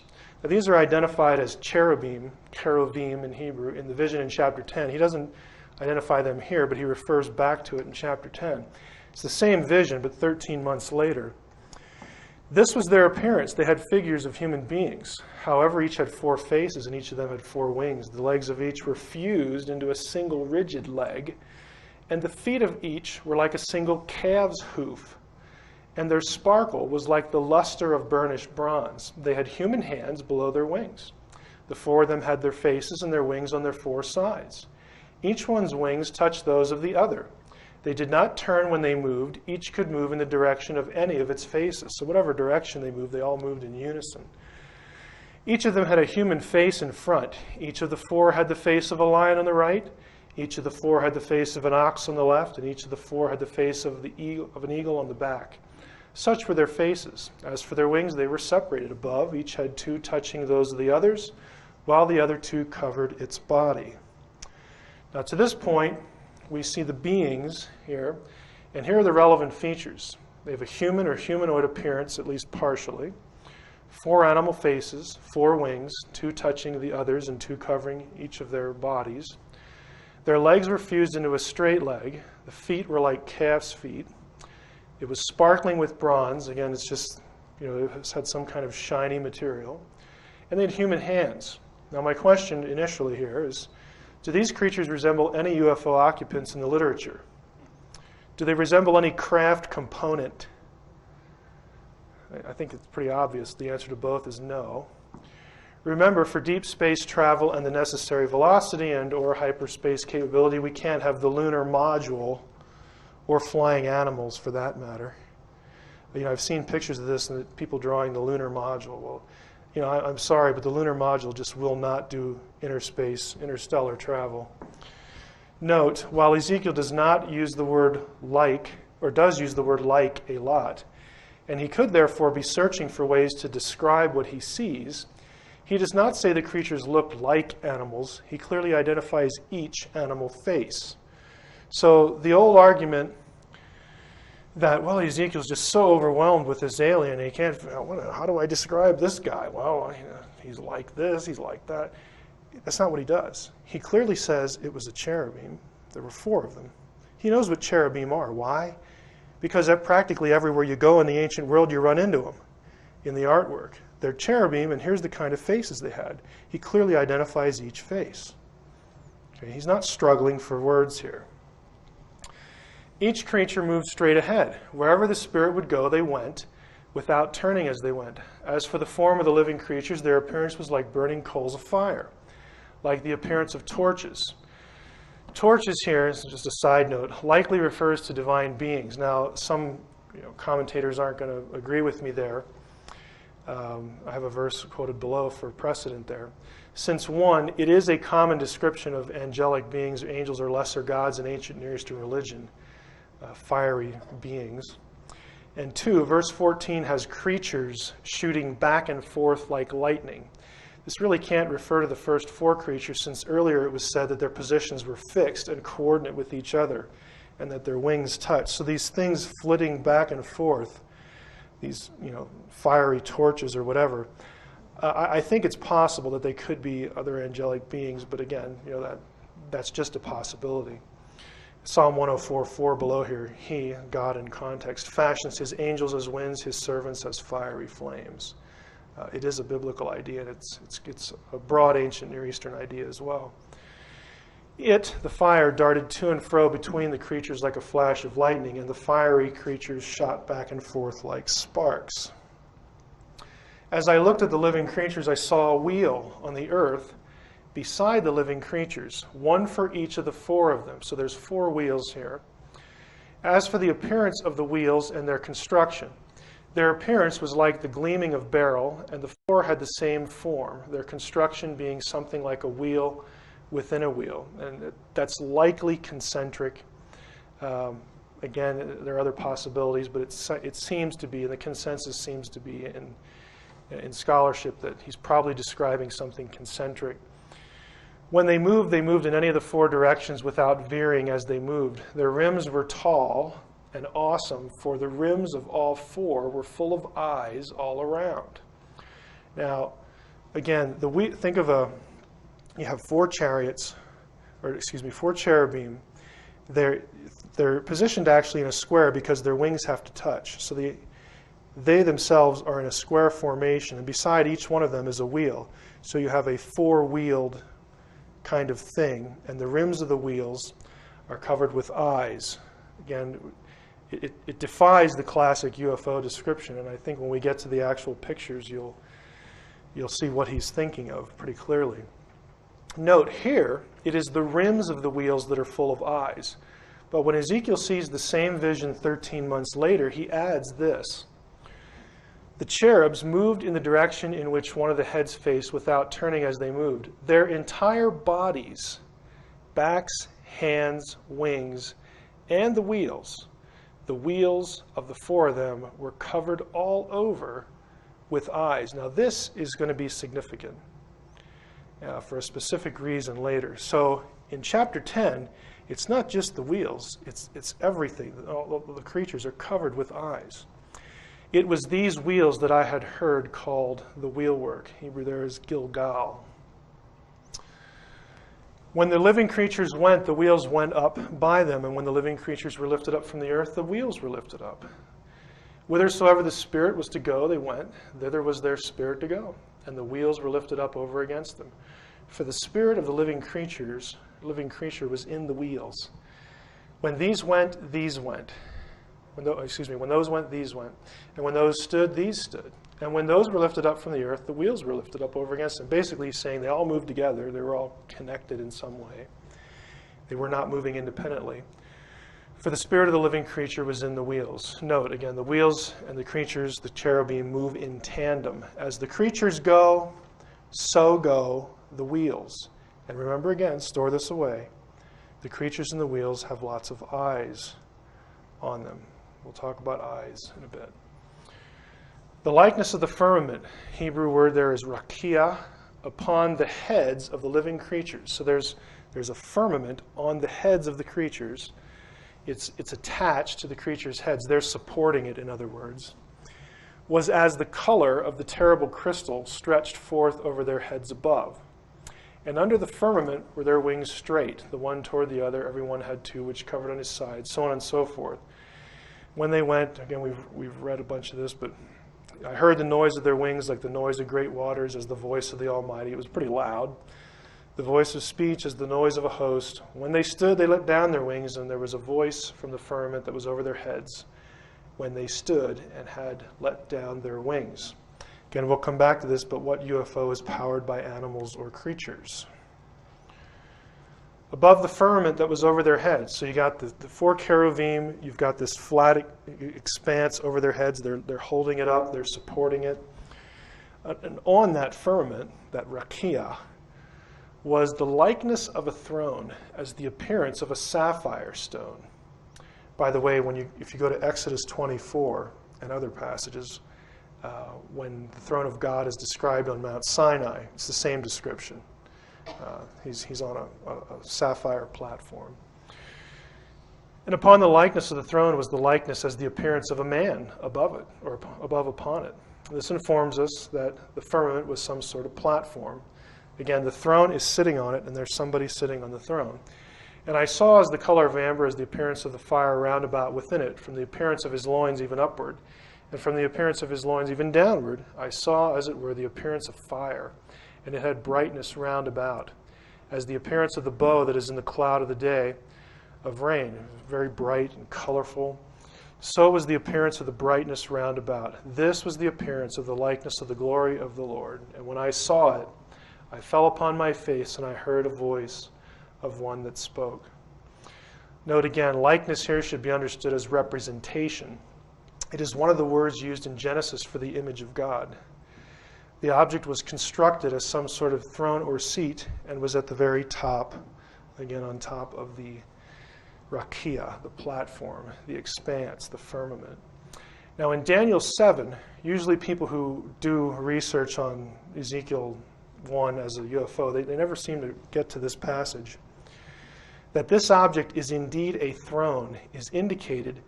Now, these are identified as cherubim in Hebrew, in the vision in chapter 10. He doesn't identify them here, but he refers back to it in chapter 10. It's the same vision, but 13 months later. This was their appearance. They had figures of human beings. However, each had 4 faces, and each of them had 4 wings. The legs of each were fused into a single rigid leg, and the feet of each were like a single calf's hoof, and their sparkle was like the luster of burnished bronze. They had human hands below their wings. The 4 of them had their faces and their wings on their 4 sides. Each one's wings touched those of the other. They did not turn when they moved. Each could move in the direction of any of its faces. So whatever direction they moved, they all moved in unison. Each of them had a human face in front. Each of the 4 had the face of a lion on the right. Each of the 4 had the face of an ox on the left. And each of the 4 had the face of an eagle on the back. Such were their faces. As for their wings, they were separated above. Each had 2 touching those of the others, while the other 2 covered its body. Now to this point, we see the beings here, and here are the relevant features. They have a human or humanoid appearance, at least partially. 4 animal faces, 4 wings, 2 touching the others and 2 covering each of their bodies. Their legs were fused into a straight leg. The feet were like calf's feet. It was sparkling with bronze. Again, it's just, it had some kind of shiny material. And they had human hands. Now my question initially here is, do these creatures resemble any UFO occupants in the literature? Do they resemble any craft component? I think it's pretty obvious. The answer to both is no. Remember, for deep space travel and the necessary velocity and or hyperspace capability, we can't have the lunar module or flying animals for that matter. I've seen pictures of this and people drawing the lunar module. Well, I'm sorry, but the lunar module just will not do interstellar travel. Note, while Ezekiel does not use the word like, or does use the word like a lot, and he could therefore be searching for ways to describe what he sees, he does not say the creatures look like animals. He clearly identifies each animal face. So the old argument that, well, Ezekiel's just so overwhelmed with this alien, he can't, how do I describe this guy? Well, he's like this, he's like that. That's not what he does. He clearly says it was a cherubim. There were 4 of them. He knows what cherubim are. Why? Because practically everywhere you go in the ancient world, you run into them in the artwork. They're cherubim, and here's the kind of faces they had. He clearly identifies each face. Okay, he's not struggling for words here. Each creature moved straight ahead. Wherever the spirit would go, they went, without turning as they went. As for the form of the living creatures, their appearance was like burning coals of fire, like the appearance of torches. Torches here, this is just a side note, likely refers to divine beings. Now, some commentators aren't going to agree with me there. I have a verse quoted below for precedent there. Since one, it is a common description of angelic beings, or angels, or lesser gods in ancient Near Eastern religion, fiery beings. And two, verse 14 has creatures shooting back and forth like lightning. This really can't refer to the first four creatures, since earlier it was said that their positions were fixed and coordinate with each other, and that their wings touch. So these things flitting back and forth, these fiery torches or whatever, I think it's possible that they could be other angelic beings, but again, that's just a possibility. Psalm 104:4 below here, he, God in context, fashions his angels as winds, his servants as fiery flames. It is a biblical idea, and it's a broad ancient Near Eastern idea as well. It, the fire, darted to and fro between the creatures like a flash of lightning, and the fiery creatures shot back and forth like sparks. As I looked at the living creatures, I saw a wheel on the earth beside the living creatures, one for each of the four of them. So there's four wheels here. As for the appearance of the wheels and their construction, their appearance was like the gleaming of beryl, and the four had the same form, their construction being something like a wheel within a wheel. And that's likely concentric. Again, there are other possibilities, but it seems to be, and the consensus seems to be in scholarship, that he's probably describing something concentric. When they moved in any of the four directions without veering as they moved. Their rims were tall and awesome, for the rims of all four were full of eyes all around. Now, again, think of you have four chariots, four cherubim. They're positioned actually in a square because their wings have to touch. So they themselves are in a square formation, and beside each one of them is a wheel. So you have a four-wheeled kind of thing, and the rims of the wheels are covered with eyes. Again, it defies the classic UFO description, and I think when we get to the actual pictures, you'll see what he's thinking of pretty clearly. Note here, it is the rims of the wheels that are full of eyes. But when Ezekiel sees the same vision 13 months later, he adds this. The cherubs moved in the direction in which one of the heads faced without turning as they moved. Their entire bodies, backs, hands, wings, and the wheels of the four of them were covered all over with eyes. Now this is going to be significant for a specific reason later. So in chapter 10, it's not just the wheels, it's everything. All the creatures are covered with eyes. It was these wheels that I had heard called the wheelwork. Hebrew there is Gilgal. When the living creatures went, the wheels went up by them, and when the living creatures were lifted up from the earth, the wheels were lifted up. Whithersoever the spirit was to go, they went. Thither was their spirit to go, and the wheels were lifted up over against them. For the spirit of the living creature was in the wheels. When these went, these went. When those went, these went. And when those stood, these stood. And when those were lifted up from the earth, the wheels were lifted up over against them. Basically he's saying they all moved together. They were all connected in some way. They were not moving independently. For the spirit of the living creature was in the wheels. Note, again, the wheels and the creatures, the cherubim, move in tandem. As the creatures go, so go the wheels. And remember again, store this away. The creatures and the wheels have lots of eyes on them. We'll talk about eyes in a bit. The likeness of the firmament, Hebrew word there is rakia, upon the heads of the living creatures. So there's a firmament on the heads of the creatures. It's attached to the creatures' heads. They're supporting it, in other words. Was as the color of the terrible crystal stretched forth over their heads above. And under the firmament were their wings straight, the one toward the other, every one had two, which covered on his side, so on and so forth. When they went, again, we've read a bunch of this, but I heard the noise of their wings like the noise of great waters, as the voice of the Almighty. It was pretty loud. The voice of speech as the noise of a host. When they stood, they let down their wings, and there was a voice from the firmament that was over their heads when they stood and had let down their wings. Again, we'll come back to this, but what UFO is powered by animals or creatures? Above the firmament that was over their heads. So you got the four cherubim, you've got this flat expanse over their heads. They're holding it up, they're supporting it. And on that firmament, that rakia, was the likeness of a throne as the appearance of a sapphire stone. By the way, if you go to Exodus 24 and other passages, when the throne of God is described on Mount Sinai, it's the same description. He's on a sapphire platform. And upon the likeness of the throne was the likeness as the appearance of a man above it, or above upon it. This informs us that the firmament was some sort of platform. Again, the throne is sitting on it, and there's somebody sitting on the throne. And I saw as the color of amber as the appearance of the fire round about within it, from the appearance of his loins even upward, and from the appearance of his loins even downward, I saw, as it were, the appearance of fire, and it had brightness round about, as the appearance of the bow that is in the cloud of the day of rain. It was very bright and colorful. So was the appearance of the brightness round about. This was the appearance of the likeness of the glory of the Lord. And when I saw it, I fell upon my face, and I heard a voice of one that spoke. Note again, likeness here should be understood as representation. It is one of the words used in Genesis for the image of God. The object was constructed as some sort of throne or seat and was at the very top, again on top of the rakia, the platform, the expanse, the firmament. Now in Daniel 7, usually people who do research on Ezekiel 1 as a UFO, they never seem to get to this passage. That this object is indeed a throne is indicated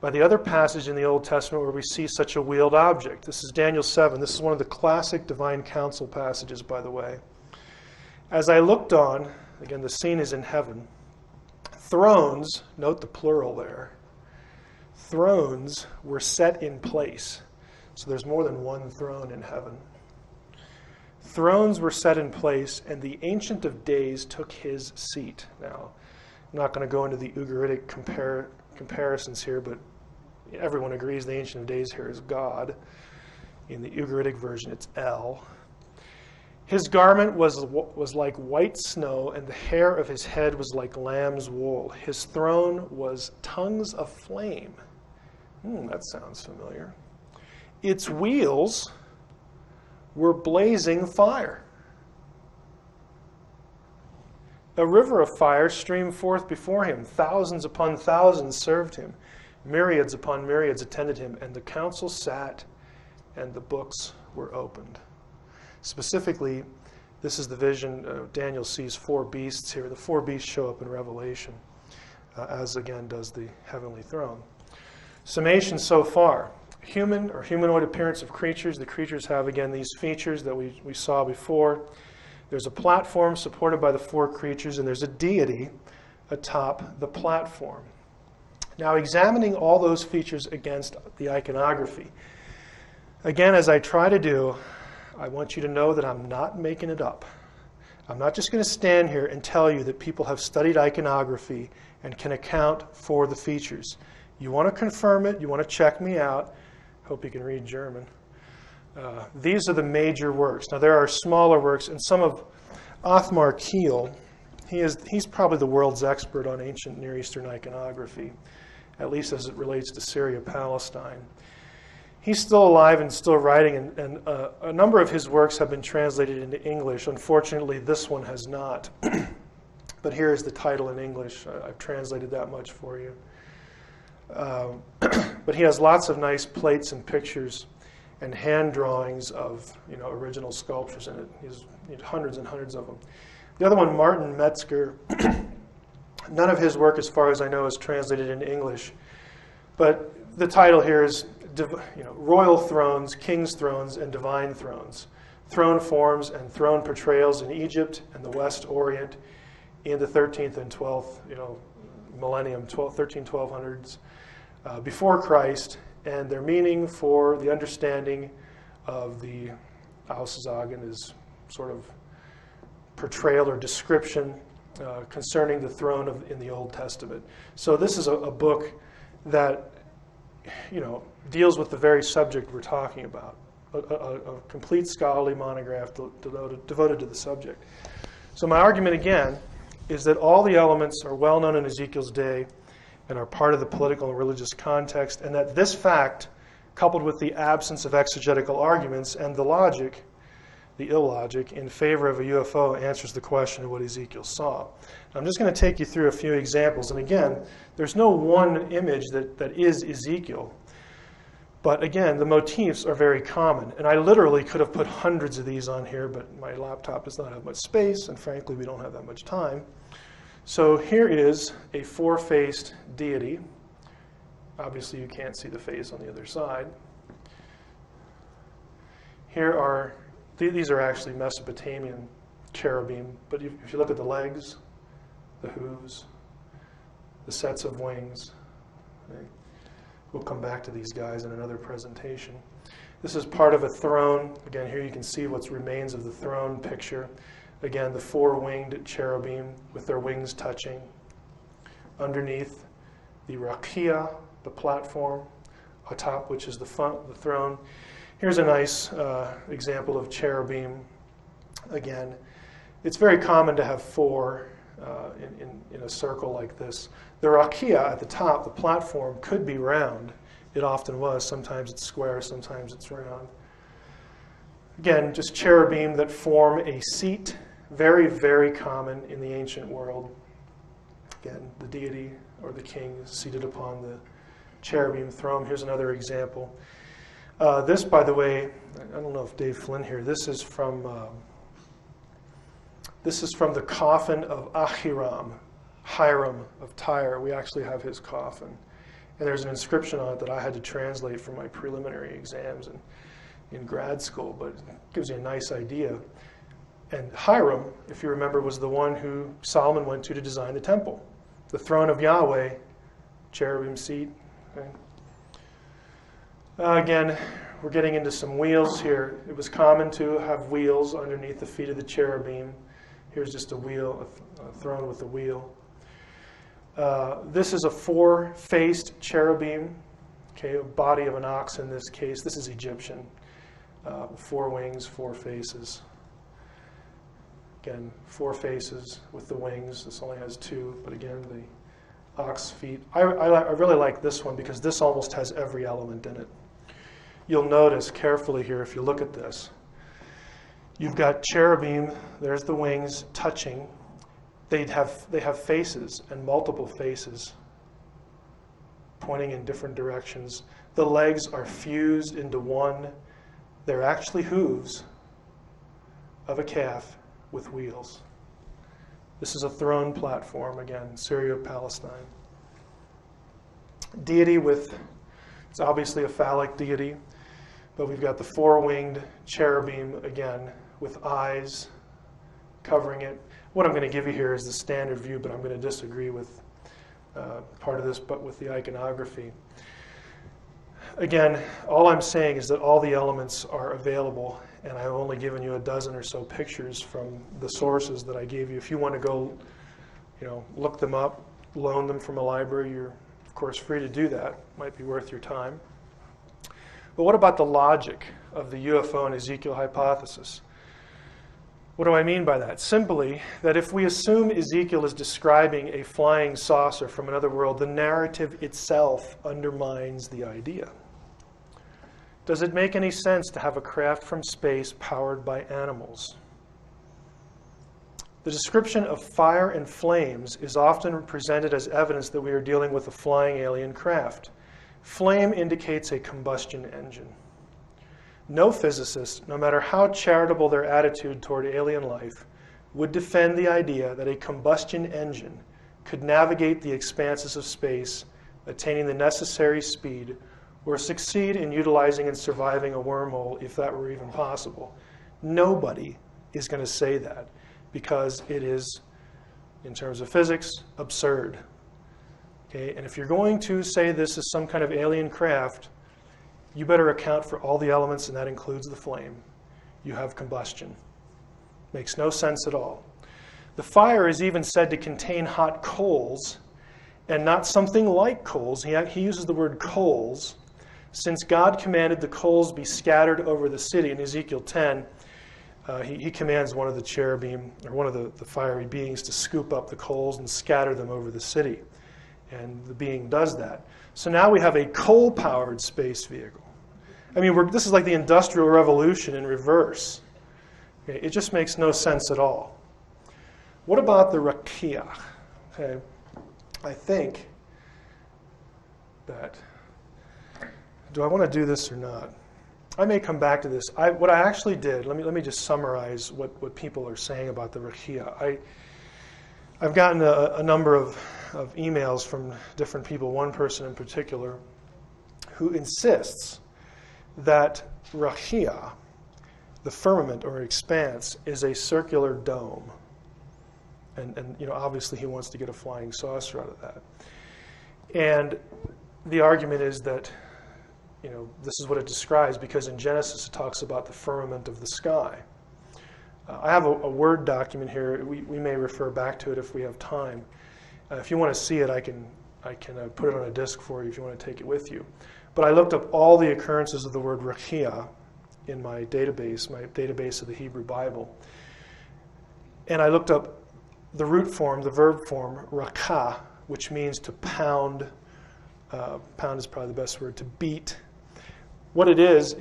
by the other passage in the Old Testament where we see such a wheeled object. This is Daniel 7. This is one of the classic divine council passages, by the way. As I looked on, again, the scene is in heaven. Thrones, note the plural there, thrones were set in place. So there's more than one throne in heaven. Thrones were set in place, and the Ancient of Days took his seat. Now, I'm not going to go into the Ugaritic comparisons here, but everyone agrees the Ancient of Days here is God. In the Ugaritic version, it's El. His garment was like white snow, and the hair of his head was like lamb's wool. His throne was tongues of flame. That sounds familiar. Its wheels were blazing fire. A river of fire streamed forth before him. Thousands upon thousands served him. Myriads upon myriads attended him. And the council sat, and the books were opened. Specifically, this is the vision. Daniel sees four beasts here. The four beasts show up in Revelation, as again does the heavenly throne. Summation so far. Human or humanoid appearance of creatures. The creatures have, again, these features that we saw before. There's a platform supported by the four creatures, and there's a deity atop the platform. Now, examining all those features against the iconography. Again, as I try to do, I want you to know that I'm not making it up. I'm not just going to stand here and tell you that people have studied iconography and can account for the features. You want to confirm it, you want to check me out. Hope you can read German. These are the major works. Now there are smaller works, and some of Othmar Kiel, he's probably the world's expert on ancient Near Eastern iconography, at least as it relates to Syria, Palestine. He's still alive and still writing, and a number of his works have been translated into English. Unfortunately, this one has not. But here is the title in English. I've translated that much for you. But he has lots of nice plates and pictures and hand drawings of original sculptures in it. He's hundreds and hundreds of them. The other one, Martin Metzger, none of his work, as far as I know, is translated into English. But the title here is Royal Thrones, King's Thrones, and Divine Thrones. throne forms and throne portrayals in Egypt and the West Orient in the 13th and 12th millennium, 1200s, before Christ, and their meaning for the understanding of the Aussagen is sort of portrayal or description concerning the throne in the Old Testament. So this is a book that deals with the very subject we're talking about, a complete scholarly monograph devoted to the subject. So my argument again is that all the elements are well known in Ezekiel's day and are part of the political and religious context, and that this fact, coupled with the absence of exegetical arguments and the logic, the illogic, in favor of a UFO answers the question of what Ezekiel saw. Now, I'm just going to take you through a few examples, and again, there's no one image that is Ezekiel. But again, the motifs are very common. And I literally could have put hundreds of these on here, but my laptop does not have much space, and frankly, we don't have that much time. So here is a four-faced deity. Obviously, you can't see the face on the other side. Here are, these are actually Mesopotamian cherubim, but if you look at the legs, the hooves, the sets of wings, okay? We'll come back to these guys in another presentation. This is part of a throne. Again, here you can see what's remains of the throne picture. Again, the four-winged cherubim with their wings touching. Underneath, the rakia, the platform, atop which is the throne. Here's a nice example of cherubim. Again, it's very common to have four in a circle like this. The rakia at the top, the platform, could be round. It often was. Sometimes it's square, sometimes it's round. Again, just cherubim that form a seat. Very, very common in the ancient world. Again, the deity or the king is seated upon the cherubim throne. Here's another example. This, by the way, I don't know if Dave Flynn here, this is from the coffin of Hiram of Tyre. We actually have his coffin. And there's an inscription on it that I had to translate for my preliminary exams in grad school, but it gives you a nice idea. And Hiram, if you remember, was the one who Solomon went to design the temple. The throne of Yahweh, cherubim seat. Okay. Again, we're getting into some wheels here. It was common to have wheels underneath the feet of the cherubim. Here's just a wheel, a throne with a wheel. This is a four-faced cherubim, okay, a body of an ox in this case. This is Egyptian. Four wings, four faces. Again, four faces with the wings. This only has two, but again, the ox feet. I really like this one because this almost has every element in it. You'll notice carefully here, if you look at this, you've got cherubim, there's the wings touching. They have faces and multiple faces pointing in different directions. The legs are fused into one. They're actually hooves of a calf with wheels. This is a throne platform, again, Syrio-Palestine. Deity it's obviously a phallic deity, but we've got the four-winged cherubim, again, with eyes covering it. What I'm going to give you here is the standard view, but I'm going to disagree with part of this, but with the iconography. Again, all I'm saying is that all the elements are available, and I've only given you a dozen or so pictures from the sources that I gave you. If you want to go, look them up, loan them from a library, you're, of course, free to do that. Might be worth your time. But what about the logic of the UFO and Ezekiel hypothesis? What do I mean by that? Simply that if we assume Ezekiel is describing a flying saucer from another world, the narrative itself undermines the idea. Does it make any sense to have a craft from space powered by animals? The description of fire and flames is often presented as evidence that we are dealing with a flying alien craft. Flame indicates a combustion engine. No physicist, no matter how charitable their attitude toward alien life, would defend the idea that a combustion engine could navigate the expanses of space, attaining the necessary speed, or succeed in utilizing and surviving a wormhole if that were even possible. Nobody is going to say that because it is, in terms of physics, absurd. Okay? And if you're going to say this is some kind of alien craft, you better account for all the elements, and that includes the flame. You have combustion. Makes no sense at all. The fire is even said to contain hot coals, and not something like coals. He uses the word coals. Since God commanded the coals be scattered over the city in Ezekiel 10, he commands one of the cherubim, or one of the fiery beings, to scoop up the coals and scatter them over the city. And the being does that. So now we have a coal-powered space vehicle. I mean, this is like the Industrial Revolution in reverse. Okay, it just makes no sense at all. What about the Rakia? Okay, I think that, do I want to do this or not? I may come back to this. What I actually did, let me just summarize what people are saying about the Rakia. I've gotten a number of emails from different people, one person in particular, who insists that Rakia, the firmament or expanse, is a circular dome. And obviously he wants to get a flying saucer out of that. And the argument is that this is what it describes, because in Genesis it talks about the firmament of the sky. I have a Word document here. We may refer back to it if we have time. If you want to see it, I can put it on a disk for you if you want to take it with you. But I looked up all the occurrences of the word rakia in my database of the Hebrew Bible. And I looked up the root form, the verb form, rakah, which means to pound. Pound is probably the best word, to beat. What it is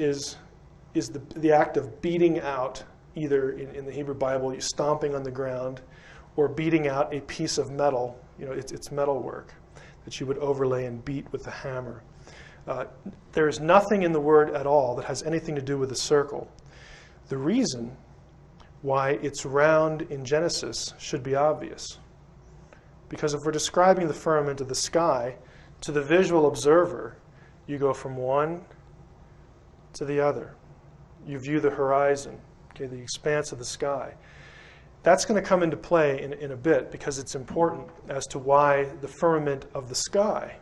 the act of beating out, either in the Hebrew Bible, you're stomping on the ground, or beating out a piece of metal. It's metal work that you would overlay and beat with a hammer. There is nothing in the word at all that has anything to do with a circle. The reason why it's round in Genesis should be obvious. Because if we're describing the firmament of the sky, to the visual observer, you go from one to the other. You view the horizon, okay, the expanse of the sky. That's going to come into play in a bit, because it's important as to why the firmament of the sky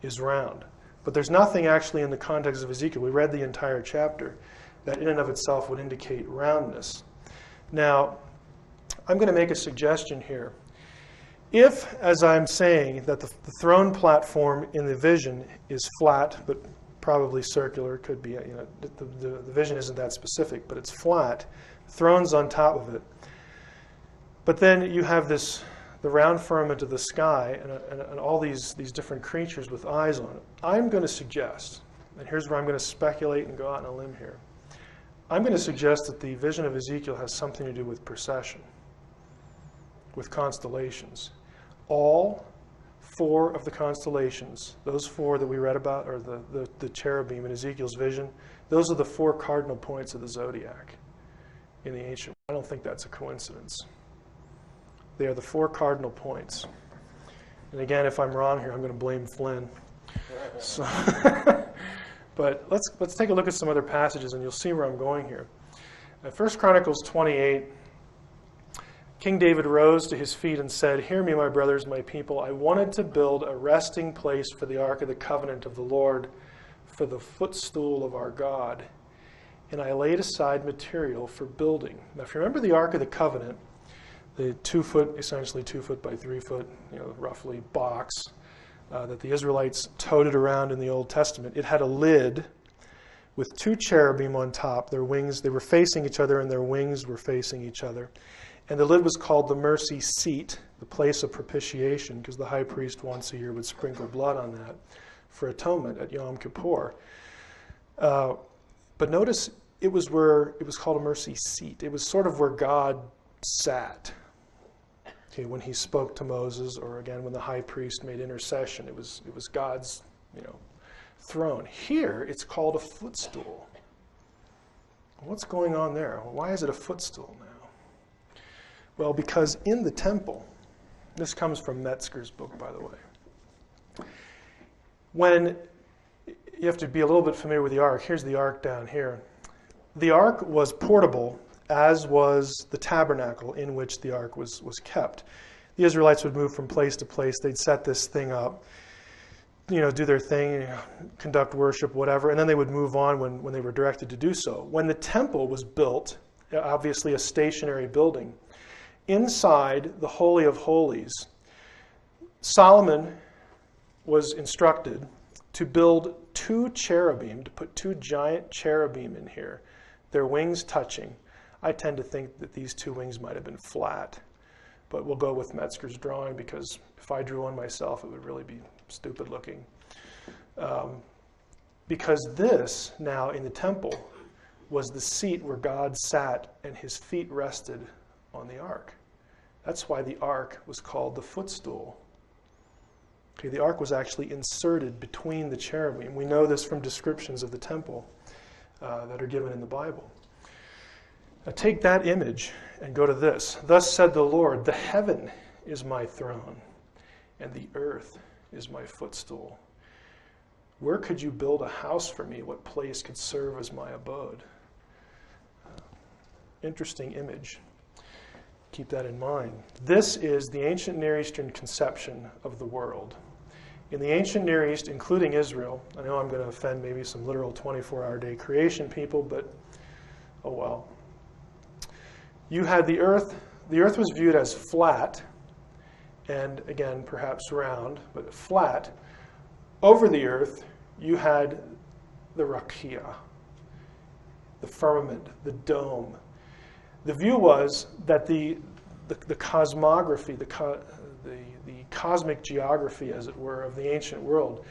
is round. But there's nothing actually in the context of Ezekiel. We read the entire chapter that in and of itself would indicate roundness. Now, I'm going to make a suggestion here. If, as I'm saying, that the throne platform in the vision is flat, but probably circular, it could be, the vision isn't that specific, but it's flat, throne's on top of it. But then you have the round firmament of the sky and all these different creatures with eyes on it. I'm going to suggest, and here's where I'm going to speculate and go out on a limb here. I'm going to suggest that the vision of Ezekiel has something to do with precession, with constellations. All four of the constellations, those four that we read about, or the cherubim in Ezekiel's vision, those are the four cardinal points of the zodiac in the ancient. I don't think that's a coincidence. They are the four cardinal points. And again, if I'm wrong here, I'm going to blame Flynn. So, but let's take a look at some other passages, and you'll see where I'm going here. 1 Chronicles 28. King David rose to his feet and said, "Hear me, my brothers, my people. I wanted to build a resting place for the ark of the covenant of the Lord, for the footstool of our God. And I laid aside material for building." Now, if you remember the ark of the covenant, the 2 foot, essentially 2 foot by 3 foot, roughly box that the Israelites toted around in the Old Testament, it had a lid with 2 cherubim on top. Their wings, they were facing each other, and their wings were facing each other. And the lid was called the mercy seat, the place of propitiation, because the high priest once a year would sprinkle blood on that for atonement at Yom Kippur. But notice it was called a mercy seat. It was sort of where God sat. Okay, when he spoke to Moses, or again when the high priest made intercession, it was God's throne. Here it's called a footstool. What's going on there? Why is it a footstool now? Well, because in the temple, this comes from Metzger's book, by the way. When you have to be a little bit familiar with the ark. Here's the ark down here. The ark was portable, as was the tabernacle in which the ark was kept. The Israelites would move from place to place. They'd set this thing up, do their thing, conduct worship, whatever, and then they would move on when they were directed to do so. When the temple was built, obviously a stationary building, inside the Holy of Holies, Solomon was instructed to build 2 cherubim, to put 2 giant cherubim in here, their wings touching. I tend to think that these 2 wings might have been flat, but we'll go with Metzger's drawing because if I drew one myself, it would really be stupid looking. Because this, now in the temple, was the seat where God sat and his feet rested on the ark. That's why the ark was called the footstool. Okay, the ark was actually inserted between the cherubim. We know this from descriptions of the temple that are given in the Bible. Now take that image and go to this. Thus said the Lord, the heaven is my throne, and the earth is my footstool. Where could you build a house for me? What place could serve as my abode? Interesting image. Keep that in mind. This is the ancient Near Eastern conception of the world. In the ancient Near East, including Israel, I know I'm going to offend maybe some literal 24-hour day creation people, but oh well. You had the earth was viewed as flat, and again, perhaps round, but flat. Over the earth, you had the rakia, the firmament, the dome. The view was that the cosmography, the cosmic geography, as it were, of the ancient world,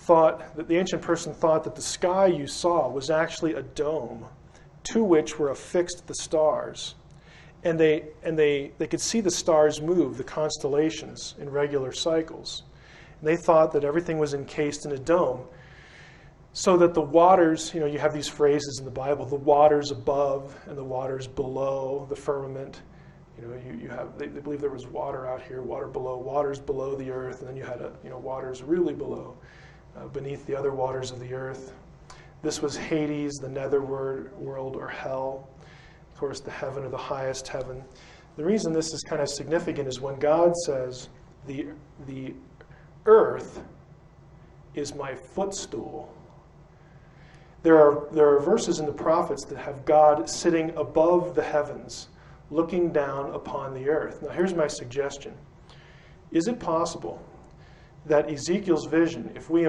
the ancient person thought that the sky you saw was actually a dome to which were affixed the stars. And they could see the stars move, the constellations, in regular cycles. And they thought that everything was encased in a dome, so that the waters, you have these phrases in the Bible, the waters above and the waters below the firmament. They believe there was water out here, waters below the earth, and then you had waters really below, beneath the other waters of the earth. This was Hades, the nether world, or hell. Of course, the heaven, or the highest heaven. The reason this is kind of significant is when God says, the earth is my footstool. There are verses in the prophets that have God sitting above the heavens, looking down upon the earth. Now here's my suggestion. Is it possible that Ezekiel's vision, if we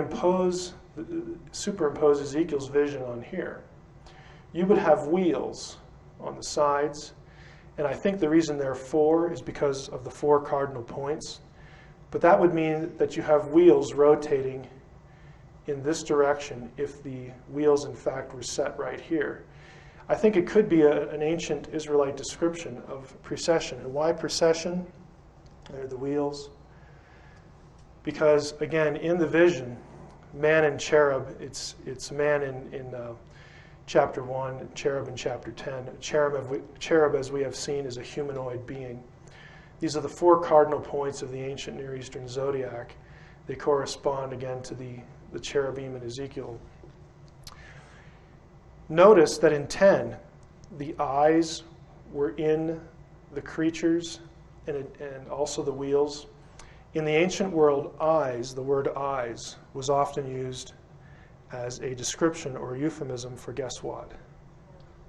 superimpose Ezekiel's vision on here, you would have wheels on the sides, and I think the reason there are 4 is because of the 4 cardinal points, but that would mean that you have wheels rotating in this direction if the wheels in fact were set right here. I think it could be an ancient Israelite description of precession. And why precession? There are the wheels. Because again, in the vision, man and cherub, it's man in chapter 1, cherub in chapter 10. Cherub, as we have seen, is a humanoid being. These are the 4 cardinal points of the ancient Near Eastern zodiac. They correspond again to the cherubim in Ezekiel. Notice that in 10, the eyes were in the creatures and also the wheels. In the ancient world, eyes, the word eyes, was often used as a description or a euphemism for guess what?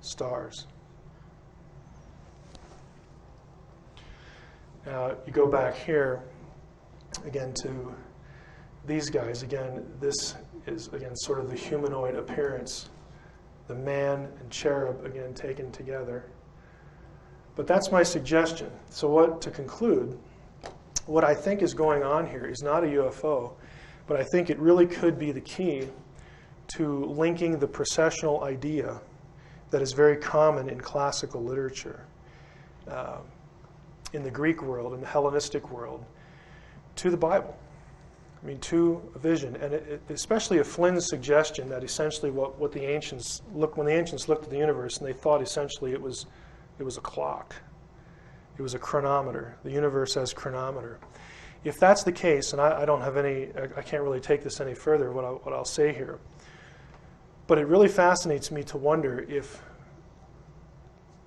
Stars. Now, you go back here, again, to these guys. Again, this is, again, sort of the humanoid appearance. The man and cherub, again, taken together. But that's my suggestion. So to conclude, what I think is going on here is not a UFO, but I think it really could be the key to linking the processional idea that is very common in classical literature, in the Greek world, in the Hellenistic world, to the Bible. I mean, to a vision, and especially of Flynn's suggestion that essentially what the ancients when the ancients looked at the universe, and they thought essentially it was a clock, it was a chronometer, the universe as chronometer. If that's the case, and I don't have I can't really take this any further, what I'll say here, but it really fascinates me to wonder if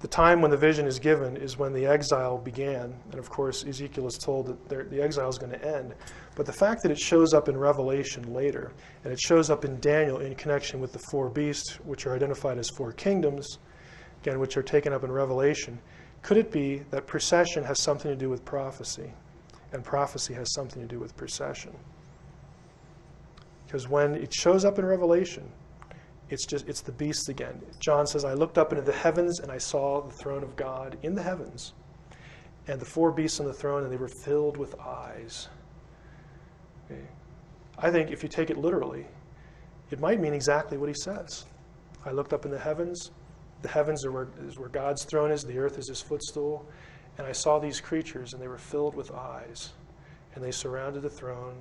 The time when the vision is given is when the exile began, and of course Ezekiel is told that the exile is going to end. But the fact that it shows up in Revelation later, and it shows up in Daniel in connection with the four beasts, which are identified as four kingdoms, again, which are taken up in Revelation, could it be that precession has something to do with prophecy, and prophecy has something to do with precession? Because when it shows up in Revelation, it's the beasts again. John says, I looked up into the heavens and I saw the throne of God in the heavens, and the four beasts on the throne, and they were filled with eyes. Okay. I think if you take it literally, it might mean exactly what he says. I looked up in the heavens is where God's throne is, the earth is his footstool, and I saw these creatures, and they were filled with eyes, and they surrounded the throne.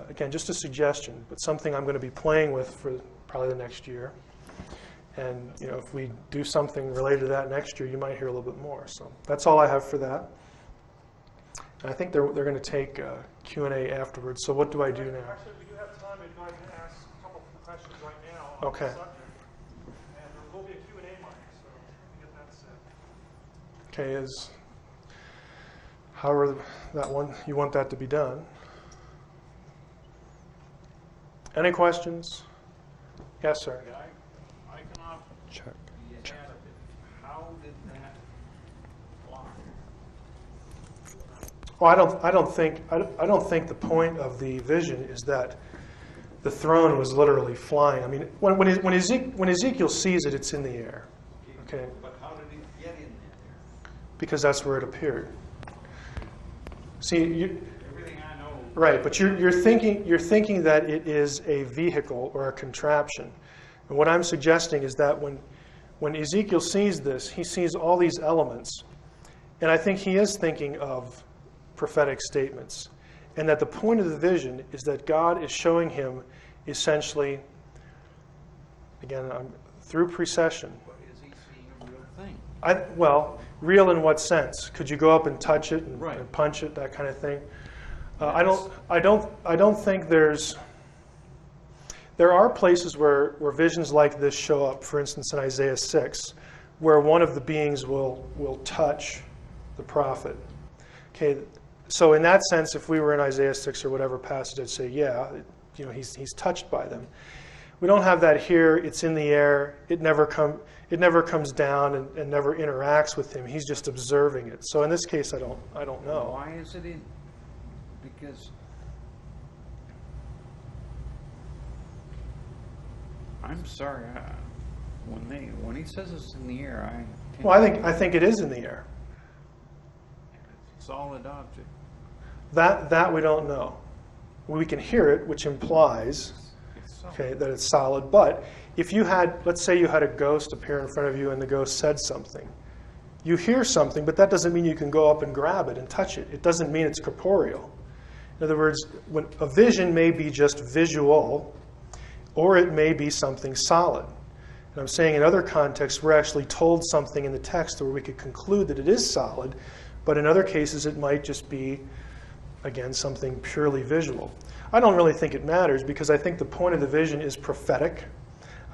Again, just a suggestion, but something I'm going to be playing with for probably the next year. And if we do something related to that next year, you might hear a little bit more. So that's all I have for that. And I think they're going to take Q&A afterwards. So what do I do now? Actually, we do have time to go ahead and ask a couple of questions right now on Okay. the subject. And there will be a Q&A mic, so get that set. Okay, however that one you want that to be done. Any questions? Yes, sir. Yeah, I cannot Check. get ahead of it. How did that fly? Well, I don't think the point of the vision is that the throne was literally flying. I mean, when Ezekiel sees it, it's in the air. Okay. But how did it get in there? Because that's where it appeared. See, Everything I know. right, but you're thinking that it is a vehicle or a contraption. And what I'm suggesting is that when Ezekiel sees this, he sees all these elements, and I think he is thinking of prophetic statements, and that the point of the vision is that God is showing him essentially, again, through precession. But is he seeing a real thing? Well, real in what sense? Could you go up and touch it and, Right. and punch it, that kind of thing? I don't think there are places where visions like this show up. For instance, in Isaiah 6, where one of the beings will touch the prophet. Okay, so in that sense, if we were in Isaiah 6 or whatever passage, I'd say, yeah, he's touched by them. We don't have that here. It's in the air. It never comes down and never interacts with him. He's just observing it. So in this case, I don't know. Why is it in? Because I'm sorry, when he says it's in the air, Well, I think it is in the air. solid object. That we don't know. We can hear it, which implies It's solid. okay, that it's solid. But if you had, let's say you had a ghost appear in front of you and the ghost said something. You hear something, but that doesn't mean you can go up and grab it and touch it. It doesn't mean it's corporeal. In other words, when a vision may be just visual, or it may be something solid. And I'm saying in other contexts, we're actually told something in the text where we could conclude that it is solid, but in other cases it might just be, again, something purely visual. I don't really think it matters because I think the point of the vision is prophetic.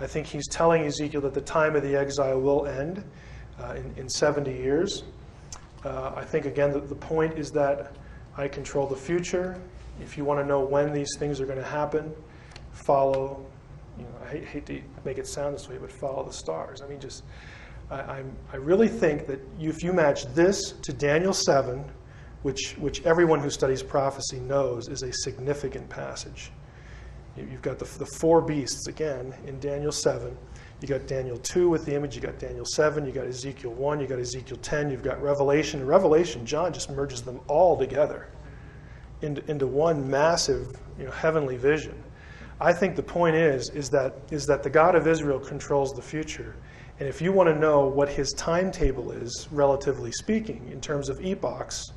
I think he's telling Ezekiel that the time of the exile will end in 70 years. I think, again, the point is that I control the future. If you want to know when these things are going to happen, follow, I hate to make it sound this way, but follow the stars. I mean, I really think that if you match this to Daniel 7, which everyone who studies prophecy knows is a significant passage. You've got the four beasts, again, in Daniel 7. You got Daniel 2 with the image, you got Daniel 7, you got Ezekiel 1, you got Ezekiel 10, you've got Revelation. In Revelation, John just merges them all together into one massive heavenly vision. I think the point is that the God of Israel controls the future. And if you want to know what his timetable is, relatively speaking, in terms of epochs,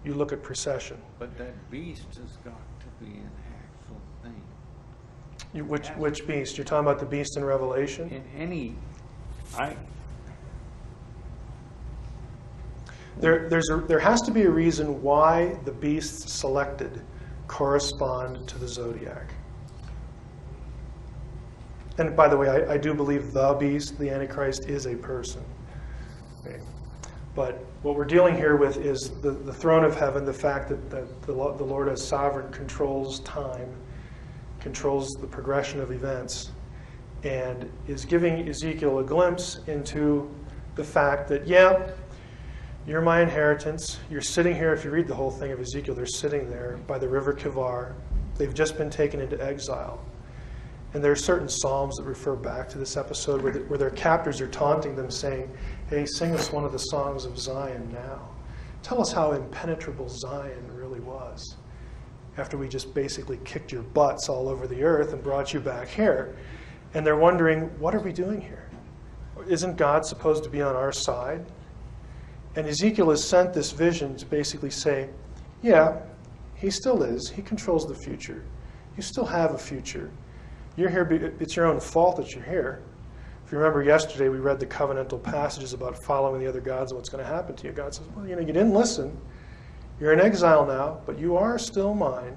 you look at precession. But that beast has got to be an actual thing. Which beast? You're talking about the beast in Revelation? In any, There has to be a reason why the beasts selected correspond to the zodiac. And by the way, I do believe the beast, the Antichrist, is a person. Okay. But what we're dealing here with is the throne of heaven, the fact that the Lord as sovereign controls time, controls the progression of events, and is giving Ezekiel a glimpse into the fact that, yeah, you're my inheritance. You're sitting here. If you read the whole thing of Ezekiel, they're sitting there by the river Kivar. They've just been taken into exile. And there are certain psalms that refer back to this episode where their captors are taunting them, saying, hey, sing us one of the songs of Zion now. Tell us how impenetrable Zion really was after we just basically kicked your butts all over the earth and brought you back here. And they're wondering, what are we doing here? Isn't God supposed to be on our side? And Ezekiel has sent this vision to basically say, yeah, he still is. He controls the future. You still have a future. You're here, it's your own fault that you're here. If you remember yesterday, we read the covenantal passages about following the other gods and what's going to happen to you. God says, well, you didn't listen. You're in exile now, but you are still mine.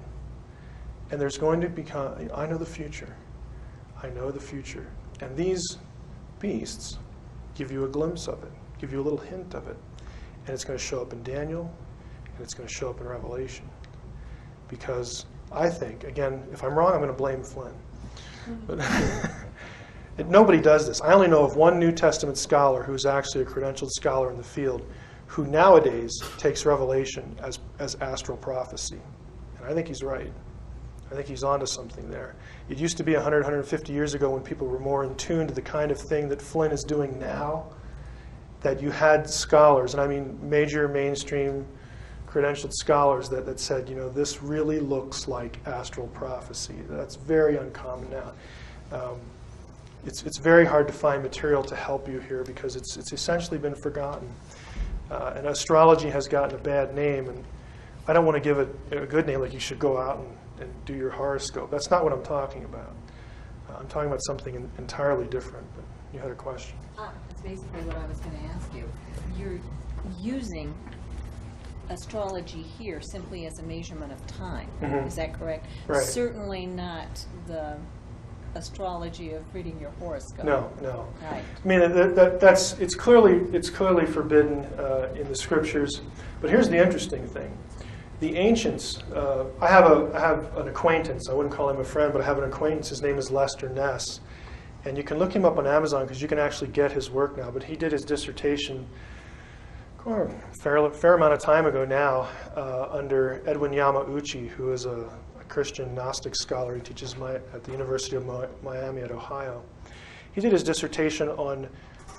And there's going to become, I know the future. I know the future. And these beasts give you a glimpse of it, give you a little hint of it. And it's going to show up in Daniel, and it's going to show up in Revelation. Because I think, again, if I'm wrong, I'm going to blame Flynn. But nobody does this. I only know of one New Testament scholar who's actually a credentialed scholar in the field who nowadays takes Revelation as astral prophecy. And I think he's right. I think he's onto something there. It used to be 100, 150 years ago when people were more in tune to the kind of thing that Flynn is doing now, that you had scholars, and I mean major mainstream credentialed scholars that said, this really looks like astral prophecy. That's very uncommon now. It's very hard to find material to help you here because it's essentially been forgotten. And astrology has gotten a bad name, and I don't want to give it a good name, like you should go out and do your horoscope. That's not what I'm talking about. I'm talking about something entirely different. But you had a question. That's basically what I was going to ask you. You're using astrology here simply as a measurement of time. Mm-hmm. Is that correct? Right. Certainly not the astrology of reading your horoscope. No. Right. I mean, it's clearly forbidden in the scriptures. But here's the interesting thing: the ancients. I have an acquaintance. I wouldn't call him a friend, but I have an acquaintance. His name is Lester Ness, and you can look him up on Amazon because you can actually get his work now. But he did his dissertation a fair amount of time ago now under Edwin Yamauchi, who is a Christian Gnostic scholar. He teaches at the University of Miami at Ohio. He did his dissertation on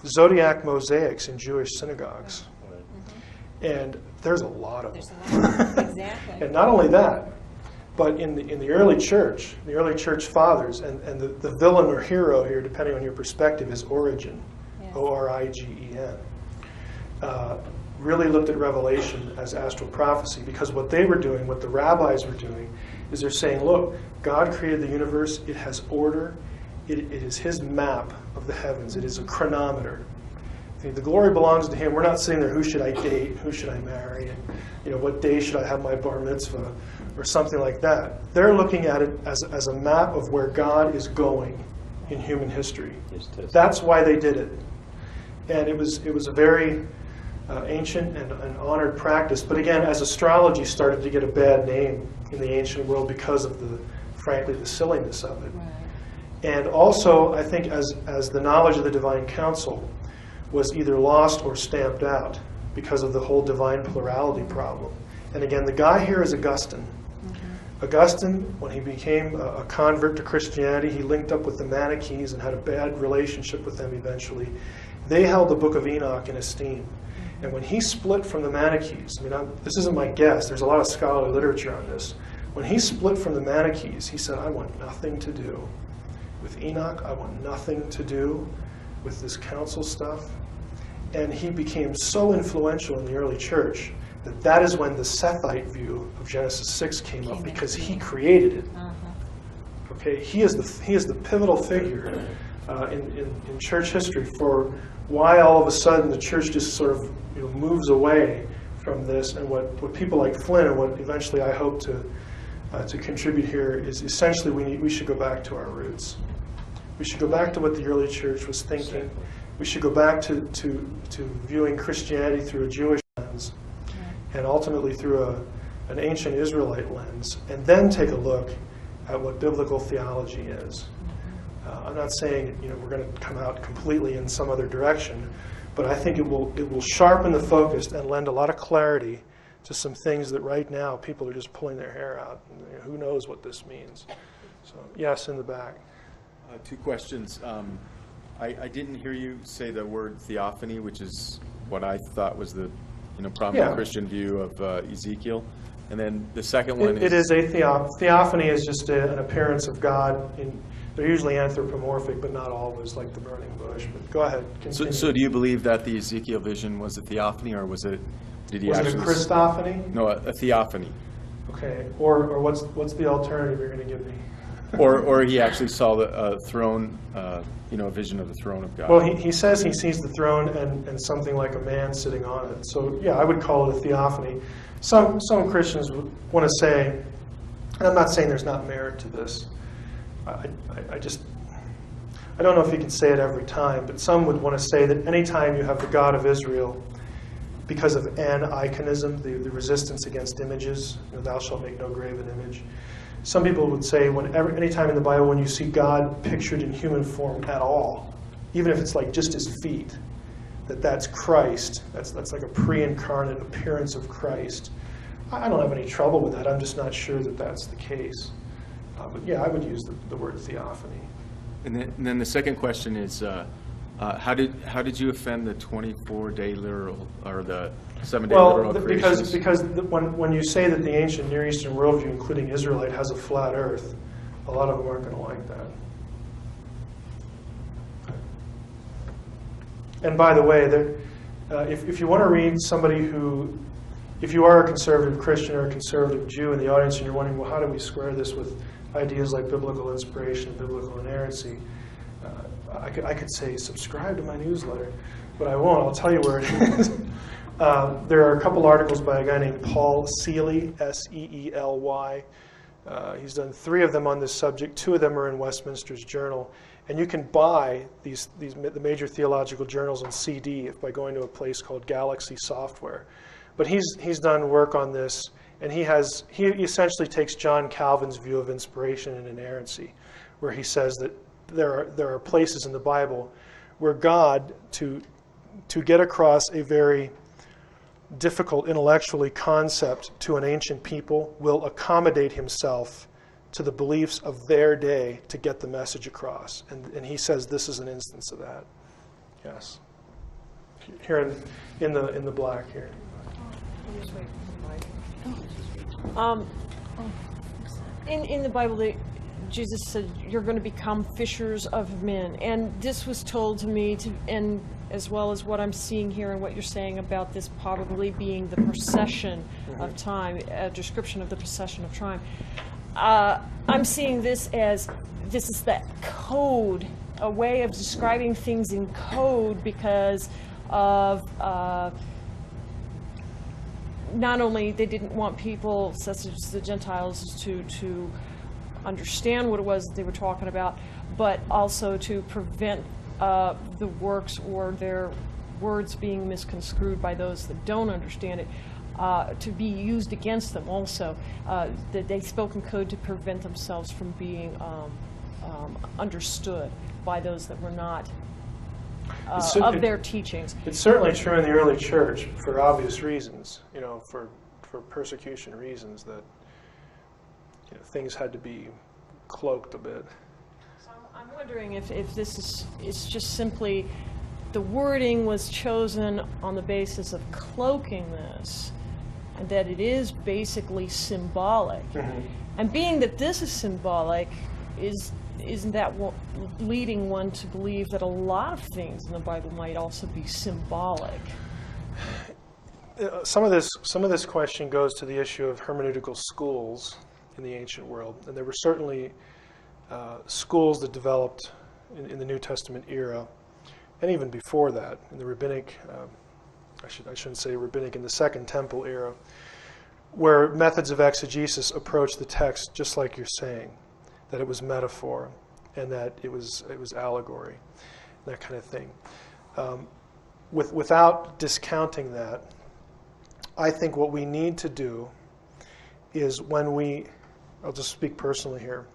zodiac mosaics in Jewish synagogues. Mm-hmm. And there's a lot of them. Exactly. And not only that, but in the early church, the early church fathers, and the villain or hero here, depending on your perspective, is Origen, yes. Origen. Really looked at Revelation as astral prophecy, because what they were doing, what the rabbis were doing, is they're saying, look, God created the universe, it has order, it is his map of the heavens, it is a chronometer. The glory belongs to him. We're not sitting there, who should I date, who should I marry, and what day should I have my bar mitzvah, or something like that. They're looking at it as a map of where God is going in human history. That's why they did it. And it was a very ancient and honored practice. But again, as astrology started to get a bad name in the ancient world because of frankly, the silliness of it. Right. And also, I think as the knowledge of the divine council was either lost or stamped out because of the whole divine plurality problem. And again, the guy here is Augustine. Mm-hmm. Augustine, when he became a convert to Christianity, he linked up with the Manichees and had a bad relationship with them eventually. They held the Book of Enoch in esteem. And when he split from the Manichees, this isn't my guess, there's a lot of scholarly literature on this. When he split from the Manichees, he said, I want nothing to do with Enoch, I want nothing to do with this council stuff. And he became so influential in the early church that is when the Sethite view of Genesis 6 came up, because he created it. Uh-huh. Okay, he is the pivotal figure in church history for why all of a sudden the church just sort of moves away from this, and what people like Flynn and what eventually I hope to contribute here is essentially we should go back to our roots. We should go back to what the early church was thinking, we should go back to viewing Christianity through a Jewish lens, and ultimately through an ancient Israelite lens, and then take a look at what biblical theology is. I'm not saying we're going to come out completely in some other direction, but I think it will sharpen the focus and lend a lot of clarity to some things that right now people are just pulling their hair out. Who knows what this means? So yes, in the back. 2 questions. I didn't hear you say the word theophany, which is what I thought was the prominent Christian view of Ezekiel. And then the second one it is a theophany is just an appearance of God. They're usually anthropomorphic, but not always, like the burning bush. But go ahead. So do you believe that the Ezekiel vision was a theophany, or was it? Did he was actually? It a Christophany? No, a theophany. Okay. Or what's the alternative you're going to give me? or he actually saw the throne, a vision of the throne of God. Well, he says he sees the throne and something like a man sitting on it. So yeah, I would call it a theophany. Some Christians would want to say, and I'm not saying there's not merit to this. I don't know if you can say it every time, but some would want to say that anytime you have the God of Israel, because of aniconism, the resistance against images, thou shalt make no graven image. Some people would say anytime in the Bible when you see God pictured in human form at all, even if it's like just his feet, that's Christ. That's like a pre-incarnate appearance of Christ. I don't have any trouble with that. I'm just not sure that that's the case. But yeah, I would use the word theophany. And then the second question is, how did you offend the 24-day literal or the 7-day literal creation? Because when you say that the ancient Near Eastern worldview, including Israelite, has a flat Earth, a lot of them aren't going to like that. And by the way, if you want to read somebody who, if you are a conservative Christian or a conservative Jew in the audience and you're wondering, well, how do we square this with ideas like biblical inspiration, biblical inerrancy, I could say subscribe to my newsletter, but I won't. I'll tell you where it is. There are a couple articles by a guy named Paul Seeley, S-E-E-L-Y. He's done 3 of them on this subject. 2 of them are in Westminster's Journal. And you can buy the major theological journals on CD by going to a place called Galaxy Software. But he's done work on this, and he essentially takes John Calvin's view of inspiration and inerrancy, where he says that there are places in the Bible where God, to get across a very difficult intellectually concept to an ancient people, will accommodate himself to the beliefs of their day to get the message across. And he says this is an instance of that. Yes. Here in the black here. In the Bible, Jesus said, you're going to become fishers of men. And this was told to me, and as well as what I'm seeing here and what you're saying about this probably being the procession of time, a description of the procession of time. I'm seeing this as, this is that code, a way of describing things in code because of not only they didn't want people, such as the Gentiles, to understand what it was that they were talking about, but also to prevent the works or their words being misconstrued by those that don't understand it, to be used against them also. That they spoke in code to prevent themselves from being understood by those that were not of their teachings. It's certainly true in the early church for obvious reasons, for persecution reasons, that things had to be cloaked a bit. So I'm wondering if this is just simply the wording was chosen on the basis of cloaking this, and that it is basically symbolic. And being that this is symbolic, isn't that leading one to believe that a lot of things in the Bible might also be symbolic? Some of this question goes to the issue of hermeneutical schools in the ancient world, and there were certainly schools that developed in the New Testament era, and even before that, in the rabbinic, I shouldn't say rabbinic, in the Second Temple era, where methods of exegesis approached the text just like you're saying, that it was metaphor and that it was allegory, that kind of thing. Without discounting that, I think what we need to do is I'll just speak personally here.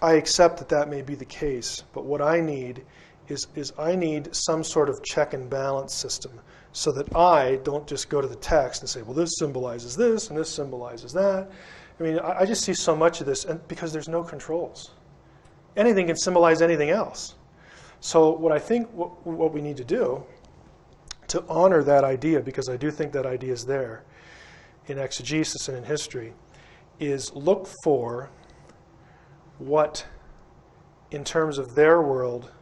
I accept that that may be the case, but what I need is I need some sort of check and balance system so that I don't just go to the text and say, well, this symbolizes this and this symbolizes that. I mean, I just see so much of this, and because there's no controls. Anything can symbolize anything else. So what I think what we need to do to honor that idea, because I do think that idea is there in exegesis and in history, is look for what, in terms of their world,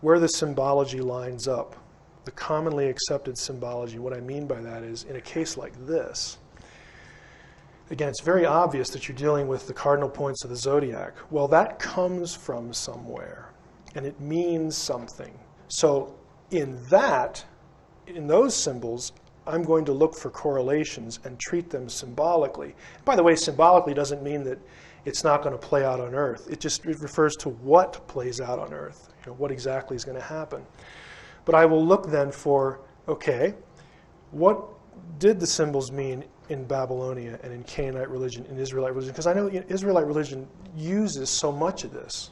where the symbology lines up, the commonly accepted symbology. What I mean by that is, in a case like this, again, it's very obvious that you're dealing with the cardinal points of the zodiac. Well, that comes from somewhere, and it means something. So in those symbols, I'm going to look for correlations and treat them symbolically. By the way, symbolically doesn't mean that it's not going to play out on Earth. It refers to what plays out on Earth, what exactly is going to happen. But I will look then for, okay, what did the symbols mean in Babylonia and in Canaanite religion, in Israelite religion? Because I know Israelite religion uses so much of this.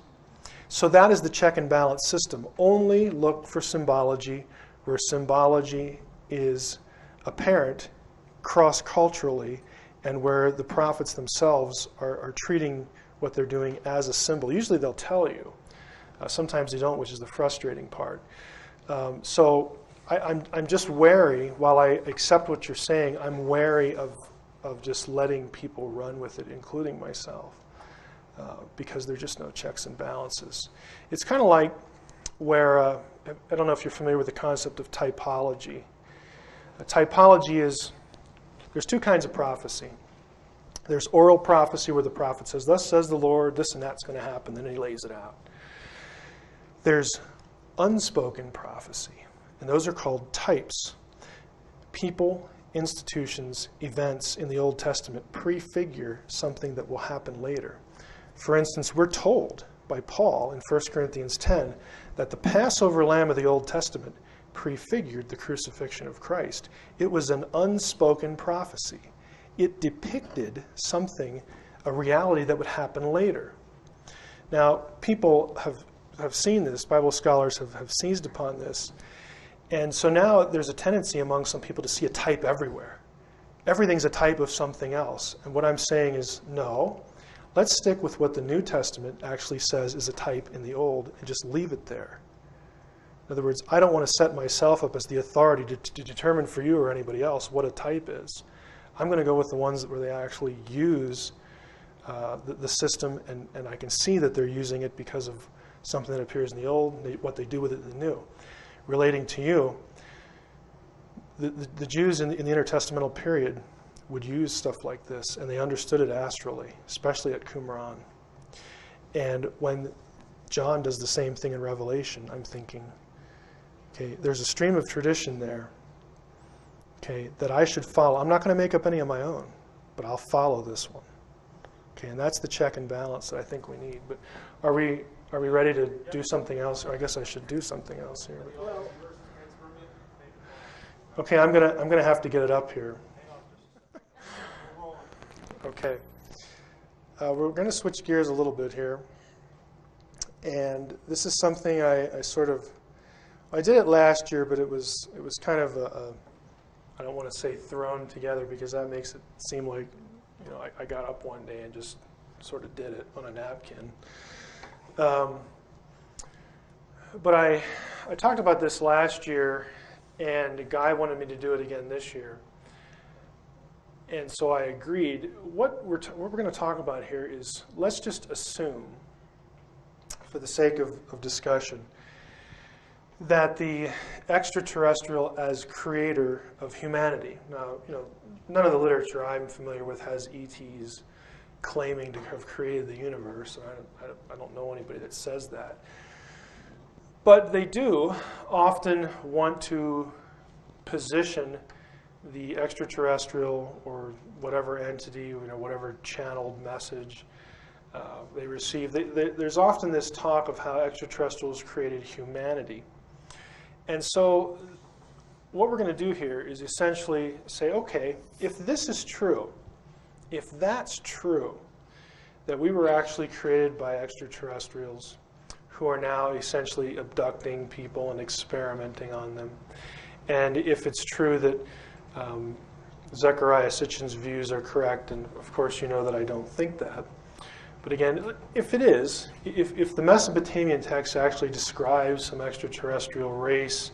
So that is the check and balance system. Only look for symbology where symbology is apparent cross-culturally and where the prophets themselves are treating what they're doing as a symbol. Usually they'll tell you. Sometimes they don't, which is the frustrating part. So I'm just wary, while I accept what you're saying, I'm wary of just letting people run with it, including myself, because there are just no checks and balances. It's kind of like where, I don't know if you're familiar with the concept of typology. Typology is, there's two kinds of prophecy. There's oral prophecy where the prophet says, thus says the Lord, this and that's going to happen, then he lays it out. There's unspoken prophecy, and those are called types. People, institutions, events in the Old Testament prefigure something that will happen later. For instance, we're told by Paul in 1 Corinthians 10 that the Passover lamb of the Old Testament prefigured the crucifixion of Christ. It was an unspoken prophecy. It depicted something, a reality that would happen later. Now, people have seen this, Bible scholars have seized upon this, and so now there's a tendency among some people to see a type everywhere. Everything's a type of something else. And what I'm saying is, no, let's stick with what the New Testament actually says is a type in the Old and just leave it there. In other words, I don't want to set myself up as the authority to determine for you or anybody else what a type is. I'm going to go with the ones where they actually use the system, and I can see that they're using it because of something that appears in the Old, what they do with it in the New. Relating to you, the Jews in the intertestamental period would use stuff like this, and they understood it astrally, especially at Qumran. And when John does the same thing in Revelation, I'm thinking, okay, there's a stream of tradition there, okay, that I should follow. I'm not going to make up any of my own, but I'll follow this one. Okay, and that's the check and balance that I think we need. But are we ready to do something else? Or I guess I should do something else here. Okay, I'm gonna have to get it up here. Okay, we're going to switch gears a little bit here, and this is something I did it last year, but it was kind of I don't want to say thrown together because that makes it seem like I got up one day and just sort of did it on a napkin. But I talked about this last year, and a guy wanted me to do it again this year. And so I agreed. What we're going to talk about here is, let's just assume, for the sake of discussion, that the extraterrestrial as creator of humanity. Now, none of the literature I'm familiar with has ETs claiming to have created the universe. I don't know anybody that says that. But they do often want to position the extraterrestrial or whatever entity, whatever channeled message they receive. There's often this talk of how extraterrestrials created humanity. And so what we're going to do here is essentially say, okay, if this is true, if that's true, that we were actually created by extraterrestrials who are now essentially abducting people and experimenting on them, and if it's true that Zecharia Sitchin's views are correct, and of course you know that I don't think that, but again, if it is, if the Mesopotamian text actually describes some extraterrestrial race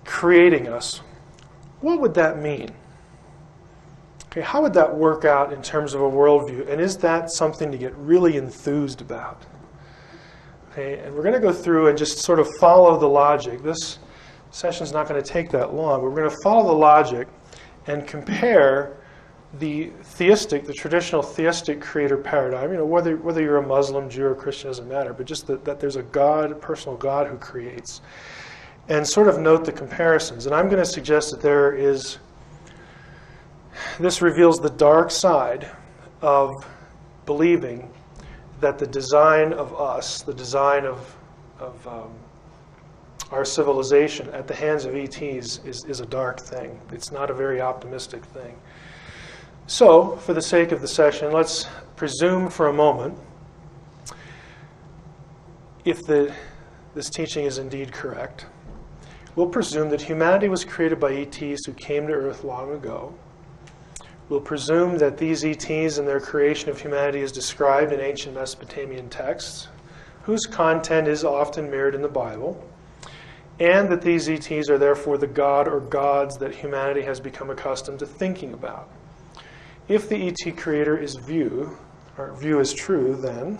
creating us, what would that mean? Okay, how would that work out in terms of a worldview? And is that something to get really enthused about? Okay, and we're going to go through and just sort of follow the logic. This session's not going to take that long, but we're going to follow the logic and compare the theistic, the traditional theistic creator paradigm, whether you're a Muslim, Jew, or Christian, doesn't matter, but just that there's a God, a personal God who creates, and sort of note the comparisons. And I'm going to suggest that this reveals the dark side of believing that the design of us, the design of our civilization at the hands of ETs is a dark thing. It's not a very optimistic thing. So, for the sake of the session, let's presume for a moment, if this teaching is indeed correct, we'll presume that humanity was created by ETs who came to Earth long ago. We'll presume that these ETs and their creation of humanity is described in ancient Mesopotamian texts, whose content is often mirrored in the Bible, and that these ETs are therefore the God or gods that humanity has become accustomed to thinking about. If the ET creator view is true, then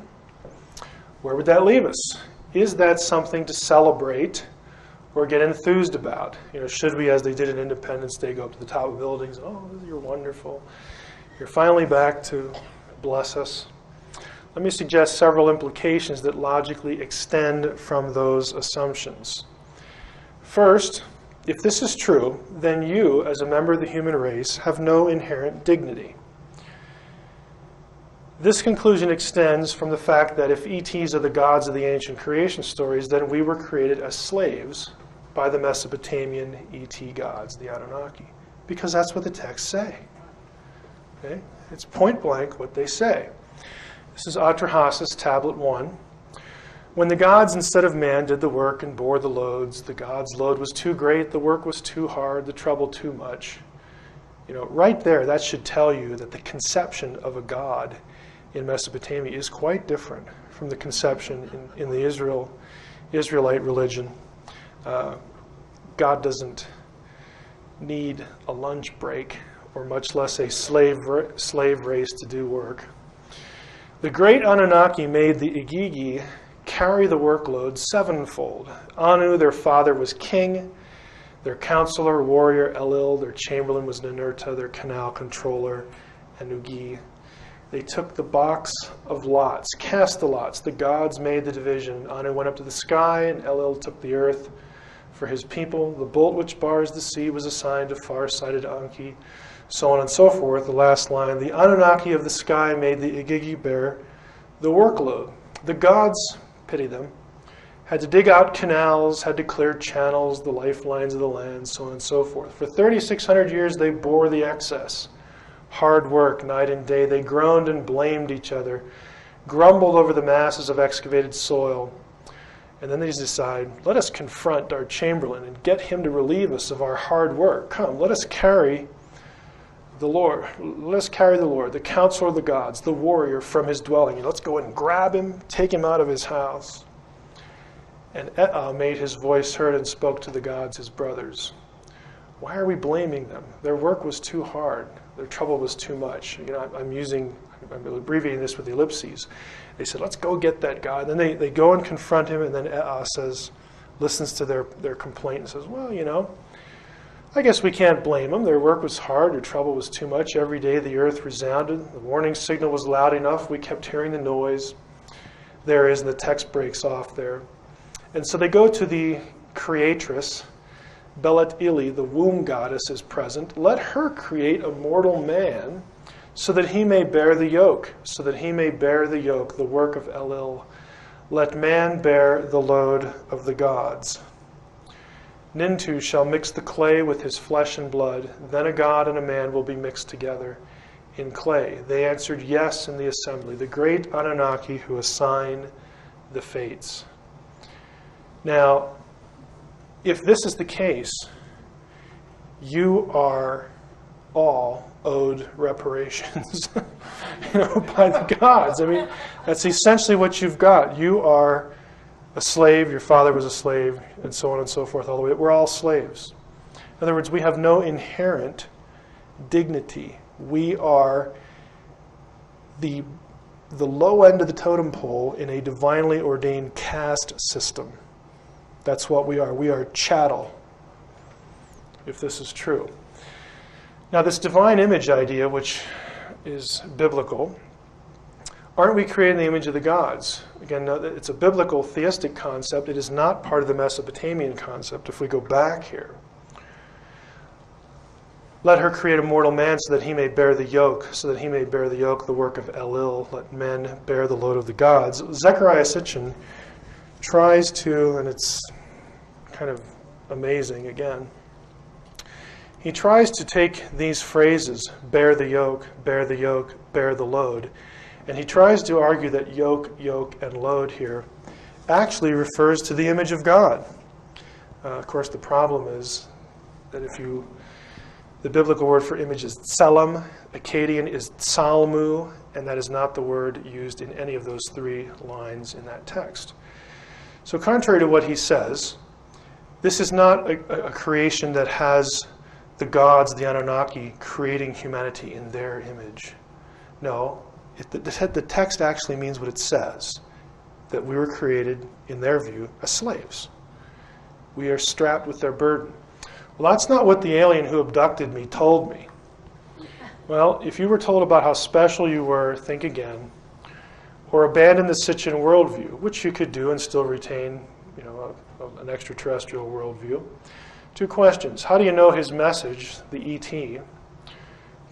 where would that leave us? Is that something to celebrate or get enthused about? Should we, as they did in Independence Day, go up to the top of buildings? Oh, you're wonderful. You're finally back to bless us. Let me suggest several implications that logically extend from those assumptions. First, if this is true, then you, as a member of the human race, have no inherent dignity. This conclusion extends from the fact that if ETs are the gods of the ancient creation stories, then we were created as slaves by the Mesopotamian ET gods, the Anunnaki, because that's what the texts say. Okay? It's point blank what they say. This is Atrahasis, Tablet 1. When the gods instead of man did the work and bore the loads, the gods' load was too great, the work was too hard, the trouble too much. Right there, that should tell you that the conception of a god in Mesopotamia is quite different from the conception in the Israelite religion. God doesn't need a lunch break, or much less a slave race to do work. The great Anunnaki made the Igigi carry the workload sevenfold. Anu, their father, was king. Their counselor, warrior, Elil, their chamberlain was Ninurta, their canal controller, Anugi. They took the box of lots, cast the lots. The gods made the division. Anu went up to the sky, and Elil took the earth for his people. The bolt which bars the sea was assigned to far-sighted Anki, so on and so forth. The last line, the Anunnaki of the sky made the Igigi bear the workload. The gods, pity them, had to dig out canals, had to clear channels, the lifelines of the land, so on and so forth. For 3,600 years they bore the excess. Hard work, night and day. They groaned and blamed each other, grumbled over the masses of excavated soil. And then they decide, let us confront our chamberlain and get him to relieve us of our hard work. Come, let us carry the Lord. Let us carry the Lord, the counselor of the gods, the warrior, from his dwelling. Let's go and grab him, take him out of his house. And made his voice heard and spoke to the gods, his brothers. Why are we blaming them? Their work was too hard. Their trouble was too much. I'm abbreviating this with the ellipses. They said, let's go get that God. Then they go and confront him, and then listens to their complaint and says, well, I guess we can't blame them. Their work was hard. Their trouble was too much. Every day the earth resounded. The warning signal was loud enough. We kept hearing the noise. There it is, and the text breaks off there. And so they go to the creatress. Belet Ili, the womb goddess, is present. Let her create a mortal man so that he may bear the yoke, the work of Elil. Let man bear the load of the gods. Nintu shall mix the clay with his flesh and blood. Then a god and a man will be mixed together in clay. They answered yes in the assembly, the great Anunnaki who assign the fates. Now, if this is the case, you are all owed reparations by the gods. I mean, that's essentially what you've got. You are a slave, your father was a slave, and so on and so forth, all the way. We're all slaves. In other words, we have no inherent dignity. We are the low end of the totem pole in a divinely ordained caste system. That's what we are. We are chattel, if this is true. Now, this divine image idea, which is biblical, aren't we created in the image of the gods? Again, it's a biblical theistic concept. It is not part of the Mesopotamian concept. If we go back here, let her create a mortal man so that he may bear the yoke, the work of Elil. Let men bear the load of the gods. Zecharia Sitchin tries to, and it's kind of amazing again, he tries to take these phrases, bear the yoke, bear the load, and he tries to argue that yoke, and load here actually refers to the image of God. Of course, the problem is that the biblical word for image is tselem, Akkadian is tsalmu, and that is not the word used in any of those three lines in that text. So contrary to what he says, this is not a creation that has the gods, the Anunnaki, creating humanity in their image. No, the text actually means what it says, that we were created, in their view, as slaves. We are strapped with their burden. Well, that's not what the alien who abducted me told me. Well, if you were told about how special you were, think again, or abandon the Sitchin worldview, which you could do and still retain, an extraterrestrial worldview. Two questions. How do you know his message, the ET,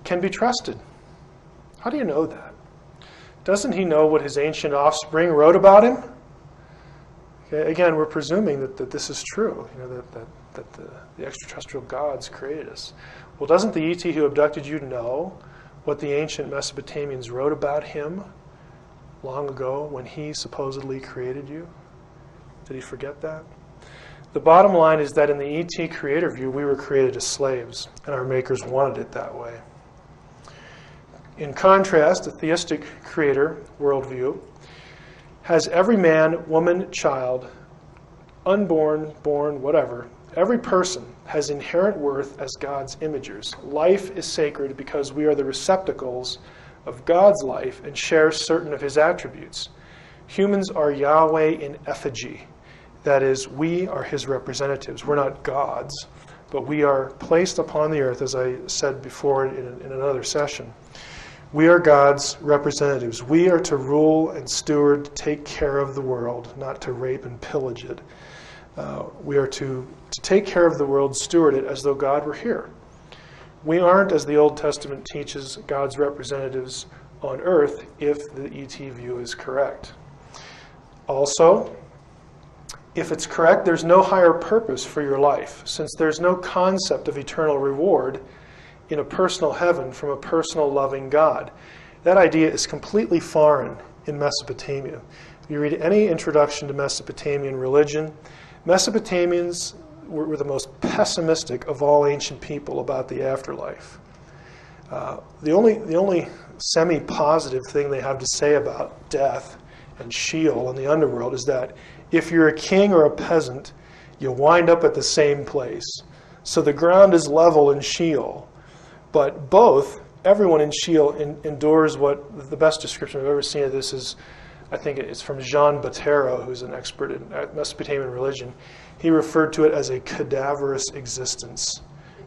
can be trusted? How do you know that? Doesn't he know what his ancient offspring wrote about him? Okay, again, we're presuming that this is true, that the extraterrestrial gods created us. Well, doesn't the ET who abducted you know what the ancient Mesopotamians wrote about him long ago when he supposedly created you? Did he forget that? The bottom line is that in the ET creator view, we were created as slaves, and our makers wanted it that way. In contrast, the theistic creator worldview has every man, woman, child, unborn, born, whatever, every person has inherent worth as God's imagers. Life is sacred because we are the receptacles of God's life and share certain of his attributes. Humans are Yahweh in effigy. That is, we are his representatives. We're not gods, but we are placed upon the earth, as I said before in another session. We are God's representatives. We are to rule and steward, take care of the world, not to rape and pillage it. We are to take care of the world, steward it as though God were here. We aren't, as the Old Testament teaches, God's representatives on earth if the ET view is correct. Also, if it's correct, there's no higher purpose for your life, since there's no concept of eternal reward in a personal heaven from a personal loving God. That idea is completely foreign in Mesopotamia. If you read any introduction to Mesopotamian religion, Mesopotamians were the most pessimistic of all ancient people about the afterlife. The only semi-positive thing they have to say about death and Sheol and the underworld is that if you're a king or a peasant, you wind up at the same place. So the ground is level in Sheol. But everyone in Sheol endures what the best description I've ever seen of this is, I think it's from Jean Bottero, who's an expert in Mesopotamian religion. He referred to it as a cadaverous existence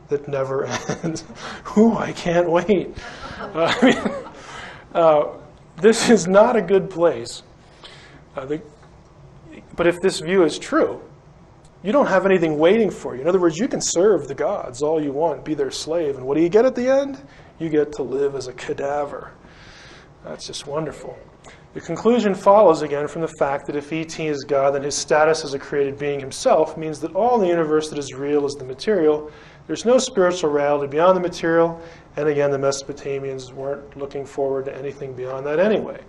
that never ends. Ooh, I can't wait. This is not a good place. But if this view is true, you don't have anything waiting for you. In other words, you can serve the gods all you want, be their slave, and what do you get at the end? You get to live as a cadaver. That's just wonderful. The conclusion follows again from the fact that if ET is God, then his status as a created being himself means that all the universe that is real is the material. There's no spiritual reality beyond the material, and again, the Mesopotamians weren't looking forward to anything beyond that anyway.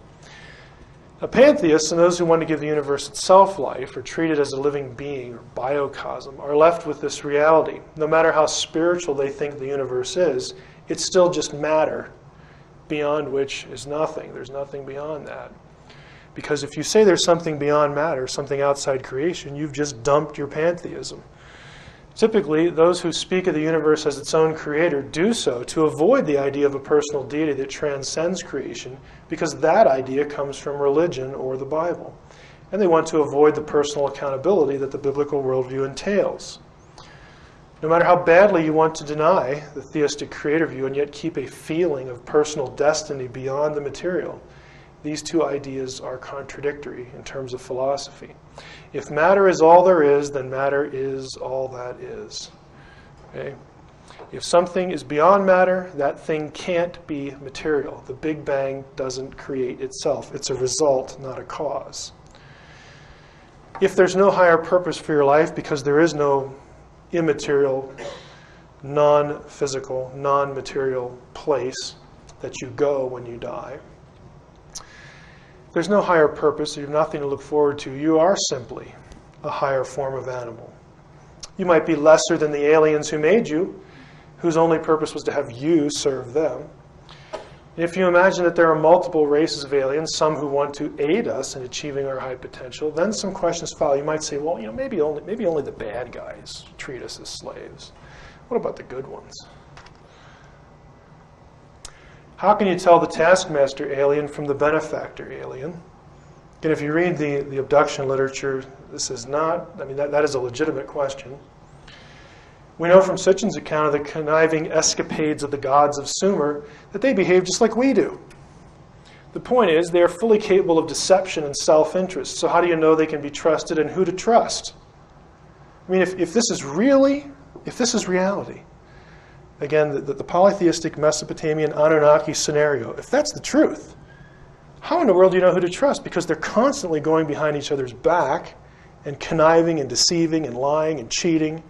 Pantheists and those who want to give the universe itself life or treat it as a living being or biocosm are left with this reality. No matter how spiritual they think the universe is, it's still just matter, beyond which is nothing. There's nothing beyond that. Because if you say there's something beyond matter, something outside creation, you've just dumped your pantheism. Typically, those who speak of the universe as its own creator do so to avoid the idea of a personal deity that transcends creation, because that idea comes from religion or the Bible. And they want to avoid the personal accountability that the biblical worldview entails. No matter how badly you want to deny the theistic creator view and yet keep a feeling of personal destiny beyond the material, these two ideas are contradictory in terms of philosophy. If matter is all there is, then matter is all that is. Okay? If something is beyond matter, that thing can't be material. The Big Bang doesn't create itself. It's a result, not a cause. If there's no higher purpose for your life because there is no immaterial, non-physical, non-material place that you go when you die, if there's no higher purpose, you have nothing to look forward to, you are simply a higher form of animal. You might be lesser than the aliens who made you, whose only purpose was to have you serve them. And if you imagine that there are multiple races of aliens, some who want to aid us in achieving our high potential, then some questions follow. You might say, well, maybe only the bad guys treat us as slaves. What about the good ones? How can you tell the taskmaster alien from the benefactor alien? Again, if you read the abduction literature, this is not, that is a legitimate question. We know from Sitchin's account of the conniving escapades of the gods of Sumer that they behave just like we do. The point is, they are fully capable of deception and self-interest. So how do you know they can be trusted and who to trust? I mean, if this is reality, again, the polytheistic Mesopotamian Anunnaki scenario, if that's the truth, how in the world do you know who to trust? Because they're constantly going behind each other's back and conniving and deceiving and lying and cheating.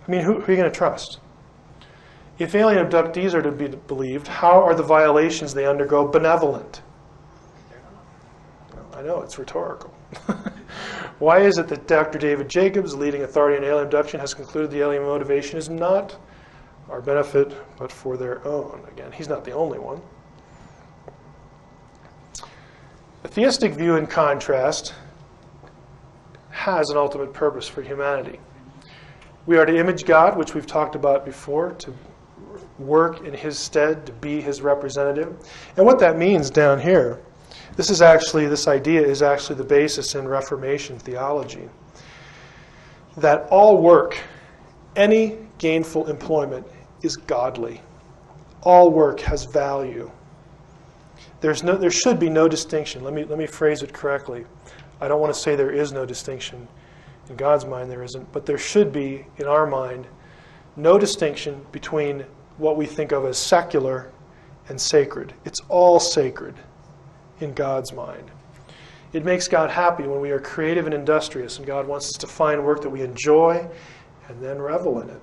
I mean, who are you going to trust? If alien abductees are to be believed, how are the violations they undergo benevolent? I know, it's rhetorical. Why is it that Dr. David Jacobs, leading authority in alien abduction, has concluded the alien motivation is not our benefit, but for their own? Again, he's not the only one. The theistic view, in contrast, has an ultimate purpose for humanity. We are to image God, which we've talked about before, to work in his stead, to be his representative. And what that means down here, this idea is actually the basis in Reformation theology, that all work, any gainful employment, is godly. All work has value. There should be no distinction. Let me phrase it correctly. I don't want to say there is no distinction. In God's mind there isn't, but there should be, in our mind, no distinction between what we think of as secular and sacred. It's all sacred in God's mind. It makes God happy when we are creative and industrious, and God wants us to find work that we enjoy and then revel in it.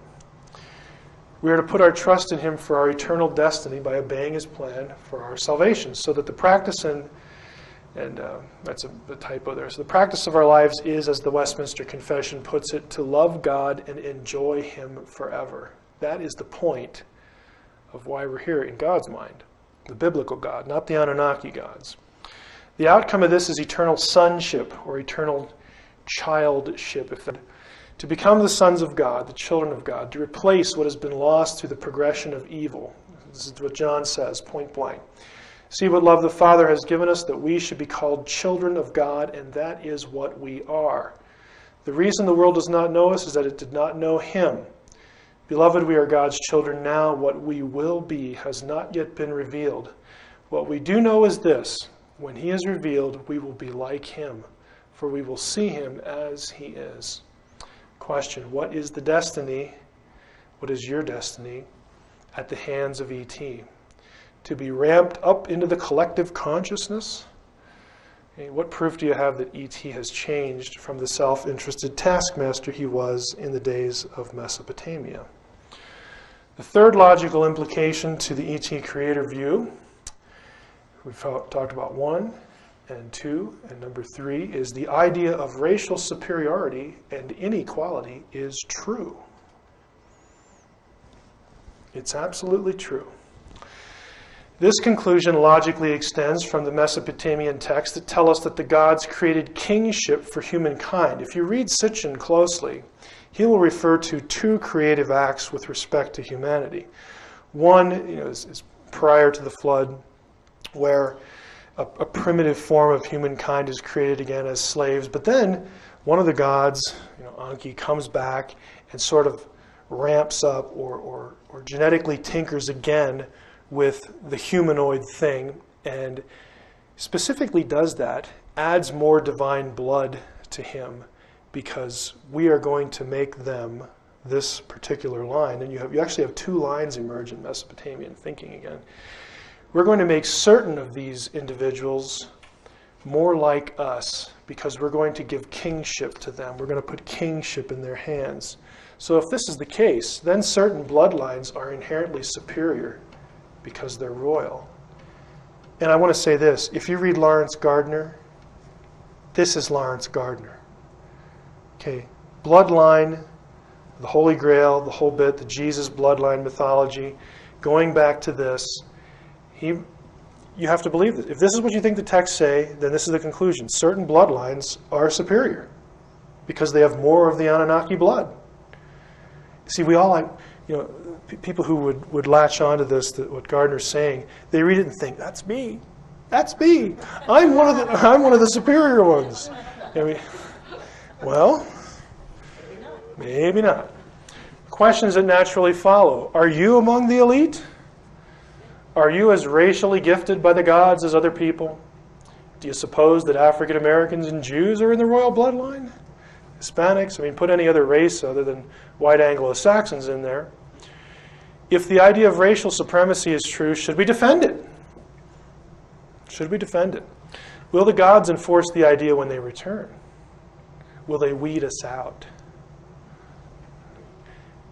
We are to put our trust in him for our eternal destiny by obeying his plan for our salvation, so that the practice that's a typo there. So the practice of our lives is, as the Westminster Confession puts it, to love God and enjoy him forever. That is the point of why we're here in God's mind, the biblical God, not the Anunnaki gods. The outcome of this is eternal sonship or eternal childship, to become the sons of God, the children of God, to replace what has been lost through the progression of evil. This is what John says, point blank. See what love the Father has given us, that we should be called children of God, and that is what we are. The reason the world does not know us is that it did not know him. Beloved, we are God's children now. What we will be has not yet been revealed. What we do know is this: when he is revealed, we will be like him, for we will see him as he is. Question: what is the destiny? What is your destiny at the hands of ET? to be ramped up into the collective consciousness? Okay, what proof do you have that E.T. has changed from the self-interested taskmaster he was in the days of Mesopotamia? The third logical implication to the E.T. creator view, we've talked about 1 and 2, and number 3 is the idea of racial superiority and inequality is true. It's absolutely true. This conclusion logically extends from the Mesopotamian texts that tell us that the gods created kingship for humankind. If you read Sitchin closely, he will refer to 2 creative acts with respect to humanity. One, is prior to the flood, where a primitive form of humankind is created again as slaves. But then one of the gods, Enki, comes back and sort of ramps up or genetically tinkers again with the humanoid thing, and specifically does that, adds more divine blood to him, because we are going to make them this particular line. And you actually have 2 lines emerge in Mesopotamian thinking again. We're going to make certain of these individuals more like us, because we're going to give kingship to them. We're going to put kingship in their hands. So if this is the case, then certain bloodlines are inherently superior because they're royal. And I want to say this, if you read Lawrence Gardner, this is Lawrence Gardner. Okay, bloodline, the Holy Grail, the whole bit, the Jesus bloodline mythology, going back to this, you have to believe this. If this is what you think the texts say, then this is the conclusion. Certain bloodlines are superior because they have more of the Anunnaki blood. See, we all people who would latch onto this, what Gardner's saying, they read it and think, that's me. That's me. I'm one of the superior ones. Well, maybe not. Questions that naturally follow. Are you among the elite? Are you as racially gifted by the gods as other people? Do you suppose that African Americans and Jews are in the royal bloodline? Hispanics? Put any other race other than white Anglo-Saxons in there. If the idea of racial supremacy is true, should we defend it? Should we defend it? Will the gods enforce the idea when they return? Will they weed us out?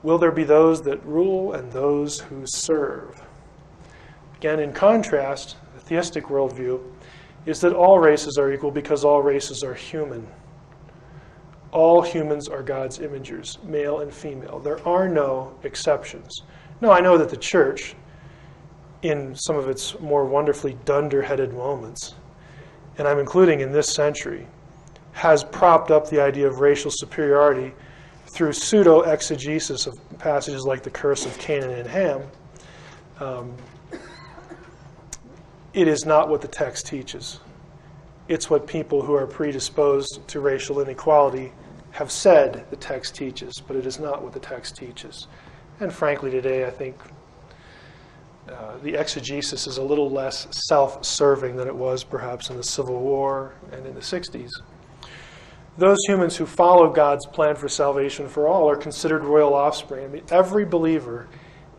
Will there be those that rule and those who serve? Again, in contrast, the theistic worldview is that all races are equal because all races are human. All humans are God's imagers, male and female. There are no exceptions. Now, I know that the church, in some of its more wonderfully dunder-headed moments, and I'm including in this century, has propped up the idea of racial superiority through pseudo-exegesis of passages like the curse of Canaan and Ham. It is not what the text teaches. It's what people who are predisposed to racial inequality have said the text teaches, but it is not what the text teaches. And frankly, today, I think the exegesis is a little less self-serving than it was perhaps in the Civil War and in the 60s. Those humans who follow God's plan for salvation for all are considered royal offspring. Every believer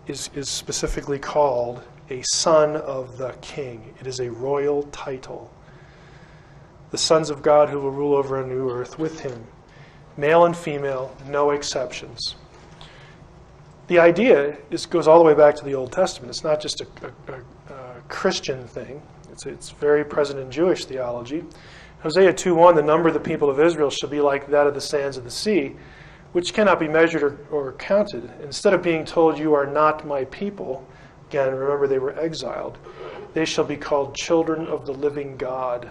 is specifically called a son of the king. It is a royal title. The sons of God who will rule over a new earth with him. Male and female, no exceptions. The idea goes all the way back to the Old Testament. It's not just a Christian thing. It's very present in Jewish theology. Hosea 2:1, the number of the people of Israel shall be like that of the sands of the sea, which cannot be measured or counted. Instead of being told, you are not my people, again, remember they were exiled, they shall be called children of the living God.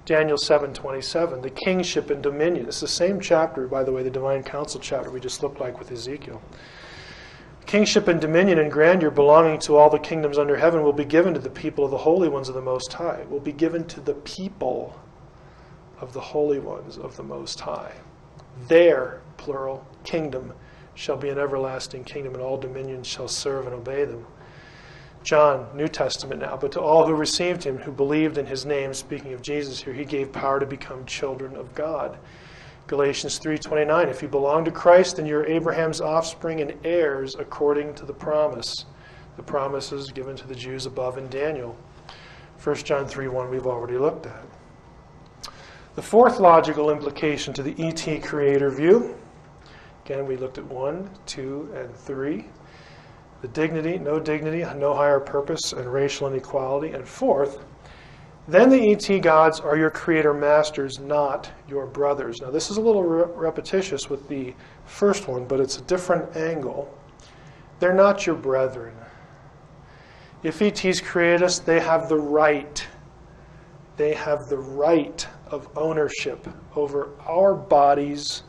Daniel 7:27, the kingship and dominion. It's the same chapter, by the way, the divine council chapter we just looked like with Ezekiel. Kingship and dominion and grandeur belonging to all the kingdoms under heaven will be given to the people of the holy ones of the Most High. Will be given to the people of the holy ones of the Most High. Their, plural, kingdom shall be an everlasting kingdom, and all dominions shall serve and obey them. John, New Testament now, but to all who received him, who believed in his name, speaking of Jesus here, he gave power to become children of God. Galatians 3:29, if you belong to Christ, then you're Abraham's offspring and heirs according to the promise. the promises given to the Jews above in Daniel. 1 John 3:1 we've already looked at. The fourth logical implication to the ET creator view, again we looked at 1, 2, and 3. The dignity, no higher purpose, and racial inequality. And fourth, then the ET gods are your creator masters, not your brothers. Now this is a little repetitious with the first one, but it's a different angle. They're not your brethren. If ETs created us, they have the right. They have the right of ownership over our bodies,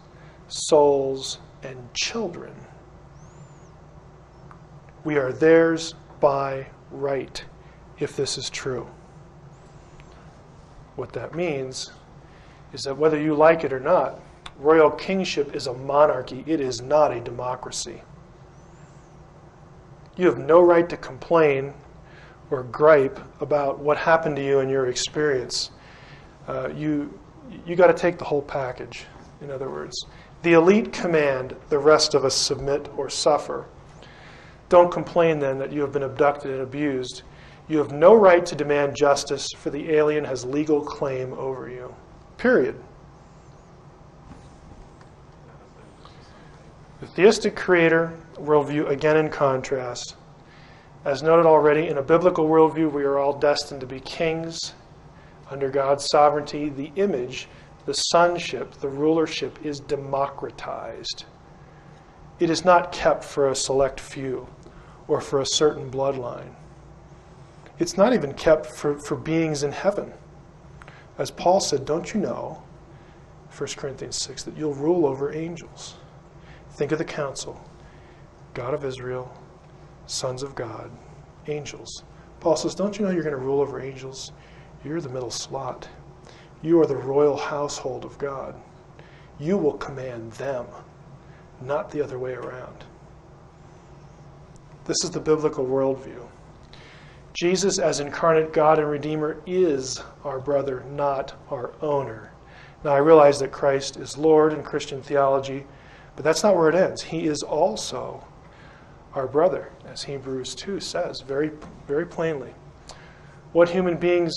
souls, and children. We are theirs by right, if this is true. What that means is that whether you like it or not, royal kingship is a monarchy. It is not a democracy. You have no right to complain or gripe about what happened to you in your experience. You got to take the whole package, in other words. The elite command, the rest of us submit or suffer. Don't complain then that you have been abducted and abused. You have no right to demand justice, for the alien has legal claim over you. Period. The theistic creator worldview, again in contrast. As noted already, in a biblical worldview, we are all destined to be kings under God's sovereignty. The image, the sonship, the rulership is democratized. It is not kept for a select few or for a certain bloodline. It's not even kept for beings in heaven. As Paul said, don't you know, 1 Corinthians 6, that you'll rule over angels? Think of the council. God of Israel, sons of God, angels. Paul says, don't you know you're going to rule over angels? You're the middle slot. You are the royal household of God. You will command them, not the other way around. This is the biblical worldview. Jesus, as incarnate God and Redeemer, is our brother, not our owner. Now, I realize that Christ is Lord in Christian theology, but that's not where it ends. He is also our brother, as Hebrews 2 says very, very plainly. What are human beings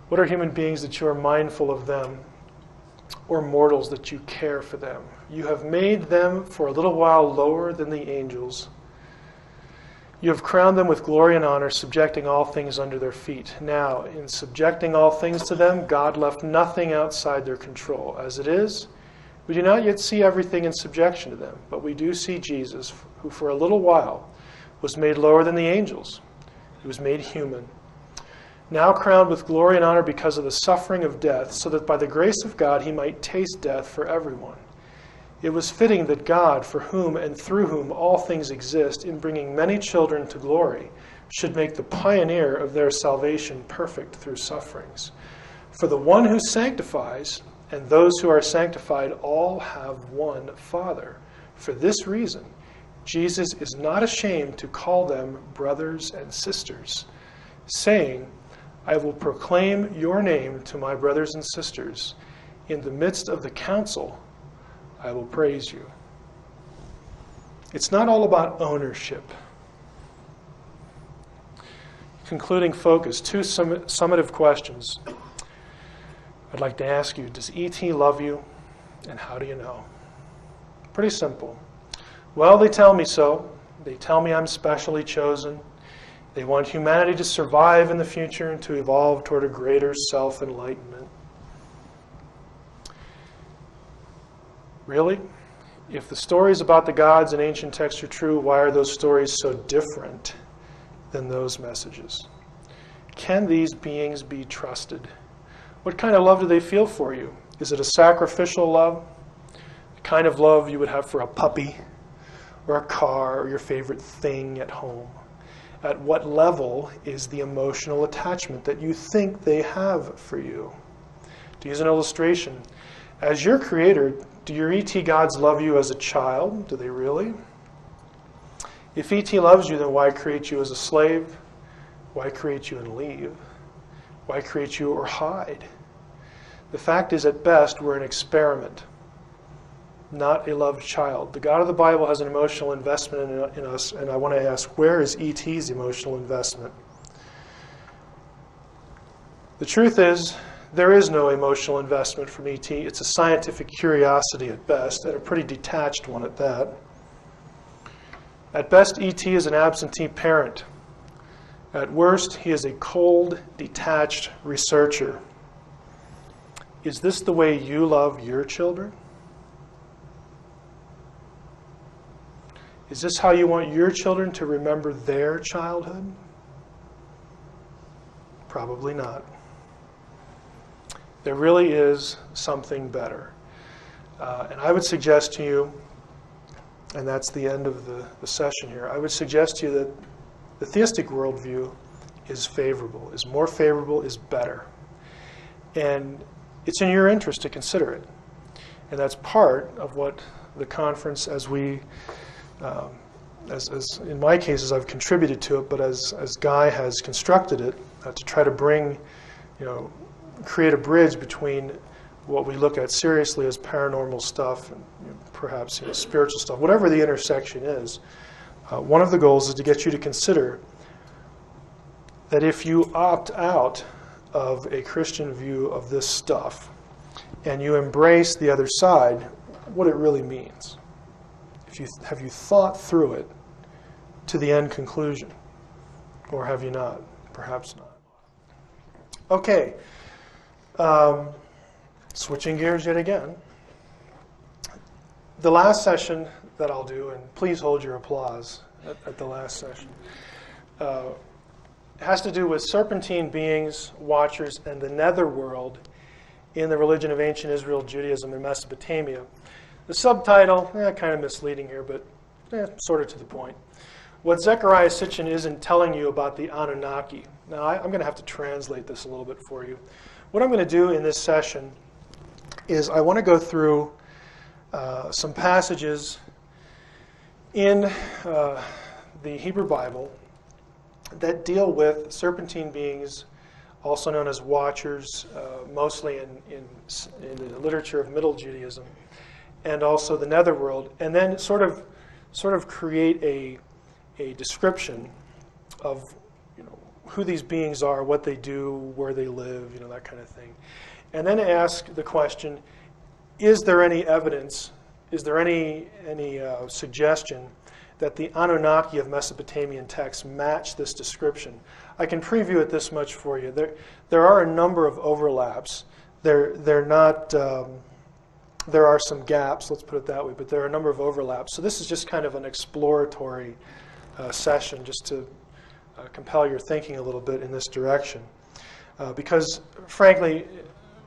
that you are mindful of them, or mortals that you care for them? You have made them for a little while lower than the angels. You have crowned them with glory and honor, subjecting all things under their feet. Now, in subjecting all things to them, God left nothing outside their control. As it is, we do not yet see everything in subjection to them, but we do see Jesus, who for a little while was made lower than the angels. He was made human. Now crowned with glory and honor because of the suffering of death, so that by the grace of God he might taste death for everyone. It was fitting that God, for whom and through whom all things exist, in bringing many children to glory, should make the pioneer of their salvation perfect through sufferings. For the one who sanctifies and those who are sanctified all have one Father. For this reason, Jesus is not ashamed to call them brothers and sisters, saying, I will proclaim your name to my brothers and sisters. In the midst of the council, I will praise you. It's not all about ownership. Concluding focus, two summative questions. I'd like to ask you, does ET love you, and how do you know? Pretty simple. Well, they tell me so. They tell me I'm specially chosen. They want humanity to survive in the future and to evolve toward a greater self-enlightenment. Really? If the stories about the gods in ancient texts are true, why are those stories so different than those messages? Can these beings be trusted? What kind of love do they feel for you? Is it a sacrificial love? The kind of love you would have for a puppy or a car or your favorite thing at home? At what level is the emotional attachment that you think they have for you? To use an illustration, as your creator, do your ET gods love you as a child? Do they really? If ET loves you, then why create you as a slave? Why create you and leave? Why create you or hide? The fact is, at best, we're an experiment. not a loved child. The God of the Bible has an emotional investment in us, and I want to ask, where is E.T.'s emotional investment? The truth is, there is no emotional investment from E.T. It's a scientific curiosity at best, and a pretty detached one at that. At best, E.T. is an absentee parent. At worst, he is a cold, detached researcher. Is this the way you love your children? Is this how you want your children to remember their childhood? Probably not. There really is something better. And I would suggest to you, and that's the end of the session here, I would suggest to you that the theistic worldview is favorable, is more favorable, is better. And it's in your interest to consider it. And that's part of what the conference, as we, as in my cases, I've contributed to it, but as Guy has constructed it, to try to bring, create a bridge between what we look at seriously as paranormal stuff and perhaps spiritual stuff, whatever the intersection is. One of the goals is to get you to consider that if you opt out of a Christian view of this stuff and you embrace the other side, what it really means. Have you thought through it to the end conclusion? Or have you not? Perhaps not. Okay. Switching gears yet again. The last session that I'll do, and please hold your applause at the last session, has to do with serpentine beings, watchers, and the netherworld in the religion of ancient Israel, Judaism, and Mesopotamia. The subtitle, kind of misleading here, but sort of to the point. What Zecharia Sitchin isn't telling you about the Anunnaki. Now, I'm going to have to translate this a little bit for you. What I'm going to do in this session is I want to go through some passages in the Hebrew Bible that deal with serpentine beings, also known as watchers, mostly in the literature of Middle Judaism, and also the netherworld, and then sort of create a description of who these beings are, what they do, where they live, that kind of thing. And then ask the question, is there any evidence, is there any suggestion that the Anunnaki of Mesopotamian texts match this description? I can preview it this much for you. There are a number of overlaps. They're not, there are some gaps, let's put it that way, but there are a number of overlaps. So this is just kind of an exploratory session just to compel your thinking a little bit in this direction. Because, frankly,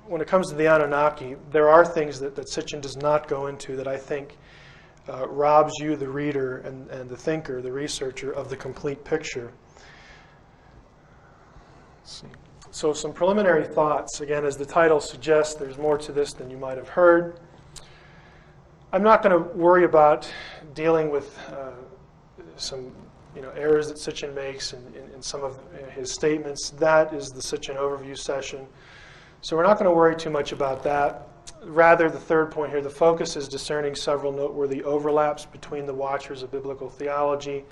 when it comes to the Anunnaki, there are things that Sitchin does not go into that I think robs you, the reader, and the thinker, the researcher, of the complete picture. Let's see. So some preliminary thoughts. Again, as the title suggests, there's more to this than you might have heard. I'm not going to worry about dealing with some errors that Sitchin makes in some of his statements. That is the Sitchin overview session. So we're not going to worry too much about that. Rather, the third point here, the focus is discerning several noteworthy overlaps between the watchers of biblical theology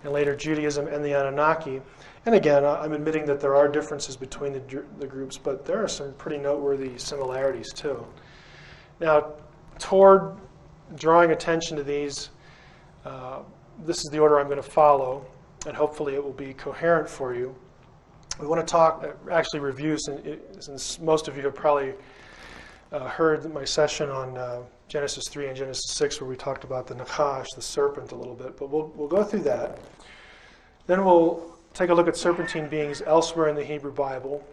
and later Judaism and the Anunnaki. And again, I'm admitting that there are differences between the groups, but there are some pretty noteworthy similarities too. Now, toward drawing attention to these, this is the order I'm going to follow, and hopefully it will be coherent for you. We want to actually review, since most of you have probably heard my session on Genesis 3 and Genesis 6, where we talked about the Nachash, the serpent, a little bit, but we'll go through that. Then we'll take a look at serpentine beings elsewhere in the Hebrew Bible.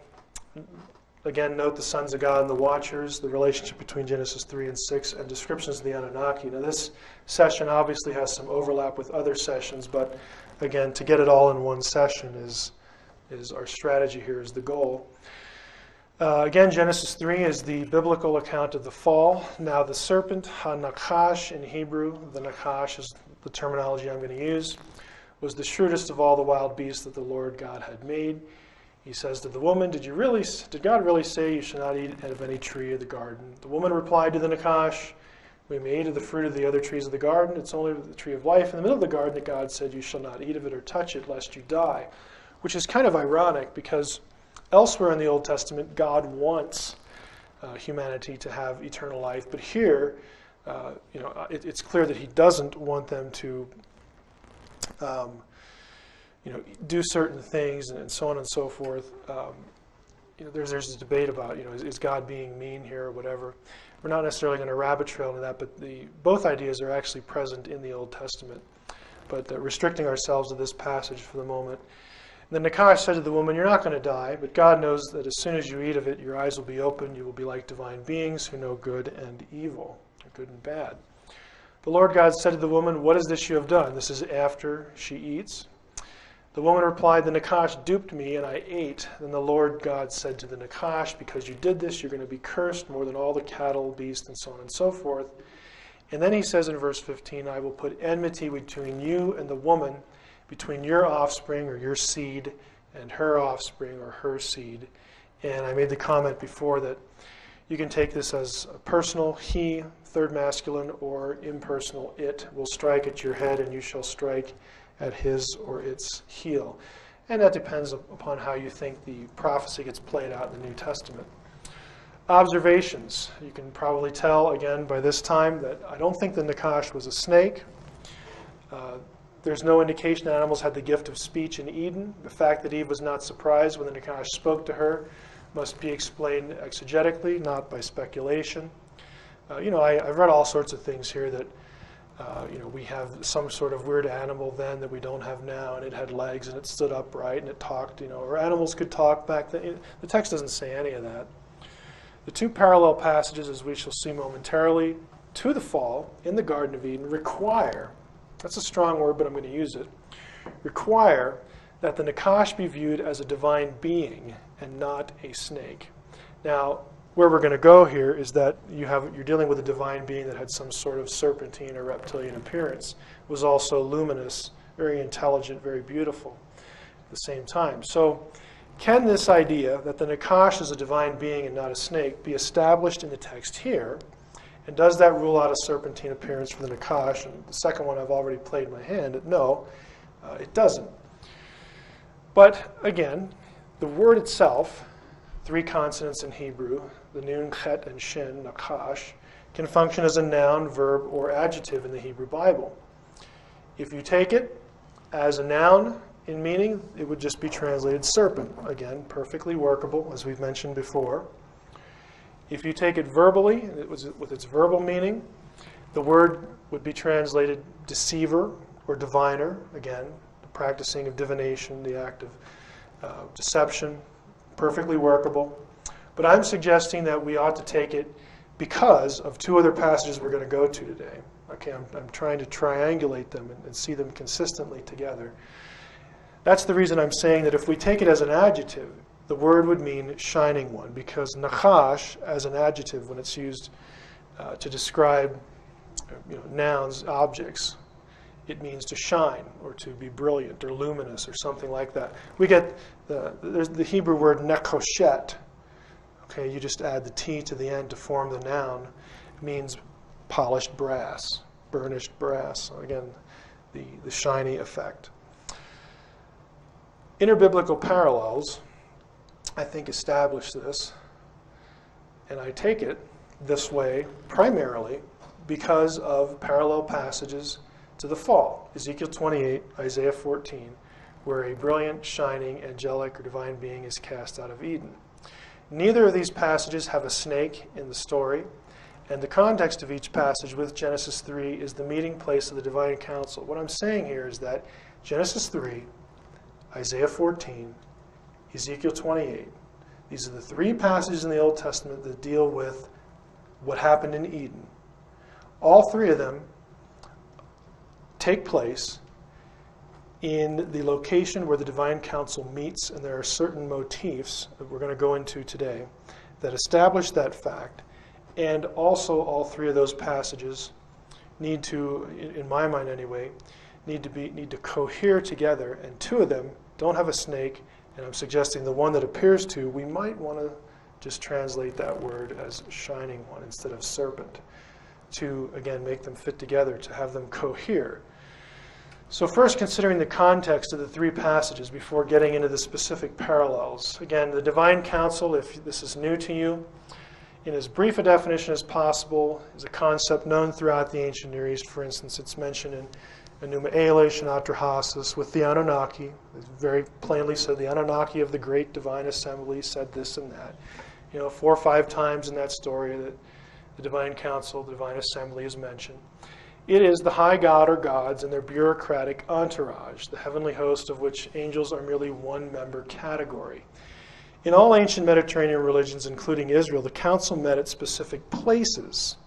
Again, note the sons of God and the watchers, the relationship between Genesis 3 and 6, and descriptions of the Anunnaki. Now, this session obviously has some overlap with other sessions, but again, to get it all in one session is our strategy here, is the goal. Again, Genesis 3 is the biblical account of the fall. Now, the serpent, ha-nakash in Hebrew, the nakash is the terminology I'm going to use, was the shrewdest of all the wild beasts that the Lord God had made. He says to the woman, did God really say you should not eat of any tree of the garden? The woman replied to the Nakash, We may eat of the fruit of the other trees of the garden. It's only the tree of life in the middle of the garden that God said, you shall not eat of it or touch it, lest you die. Which is kind of ironic, because elsewhere in the Old Testament, God wants humanity to have eternal life. But here, it's clear that he doesn't want them to do certain things and so on and so forth. There's this debate about, is God being mean here or whatever. We're not necessarily going to rabbit trail into that, but both ideas are actually present in the Old Testament. But restricting ourselves to this passage for the moment. Then Nakash said to the woman, you're not going to die, but God knows that as soon as you eat of it, your eyes will be opened. You will be like divine beings who know good and evil, or good and bad. The Lord God said to the woman, what is this you have done? This is after she eats. The woman replied, the Nakash duped me and I ate. Then the Lord God said to the Nakash, because you did this, you're going to be cursed more than all the cattle, beasts, and so on and so forth. And then he says in verse 15, I will put enmity between you and the woman, between your offspring or your seed and her offspring or her seed. And I made the comment before that you can take this as a personal he, third masculine, or impersonal it will strike at your head and you shall strike at his or its heel. And that depends upon how you think the prophecy gets played out in the New Testament. Observations. You can probably tell, again, by this time that I don't think the Nakash was a snake. There's no indication that animals had the gift of speech in Eden. The fact that Eve was not surprised when the Nakash spoke to her must be explained exegetically, not by speculation. I've read all sorts of things here that we have some sort of weird animal then that we don't have now, and it had legs and it stood upright and it talked, or animals could talk back then. The text doesn't say any of that. The two parallel passages, as we shall see momentarily, to the fall in the Garden of Eden require, that's a strong word, but I'm going to use it, require that the Nakash be viewed as a divine being and not a snake. Now, where we're going to go here is that you're dealing with a divine being that had some sort of serpentine or reptilian appearance, was also luminous, very intelligent, very beautiful at the same time. So, can this idea that the Nakash is a divine being and not a snake be established in the text here? And does that rule out a serpentine appearance for the Nakash? And the second one I've already played my hand. No, it doesn't. But again, the word itself, 3 consonants in Hebrew, the nun, chet, and shin, Nakash, can function as a noun, verb, or adjective in the Hebrew Bible. If you take it as a noun in meaning, it would just be translated serpent. Again, perfectly workable, as we've mentioned before. If you take it verbally, with its verbal meaning, the word would be translated deceiver or diviner. Again, the practicing of divination, the act of deception, perfectly workable. But I'm suggesting that we ought to take it because of 2 other passages we're going to go to today. Okay, I'm trying to triangulate them and see them consistently together. That's the reason I'm saying that if we take it as an adjective, the word would mean shining one, because Nakash, as an adjective, when it's used to describe nouns, objects, it means to shine or to be brilliant or luminous or something like that. We get there's the Hebrew word nekoshet. Okay, you just add the T to the end to form the noun. It means polished brass, burnished brass. So again, the shiny effect. Interbiblical parallels, I think, establish this, and I take it this way primarily because of parallel passages to the fall. Ezekiel 28, Isaiah 14, where a brilliant, shining, angelic, or divine being is cast out of Eden. Neither of these passages have a snake in the story, and the context of each passage with Genesis 3 is the meeting place of the divine council. What I'm saying here is that Genesis 3, Isaiah 14, Ezekiel 28, these are the 3 passages in the Old Testament that deal with what happened in Eden. All 3 of them take place in the location where the divine council meets, and there are certain motifs that we're going to go into today that establish that fact. And also all 3 of those passages need to, in my mind anyway, need to cohere together, and 2 of them don't have a snake, and I'm suggesting the one that appears to, we might want to just translate that word as shining one instead of serpent. to, again, make them fit together, to have them cohere. So first, considering the context of the three passages before getting into the specific parallels. Again, the divine counsel, if this is new to you, in as brief a definition as possible, is a concept known throughout the ancient Near East. For instance, it's mentioned in Enuma Elish and Atrahasis with the Anunnaki. It very plainly said the Anunnaki of the Great Divine Assembly said this and that. 4 or 5 times in that story that the divine council, the divine assembly is mentioned. It is the high god or gods and their bureaucratic entourage, the heavenly host of which angels are merely one member category. In all ancient Mediterranean religions, including Israel, the council met at specific places,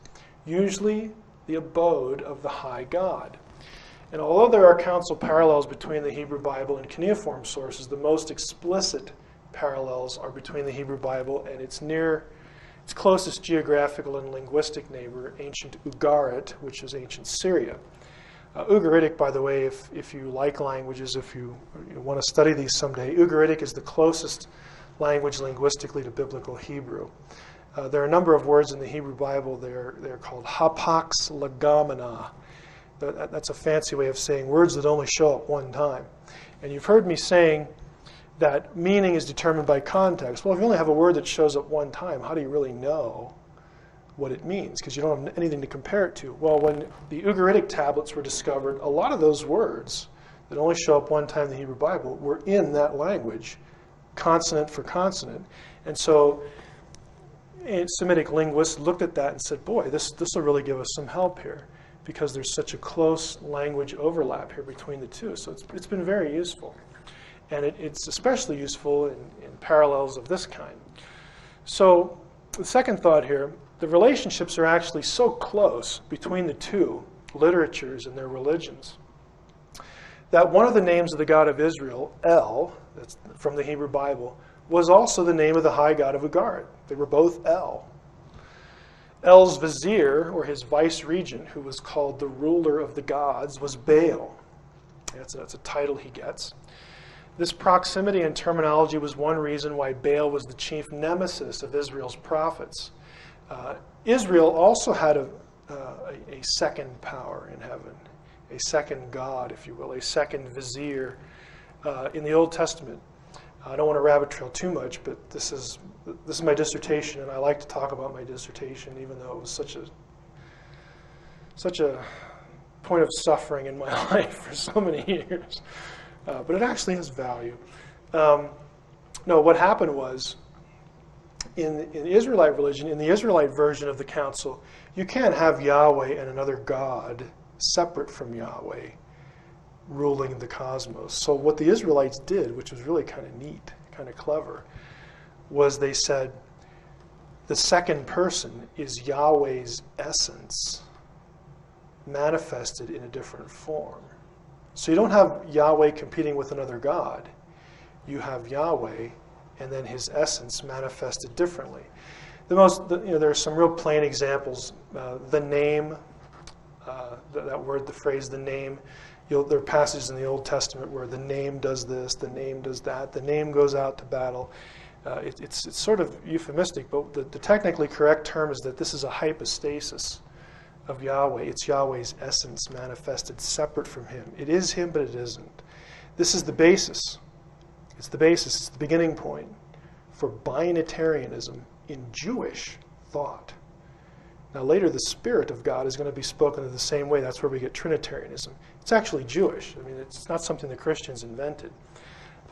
usually the abode of the high god. And although there are council parallels between the Hebrew Bible and cuneiform sources, the most explicit parallels are between the Hebrew Bible and its closest geographical and linguistic neighbor, ancient Ugarit, which is ancient Syria. Ugaritic, by the way, if you like languages, if you want to study these someday, Ugaritic is the closest language linguistically to biblical Hebrew. There are a number of words in the Hebrew Bible. They're called hapax legomena. That's a fancy way of saying words that only show up one time. And you've heard me saying that meaning is determined by context. Well, if you only have a word that shows up one time, how do you really know what it means? Because you don't have anything to compare it to. Well, when the Ugaritic tablets were discovered, a lot of those words that only show up one time in the Hebrew Bible were in that language, consonant for consonant. And so Semitic linguists looked at that and said, boy, this will really give us some help here, because there's such a close language overlap here between the two. So it's been very useful. And it's especially useful in parallels of this kind. So the second thought here, the relationships are actually so close between the two literatures and their religions that one of the names of the God of Israel, El, that's from the Hebrew Bible, was also the name of the high god of Ugarit. They were both El. El's vizier, or his vice-regent, who was called the ruler of the gods, was Baal. That's a title he gets. This proximity and terminology was one reason why Baal was the chief nemesis of Israel's prophets. Israel also had a second power in heaven, a second god, if you will, a second vizier in the Old Testament. I don't want to rabbit trail too much, but this is my dissertation, and I like to talk about my dissertation, even though it was such a point of suffering in my life for so many years. But it actually has value. No, what happened was, in the Israelite religion, in the Israelite version of the council, you can't have Yahweh and another god separate from Yahweh ruling the cosmos. So what the Israelites did, which was really kind of neat, kind of clever, was they said, the second person is Yahweh's essence manifested in a different form. So you don't have Yahweh competing with another god. You have Yahweh and then his essence manifested differently. There are some real plain examples. The name, that word, the phrase, the name. There are passages in the Old Testament where the name does this, the name does that, the name goes out to battle. It's sort of euphemistic, but the technically correct term is that this is a hypostasis of Yahweh. It's Yahweh's essence manifested separate from him. It is him, but it isn't. This is the basis. It's the basis. It's the beginning point for binitarianism in Jewish thought. Now later the Spirit of God is going to be spoken in the same way. That's where we get Trinitarianism. It's actually Jewish. I mean, it's not something the Christians invented.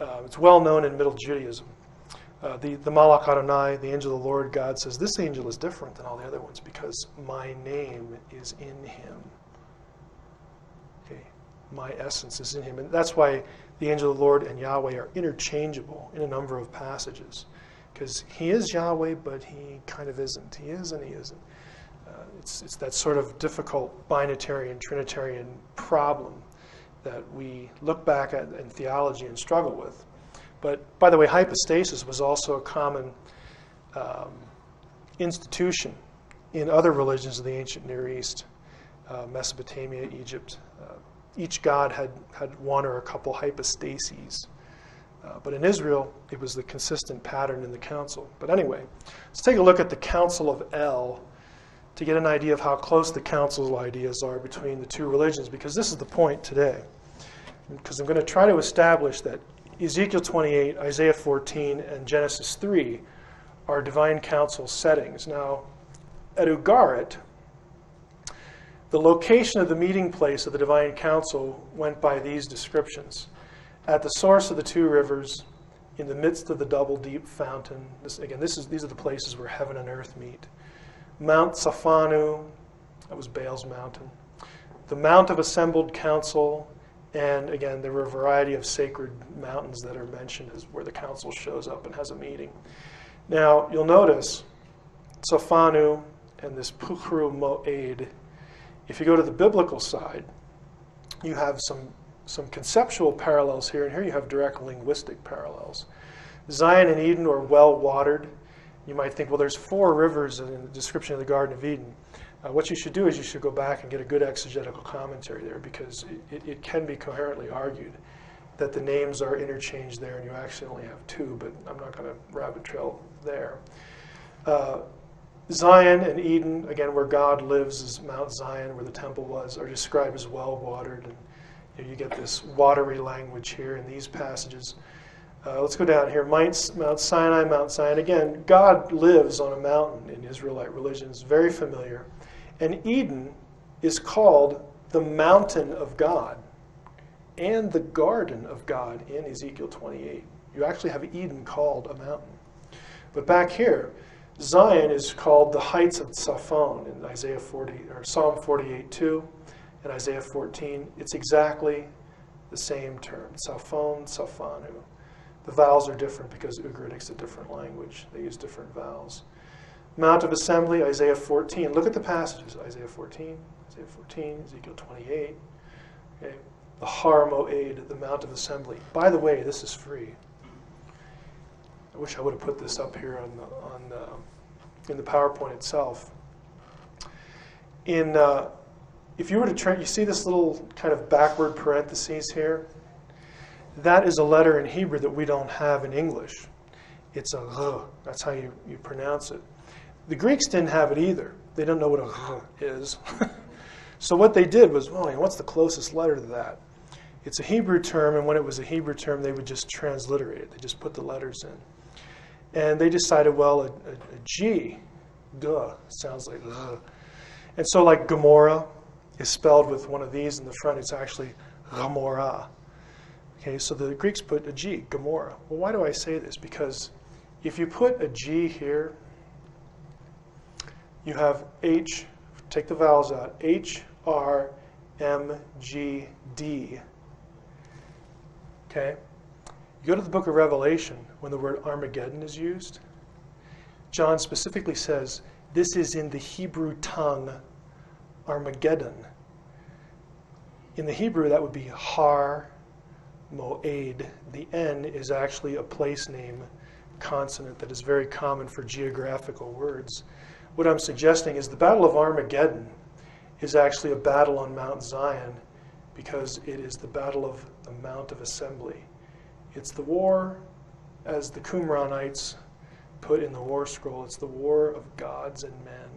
It's well known in Middle Judaism. The Malach Adonai, the angel of the Lord, God says, this angel is different than all the other ones because my name is in him. Okay, my essence is in him. And that's why the angel of the Lord and Yahweh are interchangeable in a number of passages. Because he is Yahweh, but he kind of isn't. He is and he isn't. It's that sort of difficult binitarian, Trinitarian problem that we look back at in theology and struggle with. But, by the way, hypostasis was also a common institution in other religions of the ancient Near East, Mesopotamia, Egypt. Each god had one or a couple hypostases. But in Israel, it was the consistent pattern in the council. But anyway, let's take a look at the Council of El to get an idea of how close the council's ideas are between the two religions, because this is the point today. Because I'm going to try to establish that Ezekiel 28, Isaiah 14, and Genesis 3 are divine council settings. Now, at Ugarit, the location of the meeting place of the divine council went by these descriptions. At the source of the two rivers, in the midst of the double deep fountain. These are the places where heaven and earth meet. Mount Safanu, that was Baal's mountain. The Mount of Assembled Council, and again, there were a variety of sacred mountains that are mentioned as where the council shows up and has a meeting. Now, you'll notice Safanu and this Pukhru Mo'ed. If you go to the biblical side, you have some conceptual parallels here, and here you have direct linguistic parallels. Zion and Eden are well watered. You might think, well, there's 4 rivers in the description of the Garden of Eden. What you should do is you should go back and get a good exegetical commentary there, because it can be coherently argued that the names are interchanged there and you actually only have 2, but I'm not going to rabbit trail there. Zion and Eden, again, where God lives, is Mount Zion, where the temple was, are described as well watered. And you get this watery language here in these passages. Let's go down here. Mount Sinai, Mount Zion. Again, God lives on a mountain in Israelite religion. It's very familiar. And Eden is called the mountain of God and the garden of God in Ezekiel 28. You actually have Eden called a mountain. But back here, Zion is called the heights of Saphon in Isaiah 40 or Psalm 48:2 and Isaiah 14. It's exactly the same term, Saphon, Saphanu. The vowels are different because Ugaritic's a different language. They use different vowels. Mount of Assembly, Isaiah 14. Look at the passages. Isaiah 14, Ezekiel 28. Okay. The Har Moed, the Mount of Assembly. By the way, this is free. I wish I would have put this up here in the PowerPoint itself. If you were to you see this little kind of backward parentheses here? That is a letter in Hebrew that we don't have in English. It's a r. That's how you pronounce it. The Greeks didn't have it either. They don't know what a r is. So what they did was, well, what's the closest letter to that? It's a Hebrew term, and when it was a Hebrew term, they would just transliterate it. They just put the letters in. And they decided, well, a G, duh, sounds like ugh. And so like Gomorrah is spelled with one of these in the front. It's actually Gomorrah. Okay, so the Greeks put a G, Gomorrah. Well, why do I say this? Because if you put a G here, you have H, take the vowels out, H, R, M, G, D. Okay? You go to the book of Revelation, when the word Armageddon is used, John specifically says, this is in the Hebrew tongue, Armageddon. In the Hebrew, that would be Har Moed. The N is actually a place name consonant that is very common for geographical words. What I'm suggesting is the Battle of Armageddon is actually a battle on Mount Zion because it is the Battle of the Mount of Assembly. It's the war, as the Qumranites put in the war scroll, it's the war of gods and men.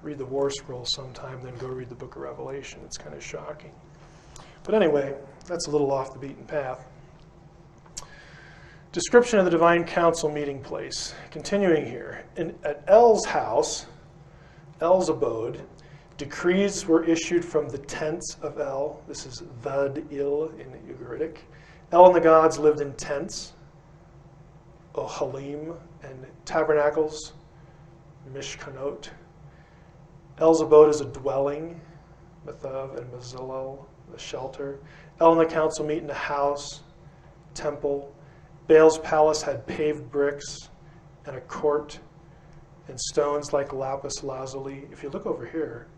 Read the war scroll sometime, then go read the book of Revelation. It's kind of shocking. But anyway, that's a little off the beaten path. Description of the divine council meeting place. Continuing here. At El's house, El's abode, decrees were issued from the tents of El. This is Vad-il in Ugaritic. El and the gods lived in tents, Ohalim, and tabernacles, Mishkanot. El's abode is a dwelling, Methav and Mazilel, the shelter. El and the council meet in a house, temple. Baal's palace had paved bricks and a court and stones like lapis lazuli. If you look over here,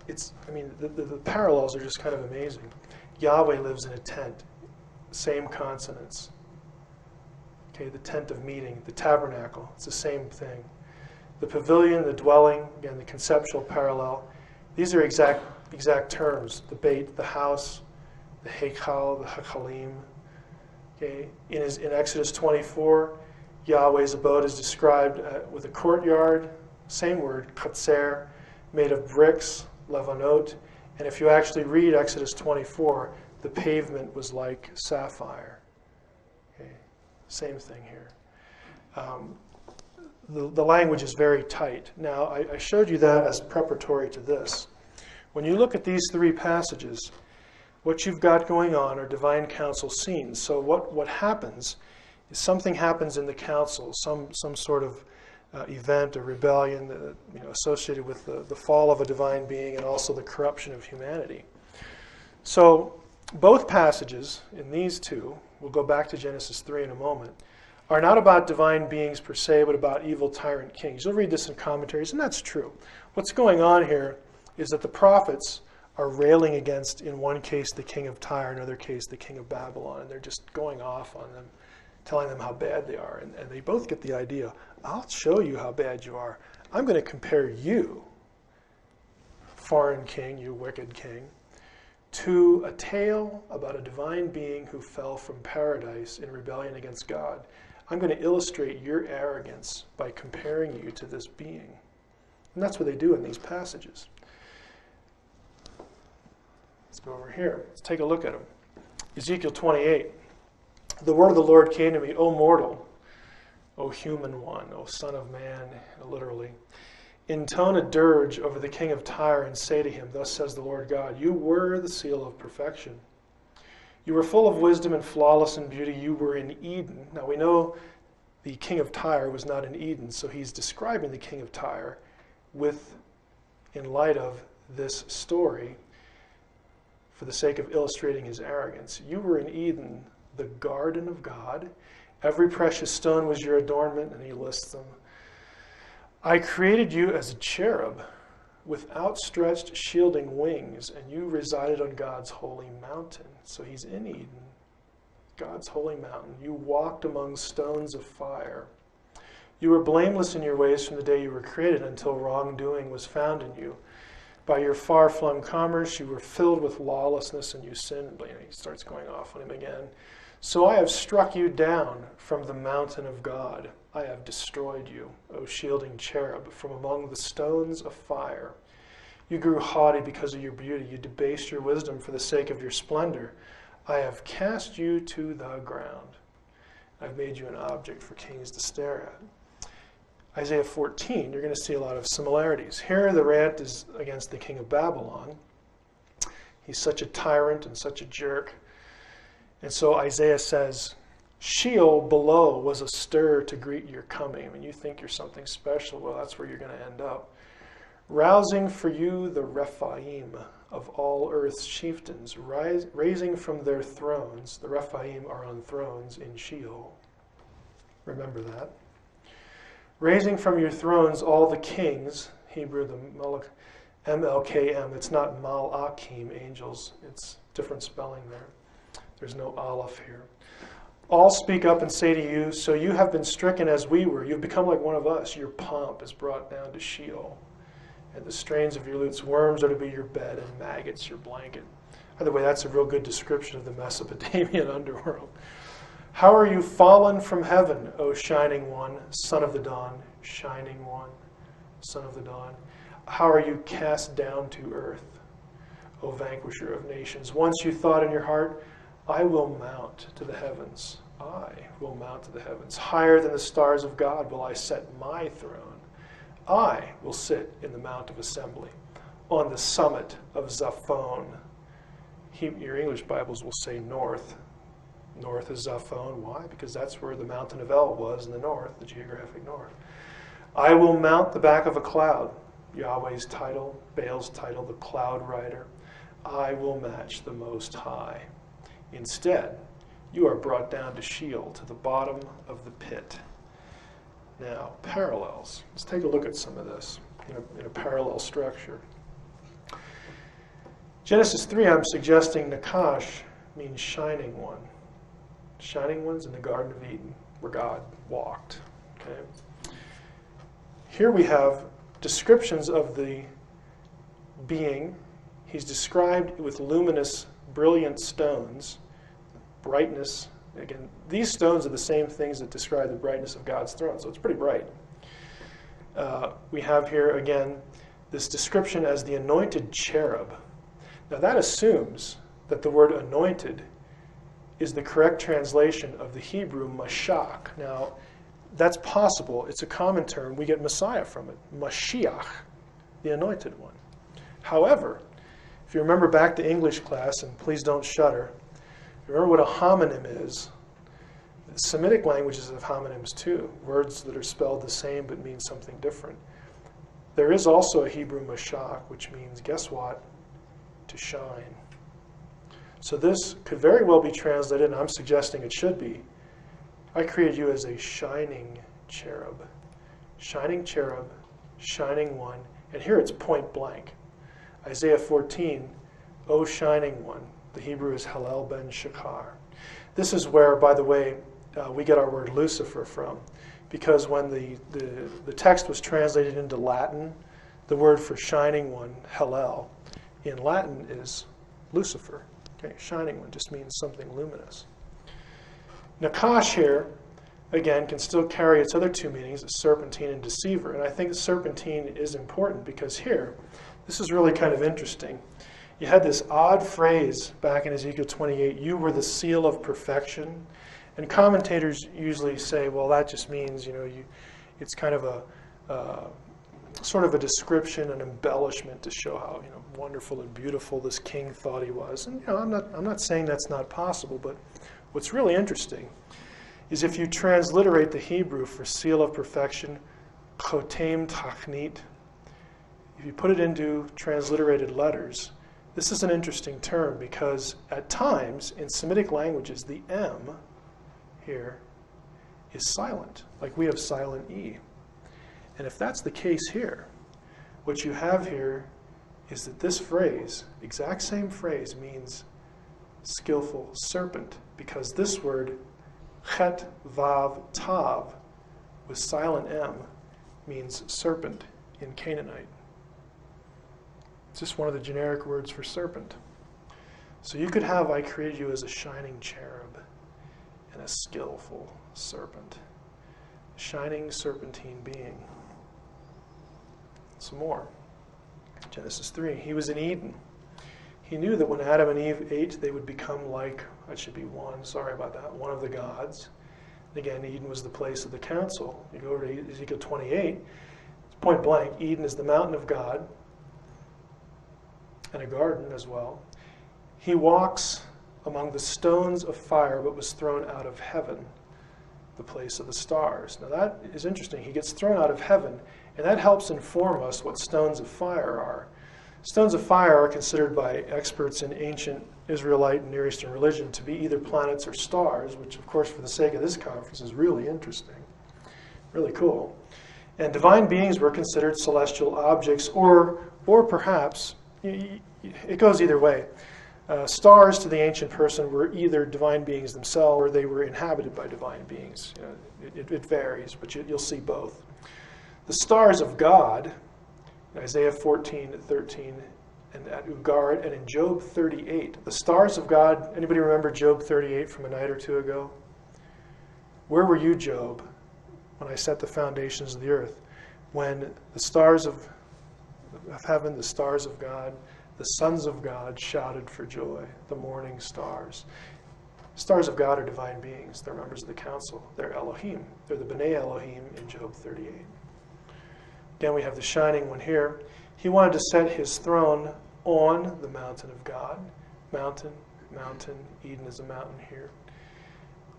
the parallels are just kind of amazing. Yahweh lives in a tent, same consonants. Okay, the tent of meeting, the tabernacle, it's the same thing. The pavilion, the dwelling, again, the conceptual parallel. These are exact terms. The beit, the house, the heichal, the hakalim. Okay, in Exodus 24, Yahweh's abode is described with a courtyard, Same word, chatzer, made of bricks, levanot. And if you actually read Exodus 24, the pavement was like sapphire. Okay. Same thing here. The language is very tight. Now, I showed you that as preparatory to this. When you look at these three passages, what you've got going on are divine council scenes. So what happens is something happens in the council, some sort of event or rebellion that, associated with the fall of a divine being and also the corruption of humanity. So both passages in these two, we'll go back to Genesis 3 in a moment, are not about divine beings per se, but about evil tyrant kings. You'll read this in commentaries, and that's true. What's going on here is that the prophets are railing against, in one case, the king of Tyre, in another case, the king of Babylon, and they're just going off on them, telling them how bad they are. And they both get the idea, I'll show you how bad you are. I'm going to compare you, foreign king, you wicked king, to a tale about a divine being who fell from paradise in rebellion against God. I'm going to illustrate your arrogance by comparing you to this being. And that's what they do in these passages. Let's go over here. Let's take a look at them. Ezekiel 28. The word of the Lord came to me, O mortal, O human one, O son of man, literally. Intone a dirge over the king of Tyre and say to him, Thus says the Lord God, you were the seal of perfection. You were full of wisdom and flawless in beauty. You were in Eden. Now we know the king of Tyre was not in Eden, so he's describing the king of Tyre in light of this story for the sake of illustrating his arrogance. You were in Eden, the garden of God. Every precious stone was your adornment, and he lists them. I created you as a cherub with outstretched shielding wings, and you resided on God's holy mountain. So he's in Eden, God's holy mountain. You walked among stones of fire. You were blameless in your ways from the day you were created until wrongdoing was found in you. By your far-flung commerce, you were filled with lawlessness, and you sinned. He starts going off on him again. So I have struck you down from the mountain of God. I have destroyed you, O shielding cherub, from among the stones of fire. You grew haughty because of your beauty. You debased your wisdom for the sake of your splendor. I have cast you to the ground. I've made you an object for kings to stare at. Isaiah 14, you're going to see a lot of similarities. Here the rant is against the king of Babylon. He's such a tyrant and such a jerk. And so Isaiah says, Sheol below was astir to greet your coming. I mean, you think you're something special. Well, that's where you're going to end up. Rousing for you the Rephaim of all earth's chieftains, raising from their thrones. The Rephaim are on thrones in Sheol. Remember that. Raising from your thrones all the kings, Hebrew, the M-L-K-M. It's not Mal-Akim, angels. It's different spelling there. There's no Aleph here. All speak up and say to you, so you have been stricken as we were. You've become like one of us. Your pomp is brought down to Sheol. And the strains of your lutes, worms are to be your bed, and maggots your blanket. By the way, that's a real good description of the Mesopotamian underworld. How are you fallen from heaven, O shining one, son of the dawn, shining one, son of the dawn? How are you cast down to earth, O vanquisher of nations? Once you thought in your heart, I will mount to the heavens. I will mount to the heavens. Higher than the stars of God will I set my throne. I will sit in the mount of assembly, on the summit of Zaphon. Your English Bibles will say north. North is Zaphon. Why? Because that's where the mountain of El was in the north, the geographic north. I will mount the back of a cloud. Yahweh's title, Baal's title, the cloud rider. I will match the Most High. Instead, you are brought down to Sheol, to the bottom of the pit. Now, parallels. Let's take a look at some of this in a parallel structure. Genesis 3, I'm suggesting Nakash means shining one. Shining ones in the Garden of Eden, where God walked. Okay. Here we have descriptions of the being. He's described with luminous, brilliant stones, brightness. Again, these stones are the same things that describe the brightness of God's throne, so it's pretty bright. we have here again this description as the anointed cherub. Now that assumes that the word anointed is the correct translation of the Hebrew Mashiach. Now that's possible. It's a common term. We get Messiah from it. Mashiach, the anointed one. However, if you remember back to English class, and please don't shudder, remember what a homonym is. Semitic languages have homonyms too, words that are spelled the same but mean something different. There is also a Hebrew Mashiach, which means, guess what? To shine. So this could very well be translated, and I'm suggesting it should be, I created you as a shining cherub. Shining cherub, shining one, and here it's point blank. Isaiah 14, O shining one. The Hebrew is Hallel ben Shachar. This is where, by the way, we get our word Lucifer from, because when the text was translated into Latin, the word for shining one, Hallel, in Latin is Lucifer. Okay, shining one just means something luminous. Nakash here, again, can still carry its other two meanings, serpentine and deceiver. And I think serpentine is important because here, this is really kind of interesting. You had this odd phrase back in Ezekiel 28, you were the seal of perfection. And commentators usually say, well, that just means, it's kind of a sort of a description, an embellishment to show how wonderful and beautiful this king thought he was. And I'm not saying that's not possible, but what's really interesting is if you transliterate the Hebrew for seal of perfection, chotem tachnit, if you put it into transliterated letters, this is an interesting term because at times in Semitic languages, the M here is silent, like we have silent E. And if that's the case here, what you have here is that this phrase, exact same phrase, means skillful serpent, because this word, chet vav tav, with silent M, means serpent in Canaanite. It's just one of the generic words for serpent. So you could have, I created you as a shining cherub and a skillful serpent, shining serpentine being. Some more. Genesis 3, he was in Eden. He knew that when Adam and Eve ate, they would become like, that should be one, sorry about that, one of the gods. And again, Eden was the place of the council. You go over to Ezekiel 28, it's point blank, Eden is the mountain of God, and a garden as well. He walks among the stones of fire, but was thrown out of heaven, the place of the stars. Now that is interesting. He gets thrown out of heaven, and that helps inform us what stones of fire are. Stones of fire are considered by experts in ancient Israelite and Near Eastern religion to be either planets or stars, which of course for the sake of this conference is really interesting, really cool. And divine beings were considered celestial objects, or perhaps, it goes either way. Stars to the ancient person were either divine beings themselves or they were inhabited by divine beings. It varies, but you'll see both. The stars of God, in Isaiah 14:13, and at Ugarit, and in Job 38, the stars of God, anybody remember Job 38 from a night or two ago? Where were you, Job, when I set the foundations of the earth? When the stars of heaven, the stars of God, the sons of God shouted for joy, the morning stars. Stars of God are divine beings. They're members of the council. They're Elohim. They're the B'nai Elohim in Job 38. Again, we have the shining one here. He wanted to set his throne on the mountain of God. Mountain, mountain. Eden is a mountain here.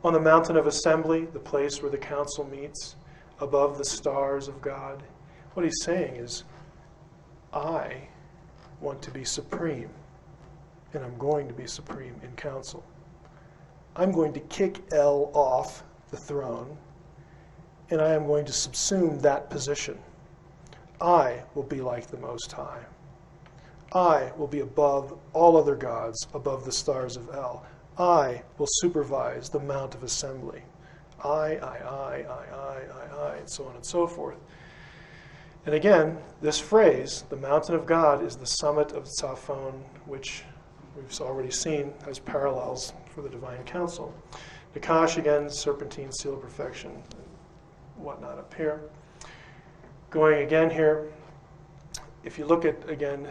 On the mountain of assembly, the place where the council meets, above the stars of God. What he's saying is, I want to be supreme, and I'm going to be supreme in council. I'm going to kick El off the throne, and I am going to subsume that position. I will be like the Most High. I will be above all other gods, above the stars of El. I will supervise the Mount of Assembly. I, and so on and so forth. And again, this phrase, the mountain of God, is the summit of Tzafon, which we've already seen has parallels for the divine council. Nakash, again, serpentine, seal of perfection, and whatnot up here. Going again here, if you look at, again,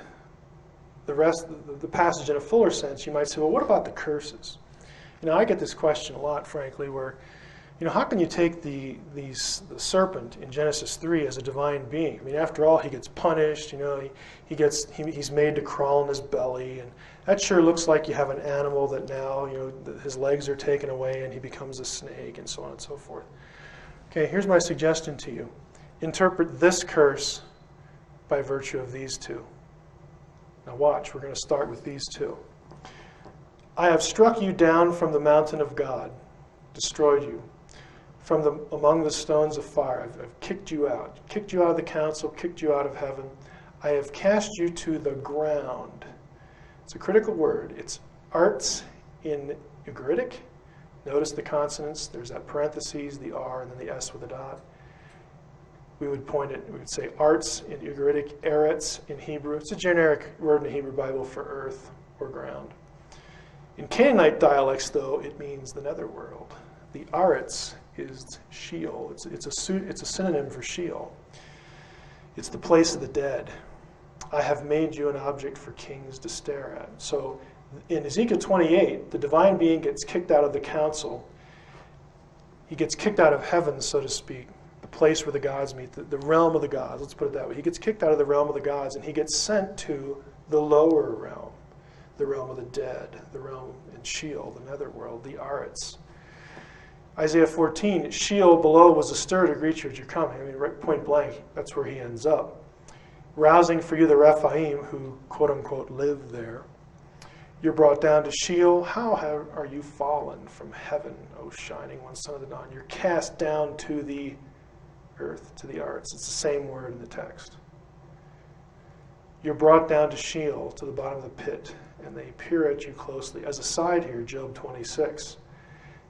the rest of the passage in a fuller sense, you might say, well, what about the curses? I get this question a lot, frankly, where, how can you take the serpent in Genesis 3 as a divine being? I mean, after all, he gets punished, he's made to crawl in his belly, and that sure looks like you have an animal that now, his legs are taken away and he becomes a snake, and so on and so forth. Okay, here's my suggestion to you. Interpret this curse by virtue of these two. Now watch, we're going to start with these two. I have struck you down from the mountain of God, destroyed you, among the stones of fire. I've kicked you out of the council, kicked you out of heaven. I have cast you to the ground. It's a critical word. It's arts in Ugaritic. Notice the consonants. There's that parentheses, the R, and then the S with a dot. We would say arts in Ugaritic, eretz in Hebrew. It's a generic word in the Hebrew Bible for earth or ground. In Canaanite dialects, though, it means the netherworld. The aretz is Sheol. It's a synonym for Sheol. It's the place of the dead. I have made you an object for kings to stare at. So in Ezekiel 28, the divine being gets kicked out of the council. He gets kicked out of heaven, so to speak, the place where the gods meet, the realm of the gods, let's put it that way. He gets kicked out of the realm of the gods, and he gets sent to the lower realm, the realm of the dead, the realm in Sheol, the netherworld, the aretz. Isaiah 14, Sheol below was astir to greet you as you're coming. I mean, right, point blank, that's where he ends up. Rousing for you the Rephaim who, quote unquote, live there. You're brought down to Sheol. How are you fallen from heaven, O shining one, son of the dawn? You're cast down to the earth, to the aretz. It's the same word in the text. You're brought down to Sheol, to the bottom of the pit, and they peer at you closely. As a side here, Job 26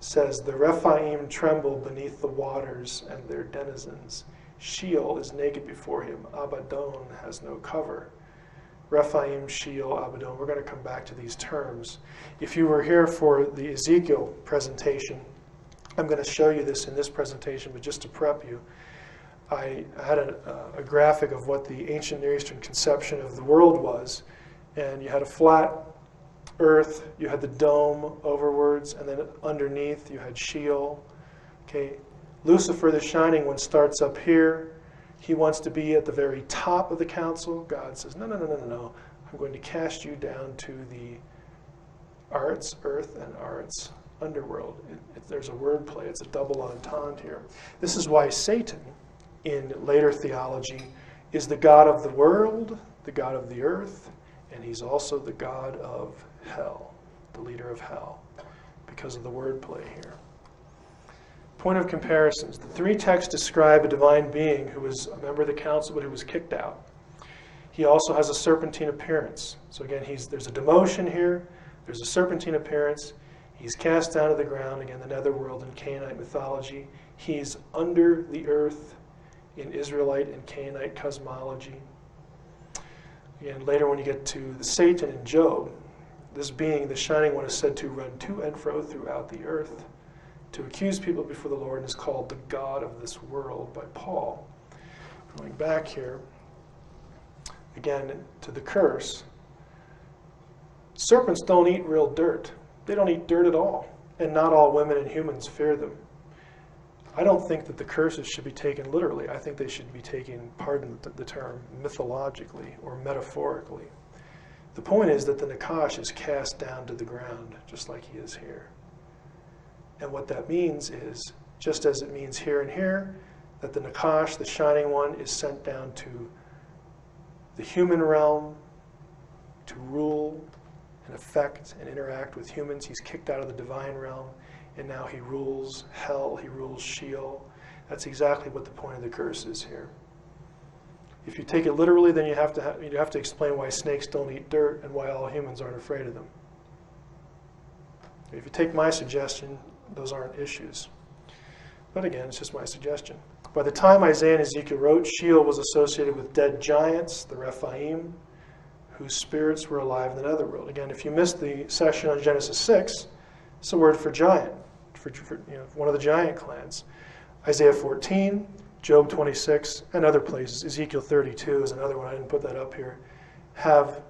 says, the Rephaim tremble beneath the waters and their denizens. Sheol is naked before him. Abaddon has no cover. Rephaim, Sheol, Abaddon. We're going to come back to these terms. If you were here for the Ezekiel presentation, I'm going to show you this in this presentation, but just to prep you, I had a graphic of what the ancient Near Eastern conception of the world was, and you had a flat earth, you had the dome overwards, and then underneath you had Sheol. Okay, Lucifer, the shining one, starts up here. He wants to be at the very top of the council. God says, no. I'm going to cast you down to the aretz, earth, and aretz, underworld. There's a word play. It's a double entendre here. This is why Satan, in later theology, is the god of the world, the god of the earth, and he's also the god of hell, the leader of hell, because of the word play here. Point of comparisons. The three texts describe a divine being who was a member of the council but who was kicked out. He also has a serpentine appearance. So again, there's a demotion here. There's a serpentine appearance. He's cast down to the ground, again, the netherworld in Canaanite mythology. He's under the earth in Israelite and Canaanite cosmology. Again, later when you get to the Satan in Job, this being, the shining one, is said to run to and fro throughout the earth, to accuse people before the Lord, and is called the God of this world by Paul. Going back here, again, to the curse. Serpents don't eat real dirt. They don't eat dirt at all. And not all women and humans fear them. I don't think that the curses should be taken literally. I think they should be taken, pardon the term, mythologically or metaphorically. The point is that the Nakash is cast down to the ground, just like he is here. And what that means is, just as it means here and here, that the Nakash, the shining one, is sent down to the human realm to rule and affect and interact with humans. He's kicked out of the divine realm, and now he rules hell, he rules Sheol. That's exactly what the point of the curse is here. If you take it literally, then you have to explain why snakes don't eat dirt and why all humans aren't afraid of them. If you take my suggestion, those aren't issues. But again, it's just my suggestion. By the time Isaiah and Ezekiel wrote, Sheol was associated with dead giants, the Rephaim, whose spirits were alive in the netherworld. Again, if you missed the session on Genesis 6, it's a word for giant, for one of the giant clans. Isaiah 14, Job 26, and other places, Ezekiel 32 is another one, I didn't put that up here, have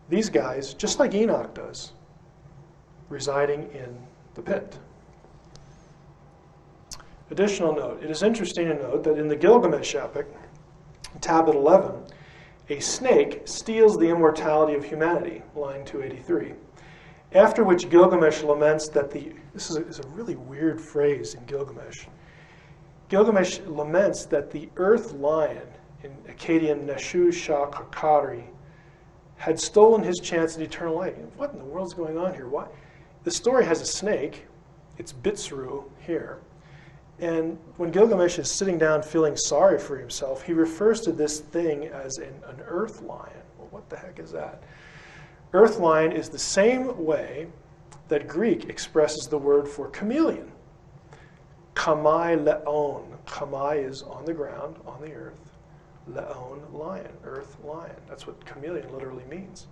these guys, just like Enoch does, residing in the pit. Additional note, it is interesting to note that in the Gilgamesh epic, tablet 11, a snake steals the immortality of humanity, line 283. After which Gilgamesh laments that this is a really weird phrase in Gilgamesh. Gilgamesh laments that the earth lion, in Akkadian Neshu Shah Kakari, had stolen his chance at eternal life. What in the world's going on here? Why? The story has a snake, it's Bitsuru here, and when Gilgamesh is sitting down feeling sorry for himself, he refers to this thing as an earth lion. Well, what the heck is that? Earth lion is the same way that Greek expresses the word for chameleon. Kamai leon. Kamai is on the ground, on the earth. Leon, lion, earth lion. That's what chameleon literally means.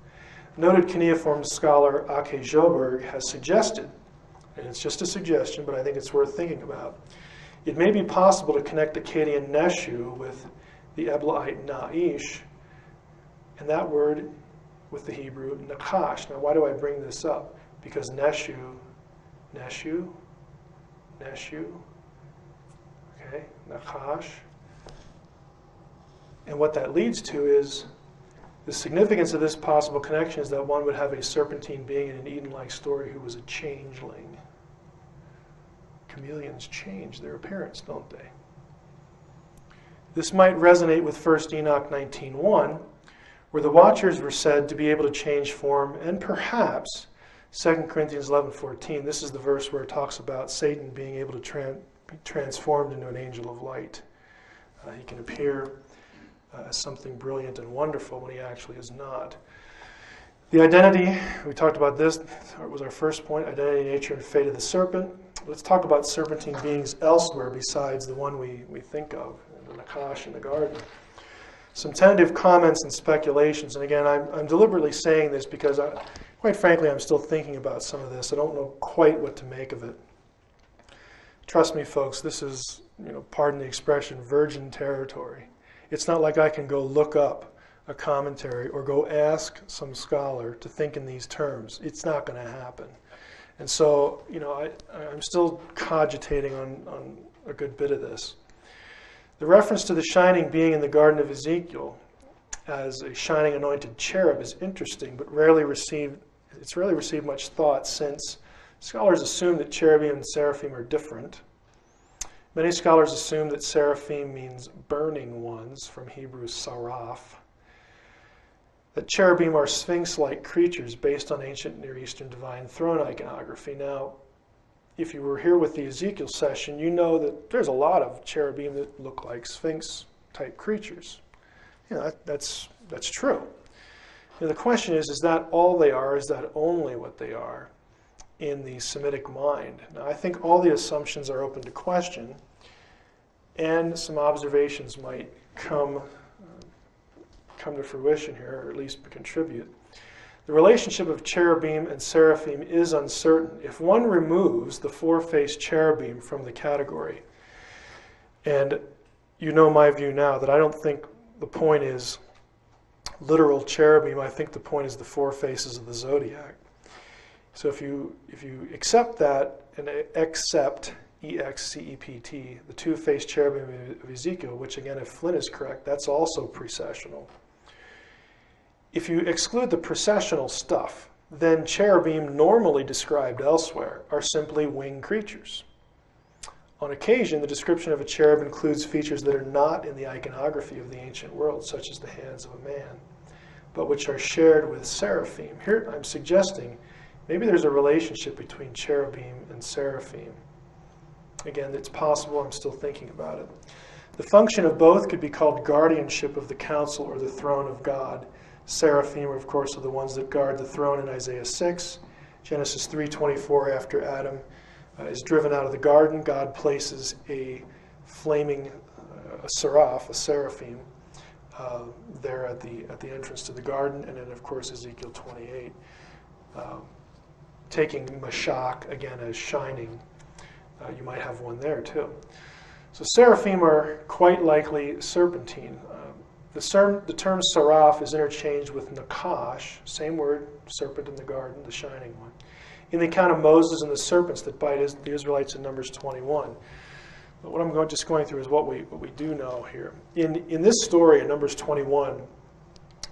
Noted cuneiform scholar Ake Joberg has suggested, and it's just a suggestion, but I think it's worth thinking about, it may be possible to connect Akkadian Neshu with the Eblaite Na'ish, and that word with the Hebrew Nakash. Now, why do I bring this up? Because Neshu, okay, Nakash. And what that leads to is the significance of this possible connection is that one would have a serpentine being in an Eden-like story who was a changeling. Chameleons change their appearance, don't they? This might resonate with 1 Enoch 19:1, where the Watchers were said to be able to change form, and perhaps 2 Corinthians 11:14. This is the verse where it talks about Satan being able to be transformed into an angel of light. He can appear as something brilliant and wonderful when he actually is not. The identity, we talked about this, was our first point, identity, nature, and fate of the serpent. Let's talk about serpentine beings elsewhere besides the one we think of, the Nakash in the garden. Some tentative comments and speculations, and again, I'm deliberately saying this because, quite frankly, I'm still thinking about some of this. I don't know quite what to make of it. Trust me, folks, this is, pardon the expression, virgin territory. It's not like I can go look up a commentary or go ask some scholar to think in these terms. It's not going to happen. And so, I'm still cogitating on a good bit of this. The reference to the shining being in the Garden of Ezekiel as a shining anointed cherub is interesting, but rarely received much thought, since scholars assume that cherubim and seraphim are different. Many scholars assume that seraphim means burning ones, from Hebrew saraph. That cherubim are sphinx-like creatures based on ancient Near Eastern divine throne iconography. Now, if you were here with the Ezekiel session, you know that there's a lot of cherubim that look like sphinx-type creatures. That's true. The question is that all they are? Is that only what they are in the Semitic mind? Now, I think all the assumptions are open to question, and some observations might come to fruition here, or at least contribute. The relationship of cherubim and seraphim is uncertain. If one removes the four-faced cherubim from the category, and you know my view now that I don't think the point is literal cherubim, I think the point is the four faces of the zodiac. So if you accept that and accept EXCEPT, the two-faced cherubim of Ezekiel, which again, if Flynn is correct, that's also precessional. If you exclude the precessional stuff, then cherubim normally described elsewhere are simply winged creatures. On occasion, the description of a cherub includes features that are not in the iconography of the ancient world, such as the hands of a man, but which are shared with seraphim. Here I'm suggesting maybe there's a relationship between cherubim and seraphim. Again, it's possible, I'm still thinking about it. The function of both could be called guardianship of the council or the throne of God. Seraphim, of course, are the ones that guard the throne in Isaiah 6. Genesis 3:24, after Adam is driven out of the garden, God places a flaming a seraph, a seraphim, there at the entrance to the garden. And then, of course, Ezekiel 28, taking Mashach, again, as shining. You might have one there, too. So seraphim are quite likely serpentine. The term seraph is interchanged with nakash, same word, serpent in the garden, the shining one, in the account of Moses and the serpents that bite the Israelites in Numbers 21. But what I'm just going through is what we do know here. In this story, in Numbers 21,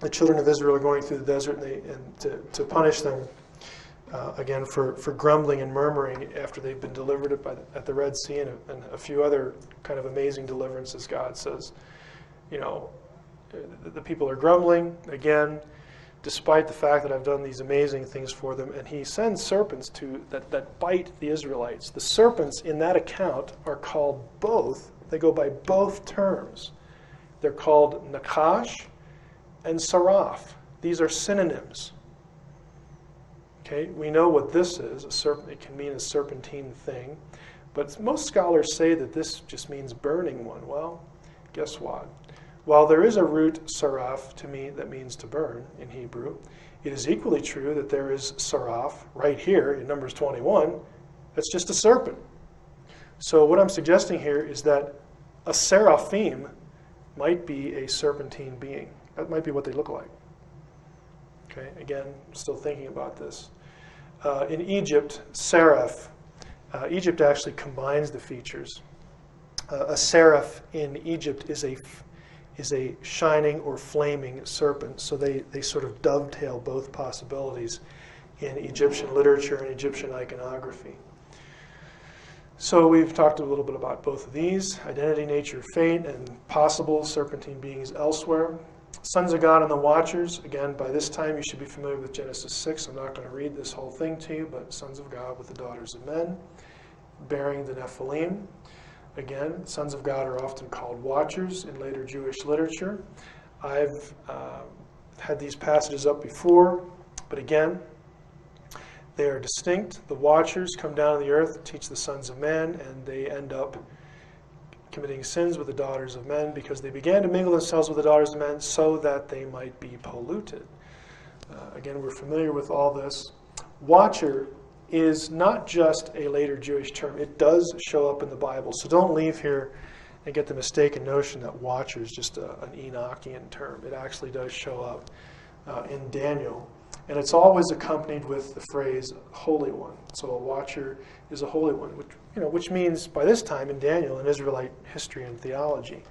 the children of Israel are going through the desert and to punish them, again, for grumbling and murmuring after they've been delivered at the Red Sea and a few other kind of amazing deliverances, God says. You know, the people are grumbling, again, despite the fact that I've done these amazing things for them, and he sends serpents that bite the Israelites. The serpents in that account are called both, they go by both terms. They're called nakash and seraph. These are synonyms. Okay, we know what this is. A serpent, it can mean a serpentine thing, but most scholars say that this just means burning one. Well, guess what? While there is a root seraph to me that means to burn in Hebrew, it is equally true that there is seraph right here in Numbers 21. That's just a serpent. So what I'm suggesting here is that a seraphim might be a serpentine being. That might be what they look like. Okay, again, still thinking about this. In Egypt, seraph, Egypt actually combines the features. A seraph in Egypt is a shining or flaming serpent, so they sort of dovetail both possibilities in Egyptian literature and Egyptian iconography. So we've talked a little bit about both of these, identity, nature, fate, and possible serpentine beings elsewhere. Sons of God and the Watchers, again, by this time you should be familiar with Genesis 6. I'm not going to read this whole thing to you, but sons of God with the daughters of men, bearing the Nephilim. Again, sons of God are often called watchers in later Jewish literature. I've had these passages up before, but again, they are distinct. The watchers come down to the earth to teach the sons of man, and they end up committing sins with the daughters of men because they began to mingle themselves with the daughters of men so that they might be polluted. Again, we're familiar with all this. Watcher is not just a later Jewish term. It does show up in the Bible. So don't leave here and get the mistaken notion that watcher is just an Enochian term. It actually does show up in Daniel. And it's always accompanied with the phrase Holy One. So a watcher is a holy one, which means by this time in Daniel, in Israelite history and theology,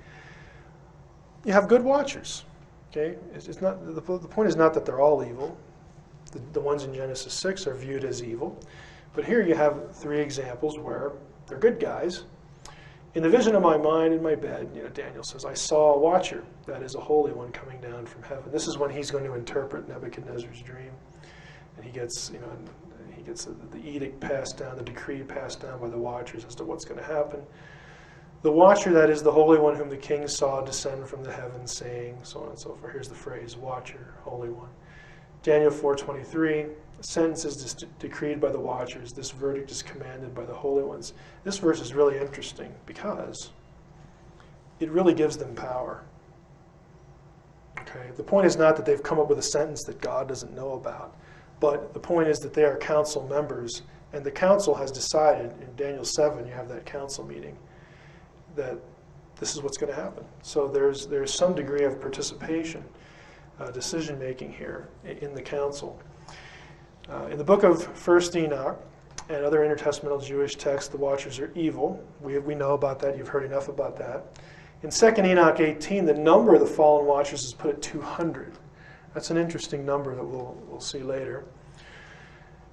you have good watchers. Okay, it's not the point is not that they're all evil. The ones in Genesis 6 are viewed as evil, but here you have three examples where they're good guys. In the vision of my mind in my bed, Daniel says, I saw a watcher, that is a holy one coming down from heaven. This is when he's going to interpret Nebuchadnezzar's dream, and he gets, the edict passed down, the decree passed down by the watchers as to what's going to happen. The watcher, that is the holy one whom the king saw descend from the heavens, saying, so on and so forth. Here's the phrase, watcher, holy one. Daniel 4:23, a sentence is decreed by the watchers. This verdict is commanded by the holy ones. This verse is really interesting because it really gives them power. Okay, the point is not that they've come up with a sentence that God doesn't know about, but the point is that they are council members, and the council has decided, in Daniel 7, you have that council meeting, that this is what's going to happen. So there's some degree of participation, decision-making here in the council. In the book of 1 Enoch and other intertestamental Jewish texts, the watchers are evil. We know about that. You've heard enough about that. In 2 Enoch 18, the number of the fallen watchers is put at 200. That's an interesting number that we'll see later.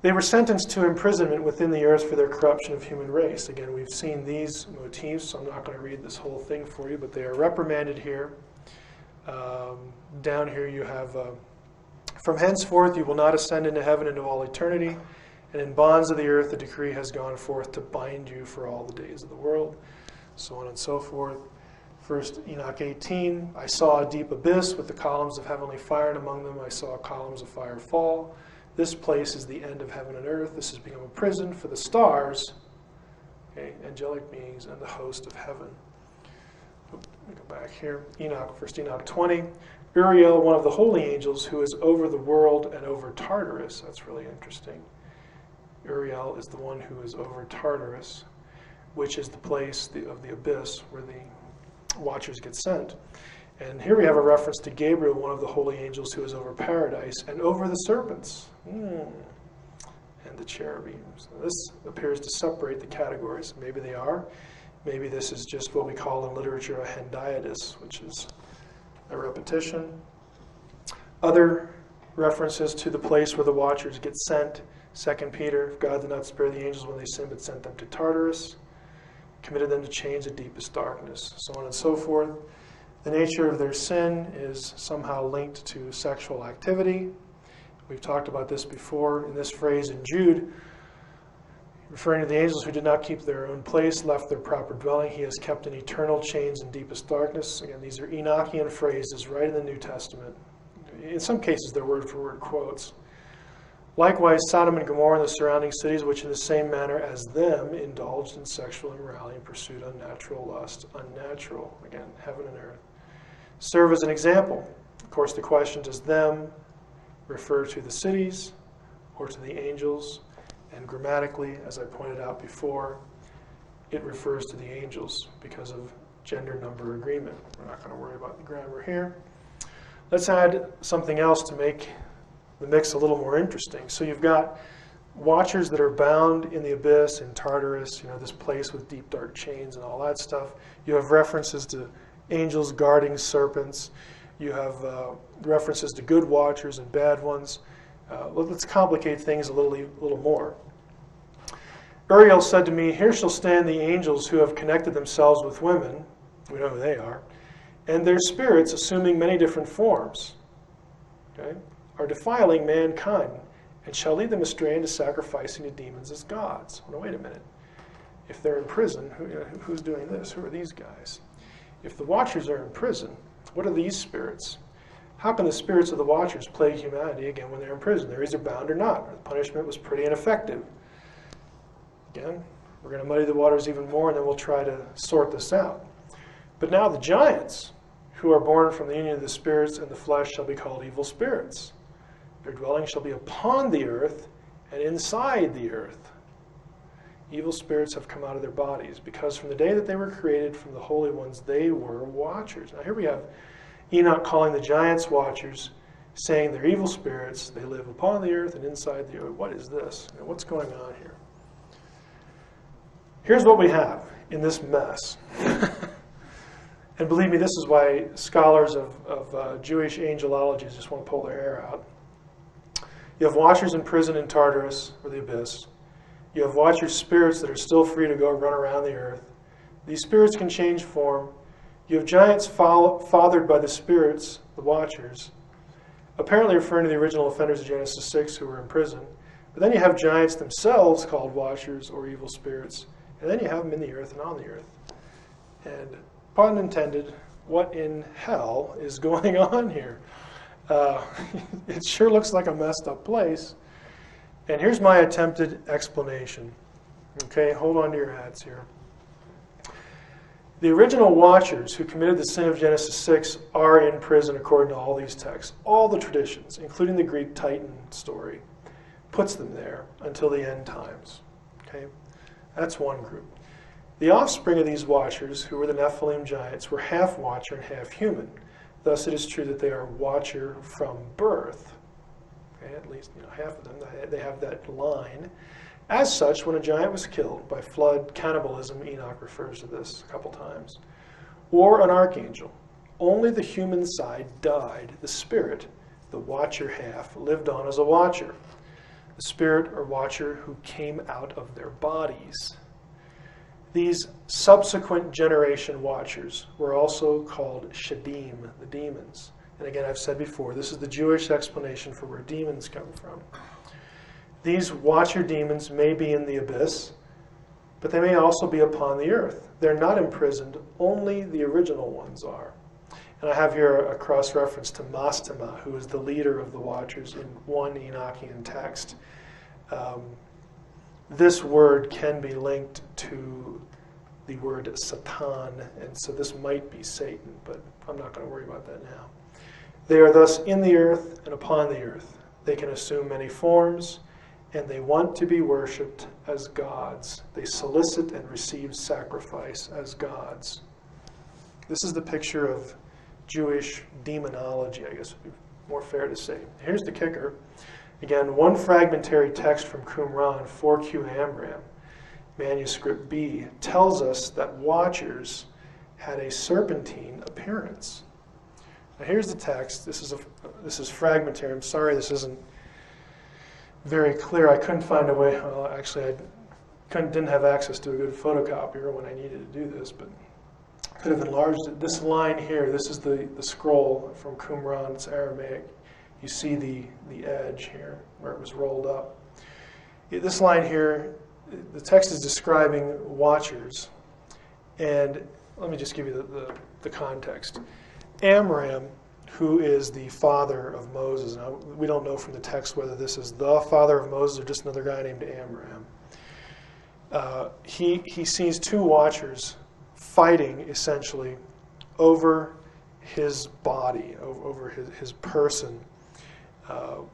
They were sentenced to imprisonment within the earth for their corruption of human race. Again, we've seen these motifs, so I'm not going to read this whole thing for you, but they are reprimanded here. Down here you have, from henceforth you will not ascend into heaven into all eternity, and in bonds of the earth the decree has gone forth to bind you for all the days of the world, so on and so forth. 1 Enoch 18, I saw a deep abyss with the columns of heavenly fire, and among them I saw columns of fire fall. This place is the end of heaven and earth. This has become a prison for the stars, angelic beings, and the host of heaven. Let me go back here. 1 Enoch 20. Uriel, one of the holy angels, who is over the world and over Tartarus. That's really interesting. Uriel is the one who is over Tartarus. which is the place of the abyss where the watchers get sent. And here we have a reference to Gabriel, one of the holy angels who is over paradise and over the serpents and the cherubims. This appears to separate the categories. Maybe they are. Maybe this is just what we call in literature a hendiadys, which is a repetition. Other references to the place where the watchers get sent. 2 Peter, God did not spare the angels when they sinned, but sent them to Tartarus, committed them to chains of deepest darkness, so on and so forth. The nature of their sin is somehow linked to sexual activity. We've talked about this before. In this phrase in Jude, referring to the angels who did not keep their own place, left their proper dwelling, he has kept in eternal chains and deepest darkness. Again, these are Enochian phrases right in the New Testament. In some cases, they're word-for-word quotes. Likewise, Sodom and Gomorrah and the surrounding cities, which in the same manner as them indulged in sexual immorality and pursued unnatural lust, unnatural, again, heaven and earth, serve as an example. Of course, the question, does them refer to the cities or to the angels? And grammatically, as I pointed out before, it refers to the angels because of gender number agreement. We're not going to worry about the grammar here. Let's add something else to make the mix a little more interesting. So you've got watchers that are bound in the abyss, in Tartarus, this place with deep dark chains and all that stuff. You have references to angels guarding serpents. You have references to good watchers and bad ones. Let's complicate things a little more. Uriel said to me, "Here shall stand the angels who have connected themselves with women," we know who they are, "and their spirits, assuming many different forms, okay, are defiling mankind, and shall lead them astray into sacrificing to demons as gods." Well, wait a minute. If they're in prison, who's doing this? Who are these guys? If the watchers are in prison, what are these spirits? How can the spirits of the watchers plague humanity again when they're in prison? They're either bound or not. The punishment was pretty ineffective. Again, we're going to muddy the waters even more, and then we'll try to sort this out. But now the giants, who are born from the union of the spirits and the flesh, shall be called evil spirits. Their dwelling shall be upon the earth and inside the earth. Evil spirits have come out of their bodies, because from the day that they were created from the holy ones, they were watchers. Now here we have Enoch calling the giants watchers, saying they're evil spirits, they live upon the earth and inside the earth. What is this? What's going on here? Here's what we have in this mess. And believe me, this is why scholars of Jewish angelology just want to pull their hair out. You have watchers in prison in Tartarus, or the abyss. You have watchers' spirits that are still free to go run around the earth. These spirits can change form. You have giants fathered by the spirits, the watchers, apparently referring to the original offenders of Genesis 6 who were in prison. But then you have giants themselves called watchers or evil spirits. And then you have them in the earth and on the earth. And pun intended, what in hell is going on here? It sure looks like a messed up place. And here's my attempted explanation. Okay, hold on to your hats here. The original watchers who committed the sin of Genesis 6 are in prison according to all these texts. All the traditions, including the Greek Titan story, puts them there until the end times. Okay, that's one group. The offspring of these watchers, who were the Nephilim giants, were half watcher and half human. Thus, it is true that they are watcher from birth. Okay, at least half of them, they have that line. As such, when a giant was killed by flood, cannibalism, Enoch refers to this a couple times, or an archangel, only the human side died. The spirit, the watcher half, lived on as a watcher. The spirit or watcher who came out of their bodies. These subsequent generation watchers were also called Shadim, the demons. And again, I've said before, this is the Jewish explanation for where demons come from. These watcher demons may be in the abyss, but they may also be upon the earth. They're not imprisoned, only the original ones are. And I have here a cross-reference to Mastema, who is the leader of the watchers in one Enochian text. This word can be linked to the word Satan, and so this might be Satan, but I'm not going to worry about that now. They are thus in the earth and upon the earth. They can assume many forms, and they want to be worshipped as gods. They solicit and receive sacrifice as gods. This is the picture of Jewish demonology, I guess would be more fair to say. Here's the kicker. Again, one fragmentary text from Qumran, 4Q Amram, manuscript B, tells us that watchers had a serpentine appearance. Now here's the text. This is fragmentary. I'm sorry this isn't very clear. I couldn't find a way. Well, actually, didn't have access to a good photocopier when I needed to do this, but could have enlarged it. This line here, this is the scroll from Qumran. It's Aramaic. You see the edge here where it was rolled up. This line here, the text is describing watchers. And let me just give you the context. Amram, who is the father of Moses. Now, we don't know from the text whether this is the father of Moses or just another guy named Amram. He sees two watchers fighting, essentially, over his body, over his person,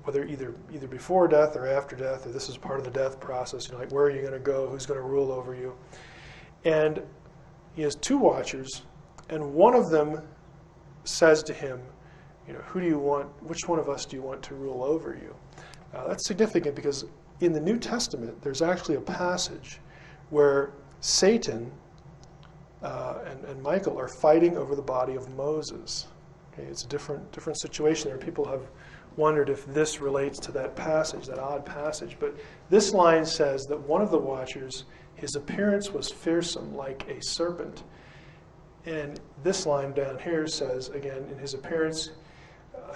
whether either before death or after death, or this is part of the death process. You know, like, where are you going to go? Who's going to rule over you? And he has two watchers, and one of them says to him, you know, who do you want? Which one of us do you want to rule over you? That's significant because in the New Testament, there's actually a passage where Satan and Michael are fighting over the body of Moses. Okay, it's a different situation there. People have wondered if this relates to that passage, that odd passage. But this line says that one of the watchers, his appearance was fearsome like a serpent. And this line down here says, again, in his appearance,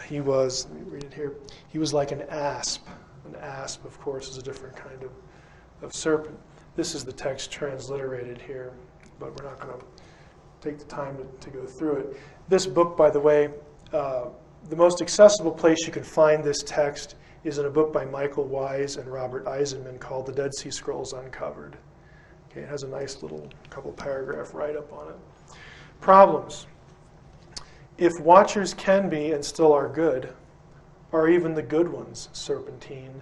he was, let me read it here, he was like an asp. An asp, of course, is a different kind of serpent. This is the text transliterated here, but we're not going to take the time to go through it. This book, by the way, the most accessible place you can find this text is in a book by Michael Wise and Robert Eisenman called The Dead Sea Scrolls Uncovered. Okay, it has a nice little couple paragraph write-up on it. Problems. If watchers can be and still are good, are even the good ones serpentine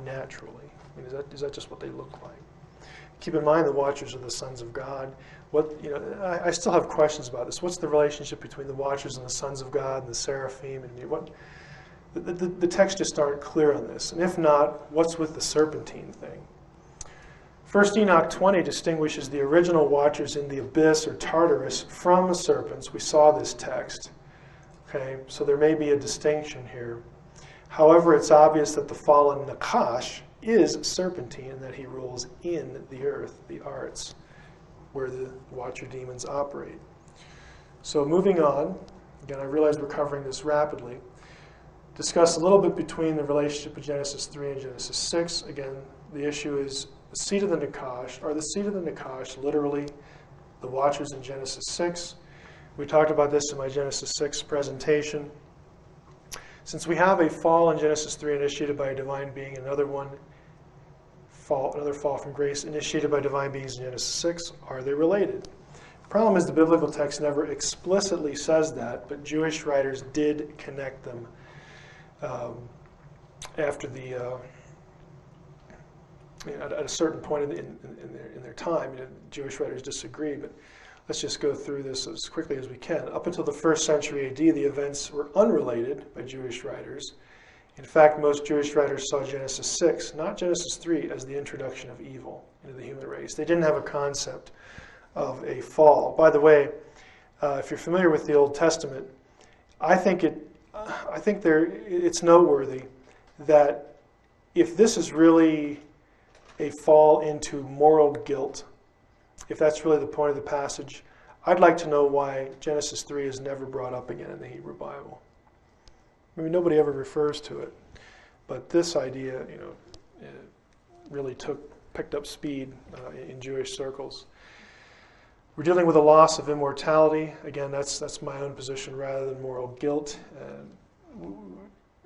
naturally? I mean, is that just what they look like? Keep in mind the watchers are the sons of God. I still have questions about this. What's the relationship between the watchers and the sons of God and the seraphim and the texts just aren't clear on this. And if not, what's with the serpentine thing? 1 Enoch 20 distinguishes the original watchers in the abyss or Tartarus from serpents. We saw this text. Okay, so there may be a distinction here. However, it's obvious that the fallen Nakash is serpentine and that he rules in the earth, the arts, where the watcher demons operate. So moving on, again, I realize we're covering this rapidly. Discuss a little bit between the relationship of Genesis 3 and Genesis 6. Again, the issue is the seed of the Nakash. Are the seed of the Nakash literally the watchers in Genesis 6? We talked about this in my Genesis 6 presentation. Since we have a fall in Genesis 3 initiated by a divine being, another fall from grace initiated by divine beings in Genesis 6, are they related? The problem is the biblical text never explicitly says that, but Jewish writers did connect them after the at a certain point in their time. You know, Jewish writers disagree, but let's just go through this as quickly as we can. Up until the 1st century AD, the events were unrelated by Jewish writers. In fact, most Jewish writers saw Genesis 6, not Genesis 3, as the introduction of evil into the human race. They didn't have a concept of a fall. By the way, if you're familiar with the Old Testament, I think it's noteworthy that if this is really a fall into moral guilt, if that's really the point of the passage, I'd like to know why Genesis 3 is never brought up again in the Hebrew Bible. I mean, nobody ever refers to it, but this idea, you know, really picked up speed in Jewish circles. We're dealing with a loss of immortality. Again, that's my own position rather than moral guilt.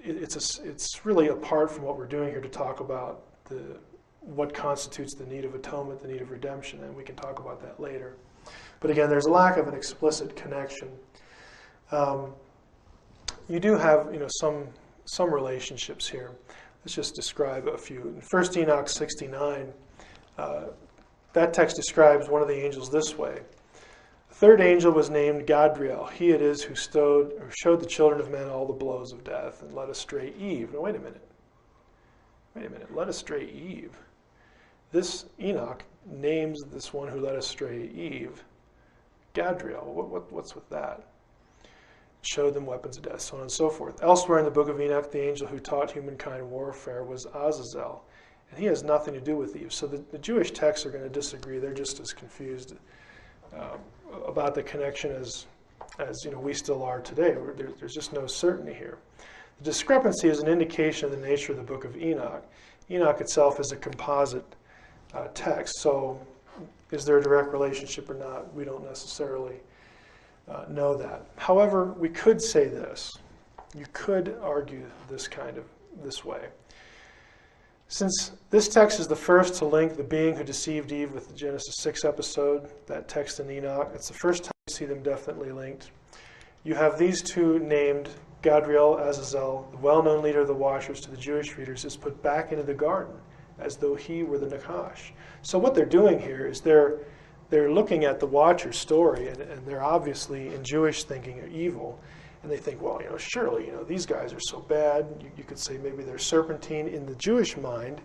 It's really apart from what we're doing here to talk about what constitutes the need of atonement, the need of redemption, and we can talk about that later. But again, there's a lack of an explicit connection. You do have, you know, some relationships here. Let's just describe a few. In 1 Enoch 69, that text describes one of the angels this way. The third angel was named Gadriel. He it is who showed the children of men all the blows of death and led astray Eve. Now, wait a minute. Led astray Eve. This Enoch names this one who led astray Eve Gadriel. What's with that? Showed them weapons of death, so on and so forth. Elsewhere in the book of Enoch, the angel who taught humankind warfare was Azazel, and he has nothing to do with Eve. So the Jewish texts are going to disagree. They're just as confused about the connection as we still are today. There's just no certainty here. The discrepancy is an indication of the nature of the book of Enoch. Enoch itself is a composite text, so is there a direct relationship or not? We don't necessarily know that. However, we could say this. You could argue this way. Since this text is the first to link the being who deceived Eve with the Genesis 6 episode, that text in Enoch, it's the first time you see them definitely linked. You have these two named Gadriel, Azazel, the well-known leader of the Watchers to the Jewish readers, is put back into the garden as though he were the Nakash. So what they're doing here is they're looking at the Watcher story, and they're obviously, in Jewish thinking, evil. And they think, well, surely, these guys are so bad. You could say maybe they're Serpentine. In the Jewish mind,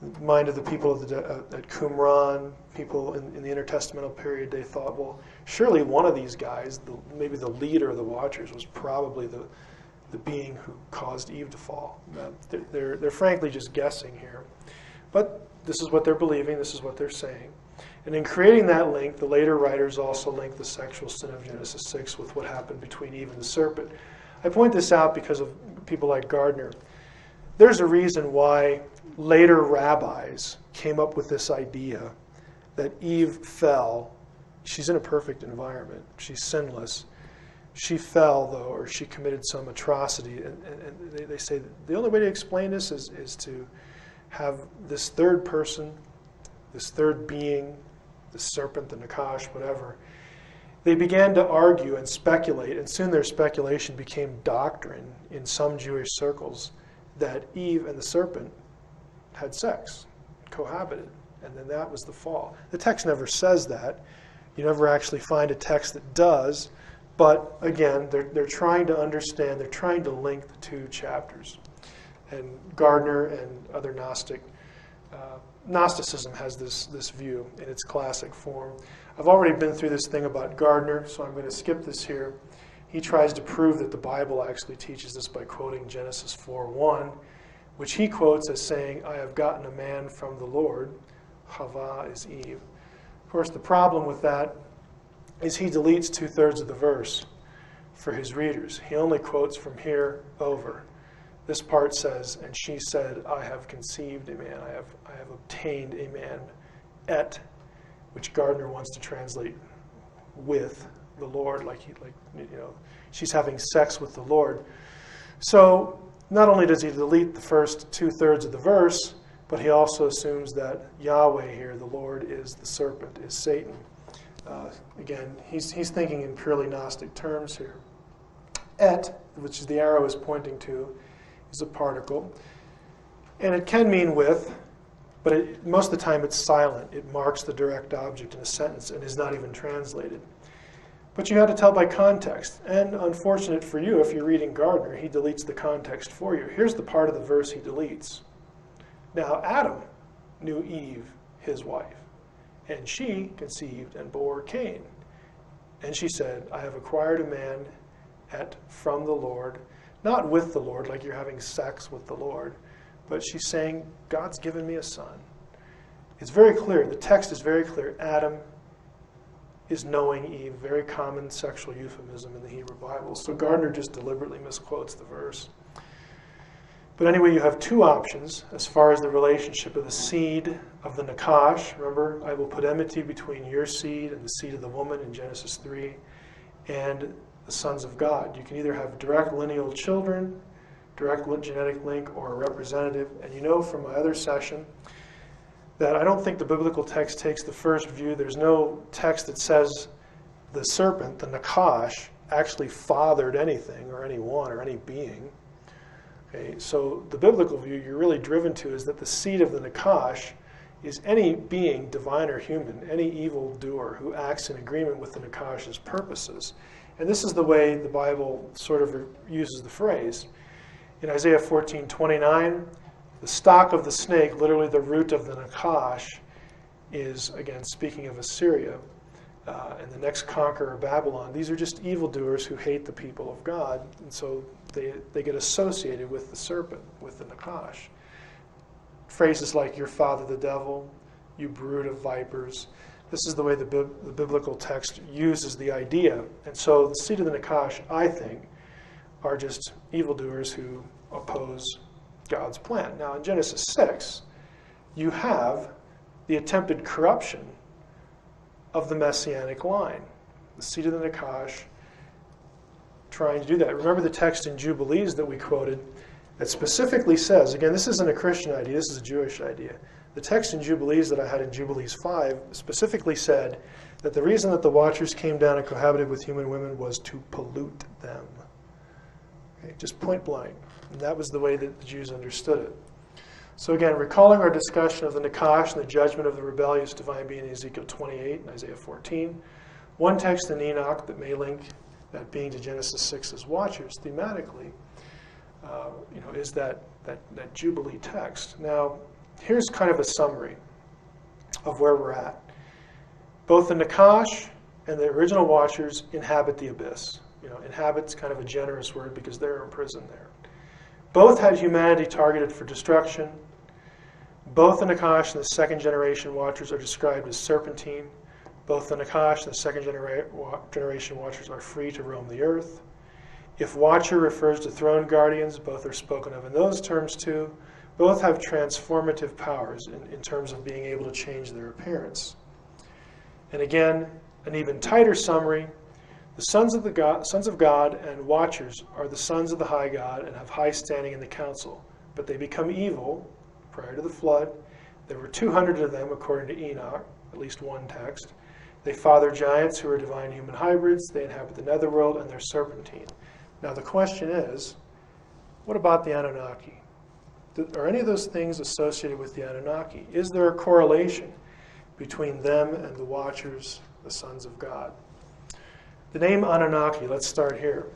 the mind of the people at Qumran, people in the intertestamental period, they thought, well, surely one of these guys, maybe the leader of the Watchers, was probably the being who caused Eve to fall. They're frankly just guessing here. But this is what they're believing. This is what they're saying. And in creating that link, the later writers also link the sexual sin of Genesis 6 with what happened between Eve and the serpent. I point this out because of people like Gardner. There's a reason why later rabbis came up with this idea that Eve fell. She's in a perfect environment. She's sinless. She fell, though, or she committed some atrocity. And they say the only way to explain this is to have this third person, this third being, the serpent, the Nakash, whatever. They began to argue and speculate, and soon their speculation became doctrine in some Jewish circles, that Eve and the serpent had sex, cohabited, and then that was the fall. The text never says that. You never actually find a text that does, but again, they're trying to understand, they're trying to link the two chapters. And Gardner and other Gnosticism has this view in its classic form. I've already been through this thing about Gardner, so I'm going to skip this here. He tries to prove that the Bible actually teaches this by quoting Genesis 4:1, which he quotes as saying, I have gotten a man from the Lord. Hava is Eve. Of course, the problem with that is he deletes 2/3 of the verse for his readers. He only quotes from here over. This part says, and she said, I have conceived a man, I have obtained a man, which Gardner wants to translate with the Lord, she's having sex with the Lord. So not only does he delete the first 2/3 of the verse, but he also assumes that Yahweh here, the Lord, is the serpent, is Satan. Again, he's thinking in purely Gnostic terms here. Which is the arrow is pointing to, is a particle. And it can mean with, but most of the time it's silent. It marks the direct object in a sentence and is not even translated. But you have to tell by context. And unfortunate for you, if you're reading Gardner, he deletes the context for you. Here's the part of the verse he deletes. Now Adam knew Eve, his wife, and she conceived and bore Cain. And she said, I have acquired a man from the Lord, not with the Lord, like you're having sex with the Lord, but she's saying, God's given me a son. It's very clear. The text is very clear. Adam is knowing Eve, very common sexual euphemism in the Hebrew Bible. So Gardner just deliberately misquotes the verse. But anyway, you have two options as far as the relationship of the seed of the Nakash. Remember, I will put enmity between your seed and the seed of the woman in Genesis 3, and the sons of God. You can either have direct lineal children, direct genetic link, or a representative. And you know from my other session that I don't think the biblical text takes the first view. There's no text that says the serpent, the Nakash, actually fathered anything or anyone or any being. Okay, so the biblical view you're really driven to is that the seed of the Nakash is any being, divine or human, any evil doer who acts in agreement with the Nakash's purposes. And this is the way the Bible sort of uses the phrase. In Isaiah 14:29, the stock of the snake, literally the root of the Nakash, is, again, speaking of Assyria, and the next conqueror, Babylon. These are just evildoers who hate the people of God, and so they get associated with the serpent, with the Nakash. Phrases like, your father the devil, you brood of vipers. This is the way the biblical text uses the idea. And so the seed of the Nakash, I think, are just evildoers who oppose God's plan. Now in Genesis 6, you have the attempted corruption of the messianic line. The seed of the Nakash trying to do that. Remember the text in Jubilees that we quoted that specifically says, again, this isn't a Christian idea, this is a Jewish idea. The text in Jubilees that I had in Jubilees 5 specifically said that the reason that the Watchers came down and cohabited with human women was to pollute them. Okay, just point blank. And that was the way that the Jews understood it. So again, recalling our discussion of the Nakash and the judgment of the rebellious divine being in Ezekiel 28 and Isaiah 14, one text in Enoch that may link that being to Genesis 6's Watchers thematically, is that Jubilee text. Now, here's kind of a summary of where we're at. Both the Nakash and the original Watchers inhabit the abyss. Inhabit's kind of a generous word because they're imprisoned there. Both had humanity targeted for destruction. Both the Nakash and the second generation Watchers are described as serpentine. Both the Nakash and the second generation Watchers are free to roam the earth. If Watcher refers to throne guardians, both are spoken of in those terms too. Both have transformative powers in terms of being able to change their appearance. And again, an even tighter summary, the sons of God and Watchers are the sons of the high God and have high standing in the council, but they become evil prior to the flood. There were 200 of them according to Enoch, at least one text. They father giants who are divine human hybrids. They inhabit the netherworld and they're serpentine. Now the question is, what about the Anunnaki? Are any of those things associated with the Anunnaki? Is there a correlation between them and the Watchers, the sons of God? The name Anunnaki, let's start here.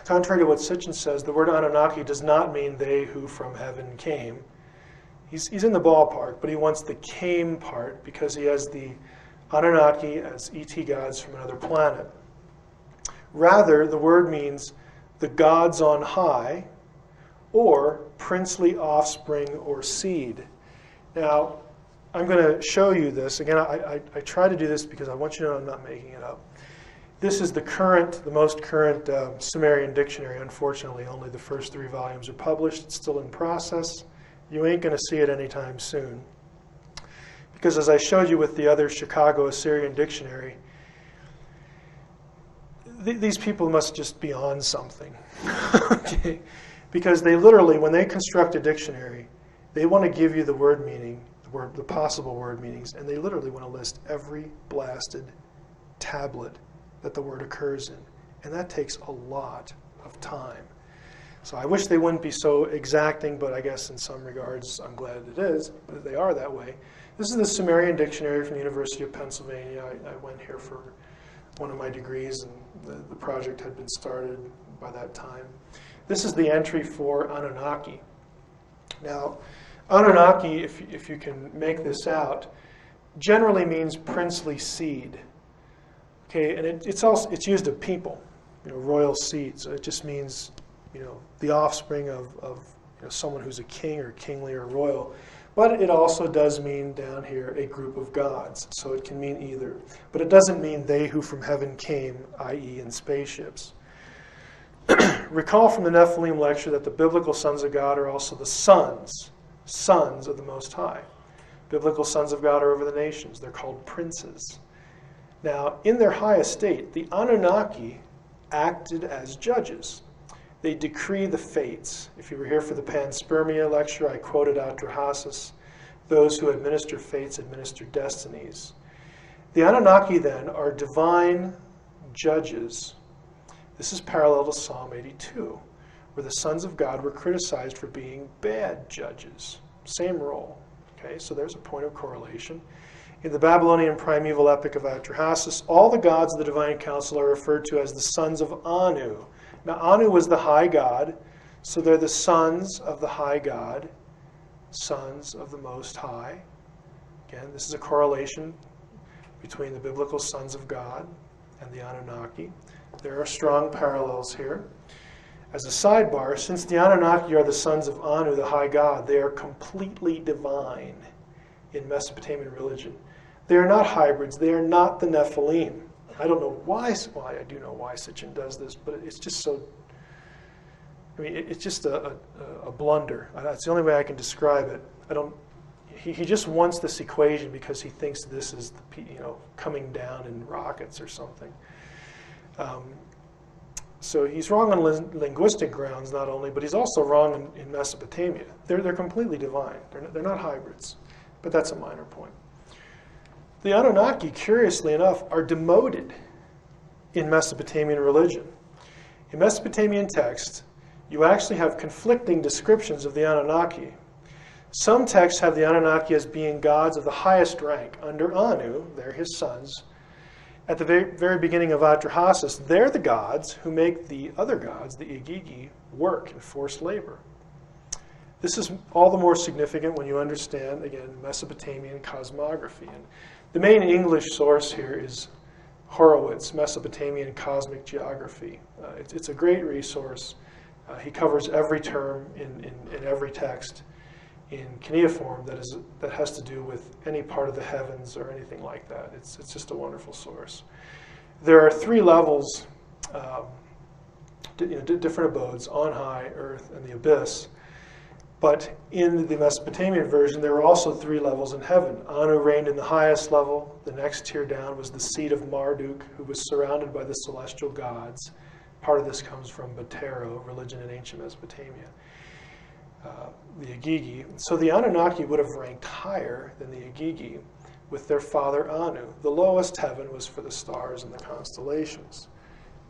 Contrary to what Sitchin says, the word Anunnaki does not mean they who from heaven came. He's in the ballpark, but he wants the came part because he has the Anunnaki as ET gods from another planet. Rather, the word means the gods on high or princely offspring or seed. Now, I'm going to show you this. Again, I try to do this because I want you to know I'm not making it up. This is the most current Sumerian dictionary. Unfortunately, only the first 3 volumes are published. It's still in process. You ain't going to see it anytime soon. Because as I showed you with the other Chicago Assyrian dictionary, these people must just be on something. Okay? Because they literally, when they construct a dictionary, they want to give you the word meaning, the possible word meanings, and they literally want to list every blasted tablet that the word occurs in. And that takes a lot of time. So I wish they wouldn't be so exacting, but I guess in some regards I'm glad it is, that they are that way. This is the Sumerian dictionary from the University of Pennsylvania. I went here for one of my degrees, and the project had been started by that time. This is the entry for Anunnaki. Now, Anunnaki, if you can make this out, generally means princely seed. Okay, and it's used of people, royal seed. So it just means, the offspring of someone who's a king or kingly or royal. But it also does mean down here a group of gods. So it can mean either. But it doesn't mean they who from heaven came, i.e. in spaceships. Recall from the Nephilim lecture that the biblical sons of God are also the sons of the Most High. Biblical sons of God are over the nations. They're called princes. Now, in their high estate, the Anunnaki acted as judges. They decree the fates. If you were here for the panspermia lecture, I quoted Atrahasis, those who administer fates administer destinies. The Anunnaki then are divine judges. This is parallel to Psalm 82, where the sons of God were criticized for being bad judges. Same role. Okay, so there's a point of correlation. In the Babylonian primeval epic of Atrahasis, all the gods of the divine council are referred to as the sons of Anu. Now, Anu was the high god, so they're the sons of the high god, sons of the Most High. Again, this is a correlation between the biblical sons of God and the Anunnaki. There are strong parallels here. As a sidebar, since the Anunnaki are the sons of Anu, the high god, they are completely divine in Mesopotamian religion. They are not hybrids. They are not the Nephilim. I don't know why, well, I do know why Sitchin does this, but it's just so, I mean, it's just a blunder. That's the only way I can describe it. He just wants this equation because he thinks this is, coming down in rockets or something. So he's wrong on linguistic grounds not only, but he's also wrong in Mesopotamia. They're completely divine. They're not hybrids, but that's a minor point. The Anunnaki, curiously enough, are demoted in Mesopotamian religion. In Mesopotamian texts, you actually have conflicting descriptions of the Anunnaki. Some texts have the Anunnaki as being gods of the highest rank under Anu, they're his sons. At the very beginning of Atrahasis, they're the gods who make the other gods, the Igigi, work in forced labor. This is all the more significant when you understand, again, Mesopotamian cosmography. And the main English source here is Horowitz, Mesopotamian Cosmic Geography. It's a great resource. He covers every term in every text in cuneiform that has to do with any part of the heavens or anything like that. It's just a wonderful source. There are three levels, different abodes: on high, earth, and the abyss. But in the Mesopotamian version, there were also three levels in heaven. Anu reigned in the highest level. The next tier down was the seat of Marduk, who was surrounded by the celestial gods. Part of this comes from Batero, religion in ancient Mesopotamia. The Igigi. So the Anunnaki would have ranked higher than the Igigi with their father Anu. The lowest heaven was for the stars and the constellations.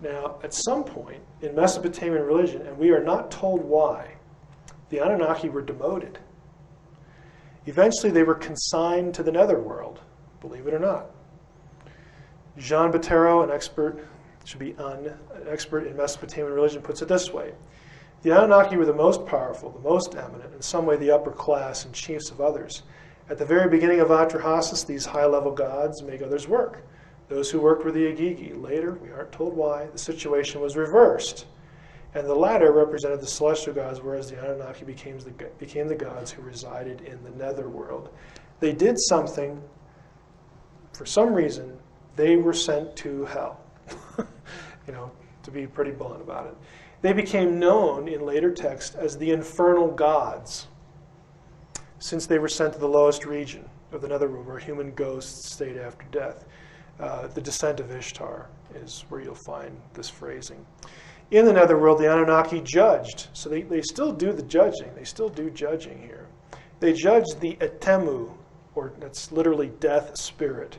Now, at some point in Mesopotamian religion, and we are not told why, the Anunnaki were demoted. Eventually, they were consigned to the netherworld, believe it or not. Jean Batero, an expert in Mesopotamian religion, puts it this way: the Anunnaki were the most powerful, the most eminent, in some way the upper class and chiefs of others. At the very beginning of Atrahasis, these high-level gods make others work. Those who worked were the Igigi. Later, we aren't told why, the situation was reversed, and the latter represented the celestial gods, whereas the Anunnaki became the gods who resided in the netherworld. They did something, for some reason, they were sent to hell, to be pretty blunt about it. They became known in later texts as the infernal gods, since they were sent to the lowest region of the netherworld, where human ghosts stayed after death. The descent of Ishtar is where you'll find this phrasing. In the netherworld, the Anunnaki judged. So they still do the judging. They still do judging here. They judged the Etemu, or that's literally death spirit,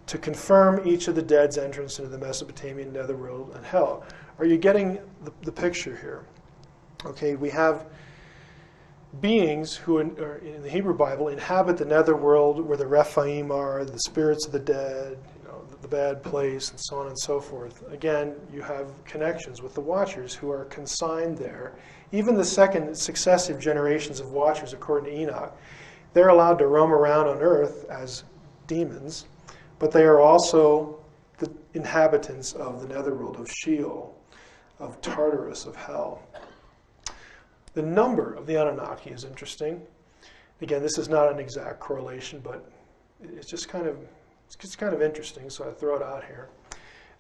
to confirm each of the dead's entrance into the Mesopotamian netherworld and hell. Are you getting the picture here? Okay, we have beings who, in the Hebrew Bible, inhabit the netherworld, where the Rephaim are, the spirits of the dead, the bad place, and so on and so forth. Again, you have connections with the Watchers who are consigned there. Even the second successive generations of Watchers, according to Enoch, they're allowed to roam around on earth as demons, but they are also the inhabitants of the netherworld, of Sheol, of Tartarus, of hell. The number of the Anunnaki is interesting. Again, this is not an exact correlation, but it's just kind of interesting, so I throw it out here.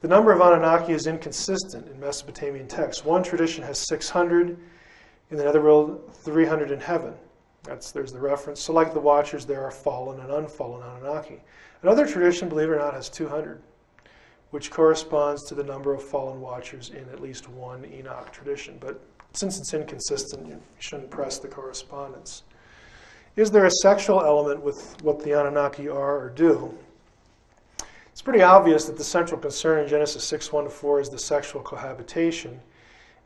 The number of Anunnaki is inconsistent in Mesopotamian texts. One tradition has 600 in the netherworld, 300 in heaven. There's the reference. So like the Watchers, there are fallen and unfallen Anunnaki. Another tradition, believe it or not, has 200, which corresponds to the number of fallen Watchers in at least one Enoch tradition. But since it's inconsistent, you shouldn't press the correspondence. Is there a sexual element with what the Anunnaki are or do? It's pretty obvious that the central concern in Genesis 6:1-4 is the sexual cohabitation.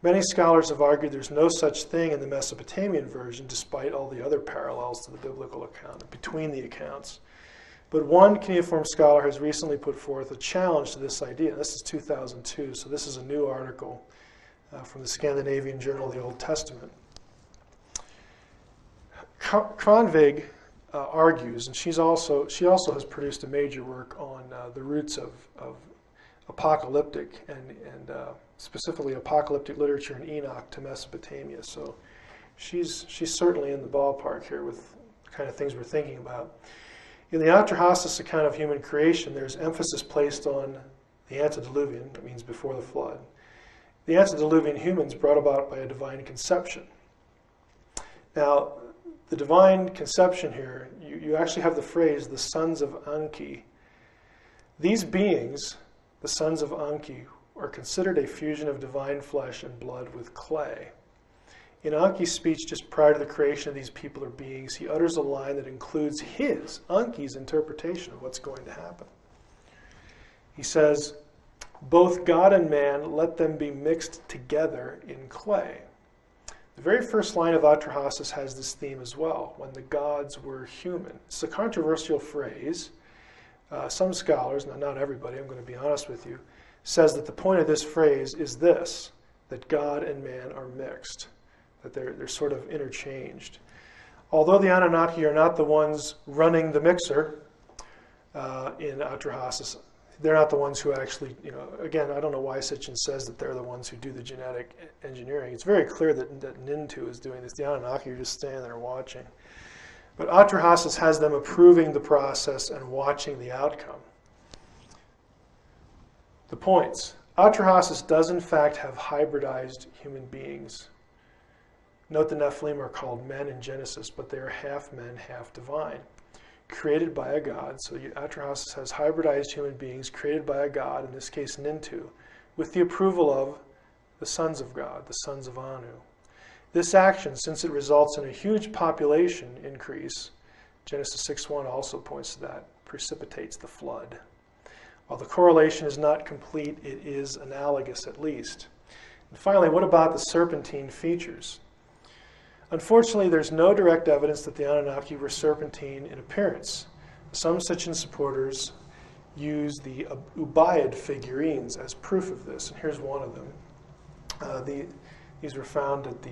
Many scholars have argued there's no such thing in the Mesopotamian version, despite all the other parallels to the biblical account, between the accounts. But one cuneiform scholar has recently put forth a challenge to this idea. This is 2002, so this is a new article from the Scandinavian Journal of the Old Testament. Kronvig argues, and she also has produced a major work on the roots of apocalyptic and specifically apocalyptic literature in Enoch to Mesopotamia. So she's certainly in the ballpark here with the kind of things we're thinking about. In the Atrahasis account of human creation, there's emphasis placed on the antediluvian, that means before the flood. The antediluvian humans brought about by a divine conception. Now, the divine conception here, you actually have the phrase, the sons of Anki. These beings, the sons of Anki, are considered a fusion of divine flesh and blood with clay. In Anki's speech just prior to the creation of these people or beings, he utters a line that includes his, Anki's, interpretation of what's going to happen. He says, both God and man, let them be mixed together in clay. The very first line of Atrahasis has this theme as well, when the gods were human. It's a controversial phrase. Some scholars, not everybody, I'm going to be honest with you, says that the point of this phrase is this, that God and man are mixed, that they're sort of interchanged. Although the Anunnaki are not the ones running the mixer in Atrahasis, they're not the ones who actually, again, I don't know why Sitchin says that they're the ones who do the genetic engineering. It's very clear that Nintu is doing this. The Anunnaki are just standing there watching. But Atrahasis has them approving the process and watching the outcome. The points. Atrahasis does in fact have hybridized human beings. Note the Nephilim are called men in Genesis, but they are half men, half divine. Created by a god, so Atrahasis has hybridized human beings created by a god, in this case Nintu, with the approval of the sons of God, the sons of Anu. This action, since it results in a huge population increase, Genesis 6:1 also points to that, precipitates the flood. While the correlation is not complete, it is analogous at least. And finally, what about the serpentine features? Unfortunately, there's no direct evidence that the Anunnaki were serpentine in appearance. Some Sitchin supporters use the Ubaid figurines as proof of this, and here's one of them. These were found at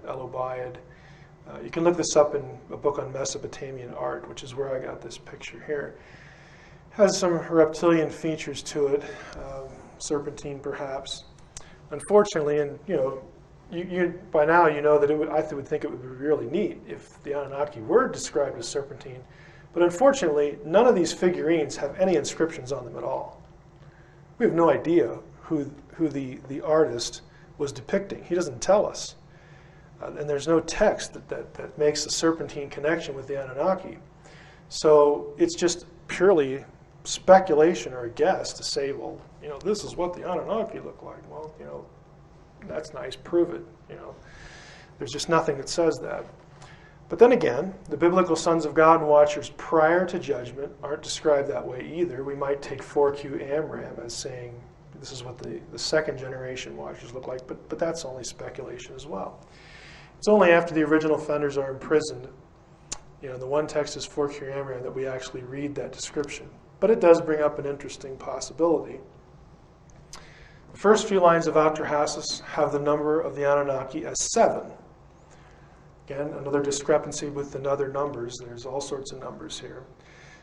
El Ubaid. You can look this up in a book on Mesopotamian art, which is where I got this picture here. It has some reptilian features to it, serpentine perhaps. Unfortunately, and you by now you know that I would think it would be really neat if the Anunnaki were described as serpentine, but unfortunately none of these figurines have any inscriptions on them at all. We have no idea who the artist was depicting. He doesn't tell us. And there's no text that makes a serpentine connection with the Anunnaki. So it's just purely speculation or a guess to say, well, this is what the Anunnaki look like. Well, that's nice, prove it. There's just nothing that says that. But then again, the biblical sons of God and watchers prior to judgment aren't described that way either. We might take 4Q Amram as saying this is what the second generation watchers look like, but that's only speculation as well. It's only after the original offenders are imprisoned, the one text is 4Q Amram, that we actually read that description. But it does bring up an interesting possibility. The first few lines of Atrahasis have the number of the Anunnaki as 7. Again, another discrepancy with the other numbers. There's all sorts of numbers here.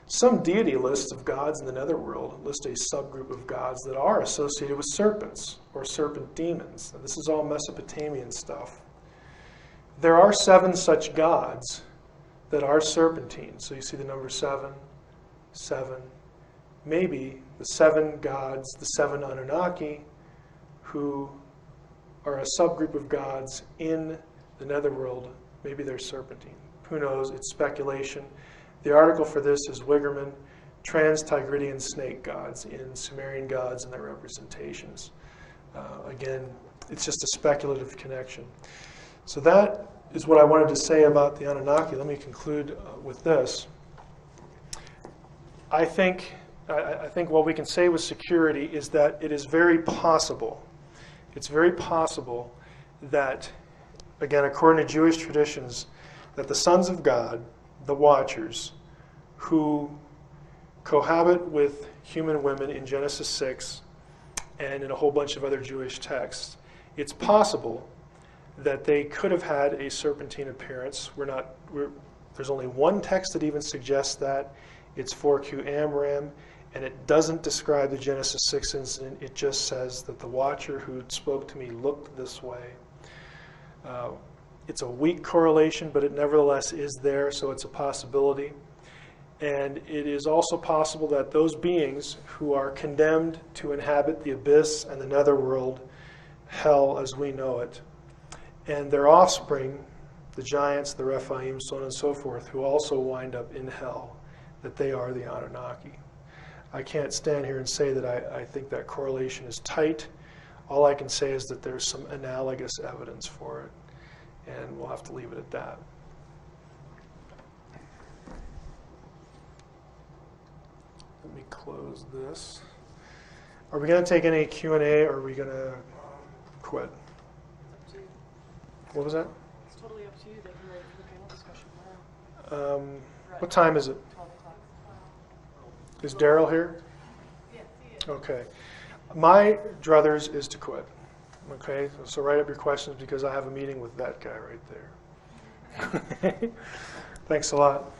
Some deity lists of gods in the netherworld list a subgroup of gods that are associated with serpents or serpent demons. Now, this is all Mesopotamian stuff. There are 7 such gods that are serpentine. So you see the number 7, 7. Maybe the 7 gods, the 7 Anunnaki, who are a subgroup of gods in the netherworld, maybe they're serpentine. Who knows? It's speculation. The article for this is Wigerman, Trans-Tigridian Snake Gods in Sumerian Gods and Their Representations. Again, it's just a speculative connection. So that is what I wanted to say about the Anunnaki. Let me conclude with this. I think what we can say with security is that it is very possible. It's very possible that, again, according to Jewish traditions, that the sons of God, the Watchers, who cohabit with human women in Genesis 6 and in a whole bunch of other Jewish texts, it's possible that they could have had a serpentine appearance. There's only one text that even suggests that. It's 4Q Amram, and it doesn't describe the Genesis 6 incident. It just says that the Watcher who spoke to me looked this way. It's a weak correlation, but it nevertheless is there, so it's a possibility. And it is also possible that those beings who are condemned to inhabit the abyss and the netherworld, hell as we know it, and their offspring, the giants, the Rephaim, so on and so forth, who also wind up in hell, that they are the Anunnaki. I can't stand here and say that I think that correlation is tight. All I can say is that there's some analogous evidence for it, and we'll have to leave it at that. Let me close this. Are we going to take any Q&A, or are we going to quit? What was that? It's totally up to you. They can wait for the panel discussion tomorrow. What time is it? 12 o'clock. Is Daryl here? Okay. My druthers is to quit. Okay, so write up your questions because I have a meeting with that guy right there. Thanks a lot.